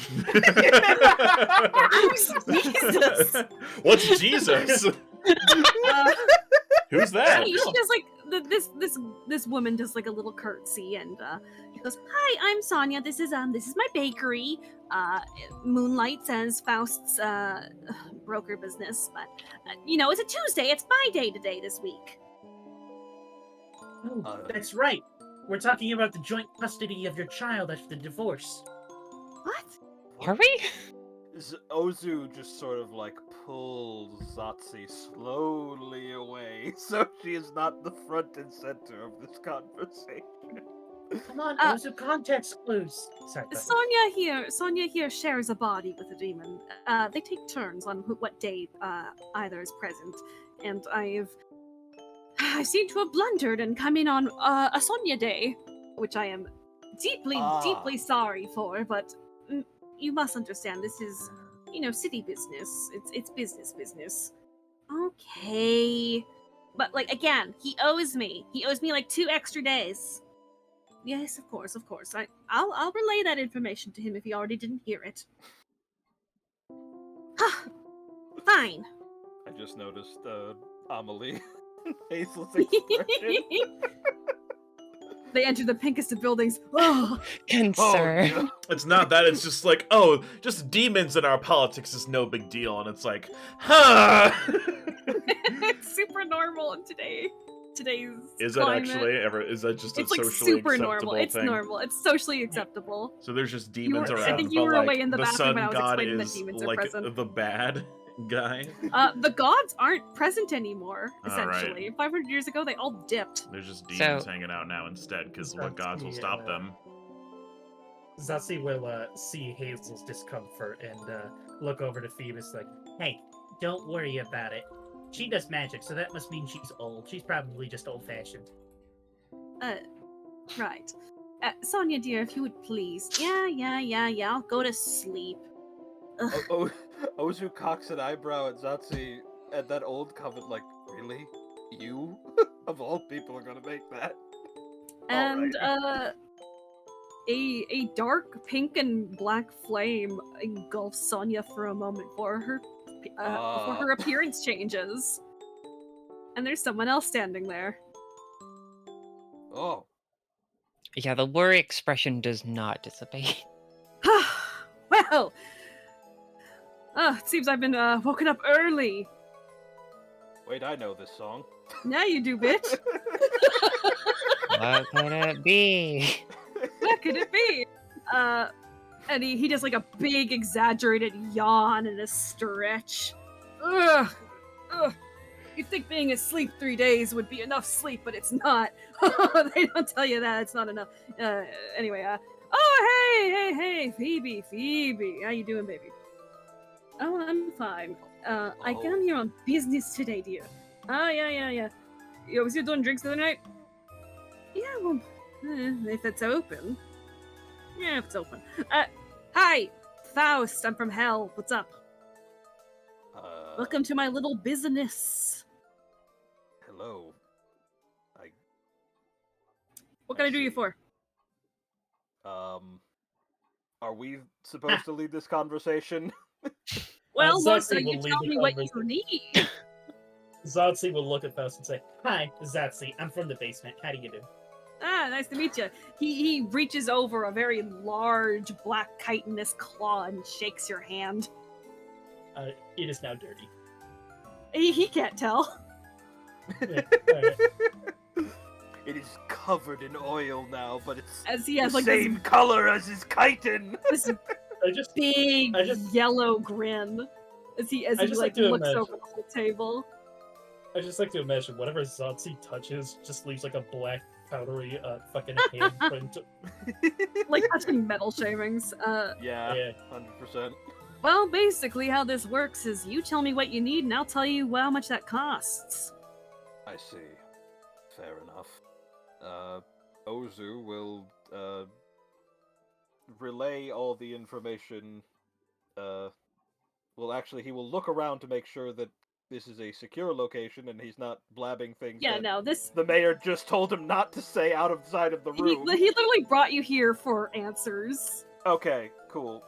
Speaker 1: Jesus.
Speaker 4: What's Jesus? Who's that?
Speaker 1: She does this woman does like a little curtsy, and she goes, "Hi, I'm Sonia. This is my bakery. Moonlight says Faust's broker business, but it's a Tuesday. It's my day today this week."
Speaker 6: Oh, that's right. We're talking about the joint custody of your child after the divorce.
Speaker 1: What?
Speaker 5: Are we?
Speaker 2: Ozhu just sort of pulls Zsotsi slowly away so she is not the front and center of this conversation.
Speaker 6: Come on, those are context clues. Sorry, go ahead.
Speaker 1: Sonia here shares a body with a demon. They take turns on what day either is present, and I seem to have blundered and come in on a Sonia day, which I am deeply sorry for, but you must understand this is, city business. It's business. Okay. But, again, he owes me. He owes me, 2 extra days. Yes, of course. I'll relay that information to him if he already didn't hear it. Fine.
Speaker 2: I just noticed Amelie. Hazel's expression.
Speaker 1: They enter the pinkest of buildings. Oh,
Speaker 5: Concern.
Speaker 2: no.
Speaker 4: It's not that. It's just just demons in our politics is no big deal, and it's like, huh?
Speaker 1: it's super normal in today's
Speaker 4: Is that
Speaker 1: climate.
Speaker 4: actually ever? Is that just a
Speaker 1: It's
Speaker 4: socially
Speaker 1: super
Speaker 4: acceptable
Speaker 1: normal. It's
Speaker 4: thing?
Speaker 1: normal. It's socially acceptable.
Speaker 4: So there's just demons
Speaker 6: were-
Speaker 4: around.
Speaker 1: I think you
Speaker 4: but,
Speaker 1: were away in the
Speaker 4: the
Speaker 1: bathroom
Speaker 4: sun
Speaker 1: when I was
Speaker 4: god
Speaker 1: explaining that
Speaker 4: is
Speaker 1: demons are
Speaker 4: like
Speaker 1: present.
Speaker 4: the bad. guy.
Speaker 7: The gods aren't present anymore,
Speaker 4: All right.
Speaker 7: essentially. 500 years ago, they all dipped.
Speaker 4: There's just demons
Speaker 5: So-
Speaker 4: hanging out now instead, because what
Speaker 3: That's
Speaker 4: gods will
Speaker 3: the,
Speaker 4: stop them?
Speaker 3: Zsotsi will see Hazel's discomfort and look over to Phoebus like,
Speaker 6: Hey, don't worry about it. She does magic, so that must mean she's old. She's probably just old-fashioned.
Speaker 7: Right. Sonia, dear, if you would please. Yeah, I'll go to sleep. Ugh.
Speaker 2: Ozhu cocks an eyebrow at Zsotsi, and that old coven, like, really? You? Of all people are gonna make that?
Speaker 7: And,
Speaker 2: Alright.
Speaker 7: a dark pink and black flame engulfs Sonia for a moment before her appearance changes. And there's someone else standing there.
Speaker 2: Oh.
Speaker 5: Yeah, the worry expression does not dissipate.
Speaker 7: Well, it seems I've been woken up early.
Speaker 2: Wait, I know this song.
Speaker 7: Now you do, bitch.
Speaker 5: What could it be?
Speaker 7: What could it be? And he does like a big exaggerated yawn and a stretch. Ugh. You'd think being asleep 3 days would be enough sleep, but it's not. They don't tell you that. It's not enough. Anyway, oh, hey, Phoebe. How you doing, baby? Oh, I'm fine. I came here on business today, dear. Oh, yeah. You was you doing drinks the other night? Yeah, well, if it's open. Yeah, if it's open. Hi, Faust. I'm from Hell. What's up? Welcome to my little business.
Speaker 2: Hello.
Speaker 7: What can I do you
Speaker 2: see.
Speaker 7: for?
Speaker 2: Are we supposed to lead this conversation?
Speaker 7: Well, look,
Speaker 3: Zsotsi will
Speaker 7: you
Speaker 3: lead
Speaker 7: tell
Speaker 3: the
Speaker 7: me what you
Speaker 3: conversation.
Speaker 7: need.
Speaker 3: Zsotsi will look at Faust and say, "Hi, Zsotsi. I'm from the basement. How do you do?"
Speaker 7: Ah, nice to meet you. He reaches over a very large black chitinous claw and shakes your hand.
Speaker 3: It is now dirty.
Speaker 7: He can't tell.
Speaker 3: Yeah, alright.
Speaker 2: It is covered in oil now, but it's
Speaker 7: As he
Speaker 2: the
Speaker 7: has like
Speaker 2: same color as his chitin.
Speaker 7: this
Speaker 3: I just
Speaker 7: big
Speaker 3: I just-
Speaker 7: yellow grin. As he
Speaker 3: I just
Speaker 7: like
Speaker 3: like to
Speaker 7: looks
Speaker 3: imagine-
Speaker 7: over the whole table.
Speaker 3: I just like to imagine whatever Zsotsi touches just leaves like a black powdery fucking handprint.
Speaker 7: Like touching metal shavings.
Speaker 2: Yeah,
Speaker 3: Yeah.
Speaker 2: 100%.
Speaker 7: Well, basically how this works is you tell me what you need and I'll tell you how much that costs.
Speaker 2: I see. Fair enough. Ozhu will relay all the information. Well, actually, he will look around to make sure that this is a secure location and he's not blabbing things.
Speaker 7: Yeah,
Speaker 2: that
Speaker 7: no, this
Speaker 2: the mayor just told him not to say outside of the
Speaker 7: he
Speaker 2: room.
Speaker 7: literally brought you here for answers.
Speaker 2: Okay, cool.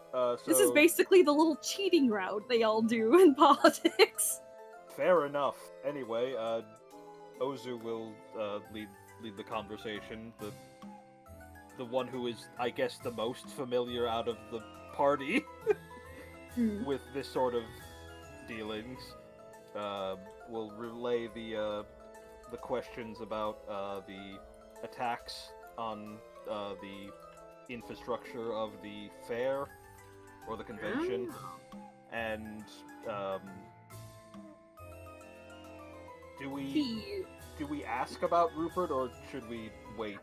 Speaker 7: This is basically the little cheating route they all do in politics.
Speaker 2: Fair enough. Anyway, Ozhu will lead the conversation. The one who is, I guess, the most familiar out of the party with this sort of dealings. Will relay the questions about the attacks on the infrastructure of the fair or the convention, and do we ask about Rupert or should we wait?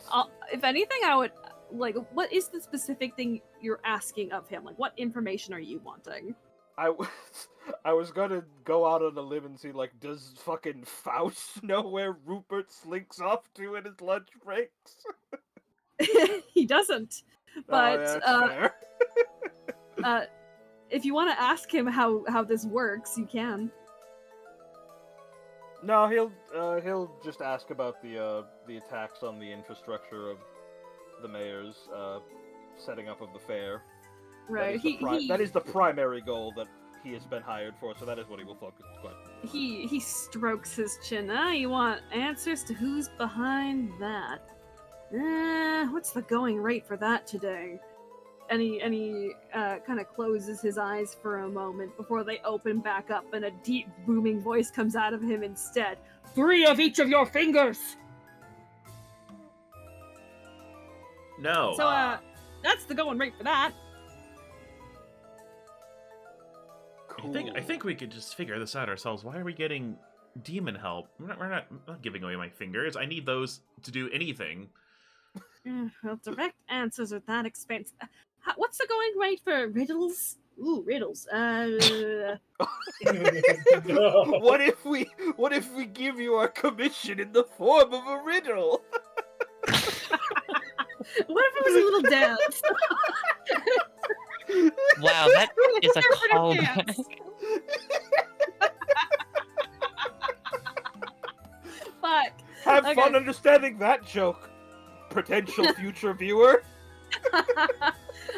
Speaker 7: If anything, I would like. What is the specific thing you're asking of him? Like, what information are you wanting?
Speaker 2: I was gonna go out on a limb and see, like, does fucking Faust know where Rupert slinks off to in his lunch breaks?
Speaker 7: He doesn't. But
Speaker 2: oh, yeah, fair.
Speaker 7: if you want to ask him how this works, you can.
Speaker 2: No, he'll just ask about the attacks on the infrastructure of the mayor's setting up of the fair.
Speaker 7: Right.
Speaker 2: That is the primary goal that he has been hired for, so that is what he will focus on.
Speaker 7: He strokes his chin. You want answers to who's behind that? What's the going rate for that today? And he kind of closes his eyes for a moment before they open back up, and a deep booming voice comes out of him instead. 3 of each of your fingers.
Speaker 4: No.
Speaker 7: So that's the going rate for that.
Speaker 4: I think we could just figure this out ourselves. Why are we getting demon help? I'm not giving away my fingers. I need those to do anything.
Speaker 7: Well, direct answers are that expensive. What's the going rate for riddles? Ooh, riddles.
Speaker 6: No.
Speaker 2: What if we give you our commission in the form of a riddle?
Speaker 7: What if it was a little dance?
Speaker 5: Wow, that is a
Speaker 7: Interpretive
Speaker 5: callback.
Speaker 7: dance. Fuck.
Speaker 2: Have
Speaker 7: Okay.
Speaker 2: fun understanding that joke, potential future viewer.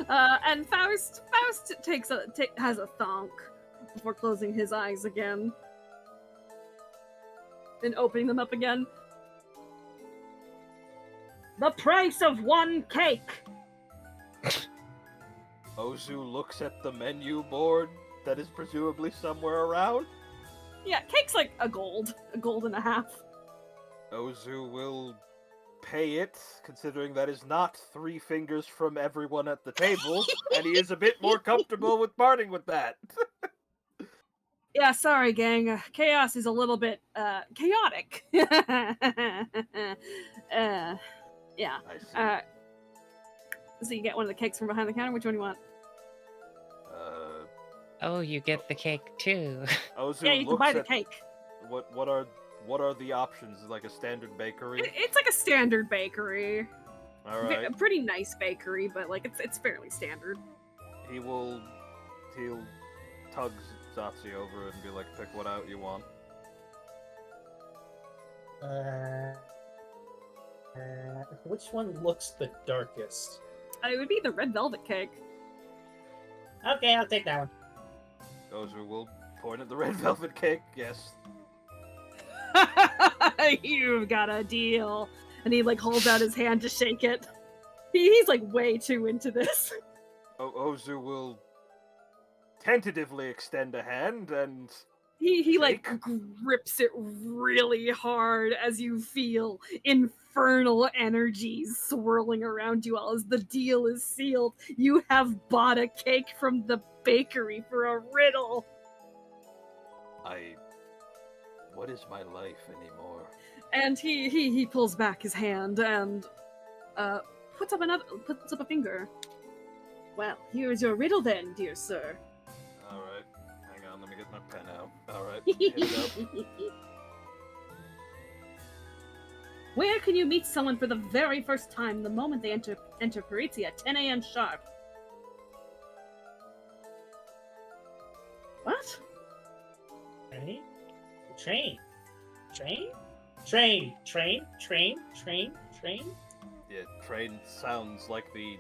Speaker 7: And Faust has a thonk before closing his eyes again and opening them up again. The price of one cake.
Speaker 2: Ozhu looks at the menu board that is presumably somewhere around.
Speaker 7: Yeah, cake's like a gold and a half.
Speaker 2: Ozhu will pay it, considering that is not 3 fingers from everyone at the table, and he is a bit more comfortable with parting with that.
Speaker 7: Yeah, sorry, gang. Chaos is a little bit chaotic. Yeah.
Speaker 2: I see.
Speaker 7: So you get one of the cakes from behind the counter. Which one do you want?
Speaker 5: Oh, you get the cake too.
Speaker 2: Ozhu
Speaker 7: Yeah, you can
Speaker 2: looks
Speaker 7: buy the
Speaker 2: at
Speaker 7: cake.
Speaker 2: what are the options? Like a standard bakery?
Speaker 7: It's like a standard bakery.
Speaker 2: All right.
Speaker 7: A pretty nice bakery, but like it's fairly standard.
Speaker 2: He'll tug Zsotsi over and be like, pick what out you want.
Speaker 6: Which one looks the darkest?
Speaker 7: It would be the red velvet cake.
Speaker 6: Okay, I'll take that one.
Speaker 2: Ozhu will point at the red velvet cake. Yes.
Speaker 7: You've got a deal. And he like holds out his hand to shake it. He's like way too into this.
Speaker 2: Ozhu will tentatively extend a hand and
Speaker 7: He like
Speaker 2: Shake.
Speaker 7: grips it really hard as you feel infernal energies swirling around you all as the deal is sealed. You have bought a cake from the bakery for a riddle.
Speaker 2: what is my life anymore?
Speaker 7: And he pulls back his hand and puts up a finger. Well, here's your riddle then, dear sir.
Speaker 2: Alright. Hang on, let me get my pen out. Alright. Hit it up.
Speaker 7: Where can you meet someone for the very first time the moment they enter Parizia at 10 a.m. sharp? What?
Speaker 6: Train.
Speaker 2: Yeah, train sounds like a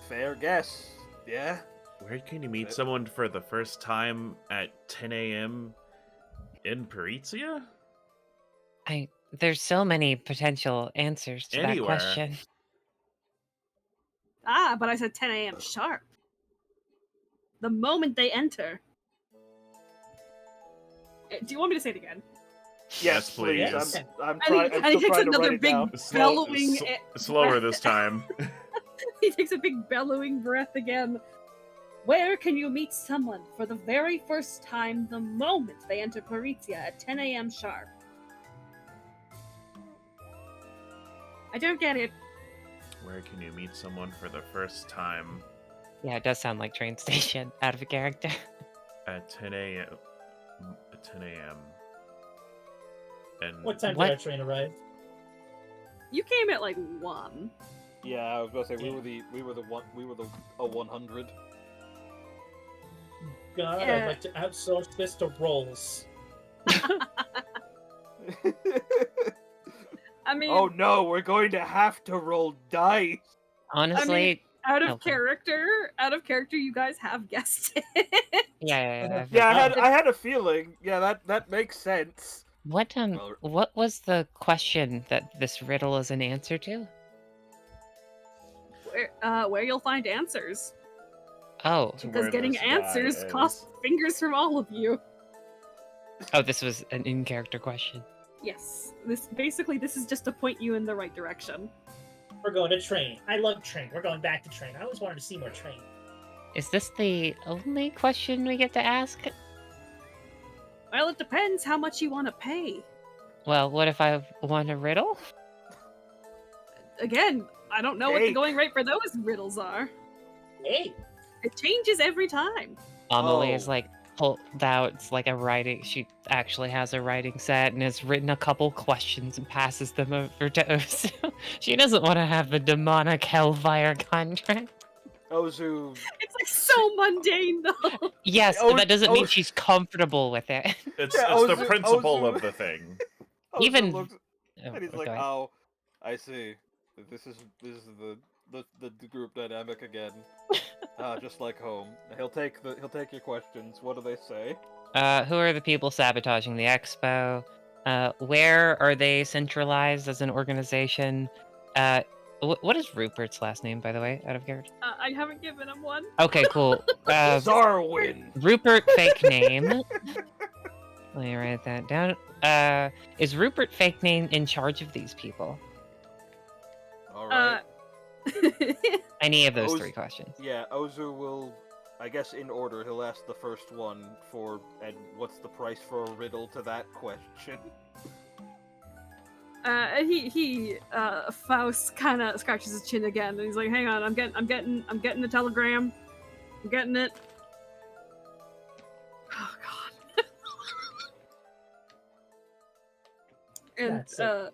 Speaker 2: fair guess. Yeah?
Speaker 4: Where can you meet someone for the first time at 10 a.m. in Parizia?
Speaker 5: There's so many potential answers to
Speaker 4: Anywhere.
Speaker 5: that question.
Speaker 7: Ah, but I said 10 a.m. sharp. The moment they enter. Do you want me to say it again?
Speaker 2: Yes,
Speaker 4: please.
Speaker 2: I'm
Speaker 7: And
Speaker 2: trying.
Speaker 7: he
Speaker 2: I'm still
Speaker 7: takes
Speaker 2: trying to
Speaker 7: another
Speaker 2: write it
Speaker 7: big
Speaker 2: down.
Speaker 7: bellowing.
Speaker 4: Slower this time.
Speaker 7: He takes a big bellowing breath again. Where can you meet someone for the very first time the moment they enter Parizia at 10 a.m. sharp? I don't get it.
Speaker 4: Where can you meet someone for the first time
Speaker 5: Yeah, it does sound like train station out of a character.
Speaker 4: at 10 a.m. At 10 a.m. And
Speaker 6: What time
Speaker 5: What?
Speaker 6: did our train arrive?
Speaker 7: You came at like 1.
Speaker 2: Yeah, I was about to say we were the 100.
Speaker 6: God,
Speaker 7: Yeah.
Speaker 6: I'd like to outsource this to rolls.
Speaker 7: I mean,
Speaker 2: Oh no, we're going to have to roll dice.
Speaker 5: Honestly,
Speaker 7: out of
Speaker 5: okay.
Speaker 7: character, you guys have guessed it.
Speaker 5: yeah.
Speaker 2: Yeah, I had a feeling. Yeah, that makes sense.
Speaker 5: What
Speaker 2: Well-
Speaker 5: what was the question that this riddle is an answer to?
Speaker 7: Where you'll find answers.
Speaker 5: Oh,
Speaker 7: Because
Speaker 4: where
Speaker 7: getting
Speaker 4: this guy
Speaker 7: answers
Speaker 4: is.
Speaker 7: costs fingers from all of you.
Speaker 5: this was an in-character question.
Speaker 7: Yes. This is just to point you in the right direction.
Speaker 6: We're going to train. I love train. We're going back to train. I always wanted to see more train.
Speaker 5: Is this the only question we get to ask?
Speaker 1: Well, it depends how much you want to pay.
Speaker 5: Well, what if I want a riddle?
Speaker 1: Again, I don't know what the
Speaker 2: Cake.
Speaker 1: going rate for those riddles are.
Speaker 6: Hey,
Speaker 1: It changes every time.
Speaker 5: Amelie is
Speaker 2: Oh.
Speaker 5: like pulled out like a writing. She actually has a writing set and has written a couple questions and passes them over to Ozhu. She doesn't want to have the demonic hellfire contract.
Speaker 2: Ozu.
Speaker 1: It's like so mundane though.
Speaker 5: Yes,
Speaker 2: Oh,
Speaker 5: but that doesn't mean
Speaker 2: oh.
Speaker 5: she's comfortable with it.
Speaker 4: It's
Speaker 2: Yeah,
Speaker 4: it's the
Speaker 2: Ozu-
Speaker 4: principle
Speaker 2: Ozu-
Speaker 4: of the thing.
Speaker 2: Ozu
Speaker 5: Even-
Speaker 2: looks,
Speaker 5: Oh,
Speaker 2: and he's
Speaker 5: go
Speaker 2: like,
Speaker 5: ahead.
Speaker 2: "Oh, I see. This is the group dynamic again. Just like home. He'll take your questions. What do they say?
Speaker 5: Who are the people sabotaging the expo? Where are they centralized as an organization? What is Rupert's last name, by the way, out of character?
Speaker 1: I haven't given him one.
Speaker 5: Okay, cool.
Speaker 2: Zarwin.
Speaker 5: Rupert, fake name. Let me write that down. Is Rupert, fake name, in charge of these people?
Speaker 2: All right.
Speaker 5: Any of those
Speaker 2: Oz-
Speaker 5: three questions.
Speaker 2: Yeah, Ozu will, I guess in order, he'll ask the first one and what's the price for a riddle to that question?
Speaker 1: Faust kind of scratches his chin again, and he's like, "Hang on, I'm getting the telegram. I'm getting it." Oh God. And
Speaker 6: That's it.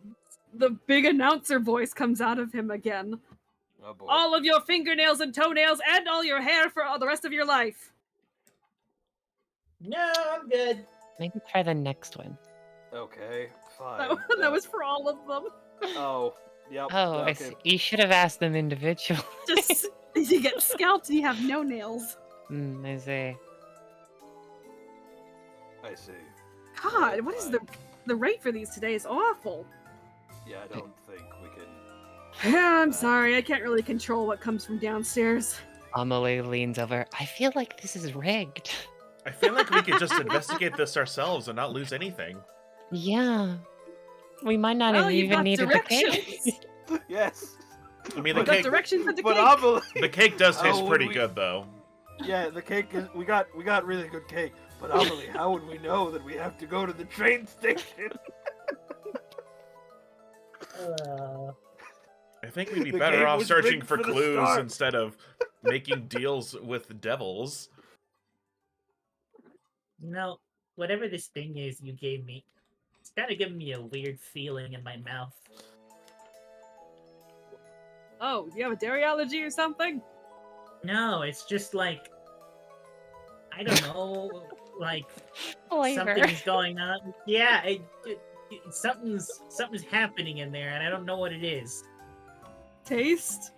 Speaker 1: the big announcer voice comes out of him again.
Speaker 2: Oh boy.
Speaker 1: All of your fingernails and toenails, and all your hair for all the rest of your life.
Speaker 6: no, I'm good.
Speaker 5: Maybe try the next one.
Speaker 2: Okay, fine.
Speaker 1: That was for all of them.
Speaker 2: Oh, yep.
Speaker 5: Oh, I
Speaker 2: okay.
Speaker 5: see. You should have asked them individually.
Speaker 1: Just you get scalped and you have no nails.
Speaker 5: I see.
Speaker 2: I see.
Speaker 1: God, what is the rate for these today? Is awful.
Speaker 2: Yeah, I don't think we can.
Speaker 1: Yeah, I'm sorry. I can't really control what comes from downstairs.
Speaker 5: Amelie leans over. I feel like this is rigged.
Speaker 4: I feel like we could just investigate this ourselves and not lose anything.
Speaker 5: Yeah. We might not
Speaker 1: Well,
Speaker 5: have
Speaker 1: you've
Speaker 5: even
Speaker 1: got
Speaker 5: needed the cake.
Speaker 1: directions.
Speaker 2: Yes.
Speaker 4: I mean,
Speaker 2: But
Speaker 4: the
Speaker 1: Got
Speaker 4: cake,
Speaker 1: directions for the
Speaker 2: But
Speaker 1: cake.
Speaker 2: Amelie.
Speaker 4: the cake does taste
Speaker 2: Oh,
Speaker 4: pretty
Speaker 2: we-
Speaker 4: good, though.
Speaker 2: Yeah, the cake is. We got really good cake. But Amelie, how would we know that we have to go to the train station?
Speaker 4: I think we'd be
Speaker 2: The
Speaker 4: better
Speaker 2: game
Speaker 4: off
Speaker 2: was
Speaker 4: searching
Speaker 2: rigged
Speaker 4: for
Speaker 2: for the
Speaker 4: clues
Speaker 2: start.
Speaker 4: instead of making deals with devils.
Speaker 6: No, whatever this thing is you gave me, it's kind of giving me a weird feeling in my mouth.
Speaker 1: Oh, you have a dairy allergy or something?
Speaker 6: No, it's just like, I don't know, like
Speaker 5: Flavor.
Speaker 6: something's going on. Yeah, something's happening in there, and I don't know what it is.
Speaker 1: Taste?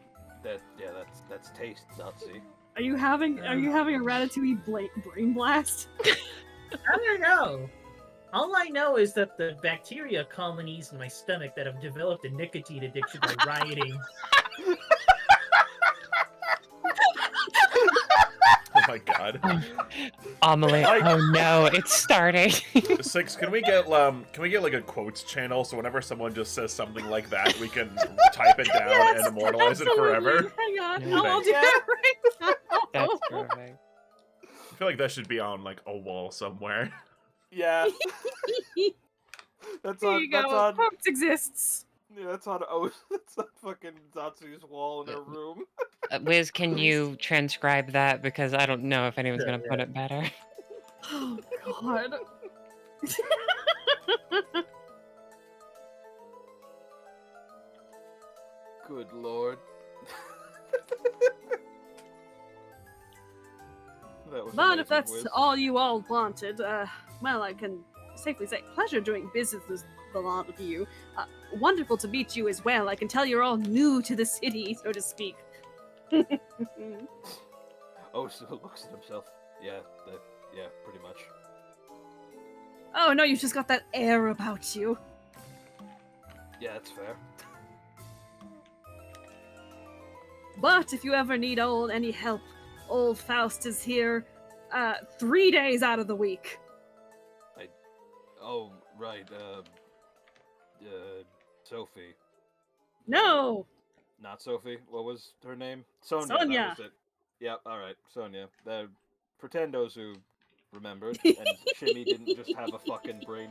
Speaker 2: That's taste, Zsotsi.
Speaker 1: Are you having a ratatouille brain blast?
Speaker 6: I don't know. All I know is that the bacteria colonies in my stomach that have developed a nicotine addiction are rioting.
Speaker 4: Oh my god.
Speaker 5: Amelie,
Speaker 2: Like-
Speaker 5: oh no, it's starting.
Speaker 4: Six, can we get like a quotes channel so whenever someone just says something like that, we can type it down
Speaker 1: Yes,
Speaker 4: and immortalize it
Speaker 1: absolutely.
Speaker 4: forever?
Speaker 1: Hang on,
Speaker 5: No,
Speaker 1: I'll do that right now.
Speaker 5: That's perfect.
Speaker 4: I feel like that should be on like a wall somewhere.
Speaker 2: Yeah. That's
Speaker 1: Here
Speaker 2: on.
Speaker 1: you
Speaker 2: That's
Speaker 1: go.
Speaker 2: on.
Speaker 1: Quotes exists.
Speaker 2: Yeah, that's on. That's on fucking Zotsu's wall in her room.
Speaker 5: Wiz, can you transcribe that? Because I don't know if anyone's
Speaker 6: Sure,
Speaker 5: going to put it better.
Speaker 1: Oh God.
Speaker 2: Good lord. That was
Speaker 1: But
Speaker 2: amazing,
Speaker 1: if that's
Speaker 2: Wiz.
Speaker 1: all you all wanted, well, I can safely say, pleasure doing business with the lot of you. Wonderful to meet you as well. I can tell you're all new to the city, so to speak.
Speaker 2: Oh, so looks at himself. Yeah, pretty much.
Speaker 1: Oh no, you just got that air about you.
Speaker 2: Yeah, that's fair.
Speaker 1: But if you ever need any help, old Faust is here 3 days out of the week.
Speaker 2: Oh, right. Sophie.
Speaker 1: No!
Speaker 2: Not Sophie. What was her name? Sonia.
Speaker 1: Sonia.
Speaker 2: That was it. Yep, alright, Sonia. Pretend Ozhu remembered, and Shimmy didn't just have a fucking brain...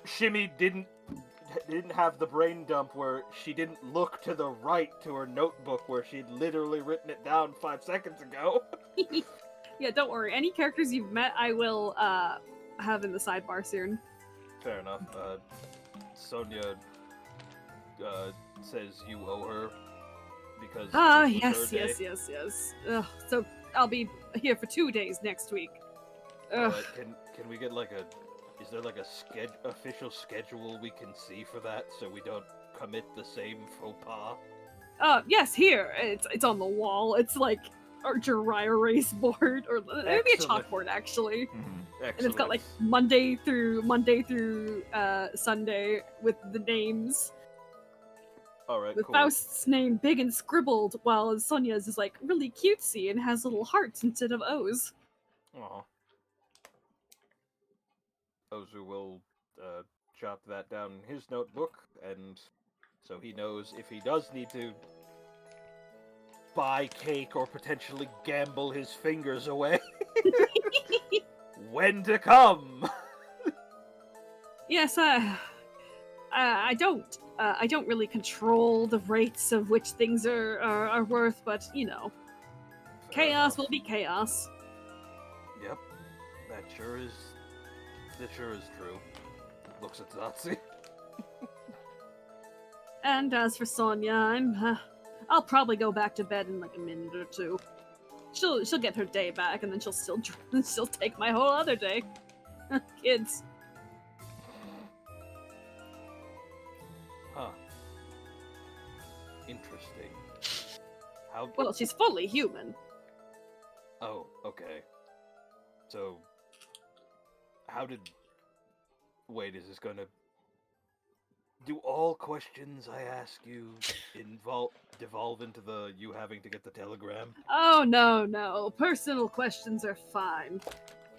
Speaker 2: Shimmy didn't have the brain dump where she didn't look to the right to her notebook where she'd literally written it down 5 seconds ago.
Speaker 7: Yeah, don't worry. Any characters you've met, I will have in the sidebar soon.
Speaker 2: Fair enough. Sonia says you owe her because this was her day.
Speaker 7: yes. Ugh, so I'll be here for 2 days next week. Ugh.
Speaker 2: Can we get like is there like a official schedule we can see for that so we don't commit the same faux pas?
Speaker 7: Yes, here. It's on the wall. It's like our dry erase board, or maybe a chalkboard actually.
Speaker 2: Excellent.
Speaker 7: And it's got like Monday through Sunday with the names.
Speaker 2: All right,
Speaker 7: with
Speaker 2: cool.
Speaker 7: Faust's name big and scribbled, while Sonia's is like really cutesy and has little hearts instead of O's.
Speaker 2: Aw. Ozhu will jot that down in his notebook, and so he knows if he does need to buy cake or potentially gamble his fingers away, when to come.
Speaker 7: Yes, I don't really control the rates of which things are worth, but you know, chaos will be chaos.
Speaker 2: Yep, that sure is true. Looks at Zsotsi.
Speaker 7: And as for Sonia, I'll probably go back to bed in like a minute or two. She'll get her day back, and then she'll take my whole other day. Kids.
Speaker 2: Huh. Interesting. How?
Speaker 7: Well, she's fully human.
Speaker 2: Oh, okay. So, how did... Wait, is this gonna... Do all questions I ask you devolve into you having to get the telegram?
Speaker 7: Oh, no. Personal questions are fine.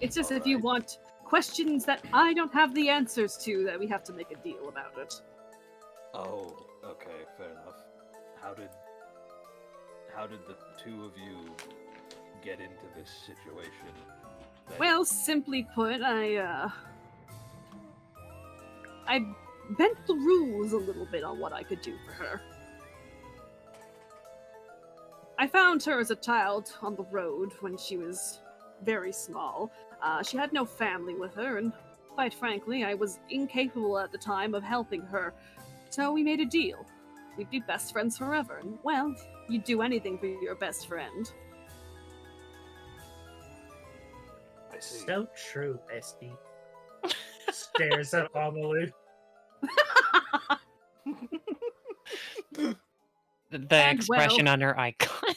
Speaker 7: It's just if you
Speaker 2: Alright.
Speaker 7: want questions that I don't have the answers to, that we have to make a deal about it.
Speaker 2: Oh, okay, fair enough. How did the two of you get into this situation?
Speaker 7: Well, simply put, I bent the rules a little bit on what I could do for her. I found her as a child on the road when she was very small. She had no family with her, and quite frankly, I was incapable at the time of helping her. So we made a deal. We'd be best friends forever, and well, you'd do anything for your best friend.
Speaker 2: I see.
Speaker 6: So true, bestie. Stares at Amelie.
Speaker 5: The expression on her icon.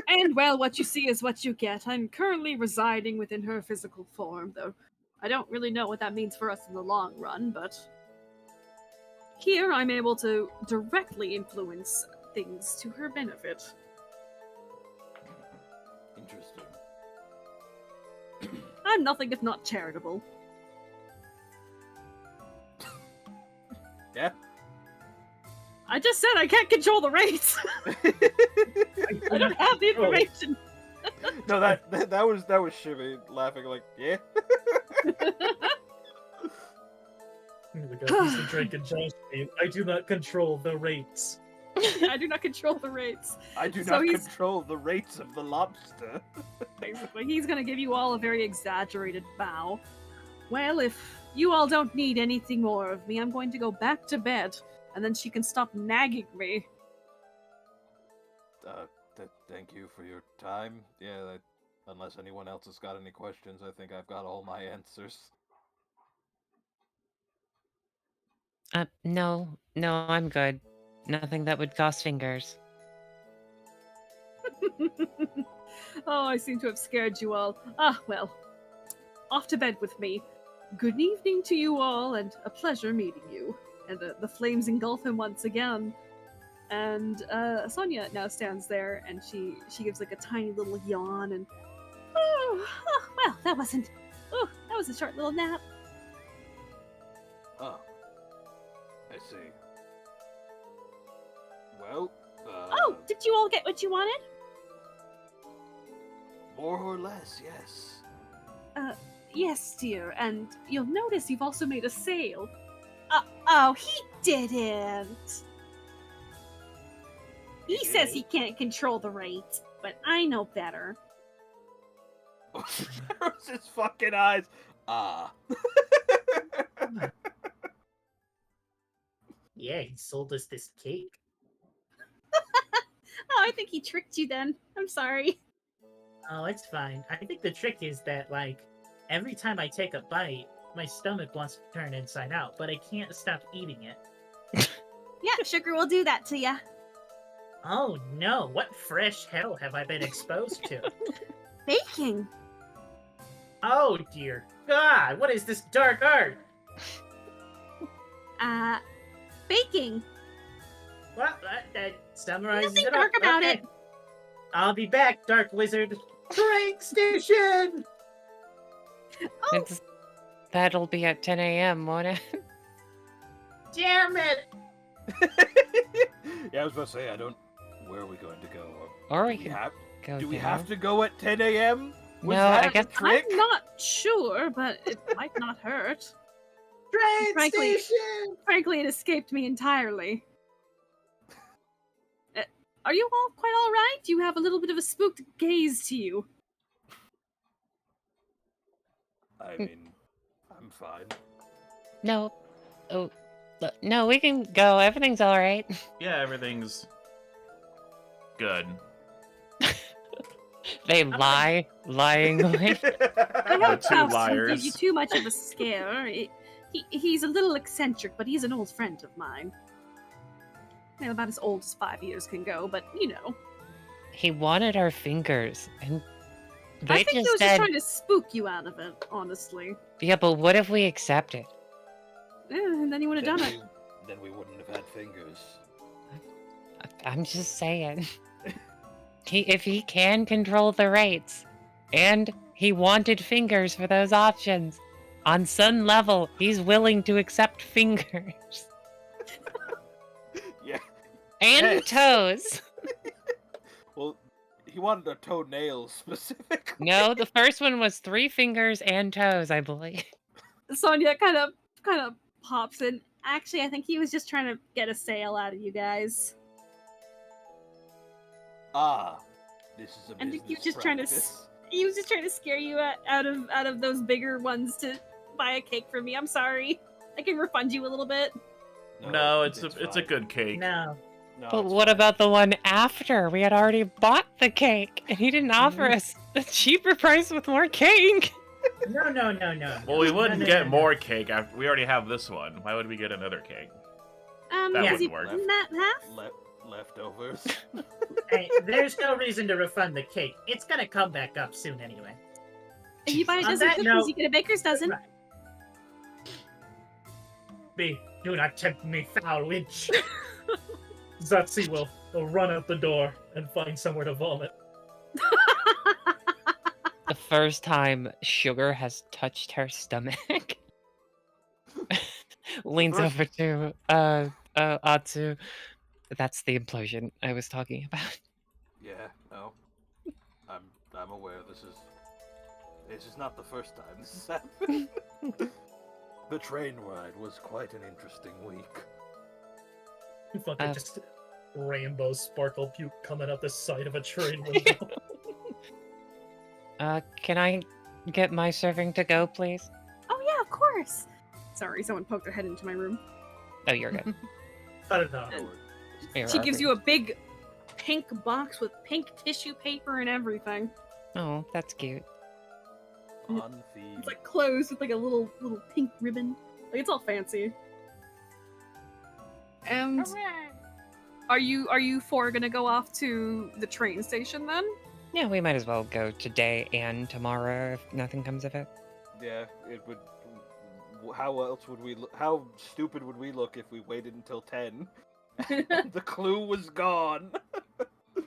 Speaker 7: And well, what you see is what you get. I'm currently residing within her physical form, though I don't really know what that means for us in the long run, but here I'm able to directly influence things to her benefit.
Speaker 2: Interesting.
Speaker 7: I'm nothing if not charitable.
Speaker 2: Yeah?
Speaker 7: I just said I can't control the rates. I don't have the information.
Speaker 2: No, that was Shimmy laughing like, yeah.
Speaker 6: The guy who's the drink and Josh name. I do not control the rates.
Speaker 7: I do not control the rates.
Speaker 2: I do
Speaker 7: So
Speaker 2: not
Speaker 7: he's-
Speaker 2: control the rates of the lobster.
Speaker 7: Basically, he's gonna give you all a very exaggerated bow. Well, if you all don't need anything more of me, I'm going to go back to bed, and then she can stop nagging me.
Speaker 2: Thank you for your time. Yeah, unless anyone else has got any questions, I think I've got all my answers.
Speaker 5: No, I'm good. Nothing that would cost fingers.
Speaker 7: Oh, I seem to have scared you all. Ah, well. Off to bed with me. Good evening to you all, and a pleasure meeting you. And the flames engulf him once again. And Sonia now stands there, and she gives like a tiny little yawn, and well, that was a short little nap.
Speaker 2: Oh. I see. Well,
Speaker 7: Oh, did you all get what you wanted?
Speaker 2: More or less, yes.
Speaker 1: Yes, dear, and you'll notice you've also made a sale. Oh, he didn't! He says he can't control the rate, but I know better.
Speaker 2: There's his fucking eyes.
Speaker 6: Yeah, he sold us this cake.
Speaker 1: Oh, I think he tricked you then. I'm sorry.
Speaker 6: Oh, it's fine. I think the trick is that, like, every time I take a bite, my stomach wants to turn inside out, but I can't stop eating it.
Speaker 1: Yeah, sugar will do that to ya.
Speaker 6: Oh no, what fresh hell have I been exposed to?
Speaker 1: Baking.
Speaker 6: Oh dear God, what is this dark art?
Speaker 1: Baking.
Speaker 6: Well, that summarizes
Speaker 1: Nothing
Speaker 6: it all.
Speaker 1: dark about
Speaker 6: Okay.
Speaker 1: it.
Speaker 6: I'll be back, Dark Wizard. Train station!
Speaker 1: Oh,
Speaker 5: That'll be at 10 a.m., won't it?
Speaker 6: Damn it!
Speaker 2: Yeah, I was about to say, where are we going to go?
Speaker 5: Or we
Speaker 2: Do we
Speaker 5: can
Speaker 2: have,
Speaker 5: go
Speaker 2: do we
Speaker 5: now.
Speaker 2: have to go at 10 a.m.? Was
Speaker 5: No, I
Speaker 2: that
Speaker 5: guess-
Speaker 2: a trick?
Speaker 1: I'm not sure, but it might not hurt.
Speaker 6: Train
Speaker 1: Frankly-
Speaker 6: station!
Speaker 1: Frankly, it escaped me entirely. Are you all quite all right? You have a little bit of a spooked gaze to you.
Speaker 2: I mean, I'm fine.
Speaker 5: No. Oh, no, we can go. Everything's all right.
Speaker 4: Yeah, everything's good.
Speaker 5: They lying away.
Speaker 1: I
Speaker 4: The
Speaker 1: hope
Speaker 4: two
Speaker 1: Faust didn't
Speaker 4: liars.
Speaker 1: give you too much of a scare. He's a little eccentric, but he's an old friend of mine. Well, about as old as 5 years can go, but you know.
Speaker 5: He wanted our fingers, and they
Speaker 1: I think he
Speaker 5: just
Speaker 1: was
Speaker 5: said,
Speaker 1: just trying to spook you out of it, honestly.
Speaker 5: "Yeah, but what if we accept it?"
Speaker 1: And then he would have done it.
Speaker 2: Then we wouldn't have had fingers.
Speaker 5: I'm just saying. If he can control the rates, and he wanted fingers for those options, on some level, he's willing to accept fingers.
Speaker 2: Yeah.
Speaker 5: And
Speaker 2: Yes.
Speaker 5: toes.
Speaker 2: Well, he wanted a toenail specifically.
Speaker 5: No, the first one was 3 fingers and toes, I believe.
Speaker 1: Sonia kind of pops in. Actually, I think he was just trying to get a sale out of you guys.
Speaker 2: This is a
Speaker 1: I think he
Speaker 2: business
Speaker 1: was just trying to
Speaker 2: practice.
Speaker 1: He was just trying to scare you out of those bigger ones to buy a cake for me. I'm sorry. I can refund you a little bit.
Speaker 4: No, it's a
Speaker 2: fine.
Speaker 4: good cake.
Speaker 6: No.
Speaker 2: No,
Speaker 5: But
Speaker 2: it's
Speaker 5: what
Speaker 2: fine.
Speaker 5: about the one after? We had already bought the cake, and he didn't offer us a cheaper price with more cake.
Speaker 6: No.
Speaker 4: Well, we wouldn't
Speaker 6: No.
Speaker 4: get more cake after we already have this one. Why would we get another cake? That
Speaker 1: Is
Speaker 4: wouldn't
Speaker 1: he
Speaker 4: work.
Speaker 1: in that half?
Speaker 2: Leftovers.
Speaker 6: Hey, there's no reason to refund the cake. It's gonna come back up soon anyway.
Speaker 1: If you buy a
Speaker 6: On
Speaker 1: dozen
Speaker 6: that
Speaker 1: cookies,
Speaker 6: note-
Speaker 1: you get a baker's dozen.
Speaker 6: Right. Do not tempt me, foul witch.
Speaker 3: Zsotsi will run out the door and find somewhere to vomit.
Speaker 5: The first time sugar has touched her stomach. Leans
Speaker 2: First-
Speaker 5: over to Atsu. That's the implosion I was talking about.
Speaker 2: Yeah, no. I'm aware this is not the first time this has happened. The train ride was quite an interesting week.
Speaker 3: Fucking just rainbow sparkle puke coming out the side of a train window.
Speaker 5: Can I get my serving to go, please?
Speaker 1: Oh yeah, of course. Sorry, someone poked their head into my room.
Speaker 5: Oh, you're good.
Speaker 3: I don't know.
Speaker 5: Here,
Speaker 1: She
Speaker 5: I'll
Speaker 1: gives
Speaker 5: bring-
Speaker 1: you a big pink box with pink tissue paper and everything.
Speaker 5: Oh, that's cute.
Speaker 2: On the
Speaker 1: It's like closed with like a little pink ribbon. Like it's all fancy. And are you four gonna go off to the train station then?
Speaker 5: Yeah, we might as well go today and tomorrow if nothing comes of it.
Speaker 2: Yeah, it would. How else would we? How stupid would we look if we waited until 10? The clue was gone.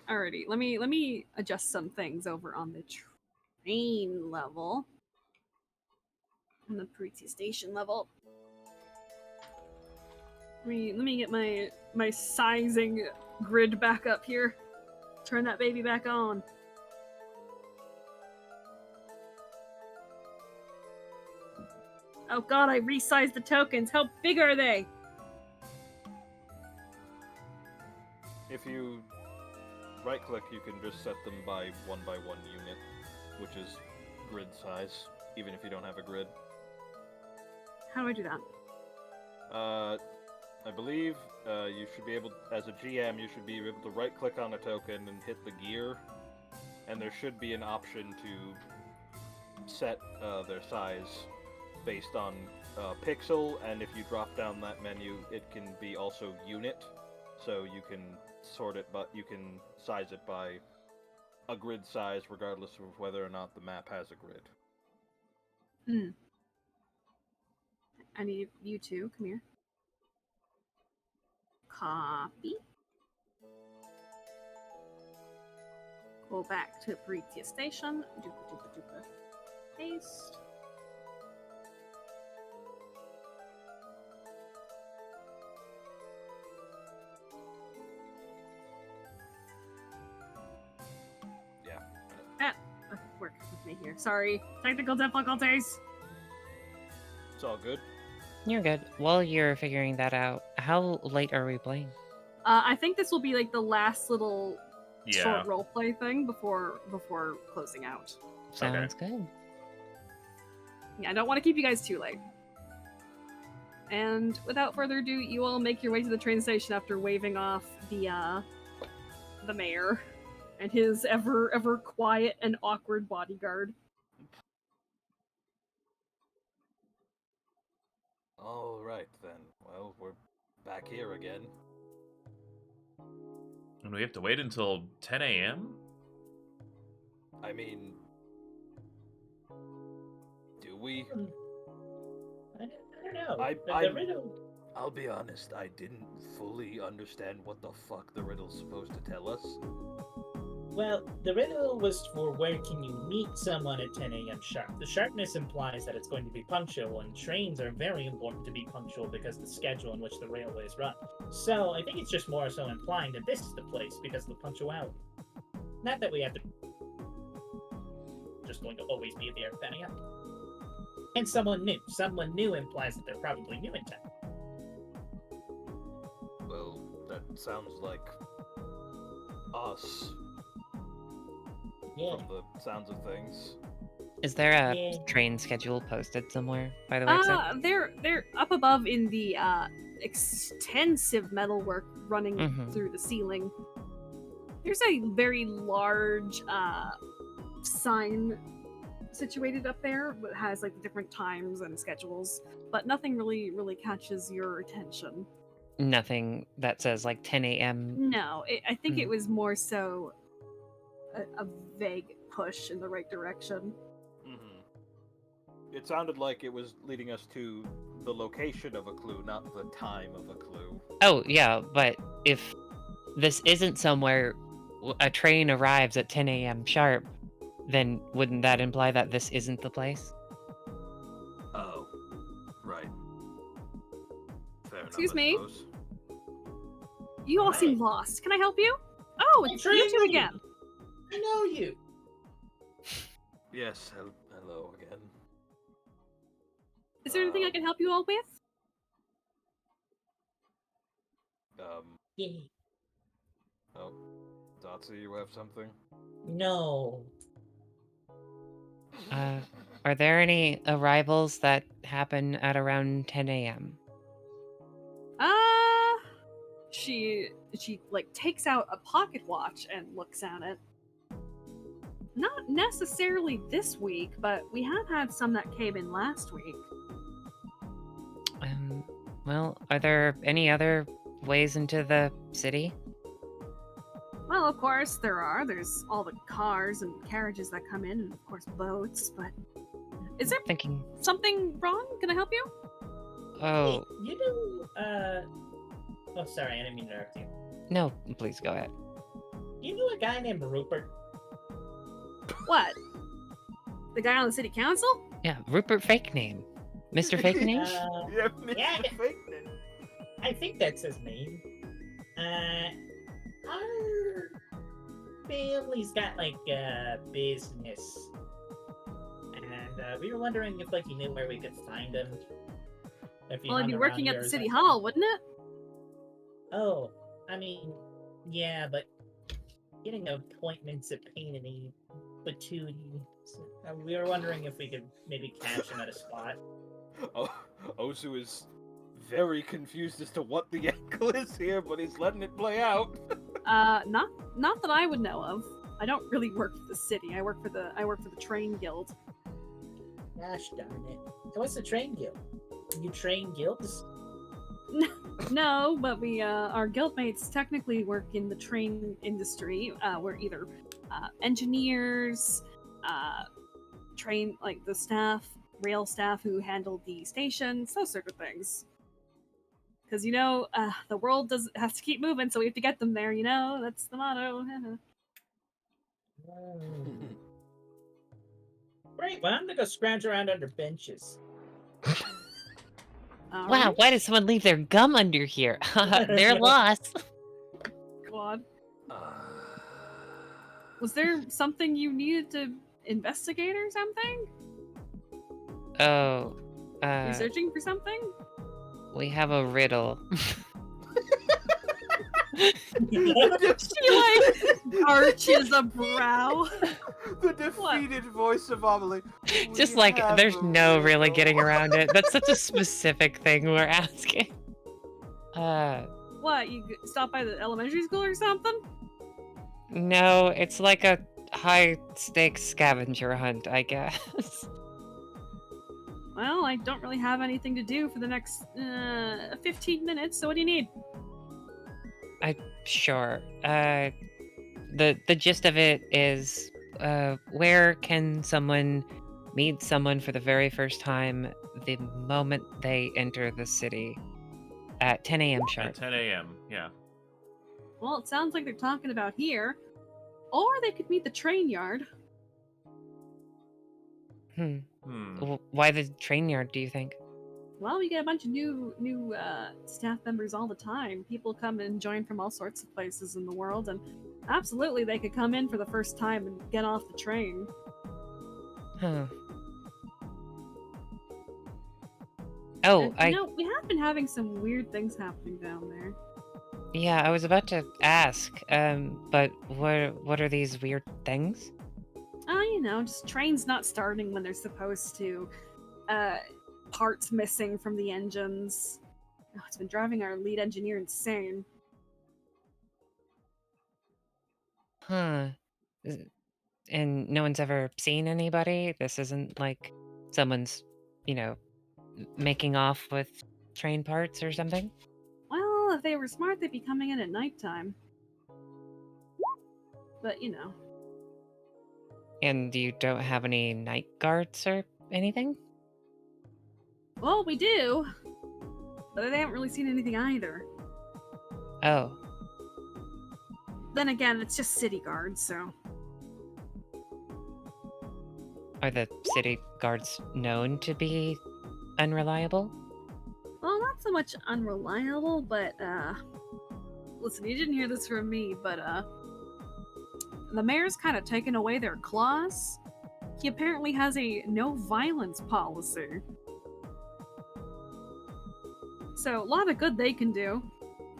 Speaker 1: Alrighty, let me adjust some things over on the train level. On the Parisi station level. Let me get my sizing grid back up here. Turn that baby back on. Oh god, I resized the tokens. How big are they?
Speaker 2: If you right-click, you can just set them by one unit, which is grid size, even if you don't have a grid.
Speaker 1: How do I do that?
Speaker 2: I believe you should be able, as a GM, you should be able to right-click on a token and hit the gear, and there should be an option to set their size based on pixel, and if you drop down that menu, it can be also unit, so you can sort it, but you can size it by a grid size regardless of whether or not the map has a grid.
Speaker 1: Hmm. I need you two. Come here. Copy. Go back to previous station. Dupa. Paste.
Speaker 2: Yeah.
Speaker 1: Work with me here. Sorry. Technical difficulties.
Speaker 2: It's all good.
Speaker 5: You're good. While you're figuring that out, how late are we playing?
Speaker 1: I think this will be like the last little
Speaker 4: Yeah.
Speaker 1: short roleplay thing before closing out.
Speaker 5: Sounds good.
Speaker 1: Yeah, I don't want to keep you guys too late. And without further ado, you all make your way to the train station after waving off the mayor and his ever quiet and awkward bodyguard.
Speaker 2: All right then. Well, we're back here again.
Speaker 4: And we have to wait until 10 a.m.?
Speaker 2: I mean, do we?
Speaker 6: I don't know.
Speaker 2: I-
Speaker 6: The
Speaker 2: I'm-
Speaker 6: riddle.
Speaker 2: I'll be honest, I didn't fully understand what the fuck the riddle's supposed to tell us.
Speaker 6: Well, the riddle was for where can you meet someone at 10 a.m. sharp. The sharpness implies that it's going to be punctual, and trains are very important to be punctual because of the schedule in which the railways run. So I think it's just more so implying that this is the place because of the punctuality. Not that we have to just going to always be there at 10 a.m. And someone new. Someone new implies that they're probably new in town.
Speaker 2: Well, that sounds like us
Speaker 6: Yeah.
Speaker 2: from the sounds of things.
Speaker 5: Is there a
Speaker 6: Yeah.
Speaker 5: train schedule posted somewhere, by the way? Except-
Speaker 1: They're up above in the extensive metalwork running
Speaker 5: Mhm.
Speaker 1: through the ceiling. There's a very large sign situated up there that has like different times and schedules, but nothing really catches your attention.
Speaker 5: Nothing that says like 10 a.m.
Speaker 1: No, I think it
Speaker 5: Hmm.
Speaker 1: was more so a vague push in the right direction.
Speaker 2: It sounded like it was leading us to the location of a clue, not the time of a clue.
Speaker 5: Oh, yeah, but if this isn't somewhere a train arrives at 10 a.m. sharp, then wouldn't that imply that this isn't the place?
Speaker 2: Oh, right. Fair
Speaker 1: Excuse
Speaker 2: enough, I
Speaker 1: me?
Speaker 2: suppose.
Speaker 1: You all seem
Speaker 6: Hi.
Speaker 1: lost. Can I help you? Oh, it's
Speaker 6: I'm
Speaker 1: you two
Speaker 6: trying.
Speaker 1: again.
Speaker 6: I know you.
Speaker 2: Yes, hello again.
Speaker 1: Is there anything I can help you all with?
Speaker 6: Yeah.
Speaker 2: Oh, Zsotsi, you have something?
Speaker 6: No.
Speaker 5: Are there any arrivals that happen at around 10 a.m.?
Speaker 1: She like takes out a pocket watch and looks at it. Not necessarily this week, but we have had some that came in last week.
Speaker 5: Well, are there any other ways into the city?
Speaker 1: Well, of course there are. There's all the cars and carriages that come in, and of course boats. But is there
Speaker 5: Thinking,
Speaker 1: something wrong? Can I help you?
Speaker 5: oh,
Speaker 6: Hey, you know, oh, sorry, I didn't mean to interrupt you.
Speaker 5: no, please go ahead.
Speaker 6: You know a guy named Rupert?
Speaker 1: What? The guy on the city council?
Speaker 5: Yeah, Rupert Fake Name. Mr. Fake Name?
Speaker 2: Yeah, Mr.
Speaker 6: Yeah.
Speaker 2: Fakeman.
Speaker 6: I think that's his name. Our family's got like a business, and we were wondering if you knew where we could find him. If he
Speaker 7: Well, I'd
Speaker 6: hung
Speaker 7: be
Speaker 6: around
Speaker 7: working at
Speaker 6: here
Speaker 7: the
Speaker 6: as,
Speaker 7: city hall, wouldn't it?
Speaker 6: Oh, I mean, yeah, but getting appointments at pain in the patootie. So, we were wondering if we could maybe catch him at a spot.
Speaker 2: Oh, Ozhu is very confused as to what the angle is here, but he's letting it play out.
Speaker 7: Not that I would know of. I don't really work for the city. I work for the train guild.
Speaker 6: Gosh darn it! So what's the train guild? You train guilds?
Speaker 7: No, but we our guildmates technically work in the train industry. We're either engineers, train the staff, rail staff who handle the stations, those sort of things. Because the world has to keep moving, so we have to get them there. That's the motto.
Speaker 6: Great. Well, I'm gonna go scrounge around under benches.
Speaker 7: All
Speaker 5: Wow,
Speaker 7: right.
Speaker 5: why did someone leave their gum under here? They're lost.
Speaker 7: God. Was there something you needed to investigate or something?
Speaker 5: Oh,
Speaker 7: You're searching for something?
Speaker 5: we have a riddle.
Speaker 7: She arches a brow.
Speaker 2: The defeated voice of Amelie.
Speaker 5: Just
Speaker 2: We have
Speaker 5: there's
Speaker 2: a
Speaker 5: no really
Speaker 2: riddle.
Speaker 5: getting around it. That's such a specific thing we're asking.
Speaker 7: What, you stop by the elementary school or something?
Speaker 5: No, it's like a high-stakes scavenger hunt, I guess.
Speaker 7: Well, I don't really have anything to do for the next 15 minutes, so what do you need?
Speaker 5: Sure. The gist of it is, where can someone meet someone for the very first time the moment they enter the city? At 10 a.m. sharp.
Speaker 4: At 10 a.m., yeah.
Speaker 7: Well, it sounds like they're talking about here. Or they could meet the train yard.
Speaker 5: Why the train yard, do you think?
Speaker 7: Well, we get a bunch of new staff members all the time. People come and join from all sorts of places in the world, and absolutely they could come in for the first time and get off the train.
Speaker 5: Huh. Oh,
Speaker 7: And, we have been having some weird things happening down there.
Speaker 5: yeah, I was about to ask, but what are these weird things?
Speaker 7: Just trains not starting when they're supposed to. Parts missing from the engines. Oh, it's been driving our lead engineer insane.
Speaker 5: Huh. And no one's ever seen anybody? This isn't like someone's, making off with train parts or something?
Speaker 7: Well, if they were smart, they'd be coming in at nighttime. But,
Speaker 5: And you don't have any night guards or anything?
Speaker 7: Well, we do. But they haven't really seen anything either.
Speaker 5: Oh.
Speaker 7: Then again, it's just city guards, so.
Speaker 5: Are the city guards known to be unreliable?
Speaker 7: Well, not so much unreliable, but, listen, you didn't hear this from me, but, the mayor's kind of taken away their claws. He apparently has a no violence policy. So, a lot of good they can do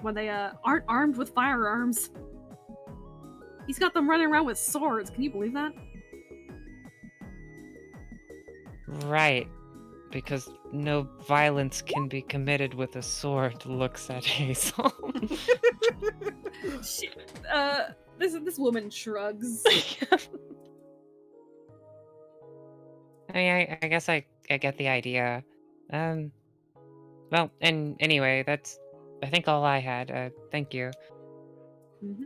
Speaker 7: when they, aren't armed with firearms. He's got them running around with swords. Can you believe that?
Speaker 5: Right. Because no violence can be committed with a sword, looks at Hazel.
Speaker 7: She, this woman shrugs.
Speaker 5: I mean, I guess I get the idea. Well, and anyway, that's, I think, all I had. Thank you.
Speaker 7: Mm-hmm.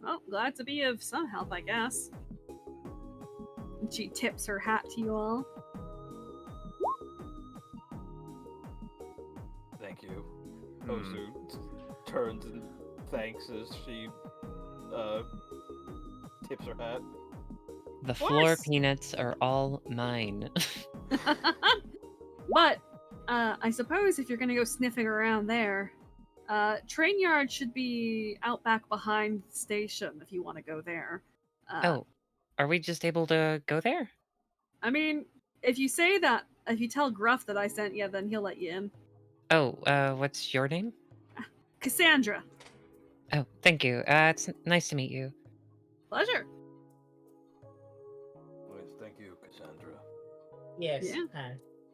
Speaker 7: Well, glad to be of some help, I guess. And she tips her hat to you all.
Speaker 2: Thank you. Ozhu turns and thanks as she tips her hat.
Speaker 5: The floor peanuts are all mine.
Speaker 7: But, I suppose if you're gonna go sniffing around there, train yard should be out back behind the station if you want to go there.
Speaker 5: Oh, are we just able to go there?
Speaker 7: I mean, if you say that, if you tell Gruff that I sent you, then he'll let you in.
Speaker 5: Oh, what's your name?
Speaker 7: Cassandra.
Speaker 5: Oh, thank you. It's nice to meet you.
Speaker 7: Pleasure.
Speaker 2: Yes, thank you, Cassandra.
Speaker 6: Yes.
Speaker 7: Yeah.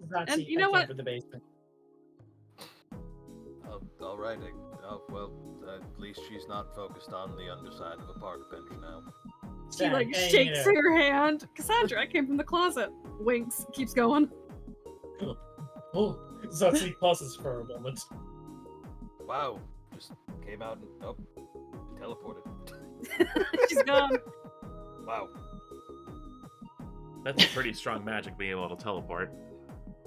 Speaker 6: Zsotsi,
Speaker 7: And you know
Speaker 6: I
Speaker 7: what?
Speaker 6: came from the basement.
Speaker 2: All right. Well, at least she's not focused on the underside of a park bench now.
Speaker 7: She like shakes her hand. Cassandra, I came from the closet. Winks. Keeps going.
Speaker 6: Oh, Zsotsi pauses for a moment.
Speaker 2: Wow, just came out and teleported.
Speaker 7: She's gone.
Speaker 2: Wow.
Speaker 4: That's a pretty strong magic being able to teleport.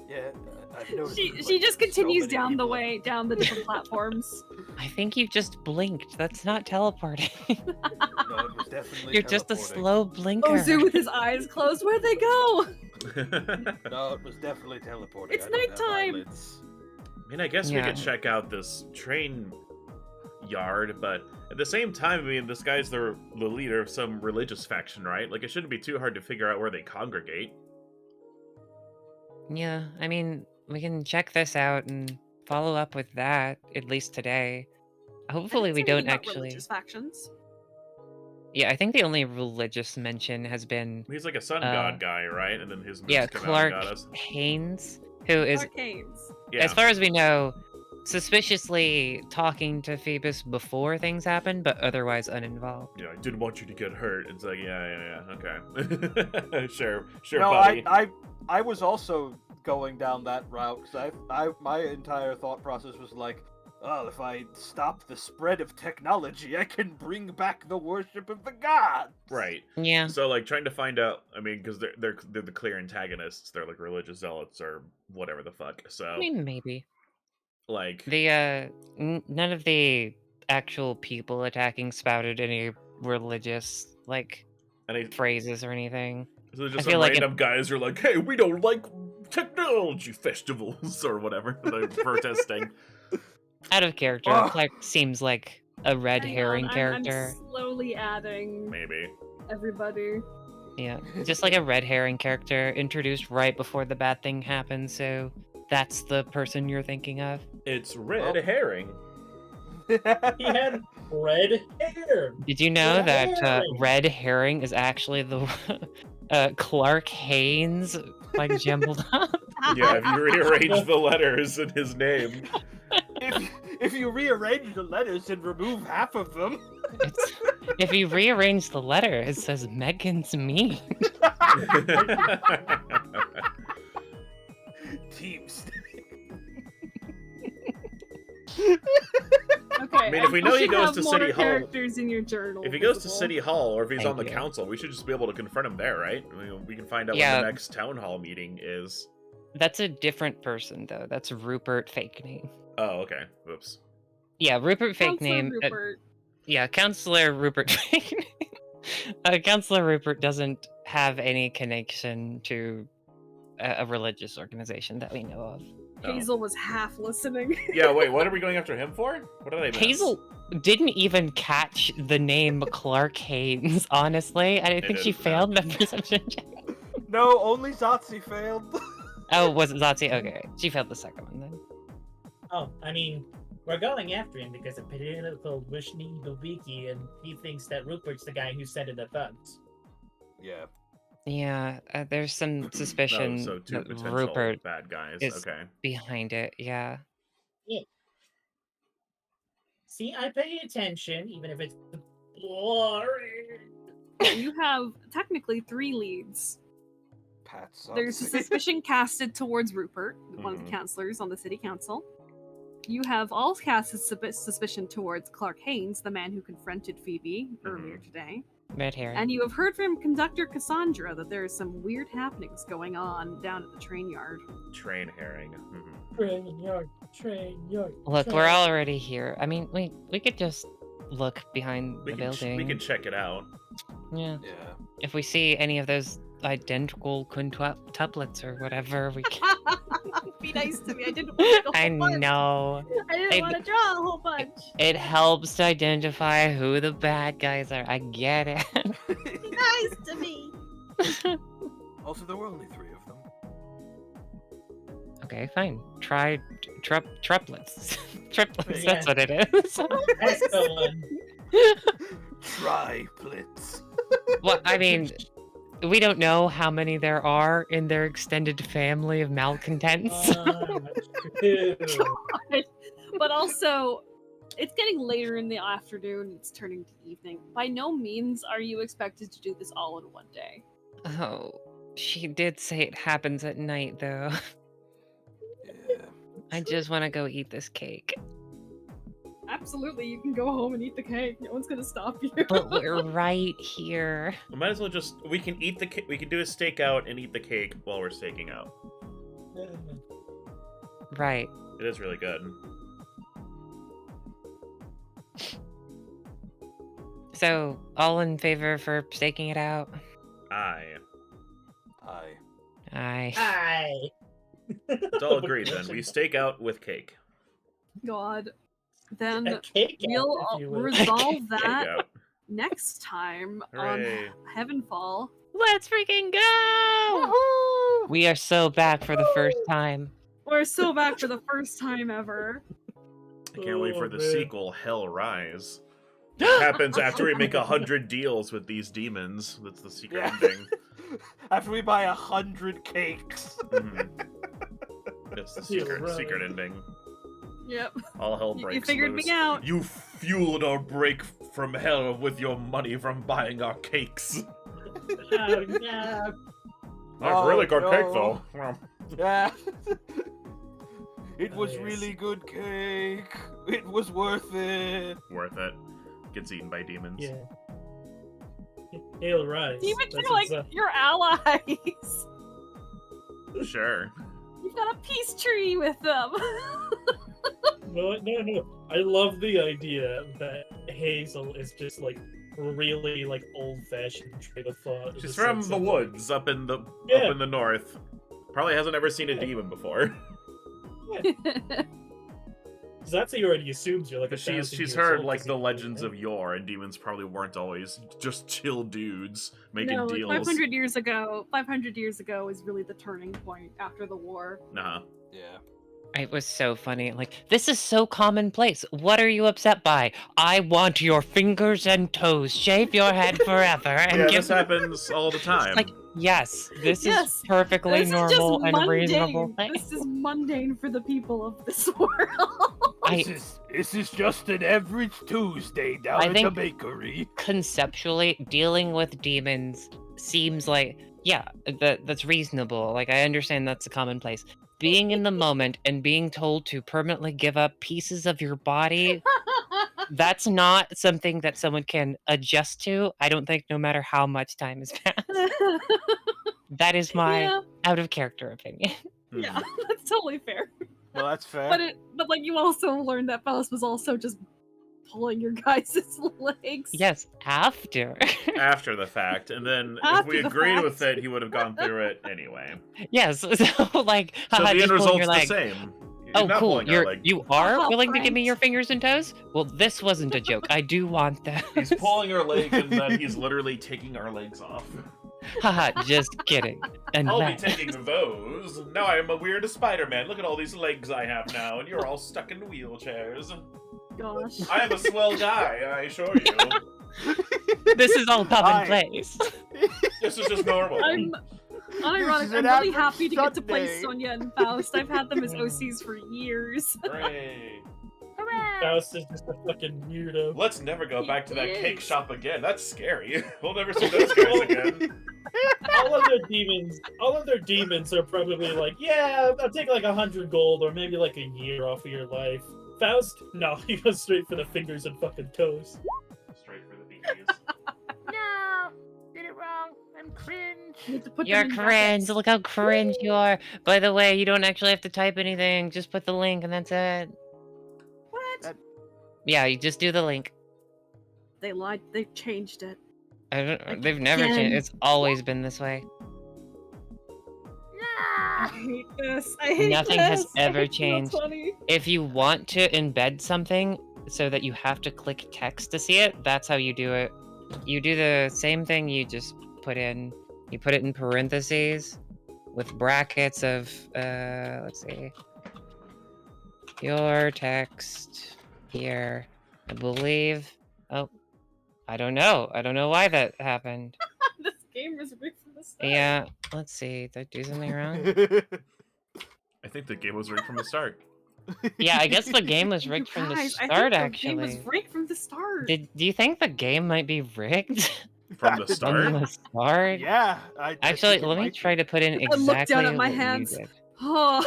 Speaker 2: Yeah, I've noticed.
Speaker 7: She just continues
Speaker 2: so many
Speaker 7: down the
Speaker 2: people-
Speaker 7: way, down the different platforms.
Speaker 5: I think you just blinked. That's not teleporting.
Speaker 2: No, it was definitely
Speaker 5: You're just a
Speaker 2: teleporting.
Speaker 5: slow blinker.
Speaker 7: Ozhu with his eyes closed. Where'd they go?
Speaker 2: No, it was definitely teleporting.
Speaker 7: It's
Speaker 2: I don't have
Speaker 7: nighttime.
Speaker 2: eyelids.
Speaker 4: I mean, I guess we
Speaker 5: Yeah.
Speaker 4: could check out this train yard, but at the same time, I mean, this guy's the leader of some religious faction, right? Like, it shouldn't be too hard to figure out where they congregate.
Speaker 5: Yeah, I mean, we can check this out and follow up with that, at least today. Hopefully we don't actually...
Speaker 7: Religious factions.
Speaker 5: Yeah, I think the only religious mention has been,
Speaker 4: He's like a sun god guy, right? And then his moves
Speaker 5: yeah,
Speaker 4: come
Speaker 5: Clark
Speaker 4: out and got us.
Speaker 5: Haynes, who is,
Speaker 7: Arcanes.
Speaker 4: Yeah.
Speaker 5: as far as we know, suspiciously talking to Phoebus before things happen, but otherwise uninvolved.
Speaker 4: Yeah, I didn't want you to get hurt. It's like, yeah, okay. sure,
Speaker 2: No,
Speaker 4: buddy.
Speaker 2: I was also going down that route because my entire thought process was like, well, if I stop the spread of technology, I can bring back the worship of the gods.
Speaker 4: Right.
Speaker 5: Yeah.
Speaker 4: So, like, trying to find out, I mean, because they're the clear antagonists. They're, like, religious zealots or whatever the fuck. So,
Speaker 5: I mean, maybe.
Speaker 4: like...
Speaker 5: The, none of the actual people attacking spouted any religious, like, phrases or anything.
Speaker 4: So there's just
Speaker 5: I
Speaker 4: some
Speaker 5: feel like
Speaker 4: random guys who are like, hey, we don't like technology festivals or whatever. They're protesting.
Speaker 5: Out of character,
Speaker 2: Oh.
Speaker 5: Clark seems like a red
Speaker 7: Hang
Speaker 5: herring
Speaker 7: on,
Speaker 5: character.
Speaker 7: I'm slowly adding
Speaker 4: Maybe.
Speaker 7: everybody.
Speaker 5: Yeah, just like a red herring character introduced right before the bad thing happened, so that's the person you're thinking of.
Speaker 4: It's red
Speaker 2: Oh.
Speaker 4: herring.
Speaker 6: He had red hair.
Speaker 5: Did you know
Speaker 6: Red
Speaker 5: that
Speaker 6: herring.
Speaker 5: red herring is actually the Clark Haynes, like jumbled up?
Speaker 4: Yeah, if you rearrange the letters in his name.
Speaker 2: if you rearrange the letters and remove half of them.
Speaker 5: If you rearrange the letter, it says Megan's mean.
Speaker 2: Team Snake.
Speaker 7: Okay.
Speaker 4: I mean, if we know he
Speaker 7: should
Speaker 4: goes
Speaker 7: have
Speaker 4: to
Speaker 7: more
Speaker 4: City Hall-
Speaker 7: characters in your journal.
Speaker 4: If he goes to
Speaker 7: visible.
Speaker 4: City Hall, or if he's
Speaker 5: Thank
Speaker 4: on the
Speaker 5: you.
Speaker 4: council, we should just be able to confront him there, right? I mean, we can find out
Speaker 5: Yeah.
Speaker 4: when the next town hall meeting is.
Speaker 5: That's a different person, though. That's Rupert fake name.
Speaker 4: Oh, okay. Whoops.
Speaker 5: Yeah, Rupert fake
Speaker 7: Counselor
Speaker 5: name.
Speaker 7: Rupert.
Speaker 5: Yeah, Counselor Rupert fake name. Counselor Rupert doesn't have any connection to a religious organization that we know of.
Speaker 4: Oh.
Speaker 7: Hazel was half listening.
Speaker 4: Yeah, wait, what are we going after him for? What did I miss?
Speaker 5: Hazel didn't even catch the name Clark Haynes, honestly. I think she
Speaker 4: is, yeah.
Speaker 5: failed the perception check.
Speaker 2: No, only Zsotsi failed.
Speaker 5: Oh, was it Zsotsi? Okay, she failed the second one then.
Speaker 6: Oh, I mean, we're going after him because of political Wishni Babiki, and he thinks that Rupert's the guy who sent in the thugs.
Speaker 2: Yeah.
Speaker 5: Yeah, there's some suspicion
Speaker 4: Oh, so two
Speaker 5: that
Speaker 4: potential
Speaker 5: Rupert
Speaker 4: bad guys.
Speaker 5: is-
Speaker 4: Okay.
Speaker 5: behind it. Yeah.
Speaker 6: See, I pay attention, even if it's boring.
Speaker 7: You have technically 3 leads.
Speaker 2: Pat
Speaker 7: There's a
Speaker 2: Zsotsi.
Speaker 7: suspicion casted towards Rupert, one of
Speaker 4: Mhm.
Speaker 7: the counselors on the city council. You have all casted suspicion towards Clark Haynes, the man who confronted Phoebe earlier today.
Speaker 5: Red hair.
Speaker 7: And you have heard from conductor Cassandra that there are some weird happenings going on down at the train yard.
Speaker 4: Train herring. Mhm.
Speaker 6: Train yard, train yard.
Speaker 5: Look,
Speaker 6: train
Speaker 5: we're
Speaker 6: yard.
Speaker 5: already here. I mean, we could just look behind
Speaker 4: We
Speaker 5: the
Speaker 4: can
Speaker 5: building.
Speaker 4: we can check it out.
Speaker 5: Yeah.
Speaker 2: Yeah.
Speaker 5: If we see any of those identical quintuplets or whatever, we can.
Speaker 7: Be nice to me. I didn't want to
Speaker 5: I know.
Speaker 7: I didn't
Speaker 5: I-
Speaker 7: want to draw a whole bunch.
Speaker 5: It helps to identify who the bad guys are. I get it.
Speaker 7: Be nice to me.
Speaker 8: Also, there were only 3 of them.
Speaker 5: Okay, fine. Try triplets. Triplets,
Speaker 6: Yeah.
Speaker 5: that's what it is.
Speaker 6: That's the one.
Speaker 8: Triplets.
Speaker 5: Well, I mean, we don't know how many there are in their extended family of malcontents.
Speaker 6: True.
Speaker 7: But also, it's getting later in the afternoon. It's turning to evening. By no means are you expected to do this all in one day.
Speaker 5: Oh, she did say it happens at night, though.
Speaker 8: Yeah.
Speaker 5: I just want to go eat this cake.
Speaker 7: Absolutely, you can go home and eat the cake. No one's gonna stop you.
Speaker 5: But we're right here.
Speaker 4: We might as well just we can eat the we can do a stakeout and eat the cake while we're staking out.
Speaker 5: Right.
Speaker 4: It is really good.
Speaker 5: So, all in favor for staking it out?
Speaker 4: Aye.
Speaker 8: Aye.
Speaker 5: Aye.
Speaker 6: Hi.
Speaker 4: It's all agreed then. We stake out with cake.
Speaker 7: God. Then
Speaker 6: A cake
Speaker 7: we'll
Speaker 6: out, if you will.
Speaker 7: resolve
Speaker 4: Cake
Speaker 7: that
Speaker 4: out.
Speaker 7: next time
Speaker 4: Hooray.
Speaker 7: on Heavenfall.
Speaker 5: Let's freaking go! We are so back for the first time.
Speaker 7: We're so back for the first time ever.
Speaker 4: I can't wait for
Speaker 6: Oh,
Speaker 4: the
Speaker 6: man.
Speaker 4: sequel, Hell Rise. It happens after we make 100 deals with these demons. That's the secret
Speaker 2: Yeah.
Speaker 4: ending.
Speaker 2: After we buy 100 cakes.
Speaker 4: Mhm. That's the
Speaker 6: Hell
Speaker 4: secret
Speaker 6: Rise.
Speaker 4: ending.
Speaker 7: Yep.
Speaker 4: All hell
Speaker 7: You
Speaker 4: breaks
Speaker 7: figured
Speaker 4: loose.
Speaker 7: me out.
Speaker 4: You fueled our break from hell with your money from buying our cakes.
Speaker 6: Oh, no.
Speaker 4: I've really good cake
Speaker 2: no.
Speaker 4: though. Well,
Speaker 2: Yeah. It was
Speaker 6: Nice.
Speaker 2: really good cake. It was worth it.
Speaker 4: worth it. Gets eaten by demons.
Speaker 6: Yeah. Hail Rise.
Speaker 7: Demons
Speaker 6: That's
Speaker 7: are like
Speaker 6: what's up.
Speaker 7: your allies.
Speaker 4: Sure.
Speaker 7: You've got a peace tree with them.
Speaker 6: No. I love the idea that Hazel is just like really like old-fashioned train of thought. in
Speaker 4: She's
Speaker 6: the
Speaker 4: from
Speaker 6: sense
Speaker 4: the
Speaker 6: of,
Speaker 4: woods up in the
Speaker 6: Yeah.
Speaker 4: north. Probably hasn't ever seen a demon before.
Speaker 6: Zsotsi already assumes you're like a
Speaker 4: But
Speaker 6: 1,000
Speaker 4: she's
Speaker 6: years
Speaker 4: heard
Speaker 6: old
Speaker 4: like
Speaker 6: 'cause
Speaker 4: the
Speaker 6: you-
Speaker 4: legends of yore, and demons probably weren't always just chill dudes making
Speaker 7: no, like
Speaker 4: deals.
Speaker 7: 500 years ago. 500 years ago is really the turning point after the war.
Speaker 4: Nah.
Speaker 2: Yeah.
Speaker 5: It was so funny. Like, this is so commonplace. What are you upset by? I want your fingers and toes. Shave your head forever and
Speaker 4: Yeah,
Speaker 5: give
Speaker 4: this happens all the time.
Speaker 5: like, yes, this
Speaker 7: Yes,
Speaker 5: is perfectly
Speaker 7: This is just
Speaker 5: normal and
Speaker 7: mundane.
Speaker 5: reasonable thing.
Speaker 7: This is mundane for the people of this world.
Speaker 2: This is just an average Tuesday down
Speaker 5: I
Speaker 2: at the
Speaker 5: think-
Speaker 2: bakery.
Speaker 5: Conceptually, dealing with demons seems like, yeah, that's reasonable. Like, I understand that's a commonplace. Being in the moment and being told to permanently give up pieces of your body, that's not something that someone can adjust to, I don't think, no matter how much time has passed. That is my
Speaker 7: yeah,
Speaker 5: out of character opinion.
Speaker 7: yeah, that's totally fair.
Speaker 2: No, that's fair.
Speaker 7: But like you also learned that Faust was also just pulling your guys' legs.
Speaker 5: Yes, after.
Speaker 4: After the fact, and then if
Speaker 7: After
Speaker 4: we
Speaker 7: the
Speaker 4: agreed
Speaker 7: fact.
Speaker 4: with it, he would have gone through it anyway.
Speaker 5: Yes, so like,
Speaker 4: So
Speaker 5: haha,
Speaker 4: the end
Speaker 5: just pulling
Speaker 4: result's
Speaker 5: your
Speaker 4: the
Speaker 5: leg.
Speaker 4: same. He's
Speaker 5: Oh,
Speaker 4: not
Speaker 5: cool.
Speaker 4: pulling our leg.
Speaker 5: You are
Speaker 7: Haha,
Speaker 5: willing to give me
Speaker 7: pranked.
Speaker 5: your fingers and toes? Well, this wasn't a joke. I do want that.
Speaker 4: He's pulling our leg, and then he's literally taking our legs off.
Speaker 5: Haha, just kidding. And
Speaker 4: I'll be
Speaker 5: that-
Speaker 4: taking those. Now I am a weird Spider-Man. Look at all these legs I have now, and you're all stuck in wheelchairs.
Speaker 7: Gosh.
Speaker 4: I am a swell guy, I assure you.
Speaker 5: this is all commonplace.
Speaker 4: This is just normal.
Speaker 7: I'm unironic.
Speaker 2: is
Speaker 7: I'm
Speaker 2: an
Speaker 7: really
Speaker 2: average
Speaker 7: happy to get to play
Speaker 2: Sunday.
Speaker 7: Sonia and Faust. I've had them as OCs for years.
Speaker 4: Hooray.
Speaker 6: Faust is just a fucking weirdo.
Speaker 4: Let's never go back to that
Speaker 7: He
Speaker 4: cake
Speaker 7: is.
Speaker 4: shop again. That's scary. We'll never see those guys again.
Speaker 6: all of their demons are probably like, yeah, I'll take like 100 gold or maybe like a year off of your life. Faust, no, he goes straight for the fingers and fucking toes.
Speaker 4: Straight for the bees.
Speaker 9: No, did it wrong. I'm cringe.
Speaker 7: You have to put them
Speaker 5: You're
Speaker 7: in
Speaker 5: cringe.
Speaker 7: brackets.
Speaker 5: Look how cringe you are. By the way, you don't actually have to type anything. Just put the link and that's it.
Speaker 7: What?
Speaker 5: Yeah, you just do the link.
Speaker 7: They lied. They changed it.
Speaker 5: They've never changed.
Speaker 7: Again.
Speaker 5: It's always been this way.
Speaker 7: I hate this. I hate
Speaker 5: Nothing
Speaker 7: this.
Speaker 5: has
Speaker 7: I
Speaker 5: ever
Speaker 7: hate you,
Speaker 5: changed.
Speaker 7: That's funny.
Speaker 5: If you want to embed something so that you have to click text to see it, that's how you do it. You do the same thing, you just put in You put it in parentheses with brackets of, let's see. Your text here, I believe. Oh, I don't know. I don't know why that happened.
Speaker 7: This game is rigged from the start.
Speaker 5: Yeah, let's see. Did I do something wrong?
Speaker 4: I think the game was rigged from the start.
Speaker 5: Yeah, I guess the game was rigged from the
Speaker 7: Guys,
Speaker 5: start,
Speaker 7: I think the
Speaker 5: actually.
Speaker 7: game was rigged from the start.
Speaker 5: Do you think the game might be rigged?
Speaker 4: From the
Speaker 5: From
Speaker 4: start?
Speaker 5: the start?
Speaker 2: Yeah.
Speaker 5: Actually, let me try to put in
Speaker 7: I looked down
Speaker 5: exactly
Speaker 7: at my
Speaker 5: what
Speaker 7: hands.
Speaker 5: you did.
Speaker 7: Oh.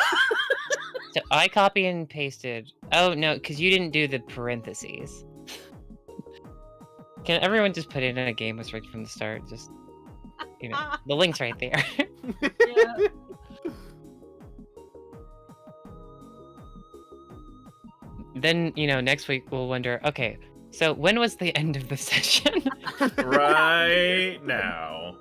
Speaker 5: So I copy and pasted. Oh, no, because you didn't do the parentheses. Can everyone just put in a game was rigged from the start? Just, you know, the link's right there.
Speaker 7: Yeah.
Speaker 5: Then, you know, next week we'll wonder, okay, so when was the end of the session?
Speaker 4: Right now.